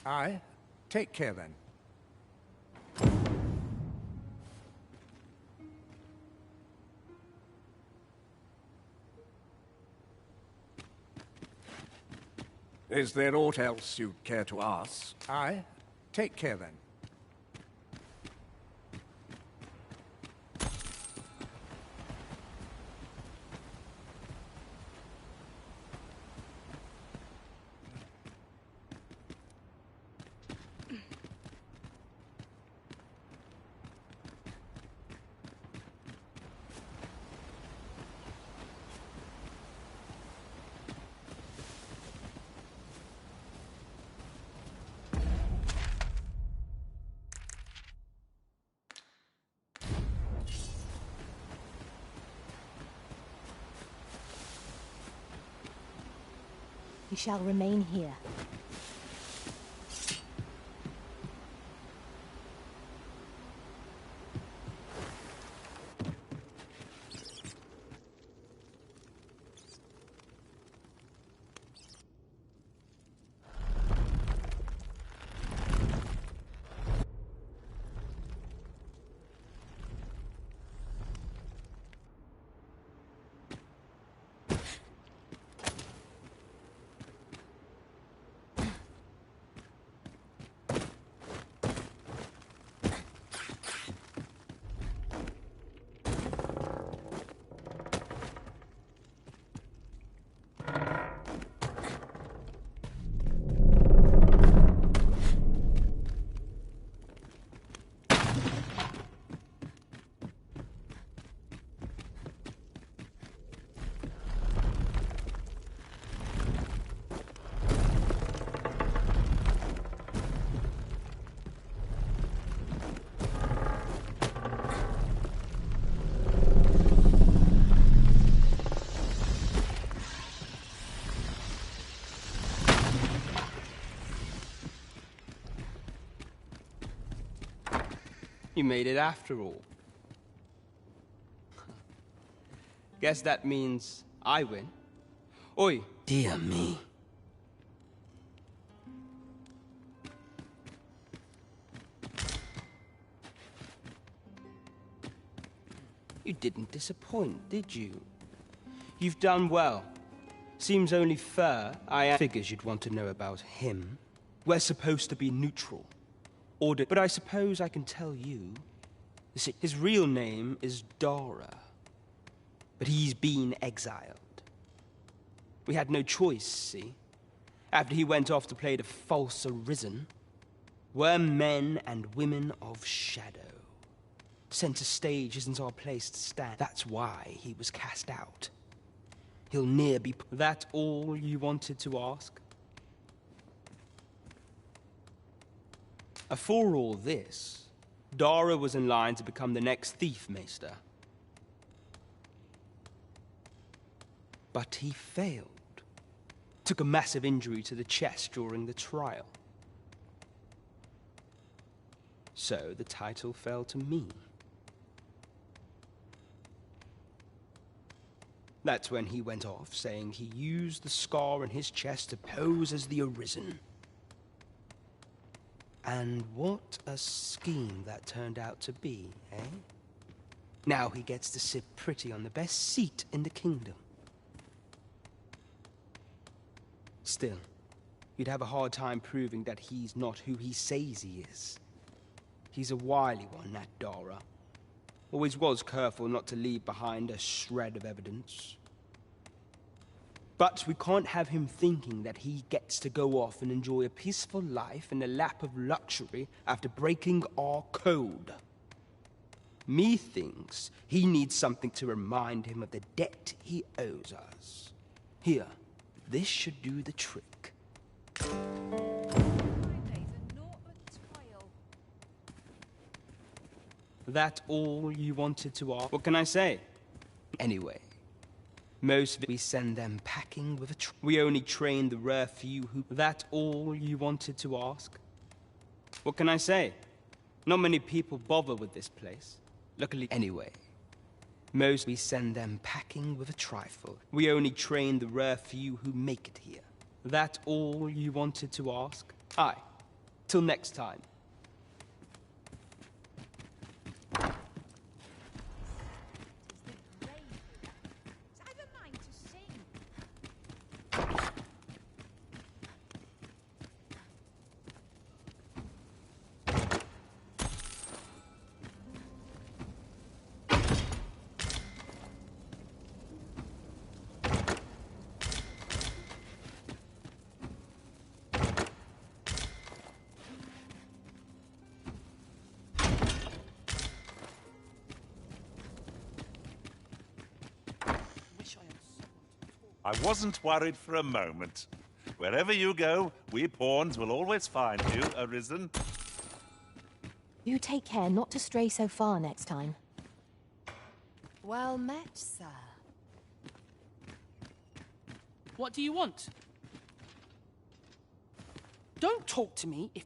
Aye. Take care, then. Is there aught else you'd care to ask? Aye. Take care, then. He shall remain here. You made it after all. Guess that means I win. Oi. Dear me. You didn't disappoint, did you? You've done well. Seems only fair I figures you'd want to know about him. We're supposed to be neutral. But I suppose I can tell you. His real name is Dara. But he's been exiled. We had no choice, see? After he went off to play the false Arisen, we're men and women of shadow. Center stage isn't our place to stand. That's why he was cast out. He'll ne'er be... That all you wanted to ask? For all this, Dara was in line to become the next thief maester. But he failed. Took a massive injury to the chest during the trial. So the title fell to me. That's when he went off, saying he used the scar in his chest to pose as the Arisen. And what a scheme that turned out to be, eh? Now he gets to sit pretty on the best seat in the kingdom. Still, you'd have a hard time proving that he's not who he says he is. He's a wily one, that Dara. Always was careful not to leave behind a shred of evidence. But we can't have him thinking that he gets to go off and enjoy a peaceful life in a lap of luxury after breaking our code. Methinks he needs something to remind him of the debt he owes us. Here, this should do the trick. That all you wanted to ask? What can I say? Anyway, most we send them packing with a we only train the rare few who... That all you wanted to ask? What can I say? Not many people bother with this place. Luckily, anyway, most we send them packing with a trifle. We only train the rare few who make it here. That all you wanted to ask? Aye. Till next time. I wasn't worried for a moment. Wherever you go, we pawns will always find you, Arisen. You take care not to stray so far next time. Well met, sir. What do you want? Don't talk to me if...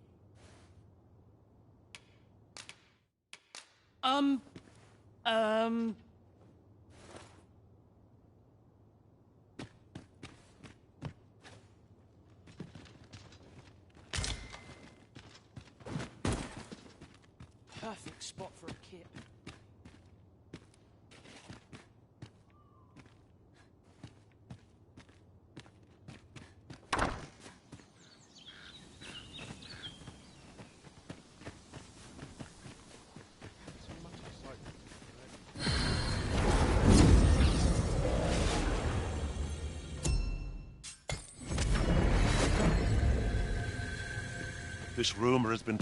Perfect spot for a kit. This rumor has been...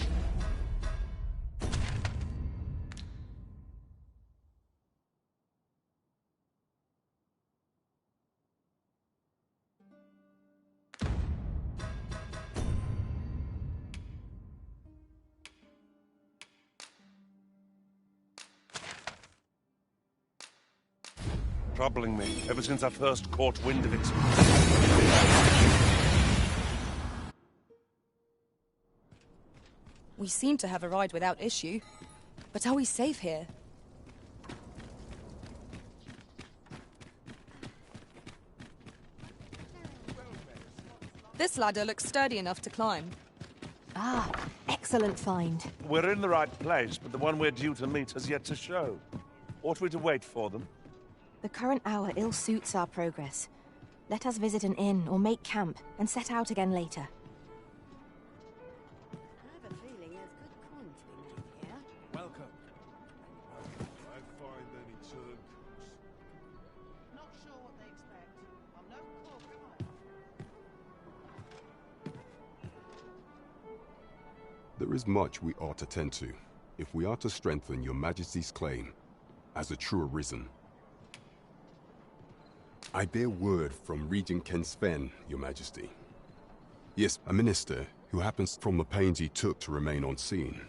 troubling me ever since I first caught wind of it. We seem to have arrived without issue. But are we safe here? This ladder looks sturdy enough to climb. Ah, excellent find. We're in the right place, but the one we're due to meet has yet to show. Ought we to wait for them? The current hour ill suits our progress. Let us visit an inn or make camp and set out again later. I have a feeling there's good coin to be made here. Welcome. I find any terms. Not sure what they expect. I'm no cook, am I? There is much we ought to tend to, if we are to strengthen your Majesty's claim as a true Arisen. I bear word from Regent Ken Sven, your Majesty. Yes, a minister who happens from the pains he took to remain on scene.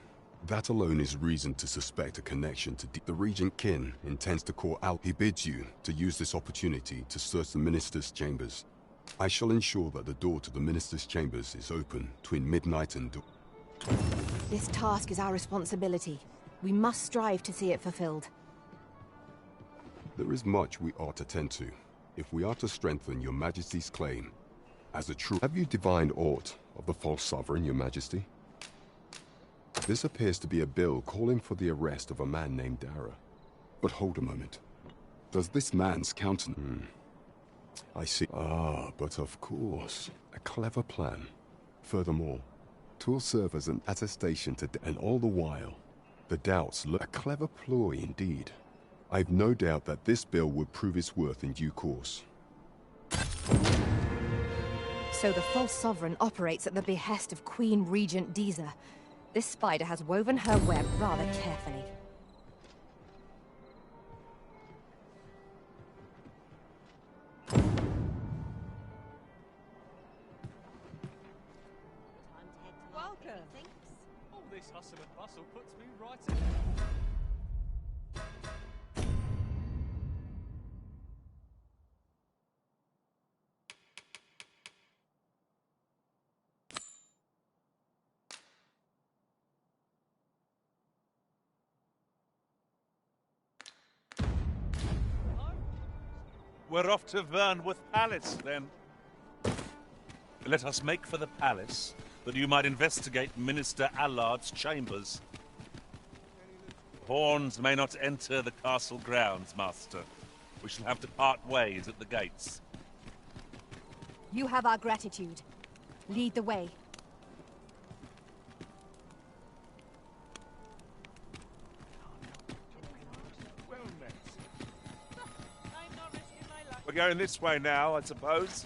That alone is reason to suspect a connection to the Regent Kin intends to call out. He bids you to use this opportunity to search the minister's chambers. I shall ensure that the door to the minister's chambers is open between midnight and dawn. This task is our responsibility. We must strive to see it fulfilled. There is much we ought to tend to, if we are to strengthen your Majesty's claim. As a true... Have you divined aught of the false sovereign, your Majesty? This appears to be a bill calling for the arrest of a man named Dara. But hold a moment. Does this man's countenance... I see. Ah, but of course. A clever plan. Furthermore, 'twill serve as an attestation to... And all the while, the doubts look... A clever ploy indeed. I've no doubt that this bill would prove its worth in due course. So the false sovereign operates at the behest of Queen Regent Deezer. This spider has woven her web rather carefully. Welcome. All this hustle and bustle puts me right in. We're off to Vernworth Palace, then. Let us make for the palace, that you might investigate Minister Allard's chambers. Horns may not enter the castle grounds, Master. We shall have to part ways at the gates. You have our gratitude. Lead the way. We're going this way now, I suppose.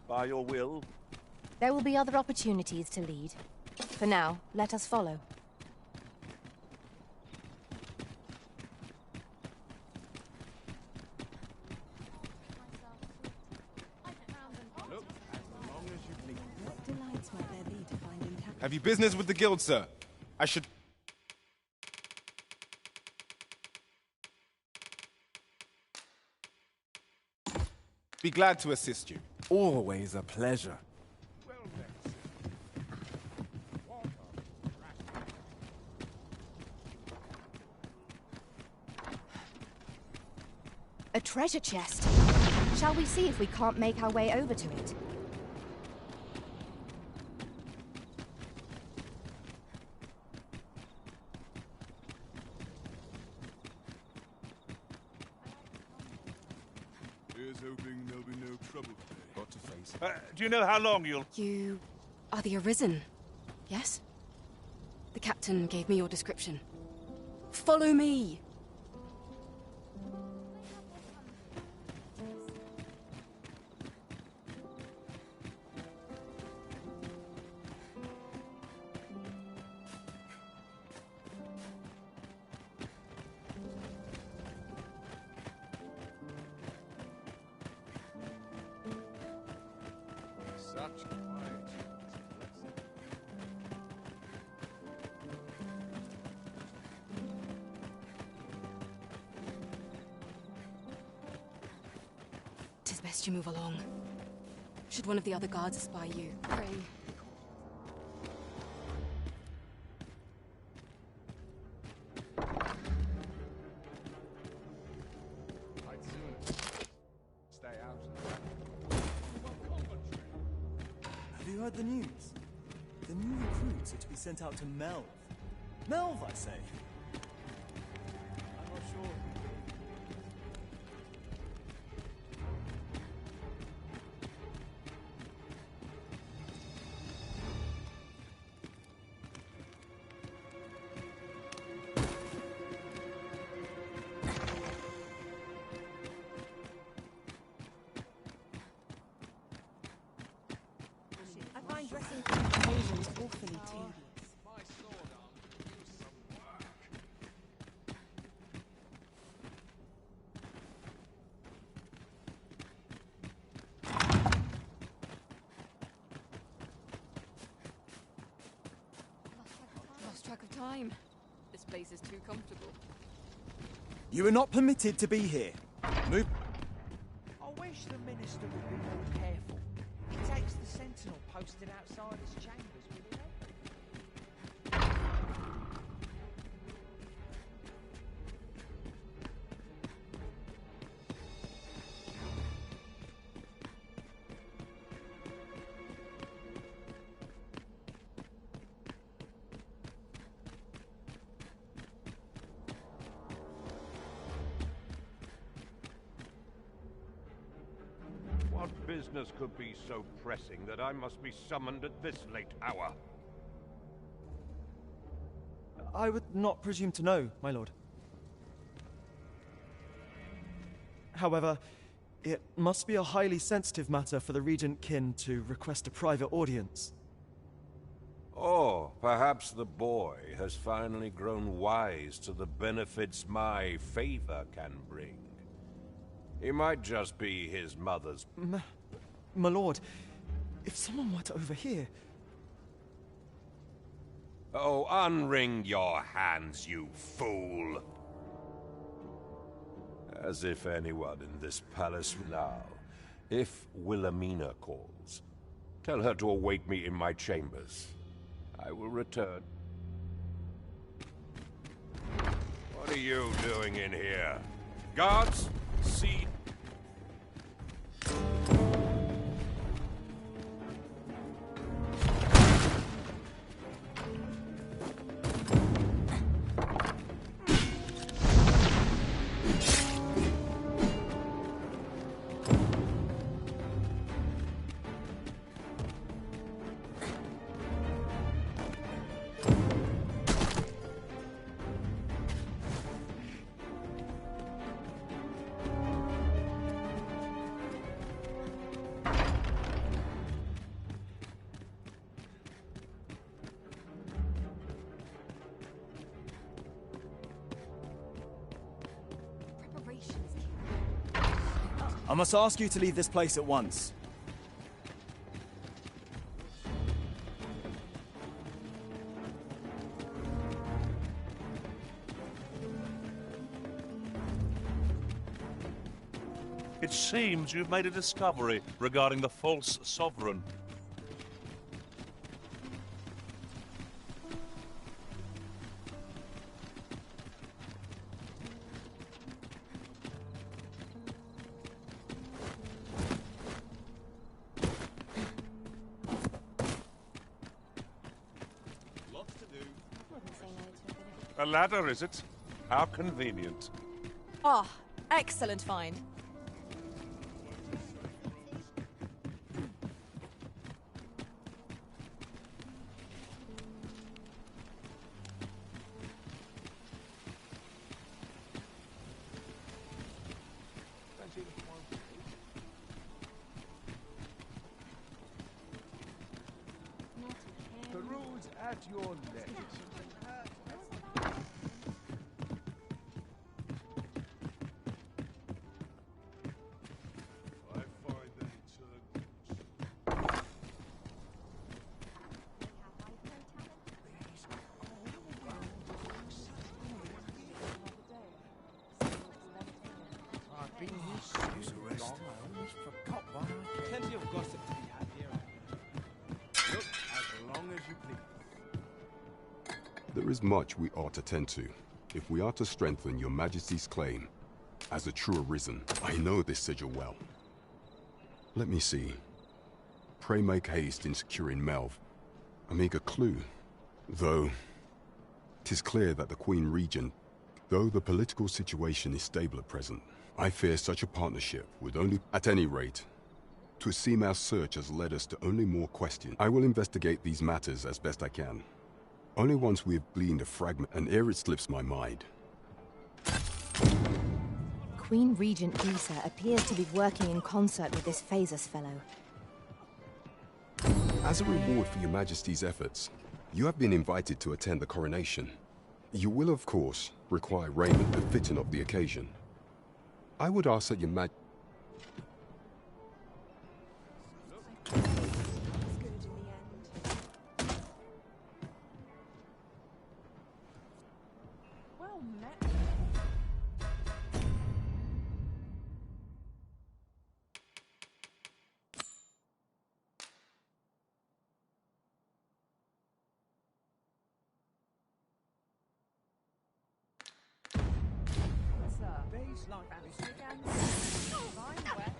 By your will. There will be other opportunities to lead. For now, let us follow. Have you business with the guild, sir? I should... be glad to assist you. Always a pleasure. A treasure chest. Shall we see if we can't make our way over to it? Here's hoping there'll be no trouble today. Got to face it. Do you know how long you'll... You are the Arisen, yes? The captain gave me your description. Follow me! Such quiet. Tis best you move along. Should one of the other guards espy you, pray. I'd sooner stay out. Have you heard the news? The new recruits are to be sent out to Melve. Melve, I say. I'm not sure. I find dressing for occasions awfully tedious. Lost track of time. This place is too comfortable. You are not permitted to be here. Move. I wish the minister would be more careful. He takes the sentinel posted outside his chambers with him. business could be so pressing that I must be summoned at this late hour? I would not presume to know, my lord. However, it must be a highly sensitive matter for the Regent Kin to request a private audience. Or perhaps the boy has finally grown wise to the benefits my favor can bring. He might just be his mother's... My lord, if someone were to overhear... Oh, unwring your hands, you fool! As if anyone in this palace now. If Wilhelmina calls, tell her to await me in my chambers. I will return. What are you doing in here? Guards, see... I must ask you to leave this place at once. It seems you've made a discovery regarding the false sovereign. A ladder, is it? How convenient. Ah, excellent find. Peruse at your leisure. Plenty of gossip to be had here. Look, as long as you please. There is much we ought to tend to, if we are to strengthen your Majesty's claim as a true Arisen. I know this sigil well. Let me see. Pray make haste in securing Melve. A meager clue. Though, 'tis clear that the Queen Regent, though the political situation is stable at present, I fear such a partnership would only, at any rate, to seem our search has led us to only more questions. I will investigate these matters as best I can. Only once we have gleaned a fragment, and ere it slips my mind. Queen Regent Disa appears to be working in concert with this Phasus fellow. As a reward for your Majesty's efforts, you have been invited to attend the coronation. You will, of course, require raiment befitting of the occasion. I would ask that your Well met.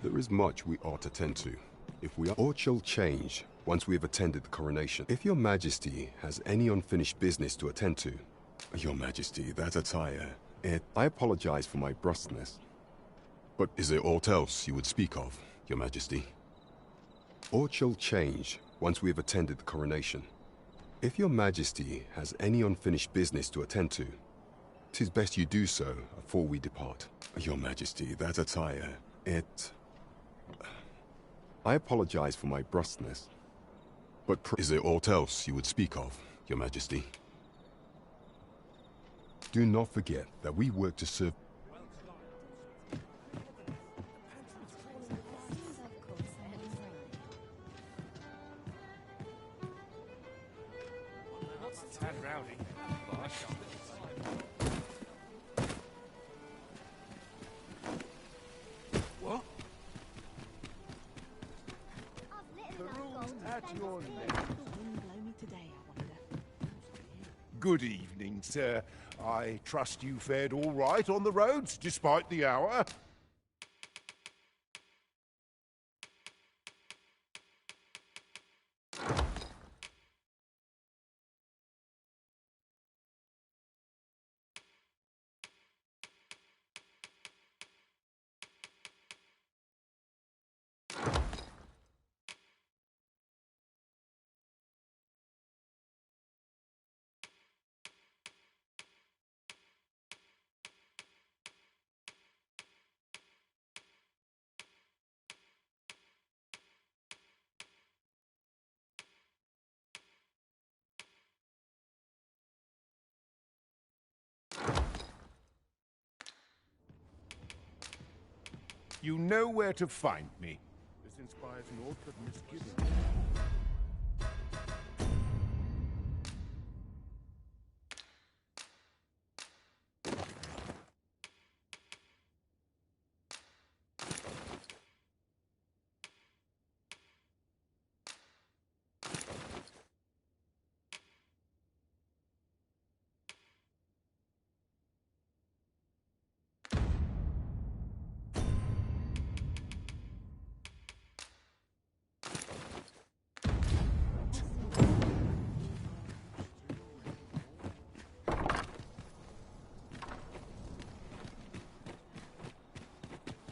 There is much we ought to tend to, if we are, or shall change once we have attended the coronation. If your Majesty has any unfinished business to attend to, Your Majesty, that attire, I apologize for my brusqueness. But is there aught else you would speak of, Your Majesty? or shall change once we have attended the coronation. If your majesty has any unfinished business to attend to, 'tis best you do so before we depart. Your majesty, that attire, it... I apologize for my brusqueness, but is there aught else you would speak of, your majesty? Do not forget that we work to serve... What? The room's at your left. Good evening, sir. I trust you fared all right on the roads, despite the hour. You know where to find me. This inspires naught but misgiving.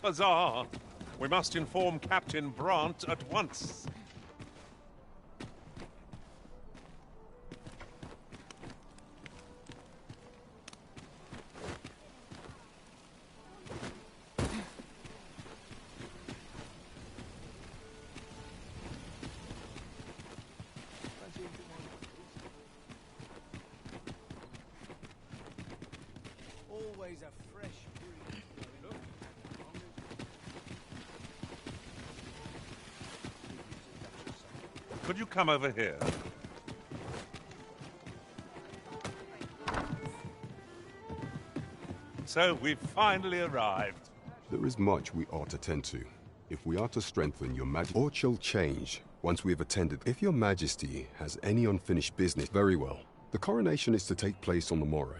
Huzzah! We must inform Captain Brant at once. Always a fresh breeze. Could you come over here? So we've finally arrived. There is much we ought to tend to. If we are to strengthen your majesty, or shall change once we have attended. If your majesty has any unfinished business, very well. The coronation is to take place on the morrow.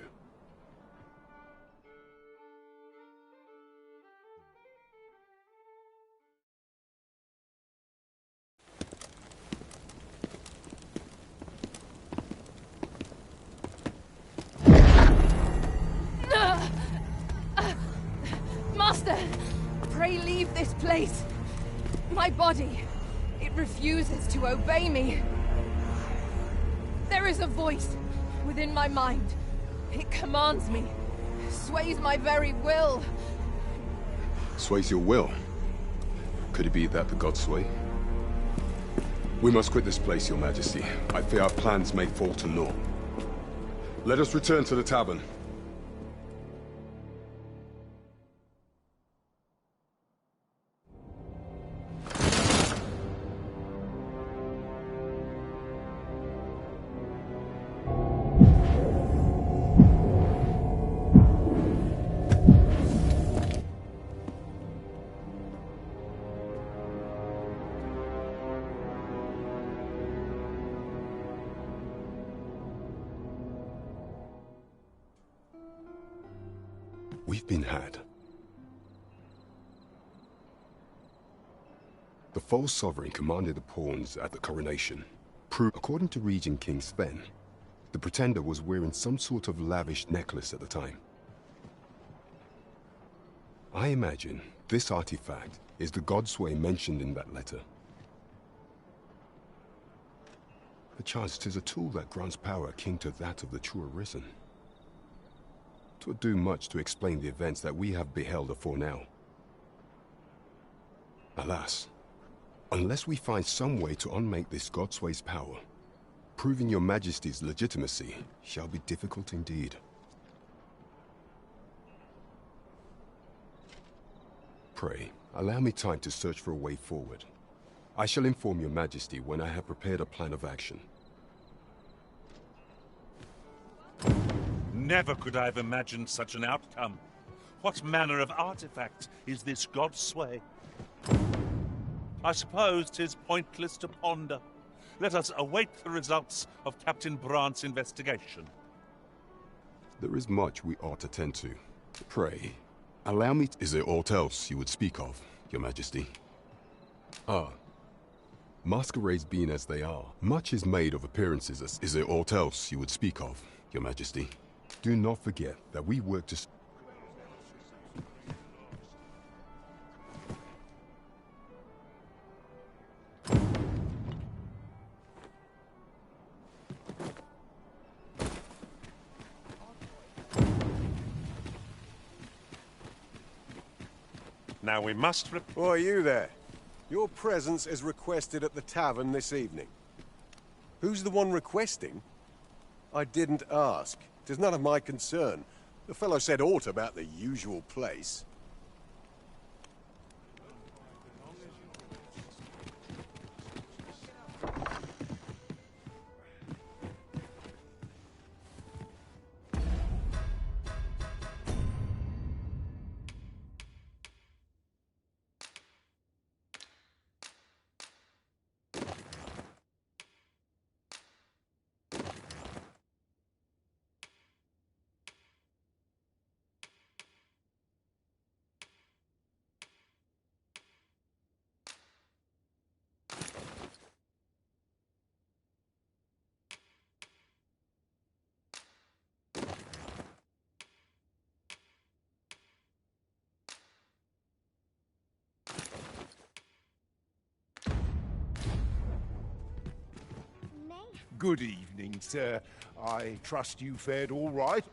Master! Pray leave this place. My body, it refuses to obey me. There is a voice within my mind. It commands me, sways my very will. Sways your will? Could it be that the gods sway? We must quit this place, your majesty. I fear our plans may fall to naught. Let us return to the tavern. We've been had. The false sovereign commanded the pawns at the coronation. According to Regent King Sven, the pretender was wearing some sort of lavish necklace at the time. I imagine this artifact is the Godsway mentioned in that letter. Perchance 'tis a tool that grants power akin to that of the true Arisen. 'Twould do much to explain the events that we have beheld afore now. Alas, unless we find some way to unmake this Godsway's power, proving your Majesty's legitimacy shall be difficult indeed. Pray, allow me time to search for a way forward. I shall inform your Majesty when I have prepared a plan of action. Never could I have imagined such an outcome. What manner of artifact is this Godsway? I suppose 'tis pointless to ponder. Let us await the results of Captain Brandt's investigation. There is much we ought to tend to. Pray, allow me Is there aught else you would speak of, your Majesty? Ah. Masquerades being as they are, much is made of appearances. Is there aught else you would speak of, your Majesty? Do not forget that we work to... Now we must... Why, you there? Your presence is requested at the tavern this evening. Who's the one requesting? I didn't ask. 'Tis none of my concern. The fellow said aught about the usual place. Good evening, sir. I trust you fared all right?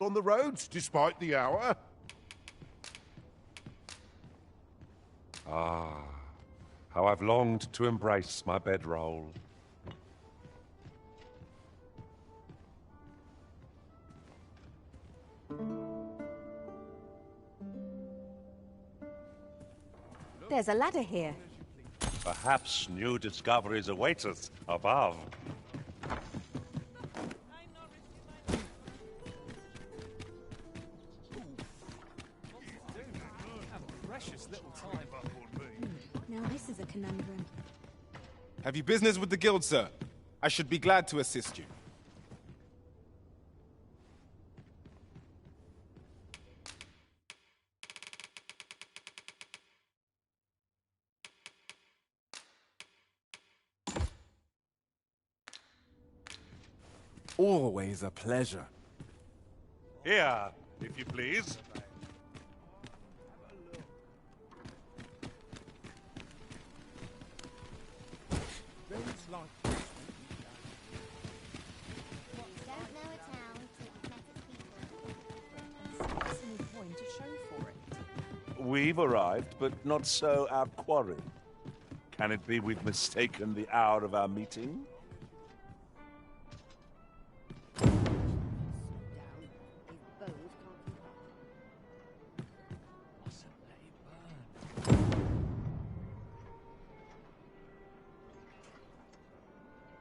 On the roads, despite the hour. Ah, how I've longed to embrace my bedroll. There's a ladder here. Perhaps new discoveries await us above. Now this is a conundrum. Have you business with the guild, sir? I should be glad to assist you. Always a pleasure. Here, if you please. We've arrived, but not so our quarry. Can it be we've mistaken the hour of our meeting?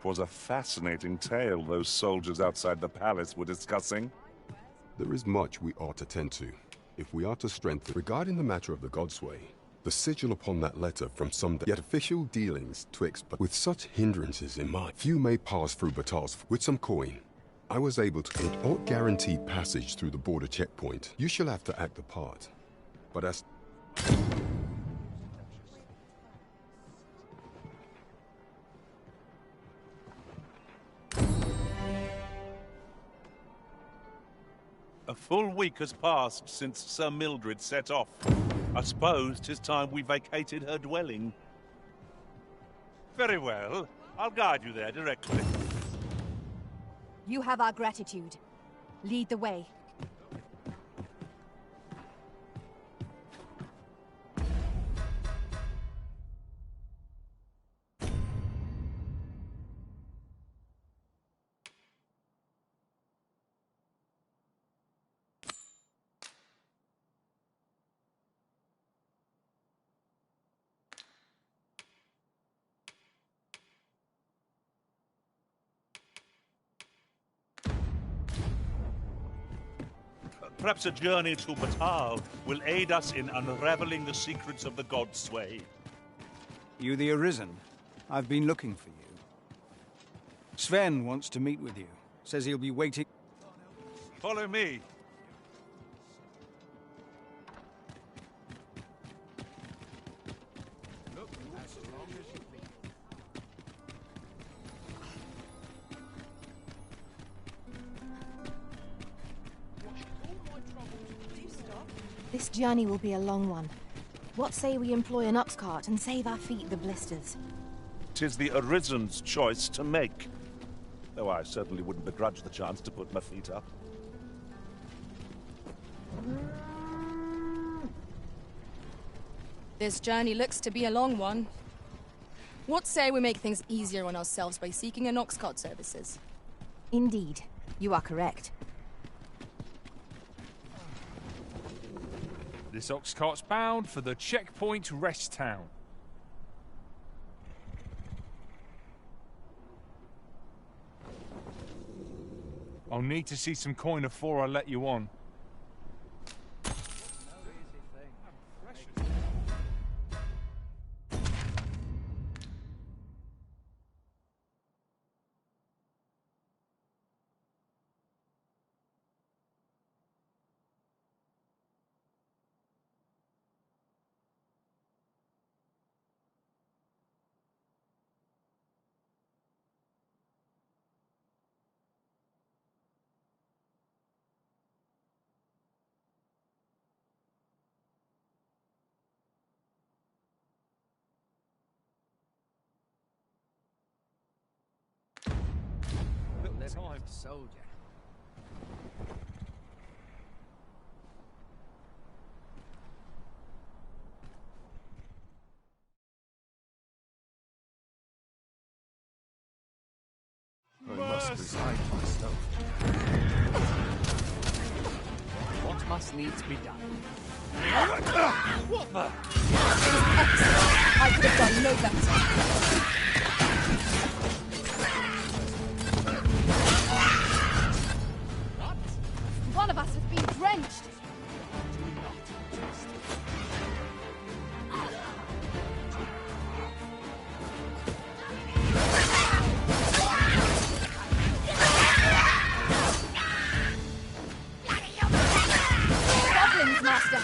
It was a fascinating tale those soldiers outside the palace were discussing. There is much we ought to tend to, if we are to strengthen. Regarding the matter of the Godsway, the sigil upon that letter from some yet official dealings twixt, but with such hindrances in mind, few may pass through Batal's. With some coin, I was able to. It ought guaranteed passage through the border checkpoint. You shall have to act the part, but as. A full week has passed since Sir Mildred set off. I suppose 'tis time we vacated her dwelling. Very well. I'll guide you there directly. You have our gratitude. Lead the way. Perhaps a journey to Batal will aid us in unraveling the secrets of the Godsway. You the Arisen? I've been looking for you. Sven wants to meet with you. Says he'll be waiting. Follow me. This journey will be a long one. What say we employ an ox cart and save our feet the blisters? 'Tis the Arisen's choice to make. Though I certainly wouldn't begrudge the chance to put my feet up. This journey looks to be a long one. What say we make things easier on ourselves by seeking an ox cart services? Indeed, you are correct. This ox cart's bound for the checkpoint rest town. I'll need to see some coin before I let you on. Time, soldier. I must reside myself. What must needs be done? What the? Excellent. I could have done no better. What? One of us has been drenched. Goblins, Master.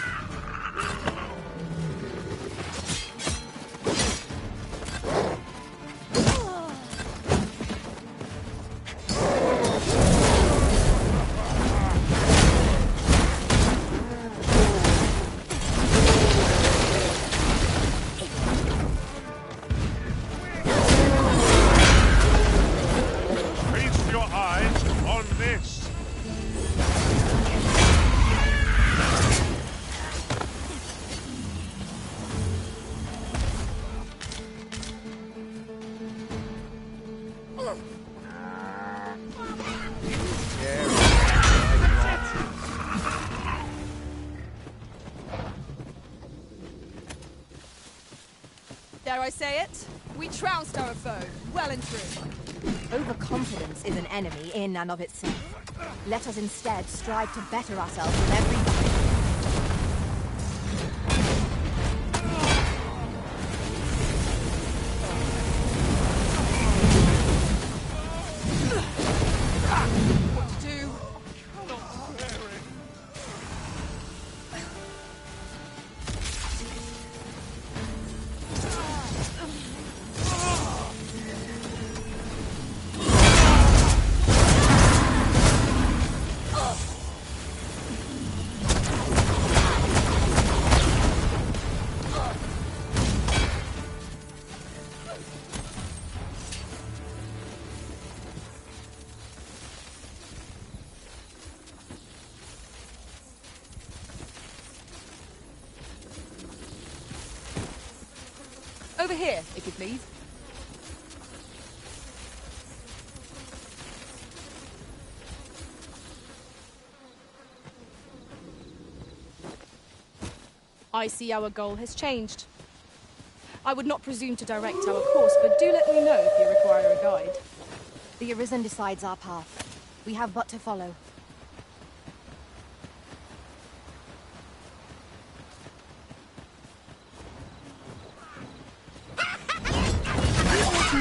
Feast your eyes on this. Dare I say it? We trounced our foe, well and true. Overconfidence is an enemy in and of itself. Let us instead strive to better ourselves with every fight. What to do? Over here, if you please. I see our goal has changed. I would not presume to direct our course, but do let me know if you require a guide. The Arisen decides our path. We have but to follow.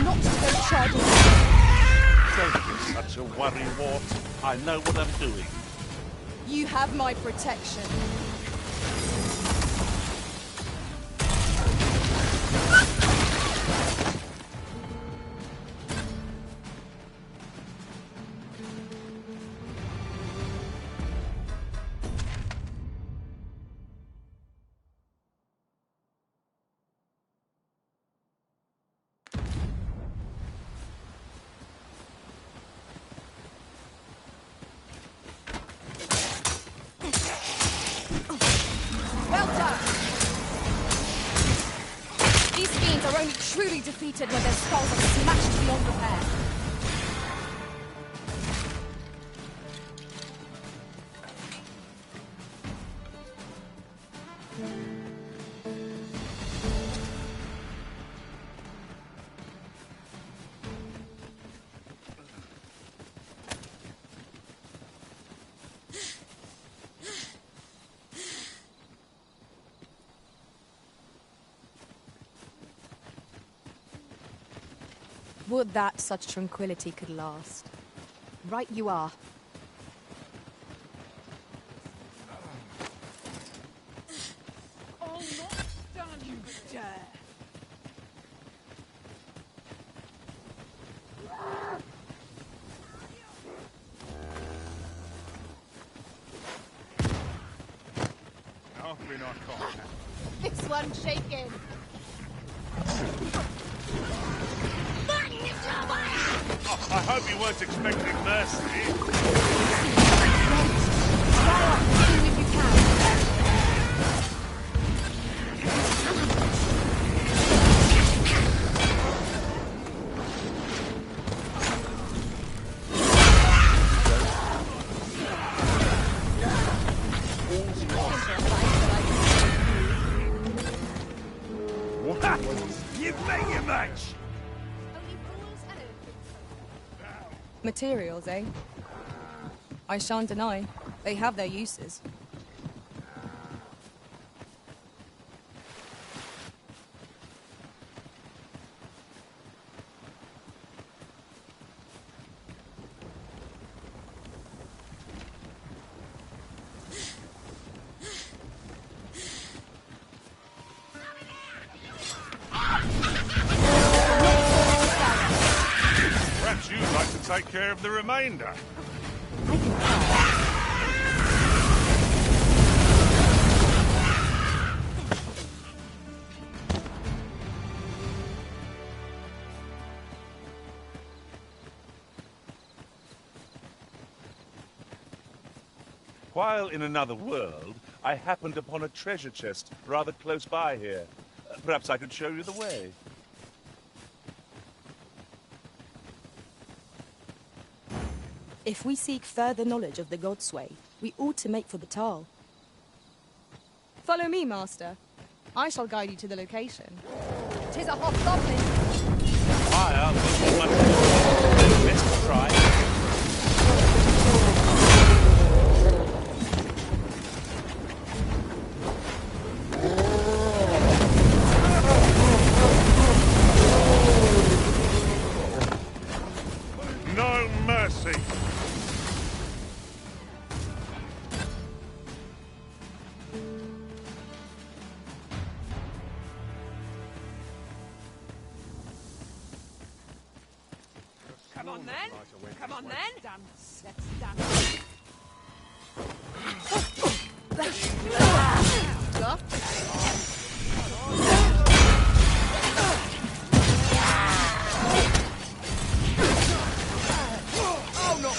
Not to go charging. Don't be such a worrywart. I know what I'm doing. You have my protection. Well done! These fiends are only truly defeated when their skulls are smashed beyond repair. Would that such tranquility could last. Right you are. I'll not stand you dare. Nothing I can't. This one's shaking. Oh, I hope you weren't expecting mercy. Try on, even if you can. bitch! Materials, eh? I shan't deny. They have their uses. Perhaps you'd like to take care of the remainder. While in another world, I happened upon a treasure chest rather close by here. Perhaps I could show you the way. If we seek further knowledge of the Godsway, we ought to make for Batal. Follow me, Master. I shall guide you to the location. 'Tis a hobgoblin. Fire will be much more. Let's try. No mercy. Come on then. Come on then. Dance. Let's Oh, not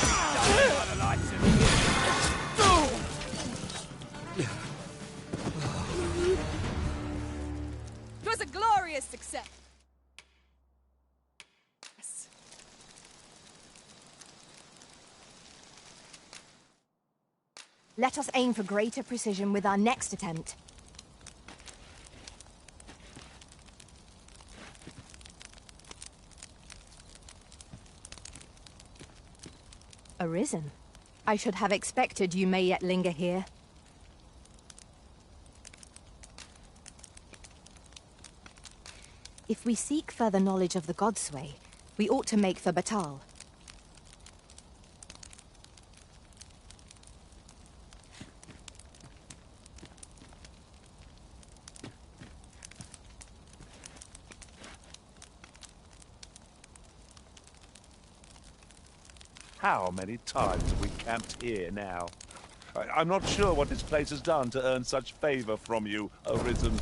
by the lights of It was a glorious success. Let us aim for greater precision with our next attempt. Arisen. I should have expected you may yet linger here. If we seek further knowledge of the Godsway, we ought to make for Batal. How many times have we camped here now? I'm not sure what this place has done to earn such favor from you, Arisen.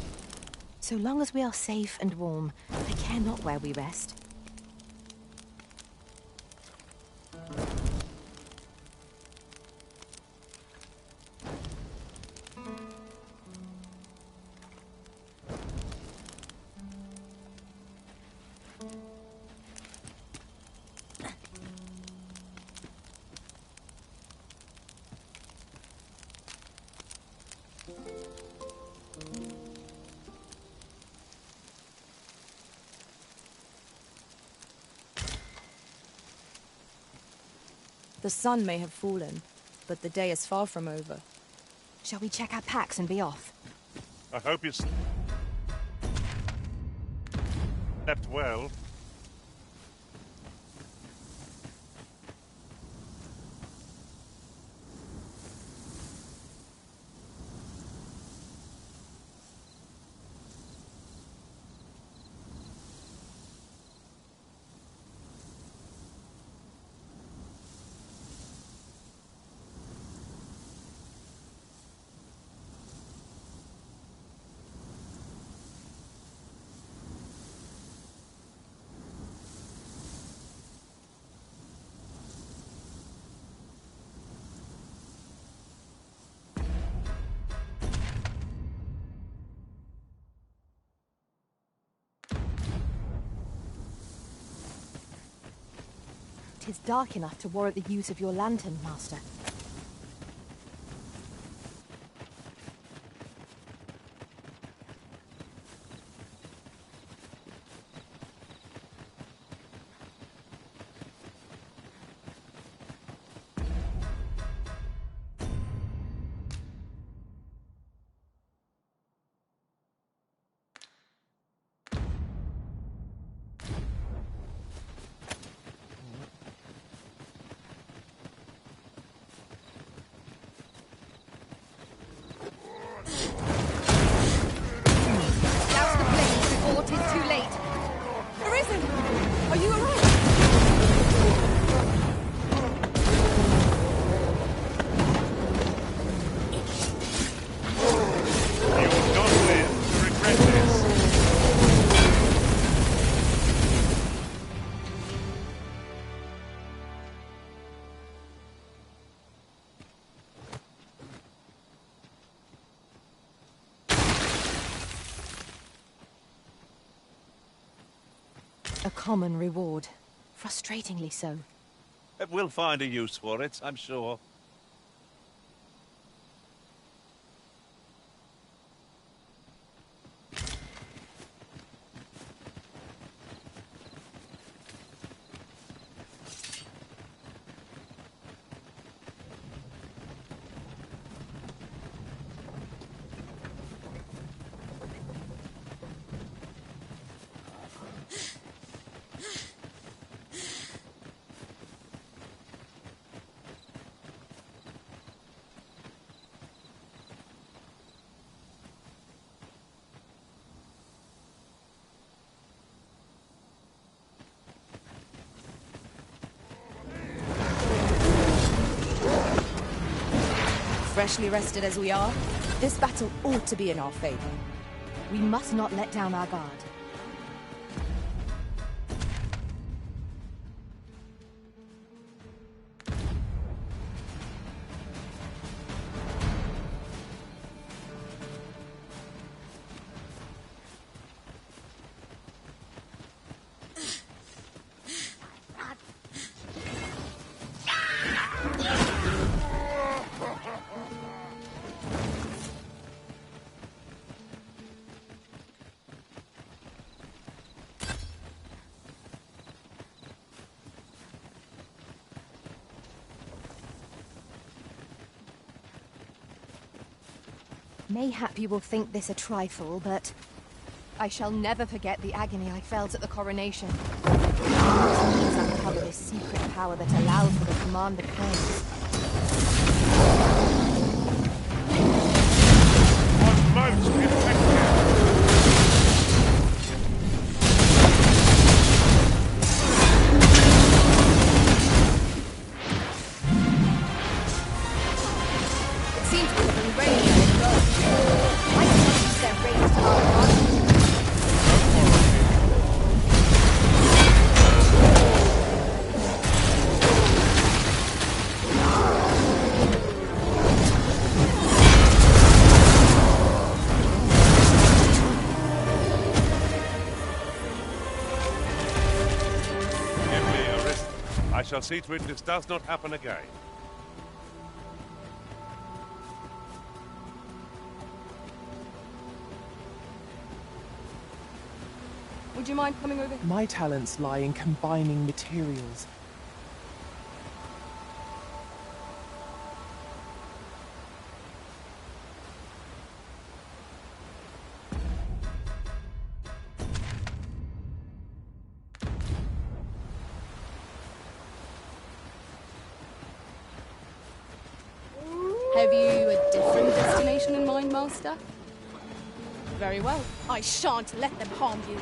So long as we are safe and warm, I care not where we rest. The sun may have fallen, but the day is far from over. Shall we check our packs and be off? I hope you slept well. It is dark enough to warrant the use of your lantern, Master. Are you alright? You will not live to regret this. A common reward. Frustratingly so. We'll find a use for it, I'm sure. Freshly rested as we are, this battle ought to be in our favor. We must not let down our guard. Mayhap you will think this a trifle, but I shall never forget the agony I felt at the coronation. Please uncover this secret power that allows for the commander claims. What most effective? I shall see to it this does not happen again. Would you mind coming over? My talents lie in combining materials. Have you a different destination in mind, Master? Very well. I shan't let them harm you.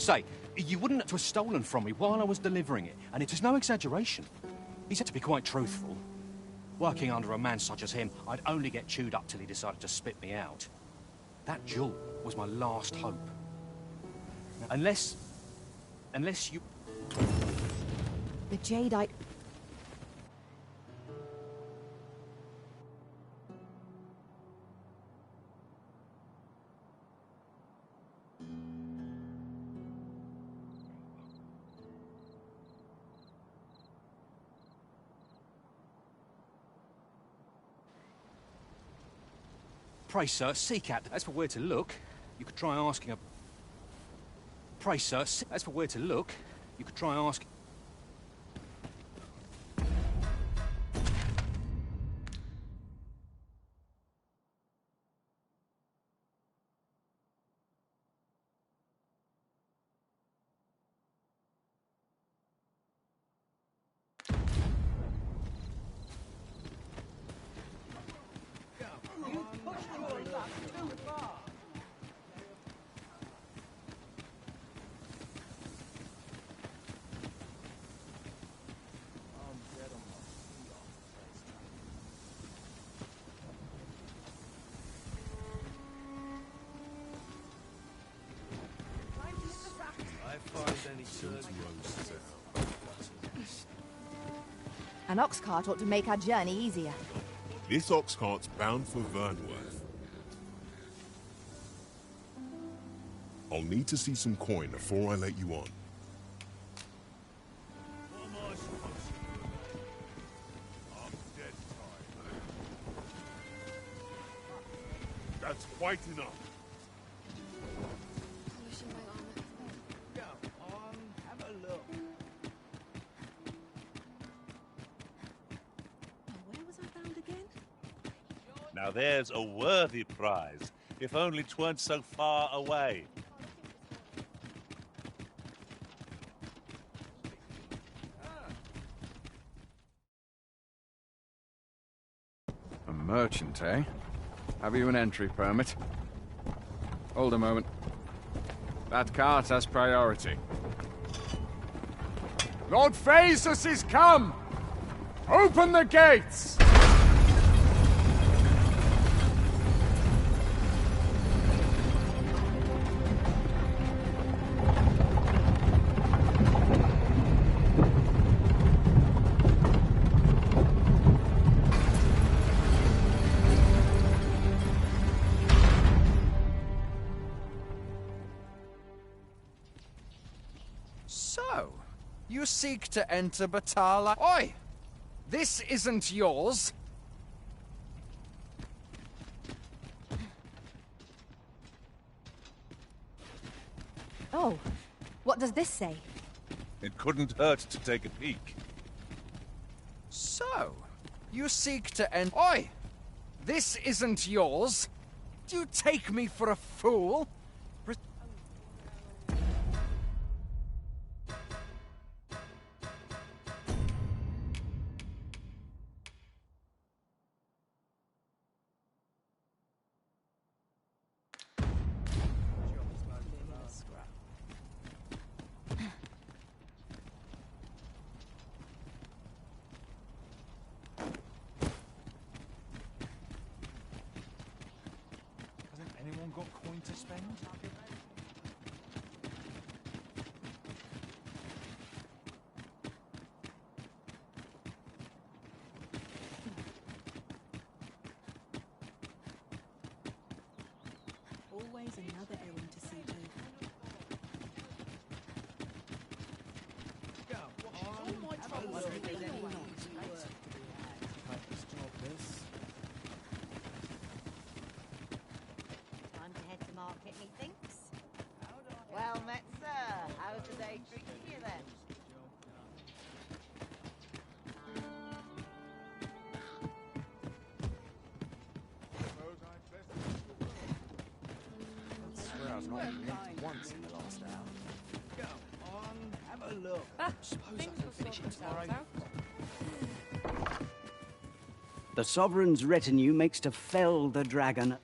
Say, you wouldn't have stolen from me while I was delivering it, and it is no exaggeration. He said to be quite truthful. Working under a man such as him, I'd only get chewed up till he decided to spit me out. That jewel was my last hope. Unless you... The Jadeite... Pray, sir, seek out... As for where to look, you could try asking a... Pray, sir, as for where to look, you could try asking... An ox cart ought to make our journey easier. This ox cart's bound for Vernworth. I'll need to see some coin before I let you on. That's quite enough. Now there's a worthy prize, if only 'tweren't so far away. A merchant, eh? Have you an entry permit? Hold a moment. That cart has priority. Lord Phaesus is come! Open the gates! So, you seek to enter Batal? Oi! This isn't yours! Oh, what does this say? It couldn't hurt to take a peek. So, you seek to enter... Oi! This isn't yours! Do you take me for a fool? Anyone got coin to spend? Always another errand to see to. Time to head to market, methinks. Well met, sir. How's the day treating you then? I swear I've not blinked once in the last hour. Go on, have a look. Suppose I can finish it tomorrow. The Sovereign's retinue makes to fell the dragon.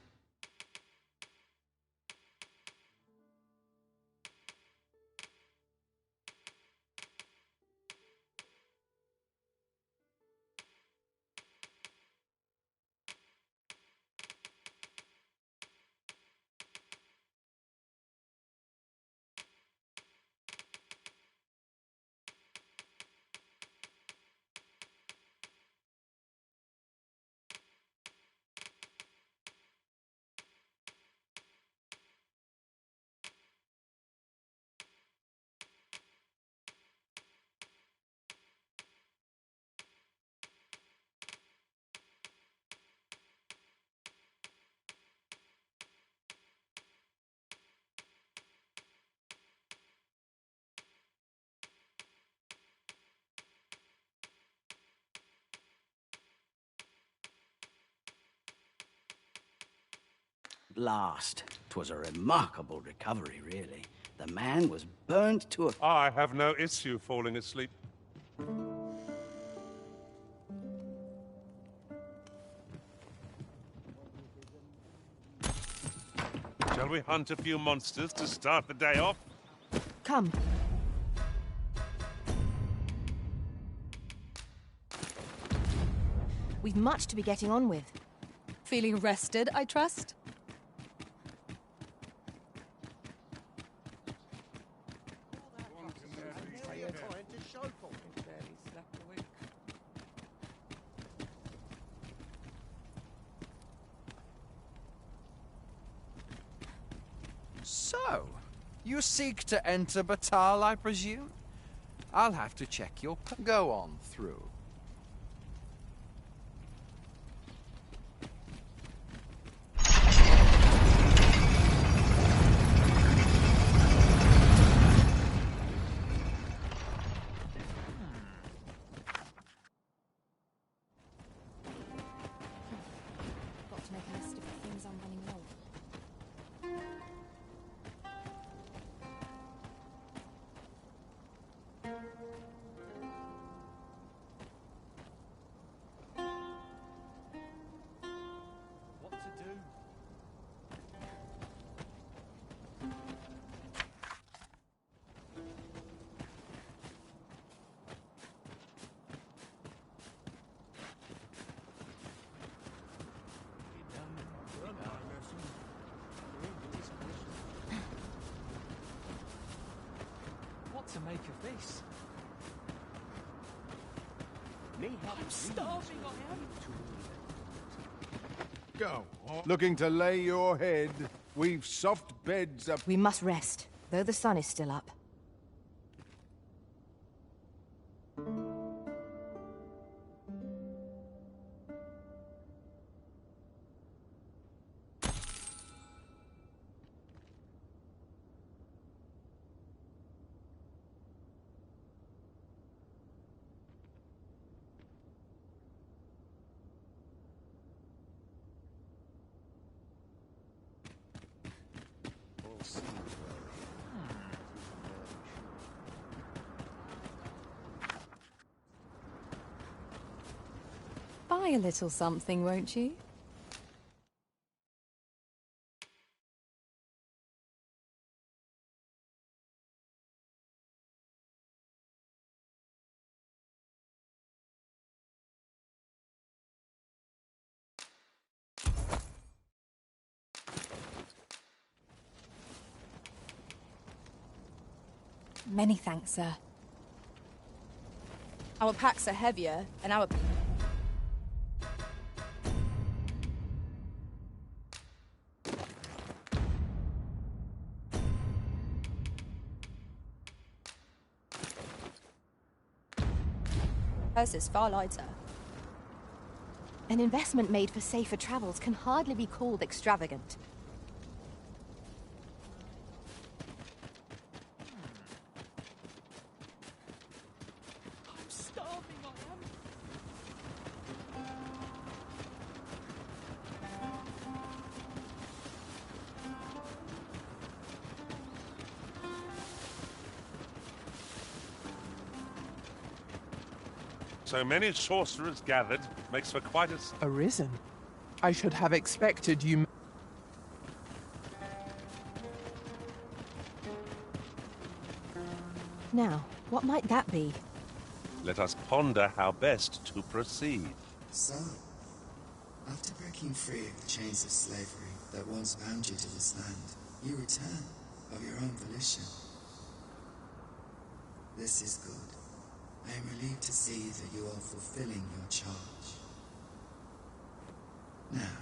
at last. 'Twas a remarkable recovery, really. The man was burnt to a... I have no issue falling asleep. Shall we hunt a few monsters to start the day off? Come. We've much to be getting on with. Feeling rested, I trust? So, you seek to enter Batal, I presume? I'll have to check your... Go on through. Got to make a list of the things I'm running low on. What to do? What to make of this? I'm starving, I am. Go on. Looking to lay your head? We've soft beds up... We must rest, though the sun is still up. Buy a little something, won't you? Many thanks, sir. Our packs are heavier, and our... hers is far lighter. An investment made for safer travels can hardly be called extravagant. I'm starving, I am. So many sorcerers gathered makes for quite a... Arisen. I should have expected you... Now, what might that be? Let us ponder how best to proceed. So, after breaking free of the chains of slavery that once bound you to this land, you return of your own volition. This is good. I am relieved to see that you are fulfilling your charge. Now,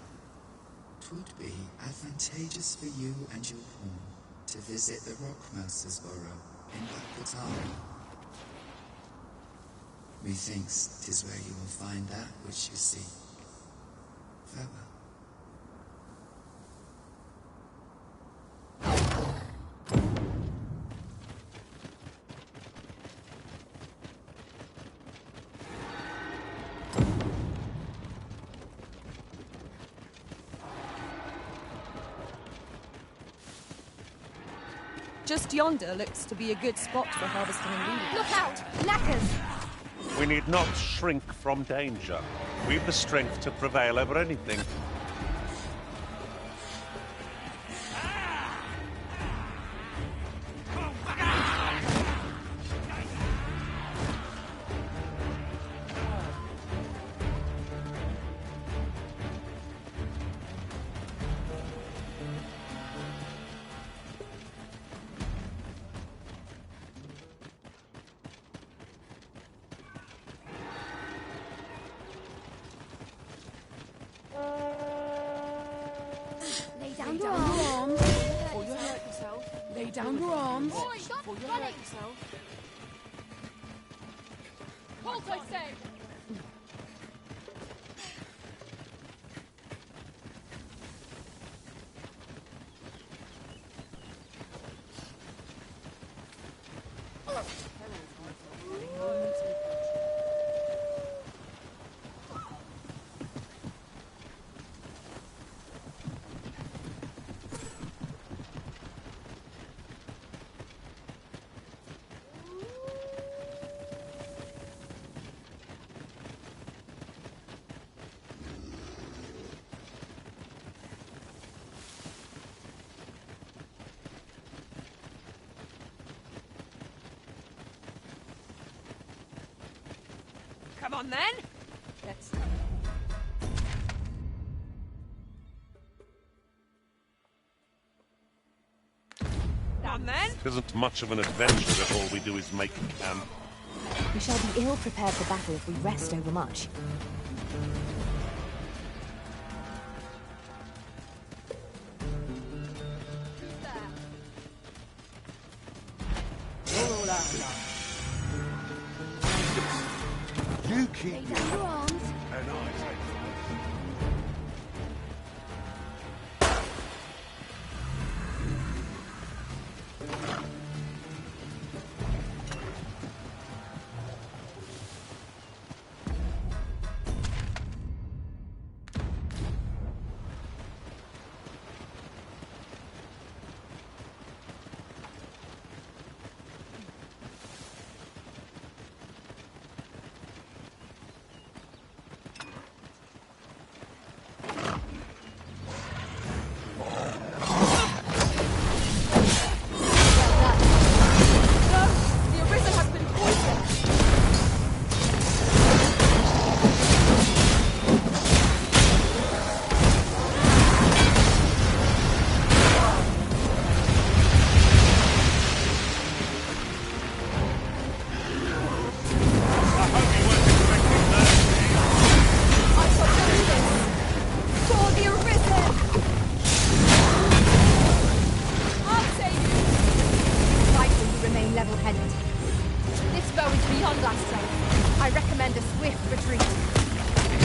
'twould be advantageous for you and your pawn to visit the Rockmouse's burrow in Batal. Methinks 'tis where you will find that which you seek. Farewell. Just yonder looks to be a good spot for harvesting and weeding. Look out! Knackers! We need not shrink from danger. We've the strength to prevail over anything. Lay down your arms before you hurt yourself. Lay down your arms before you hurt yourself. Halt, I say! Come on then! Let's... Come then! Isn't much of an adventure if all we do is make camp. We shall be ill prepared for battle if we rest overmuch. You keep Lay down your arms. and I take The Arisen has been poisoned! I shall do this! For the Arisen! I'll save you! Fight till you remain level-headed. This bow is beyond last strength. I recommend a swift retreat. It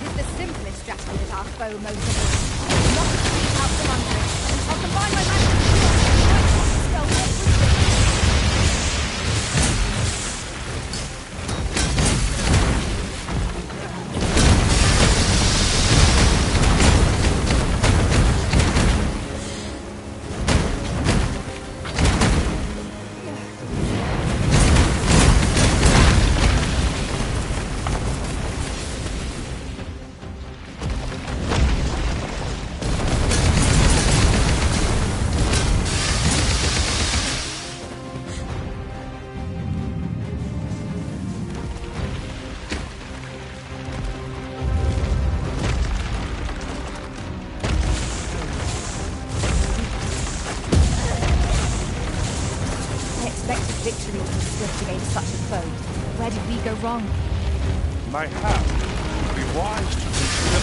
is the simplest strategy that our foe most avoids. Not to speak out from under it. I'll combine my magic with spell everything. I expected victory would be swift against such a foe. Where did we go wrong? Mayhap it would be wise to consider.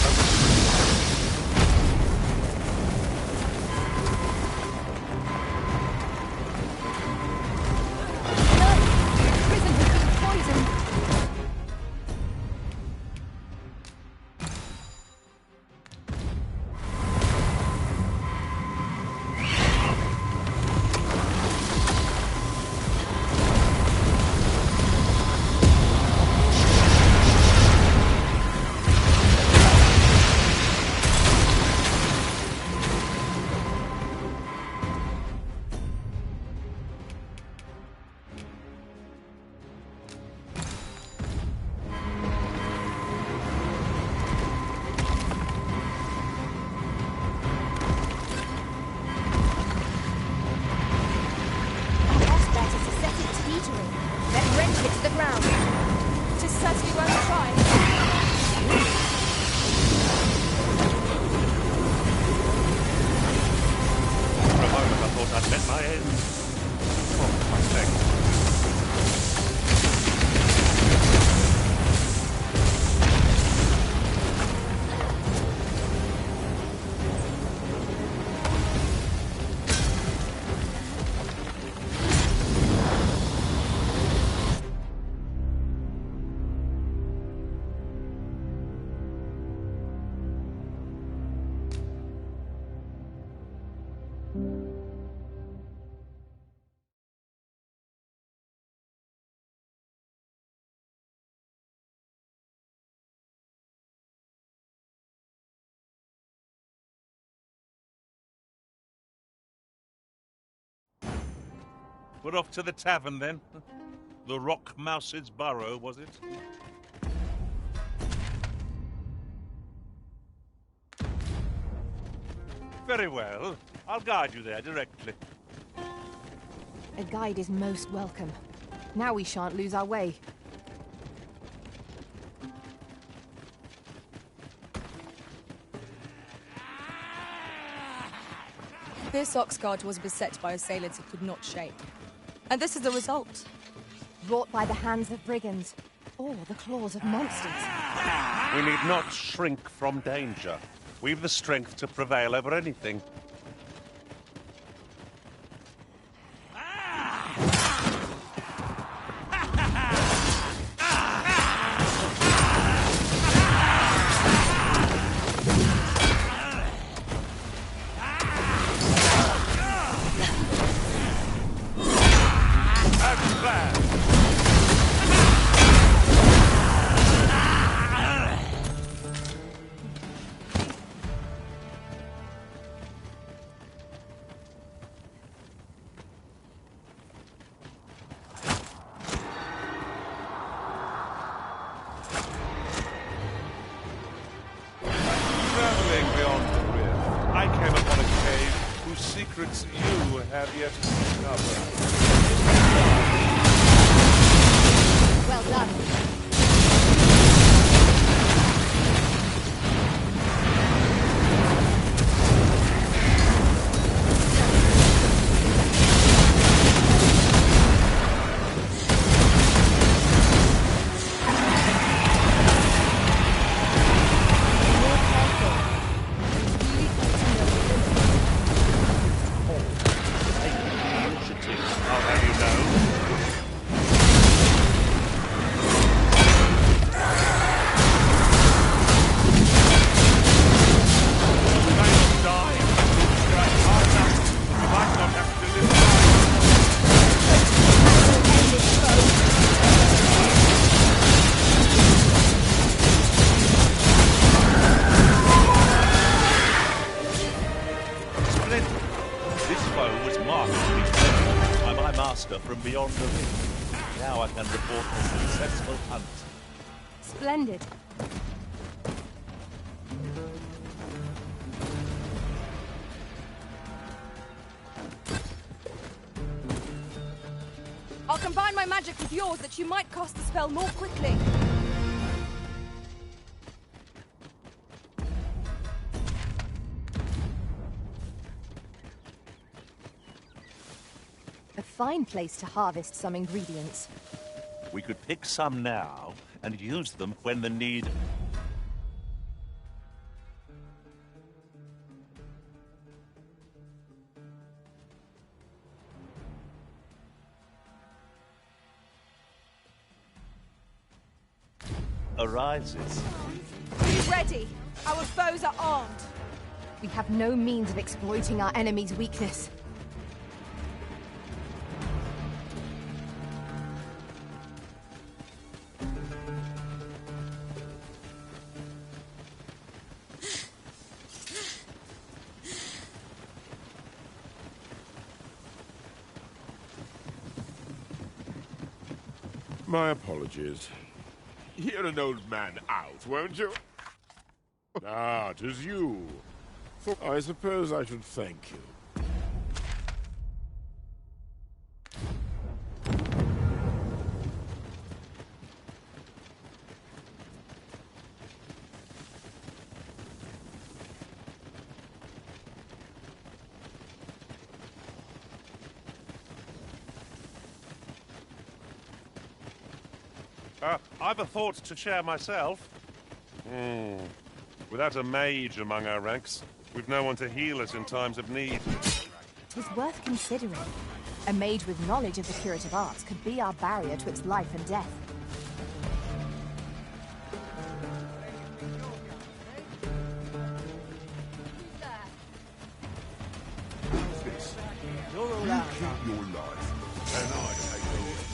The prison has been poisoned. my end. Oh, for fuck's sake. We're off to the tavern, then. The Rock Mouse's Burrow, was it? Very well. I'll guide you there directly. A guide is most welcome. Now we shan't lose our way. This oxcart was beset by assailants it could not shake. And this is the result. Wrought by the hands of brigands, or the claws of monsters. We need not shrink from danger. We've the strength to prevail over anything. From beyond the ring. Now I can report a successful hunt. Splendid. I'll combine my magic with yours that you might cast the spell more quickly. A fine place to harvest some ingredients. We could pick some now and use them when the need... arises. Be ready! Our foes are armed! We have no means of exploiting our enemy's weakness. My apologies. Hear an old man out, won't you? Ah, 'tis you. I suppose I should thank you. I've a thought to share myself. Without a mage among our ranks, we've no one to heal us in times of need. 'Tis worth considering. A mage with knowledge of the curative arts could be our barrier to its life and death. This. You keep your life, and I take the rest.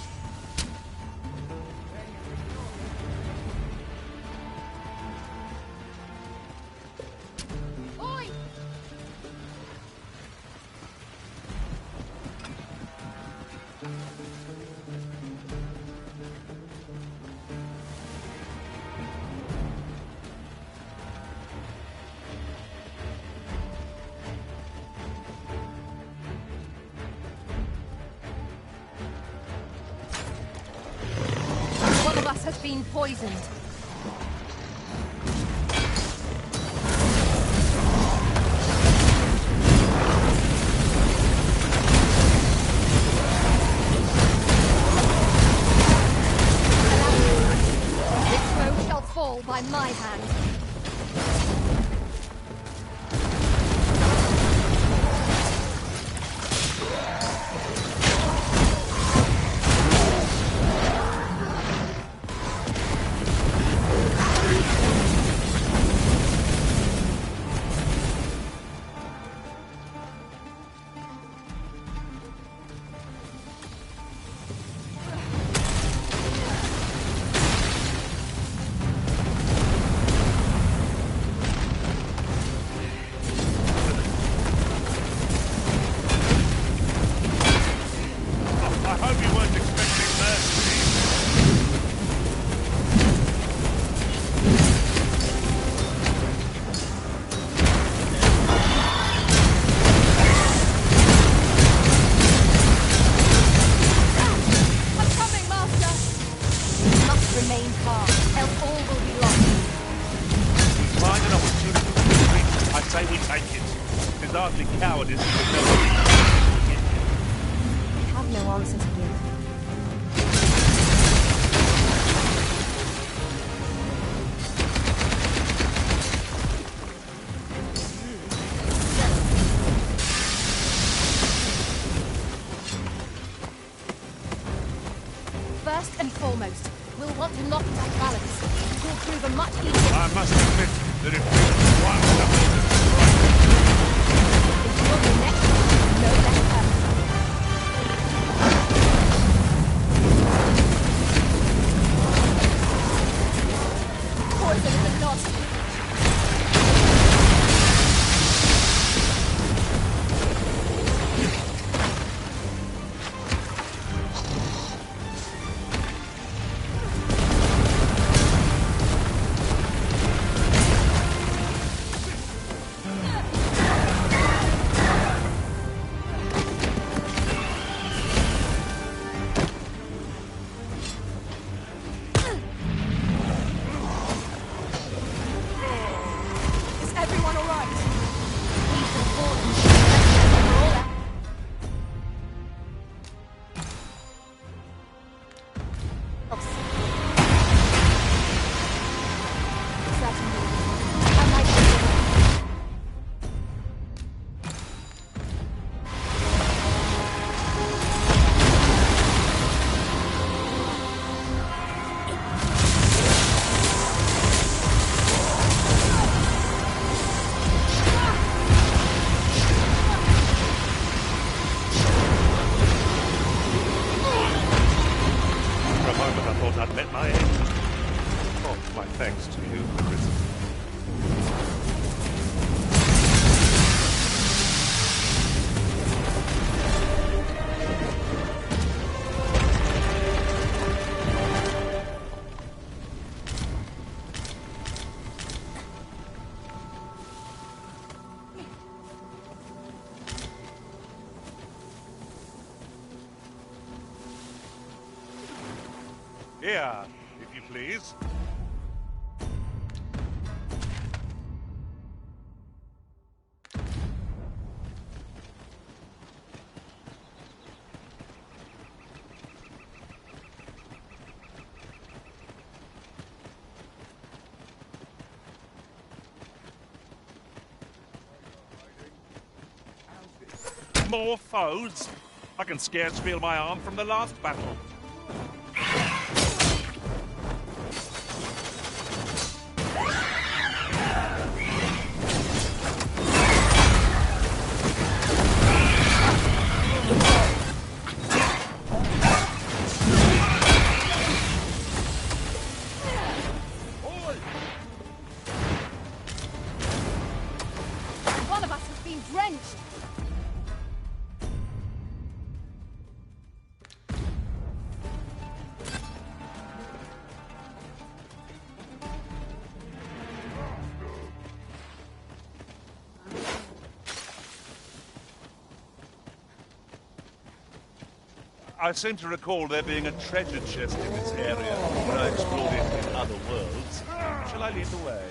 Oi! One of us has been poisoned. This foe shall fall by my hand. I hope you weren't expecting mercy. I'm coming, Master! We must remain calm, else all will be lost. Find an opportunity to retreat. I say we take it. There's hardly cowardice in the I have no answer to give. First and foremost, we'll want to knock it off balance. It will prove a much easier... I must admit that it feels one It will be next time, no less perfect. Poison is a knot. Is everyone all right? We've been fallen. We're all out. Certainly. I might be For a moment I thought I'd met my end. Oh, my thanks to you, Arisen. Here, if you please. More foes? I can scarce feel my arm from the last battle. One of us has been drenched. I seem to recall there being a treasure chest in this area when I explored it in other worlds. Shall I lead the way?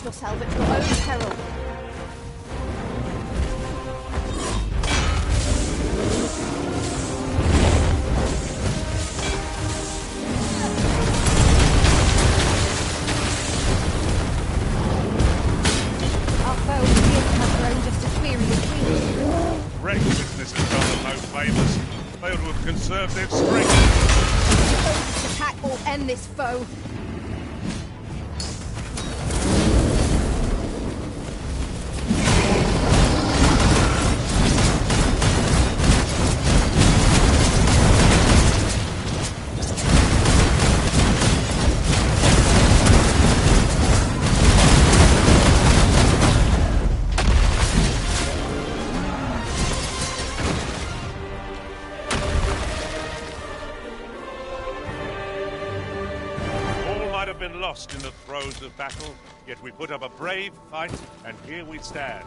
yourself at your own peril. Our foe appears to have grown just as weary as we do. Recklessness has done them no favours. They ought to have conserved their strength. This attack will end this foe. Lost in the throes of battle, yet we put up a brave fight, and here we stand.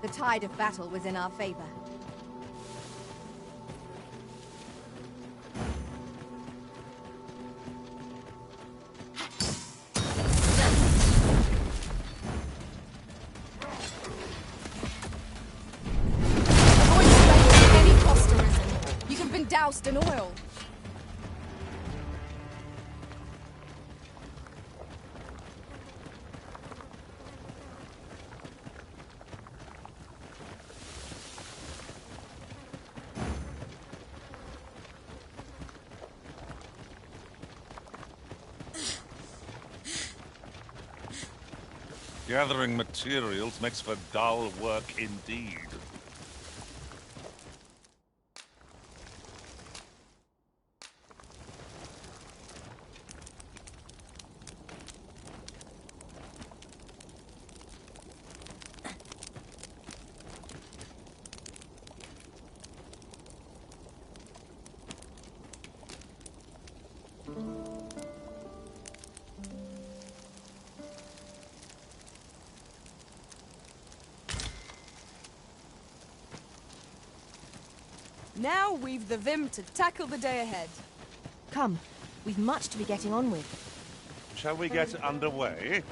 The tide of battle was in our favor. Avoid spending any imposter, Arisen. You have been doused in oil. Gathering materials makes for dull work indeed. Now we've the vim to tackle the day ahead. Come, we've much to be getting on with. Shall we get underway?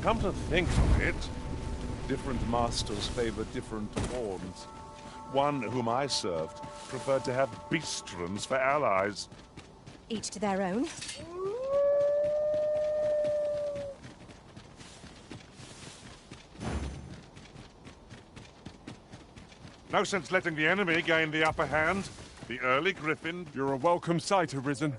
Come to think of it, different masters favor different horns. One whom I served preferred to have beastrons for allies. Each to their own. No sense letting the enemy gain the upper hand. The early griffin... You're a welcome sight, Arisen.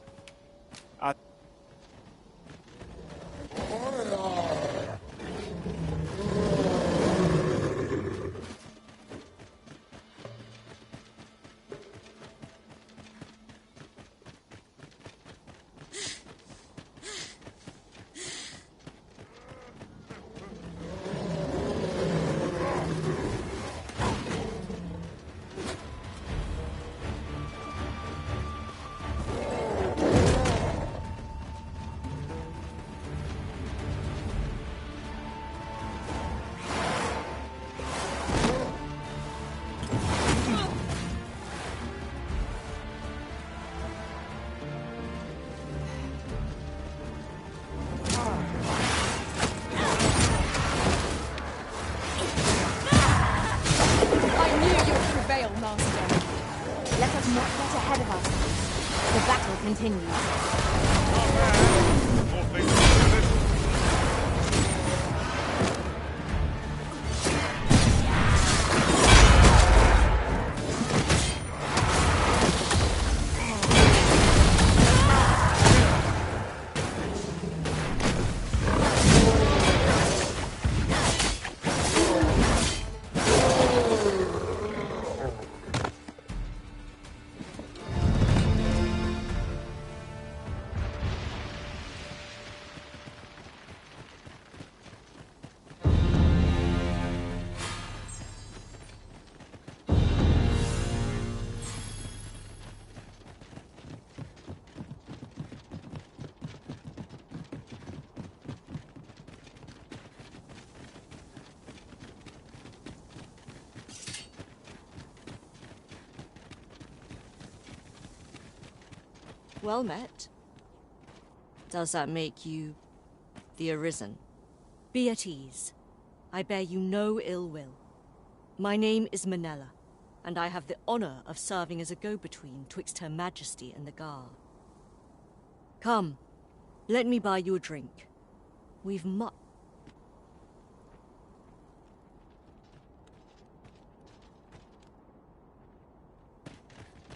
Well met. Does that make you the Arisen? Be at ease. I bear you no ill will. My name is Manella, and I have the honor of serving as a go-between twixt Her Majesty and the Gar. Come, let me buy you a drink. We've much...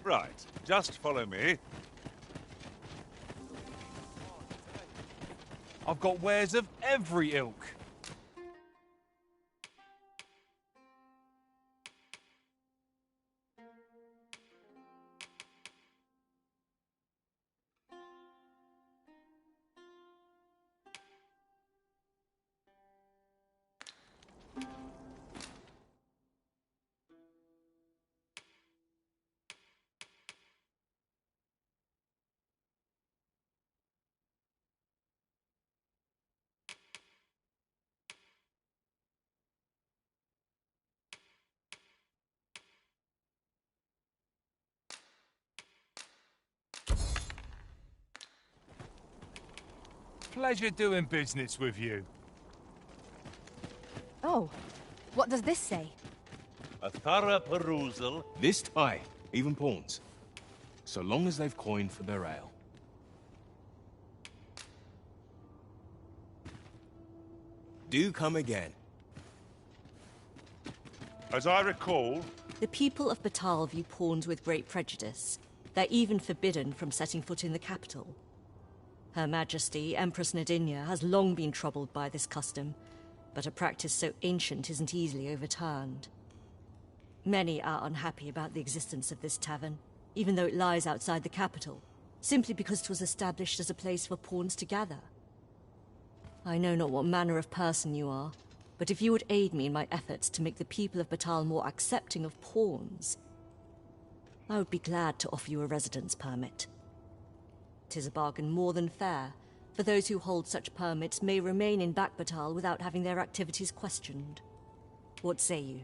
Right, just follow me. I've got wares of every ilk. pleasure doing business with you. Oh, what does this say? A thorough perusal. This tie, even pawns. So long as they've coined for their ale. Do come again. As I recall... The people of Batal view pawns with great prejudice. They're even forbidden from setting foot in the capital. Her Majesty, Empress Nadinia, has long been troubled by this custom, but a practice so ancient isn't easily overturned. Many are unhappy about the existence of this tavern, even though it lies outside the capital, simply because it was established as a place for pawns to gather. I know not what manner of person you are, but if you would aid me in my efforts to make the people of Batal more accepting of pawns, I would be glad to offer you a residence permit. 'Tis a bargain more than fair, for those who hold such permits may remain in Batal without having their activities questioned. What say you?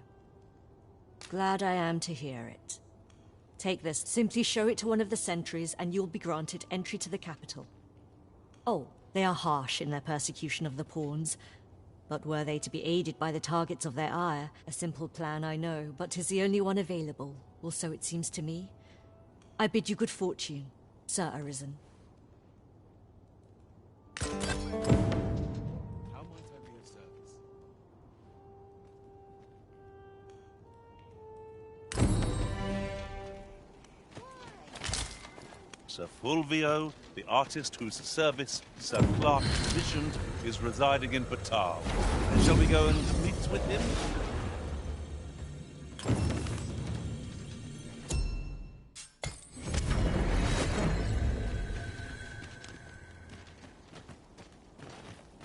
Glad I am to hear it. Take this, simply show it to one of the sentries, and you'll be granted entry to the capital. Oh, they are harsh in their persecution of the pawns, but were they to be aided by the targets of their ire, a simple plan I know, but 'tis the only one available, or so it seems to me. I bid you good fortune, Sir Arisen. How might I be of service? Sir Fulvio, the artist whose service Sir Clark commissioned, is residing in Batal. Shall we go and meet with him?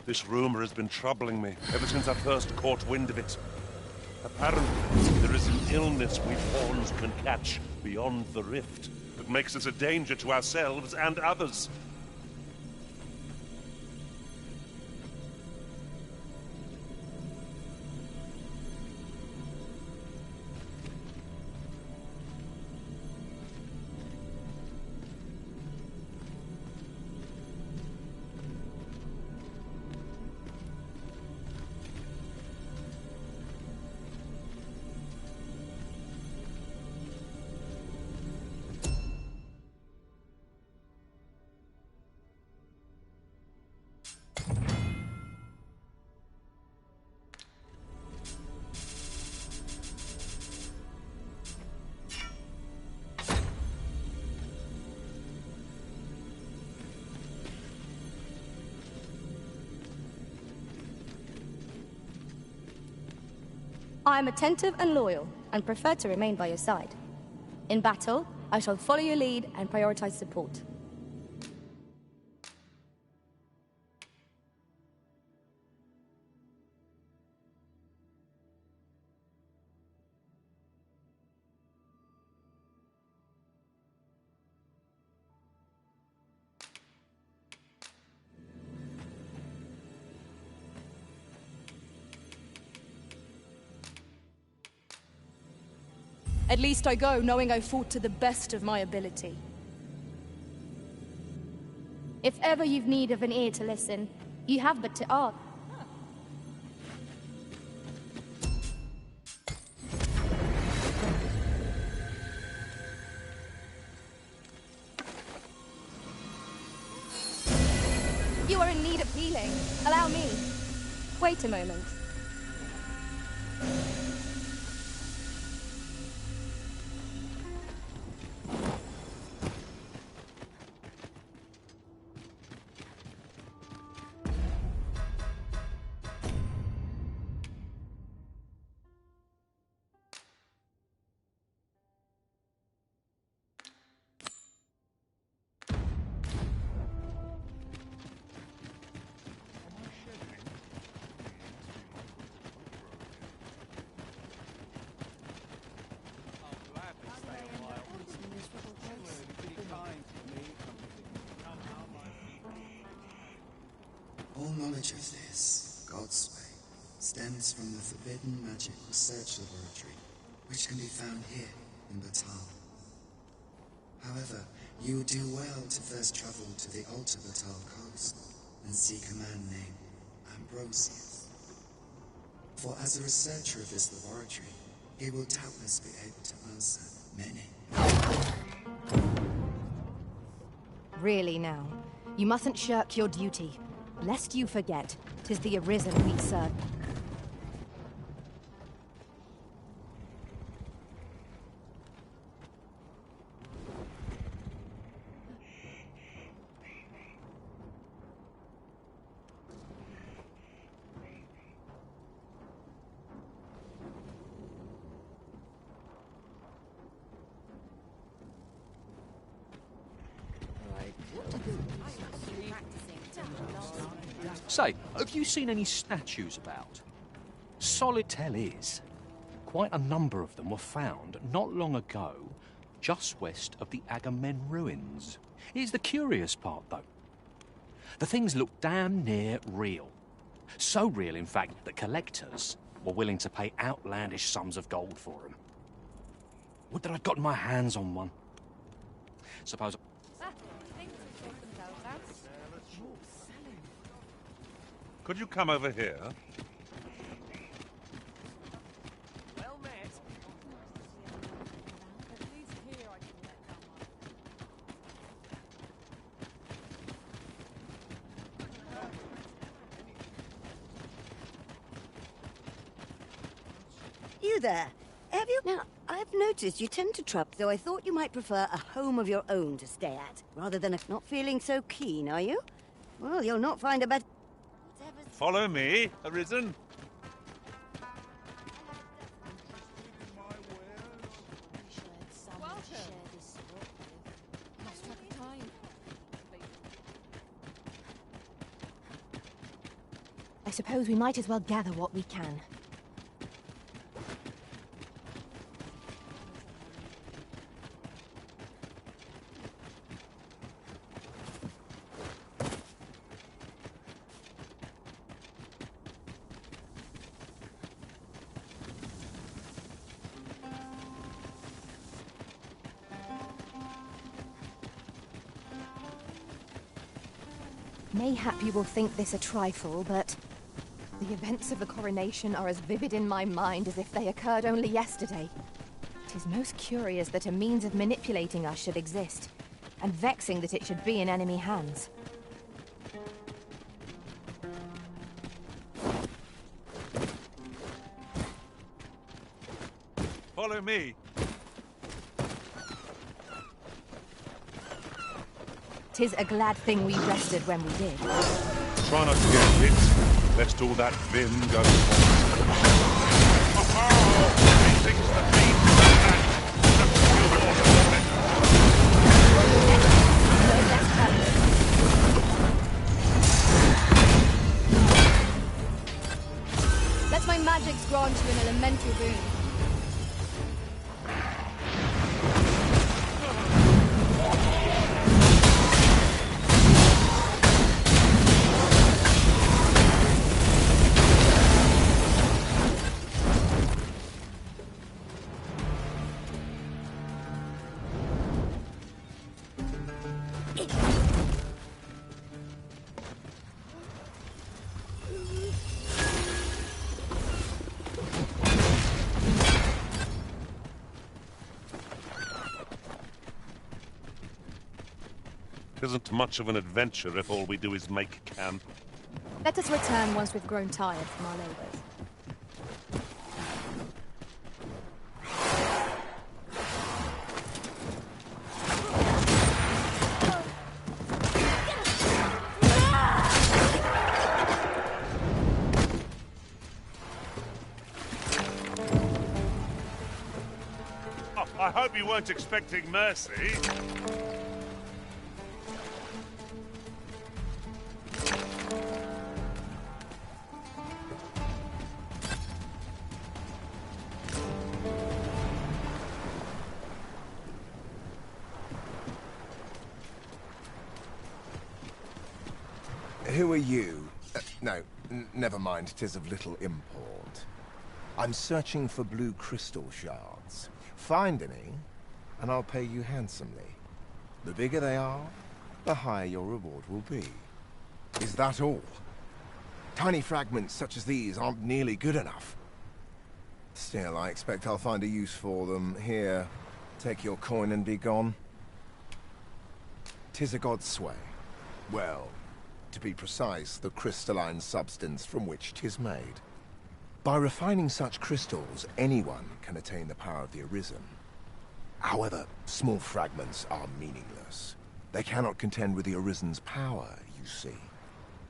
This rumor has been troubling me ever since I first caught wind of it. Apparently, there is an illness we pawns can catch beyond the rift that makes us a danger to ourselves and others. I am attentive and loyal, and prefer to remain by your side. In battle, I shall follow your lead and prioritize support. At least I go knowing I fought to the best of my ability. If ever you've need of an ear to listen, you have but to ask. You are in need of healing. Allow me. Wait a moment. All knowledge of this, God's way, stems from the forbidden magic research laboratory, which can be found here in Batal. However, you would do well to first travel to the Alta Batal coast. and seek a man named Ambrosius. For as a researcher of this laboratory, he will doubtless be able to answer many. Really now, you mustn't shirk your duty. Lest you forget, 'tis the Arisen we serve. Say, have you seen any statues about? Solid tell is. Quite a number of them were found not long ago, just west of the Agamemnon ruins. Here's the curious part, though. The things look damn near real. So real, in fact, that collectors were willing to pay outlandish sums of gold for them. Would that I'd gotten my hands on one. Suppose... Could you come over here? Well met. At least here I can let down my... You there? Have you? Now, I've noticed you tend to trouble, so I thought you might prefer a home of your own to stay at, rather than not feeling so keen, are you? Well, you'll not find a better... Follow me, Arisen. I suppose we might as well gather what we can. Mayhap you will think this a trifle, but the events of the coronation are as vivid in my mind as if they occurred only yesterday. It is most curious that a means of manipulating us should exist, and vexing that it should be in enemy hands. Follow me. 'Tis a glad thing we rested when we did. Try not to get hit, lest all that vim go. He thinks the beast is Let my magics grant you an elemental boon. Isn't much of an adventure if all we do is make camp. Let us return once we've grown tired from our labors. Oh, I hope you weren't expecting mercy. Who are you? No, never mind, 'tis of little import. I'm searching for blue crystal shards. Find any, and I'll pay you handsomely. The bigger they are, the higher your reward will be. Is that all? Tiny fragments such as these aren't nearly good enough. Still, I expect I'll find a use for them. Here, take your coin and be gone. 'Tis a god's sway. Well, to be precise, the crystalline substance from which 'tis made. By refining such crystals, anyone can attain the power of the Arisen. However, small fragments are meaningless. They cannot contend with the Arisen's power, you see.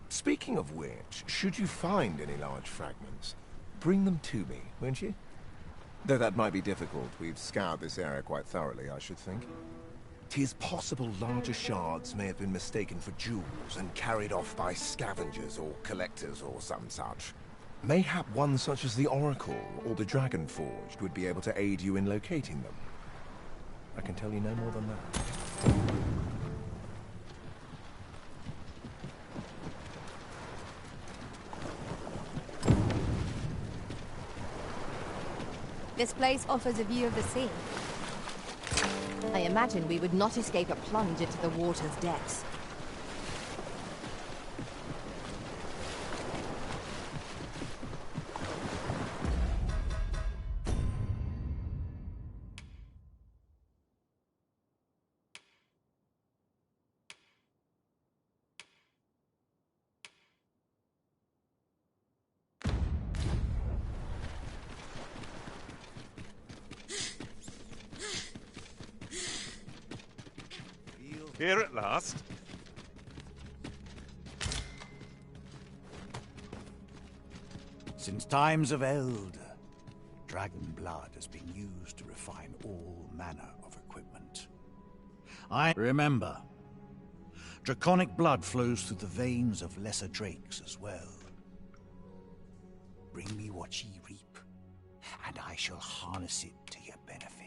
Speaking of which, should you find any large fragments, bring them to me, won't you? Though that might be difficult. We've scoured this area quite thoroughly, I should think. 'Tis possible larger shards may have been mistaken for jewels and carried off by scavengers or collectors or some such. Mayhap one such as the Oracle or the Dragon Forged would be able to aid you in locating them. I can tell you no more than that. This place offers a view of the sea. I imagine we would not escape a plunge into the water's depths. Here at last. Since times of eld, dragon blood has been used to refine all manner of equipment. I remember, draconic blood flows through the veins of lesser drakes as well. Bring me what ye reap, and I shall harness it to your benefit.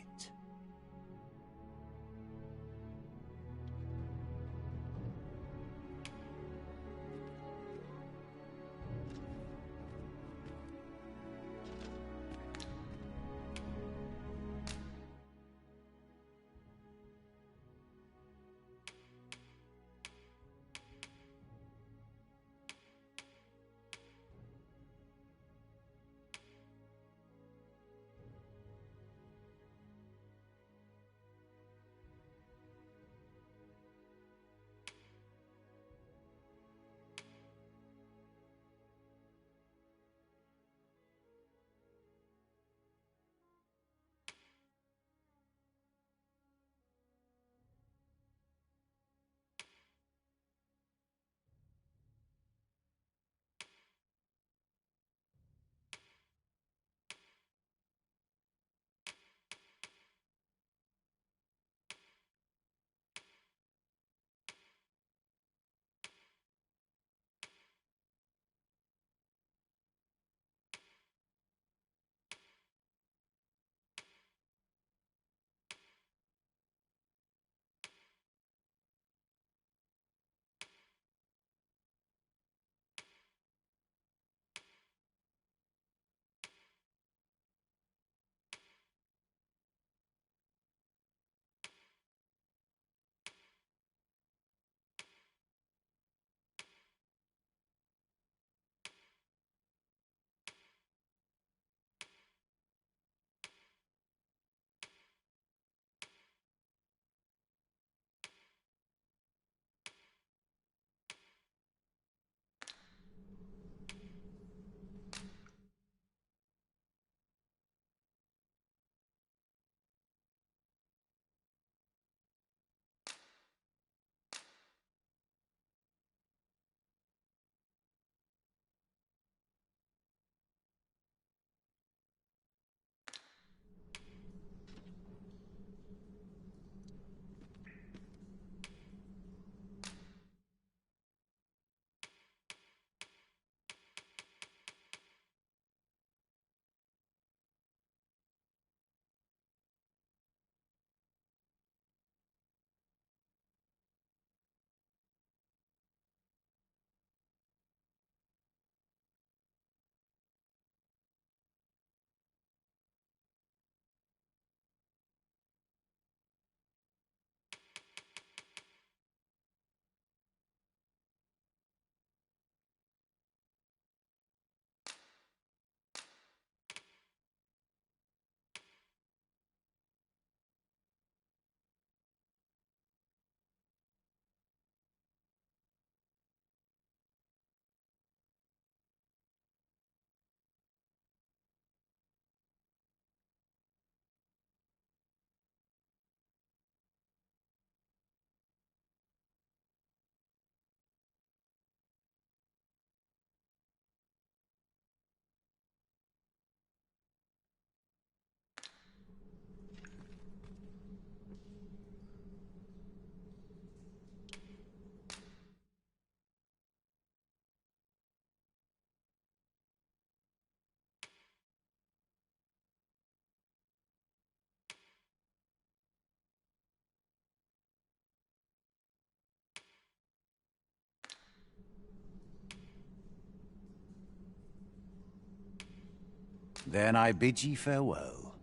Then I bid ye farewell.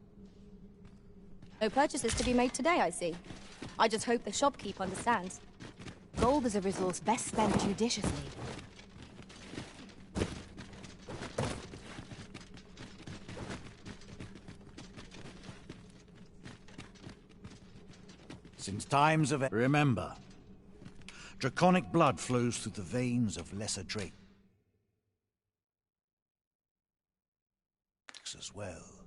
No purchases to be made today, I see. I just hope the shopkeep understands. Gold is a resource best spent judiciously. Since times of... Remember, draconic blood flows through the veins of lesser drakes as well.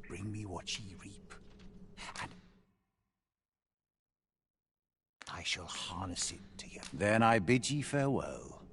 Bring me what ye reap, and I shall harness it to you. Then I bid ye farewell.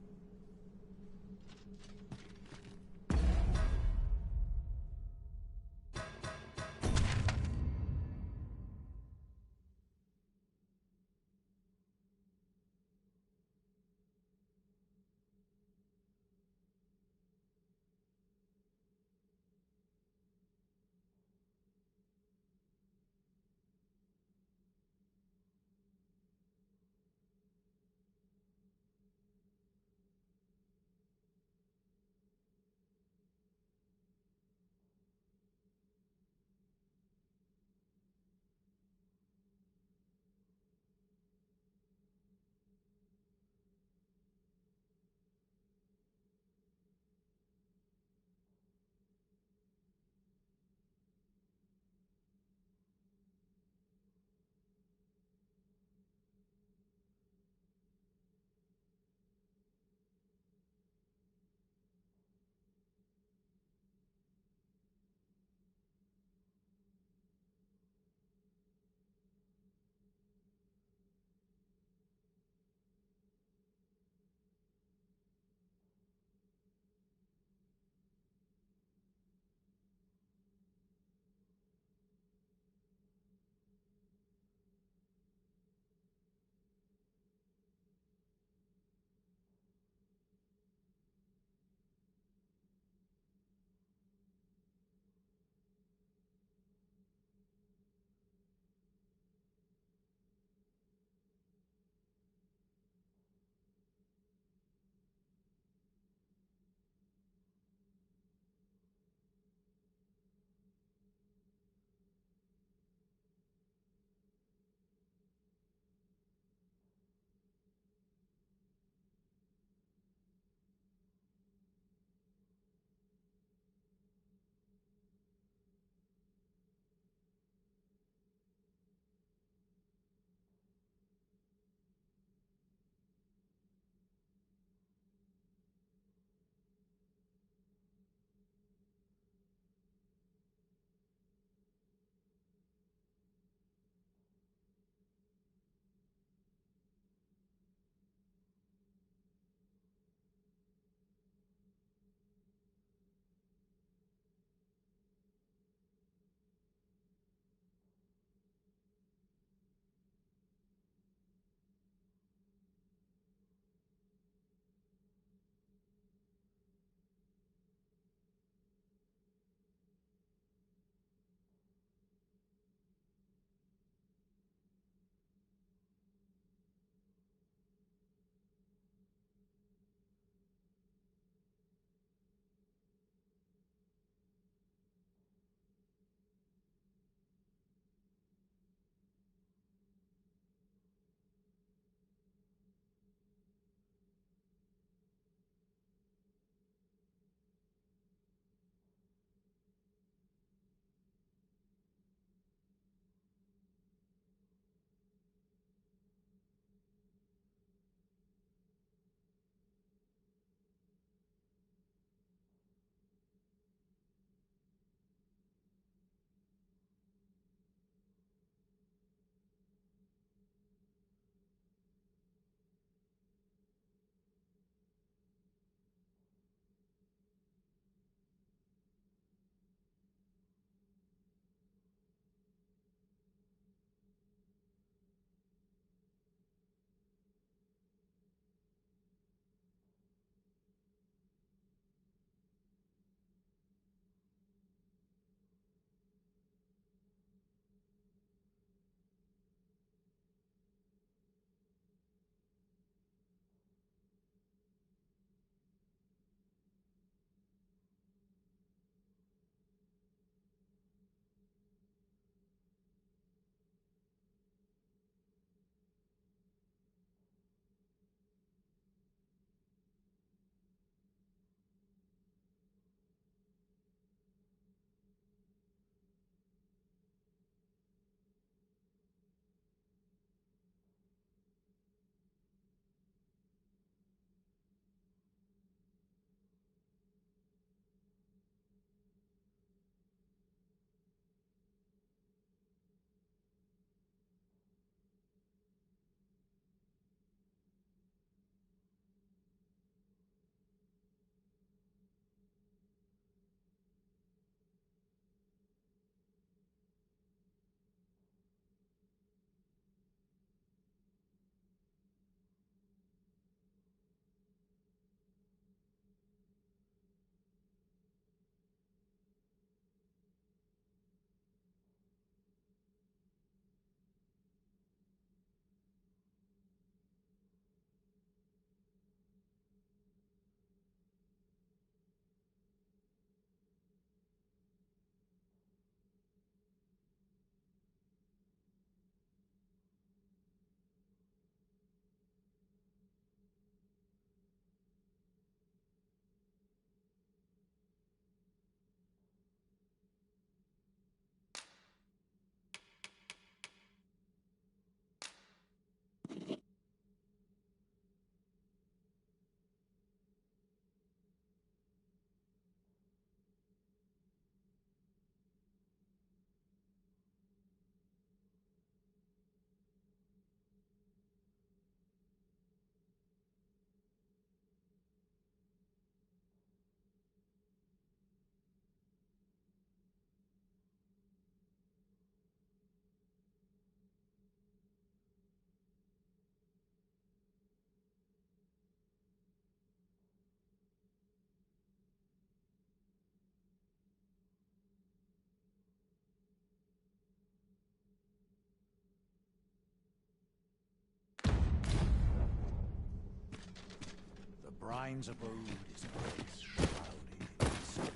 Brine's abode is a place shrouded in mystery.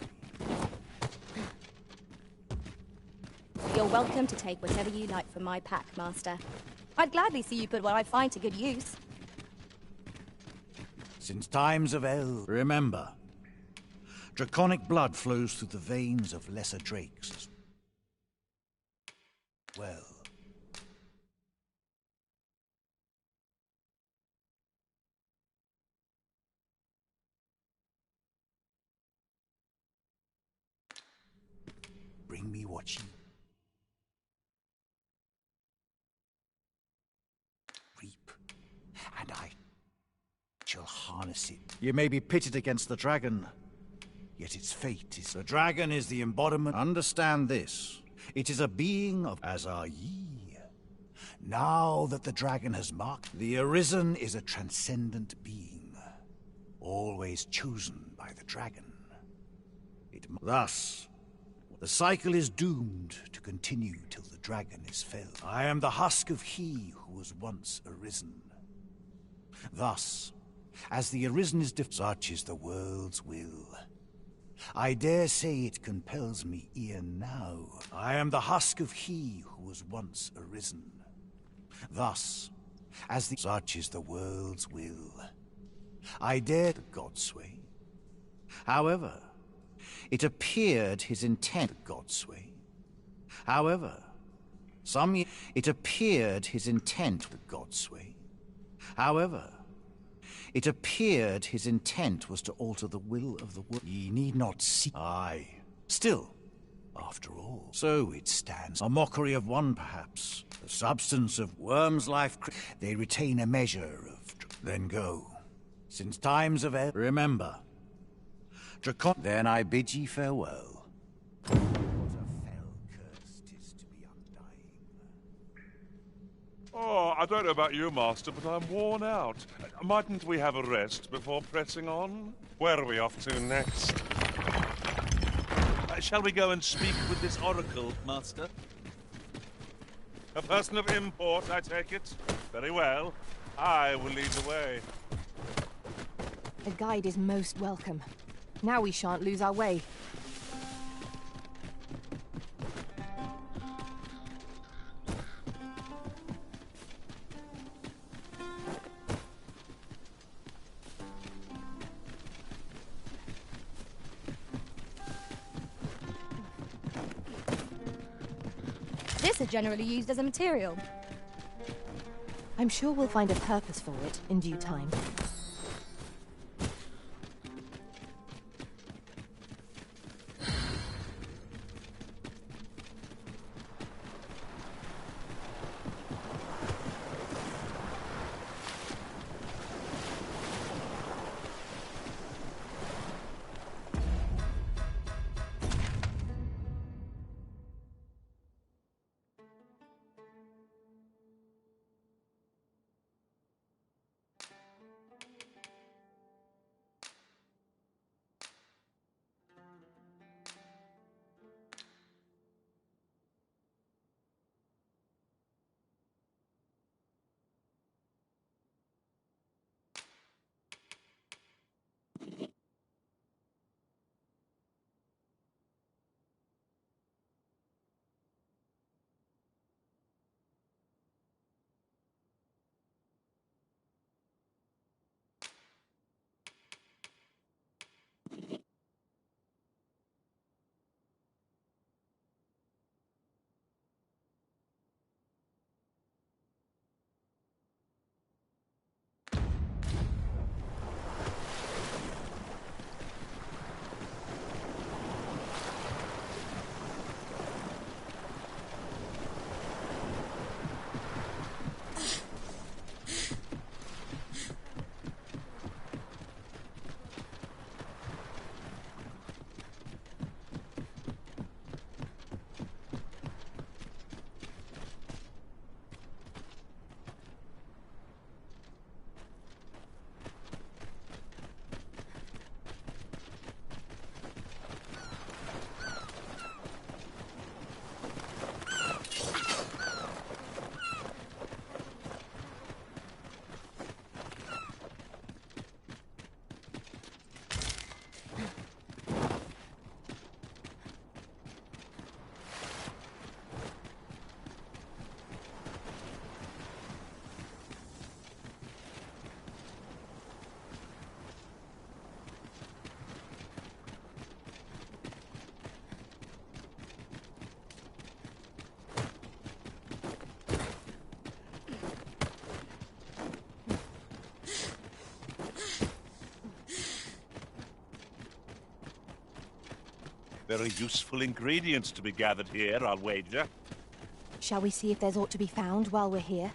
You're welcome to take whatever you like from my pack, Master. I'd gladly see you put what I find to good use. Since times of remember, draconic blood flows through the veins of lesser drakes as well. Bring me what you reap, and I shall harness it. You may be pitted against the dragon, yet its fate is... The dragon is the embodiment... Understand this. It is a being of... As are ye. Now that the dragon has marked... The Arisen is a transcendent being, always chosen by the dragon. Thus, the cycle is doomed to continue till the dragon is felled. I am the husk of he who was once arisen. Thus, as the Arisen is such is the world's will. I dare say it compels me e'en now. I am the husk of he who was once arisen. Thus, as the such is the world's will. I dare the God's way. However, it appeared his intent God's way. However, it appeared his intent with God's way. However, it appeared his intent was to alter the will of the world. Ye need not see. Aye. Still, after all, so it stands. A mockery of one, perhaps. The substance of worm's life. They retain a measure of... Then go. Since times of... Remember. Dracon... Then I bid ye farewell. What a fell curse 'tis to be undying. Oh, I don't know about you, Master, but I'm worn out. Mightn't we have a rest before pressing on? Where are we off to next? Shall we go and speak with this oracle, Master? A person of import, I take it? Very well. I will lead the way. A guide is most welcome. Now we shan't lose our way. This is generally used as a material. I'm sure we'll find a purpose for it in due time. Very useful ingredients to be gathered here, I'll wager. Shall we see if there's aught to be found while we're here?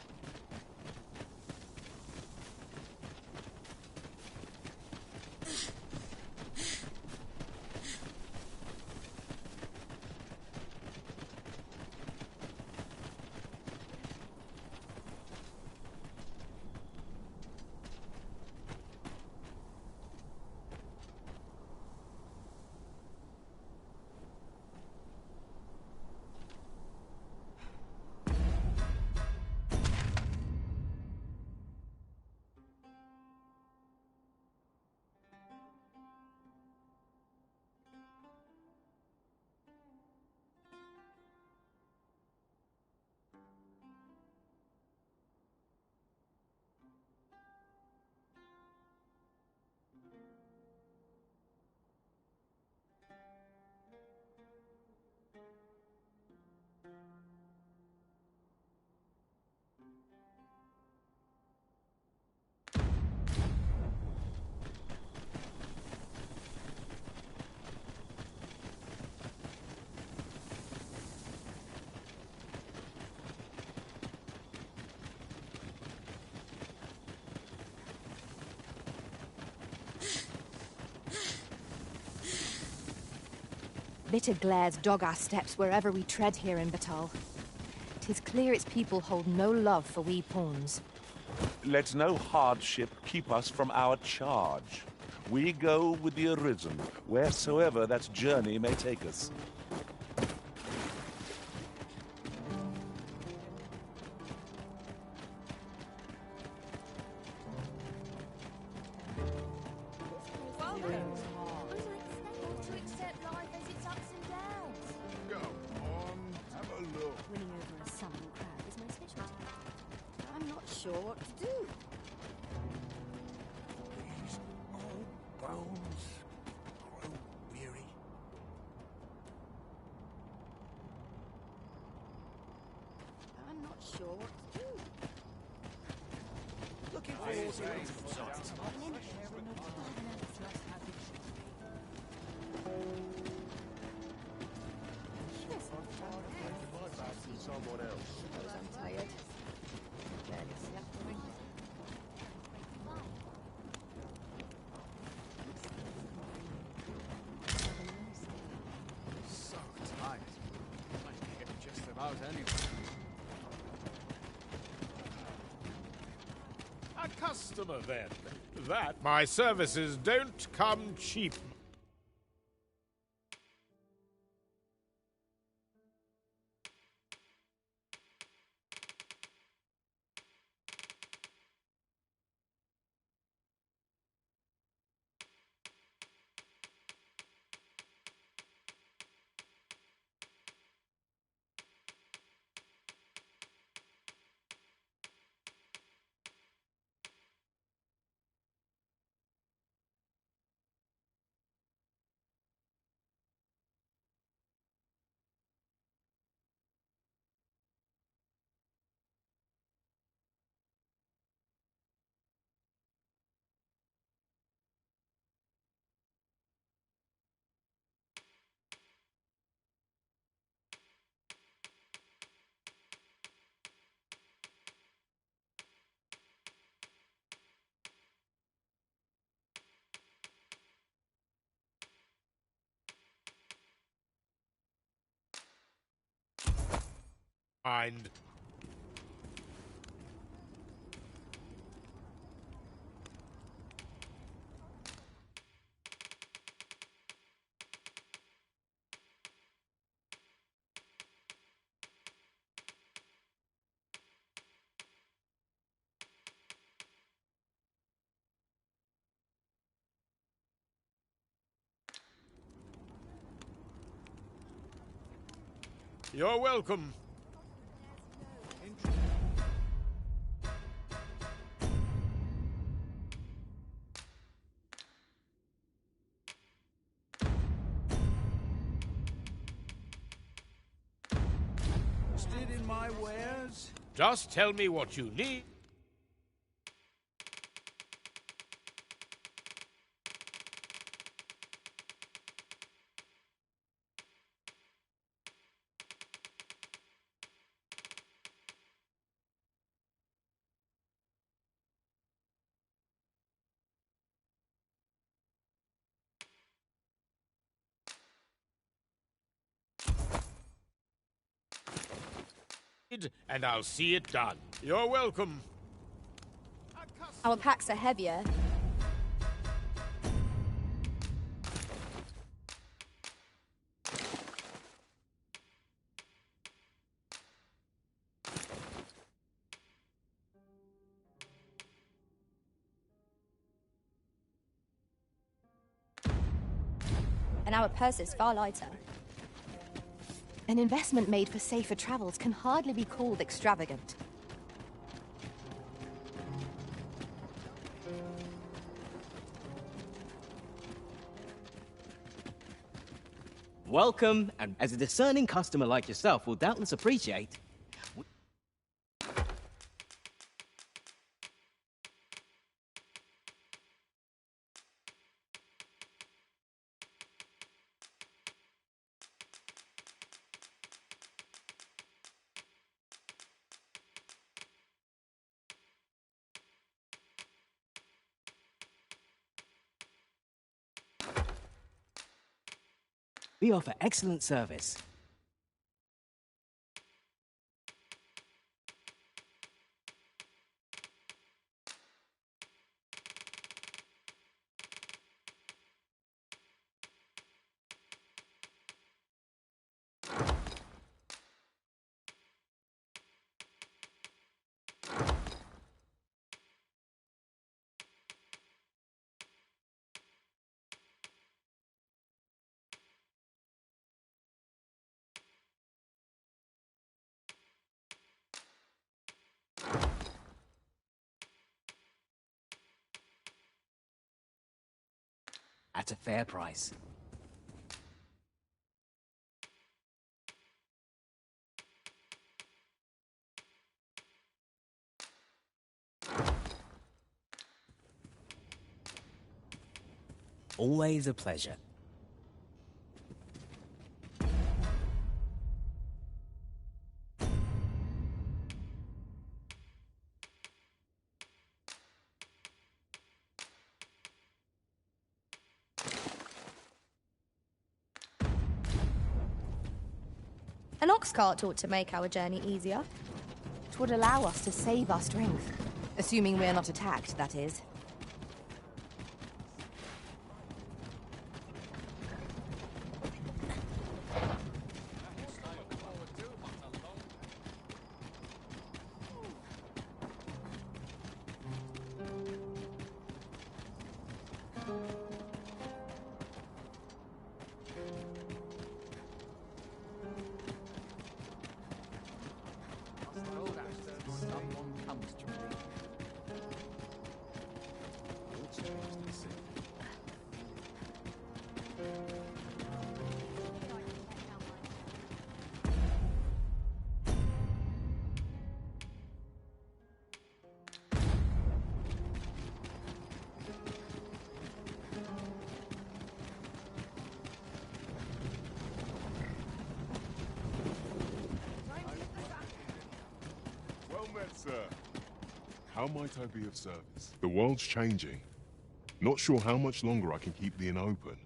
Bitter glares dog our steps wherever we tread here in Batal. 'Tis clear its people hold no love for we pawns. Let no hardship keep us from our charge. We go with the Arisen, wheresoever that journey may take us. A customer, then. That my services don't come cheap. Mind. You're welcome. Interested in my wares? Just tell me what you need. And I'll see it done. You're welcome. Our packs are heavier. And our purse is far lighter. An investment made for safer travels can hardly be called extravagant. Welcome, and as a discerning customer like yourself will doubtless appreciate... We offer excellent service. At a fair price. Always a pleasure. An ox cart ought to make our journey easier. It would allow us to save our strength. Assuming we're not attacked, that is. Sir, how might I be of service? The world's changing. Not sure how much longer I can keep the inn open.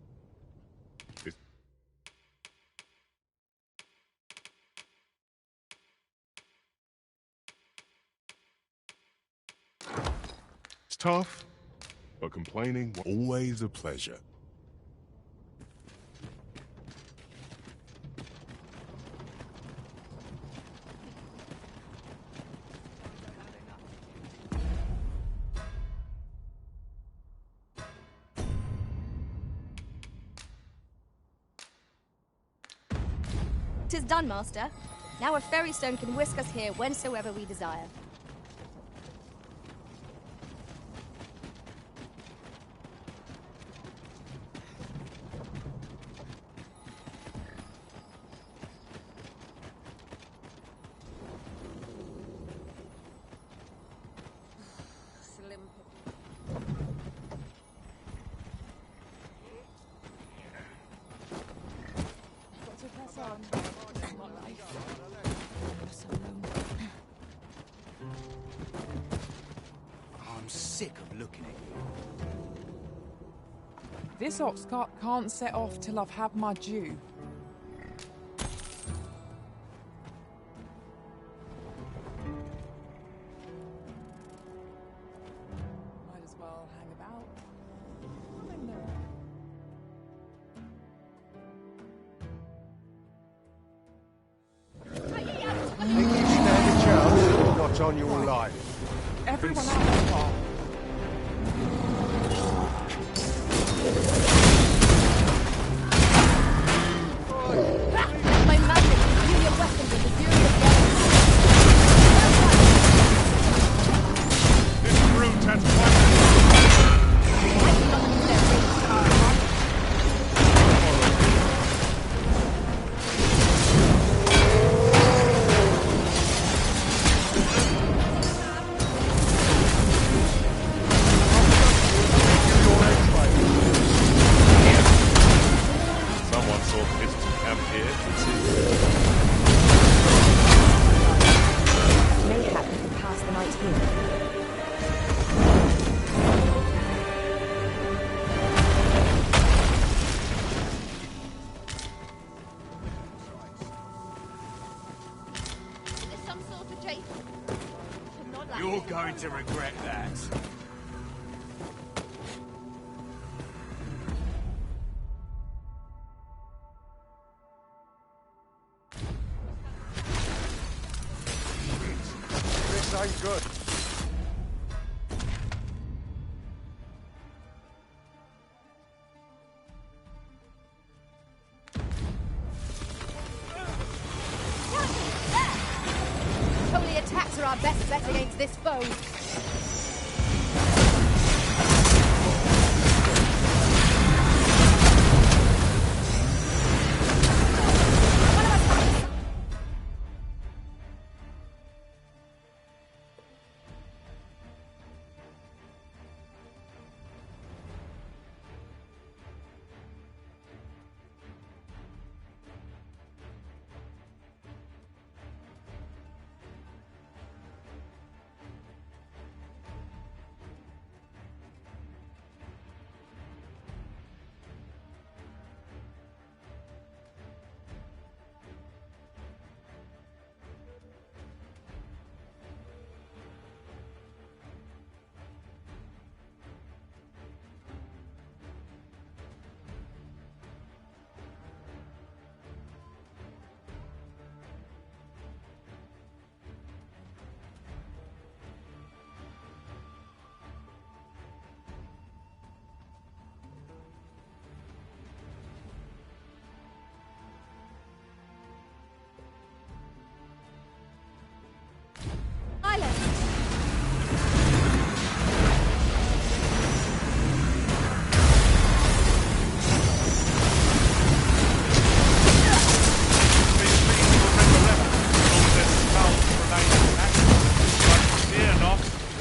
It's tough, but complaining always a pleasure. Tis done, Master. Now a ferry stone can whisk us here whensoever we desire. I'm sick of looking at you. This ox cart can't set off till I've had my due. on your life. Everyone out there, Paul. My magic superior weapons are superior This brute has quite Someone saw Piston camp here, it seems. Mayhap we could pass the night here. There's some sort of tape. You're going to regret that. This ain't good. Only attacks are our best bet against this foe.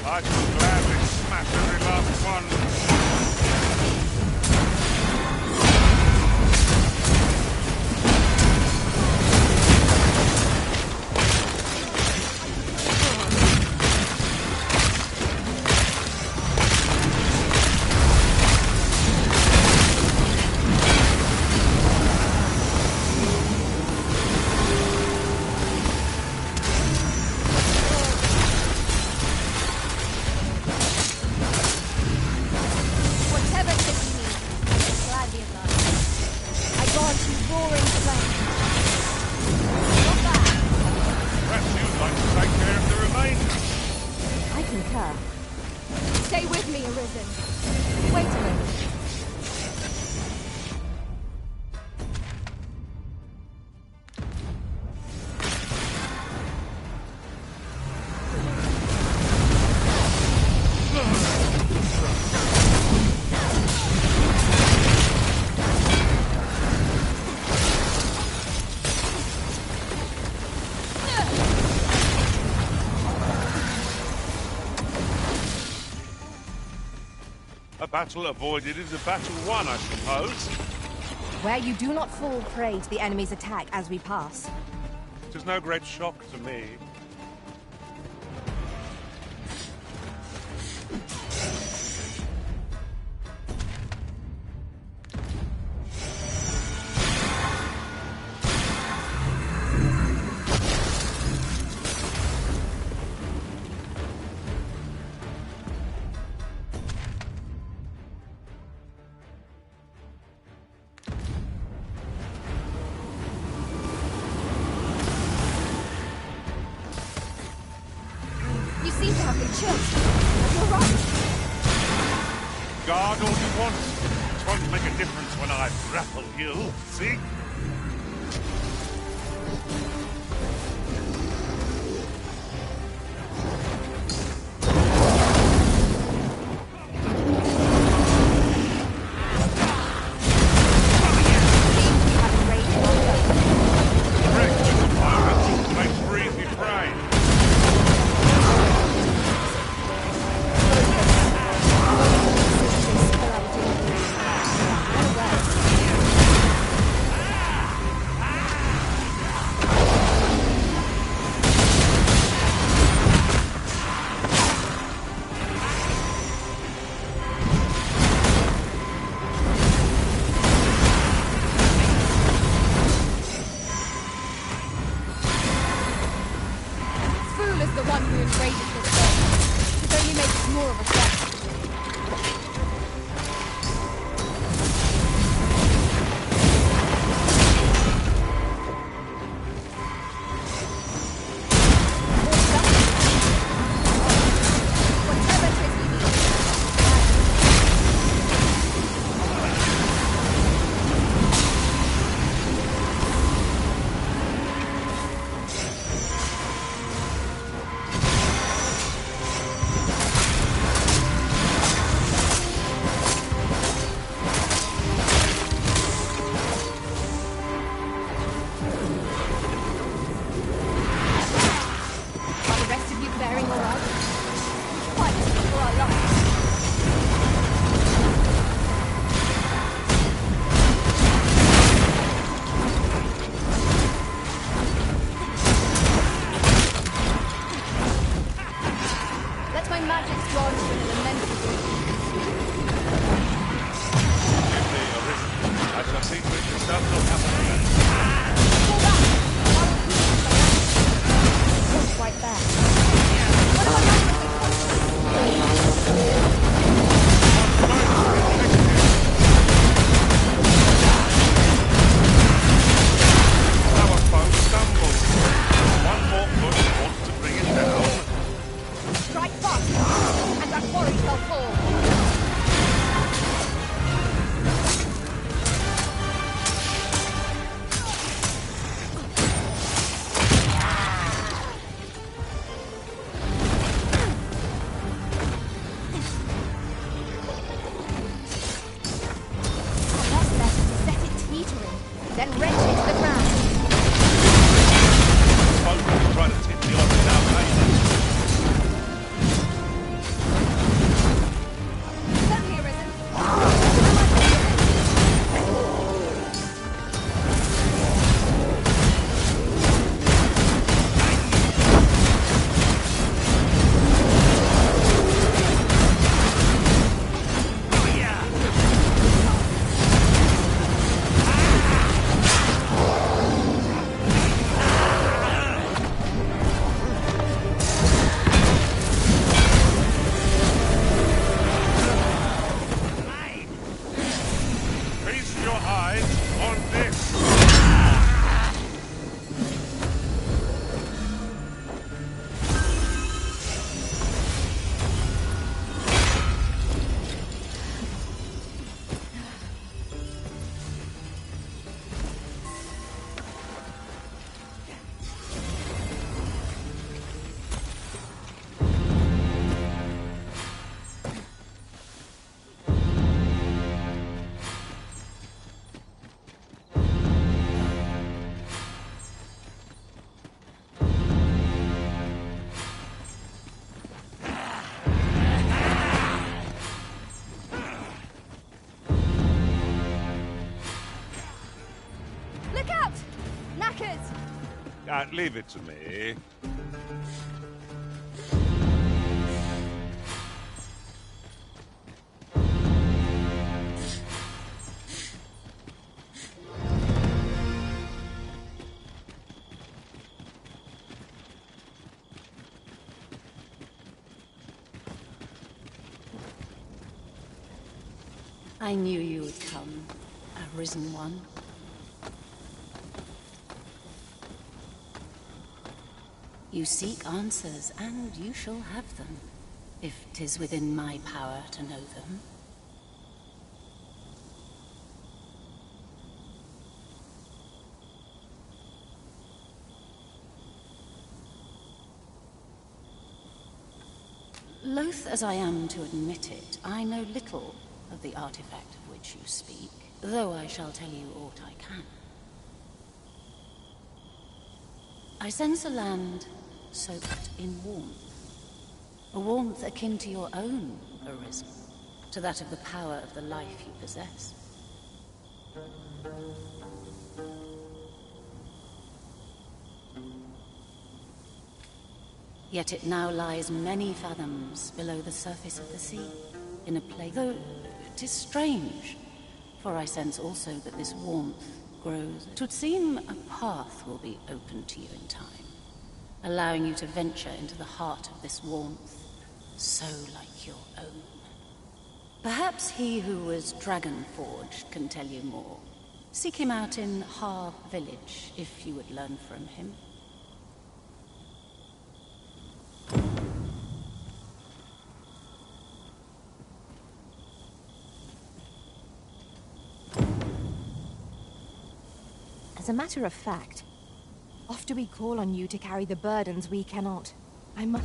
I shall gladly smash every last one. Stay with me, Arisen. Wait a minute. A battle avoided is a battle won, I suppose. Where you do not fall prey to the enemy's attack as we pass. It is no great shock to me. Guard all you want. It won't make a difference when I grapple you, see? Leave it to me. I knew you would come, Arisen one. You seek answers, and you shall have them, if 'tis within my power to know them. Loath as I am to admit it, I know little of the artifact of which you speak, though I shall tell you aught I can. I sense a land soaked in warmth. A warmth akin to your own, Arisen, to that of the power of the life you possess. Yet it now lies many fathoms below the surface of the sea, in a place, though it is strange, for I sense also that this warmth grows. It would seem a path will be open to you in time, allowing you to venture into the heart of this warmth, so like your own. Perhaps he who was dragon-forged can tell you more. Seek him out in Har village, if you would learn from him. As a matter of fact, oft do we call on you to carry the burdens we cannot. I must...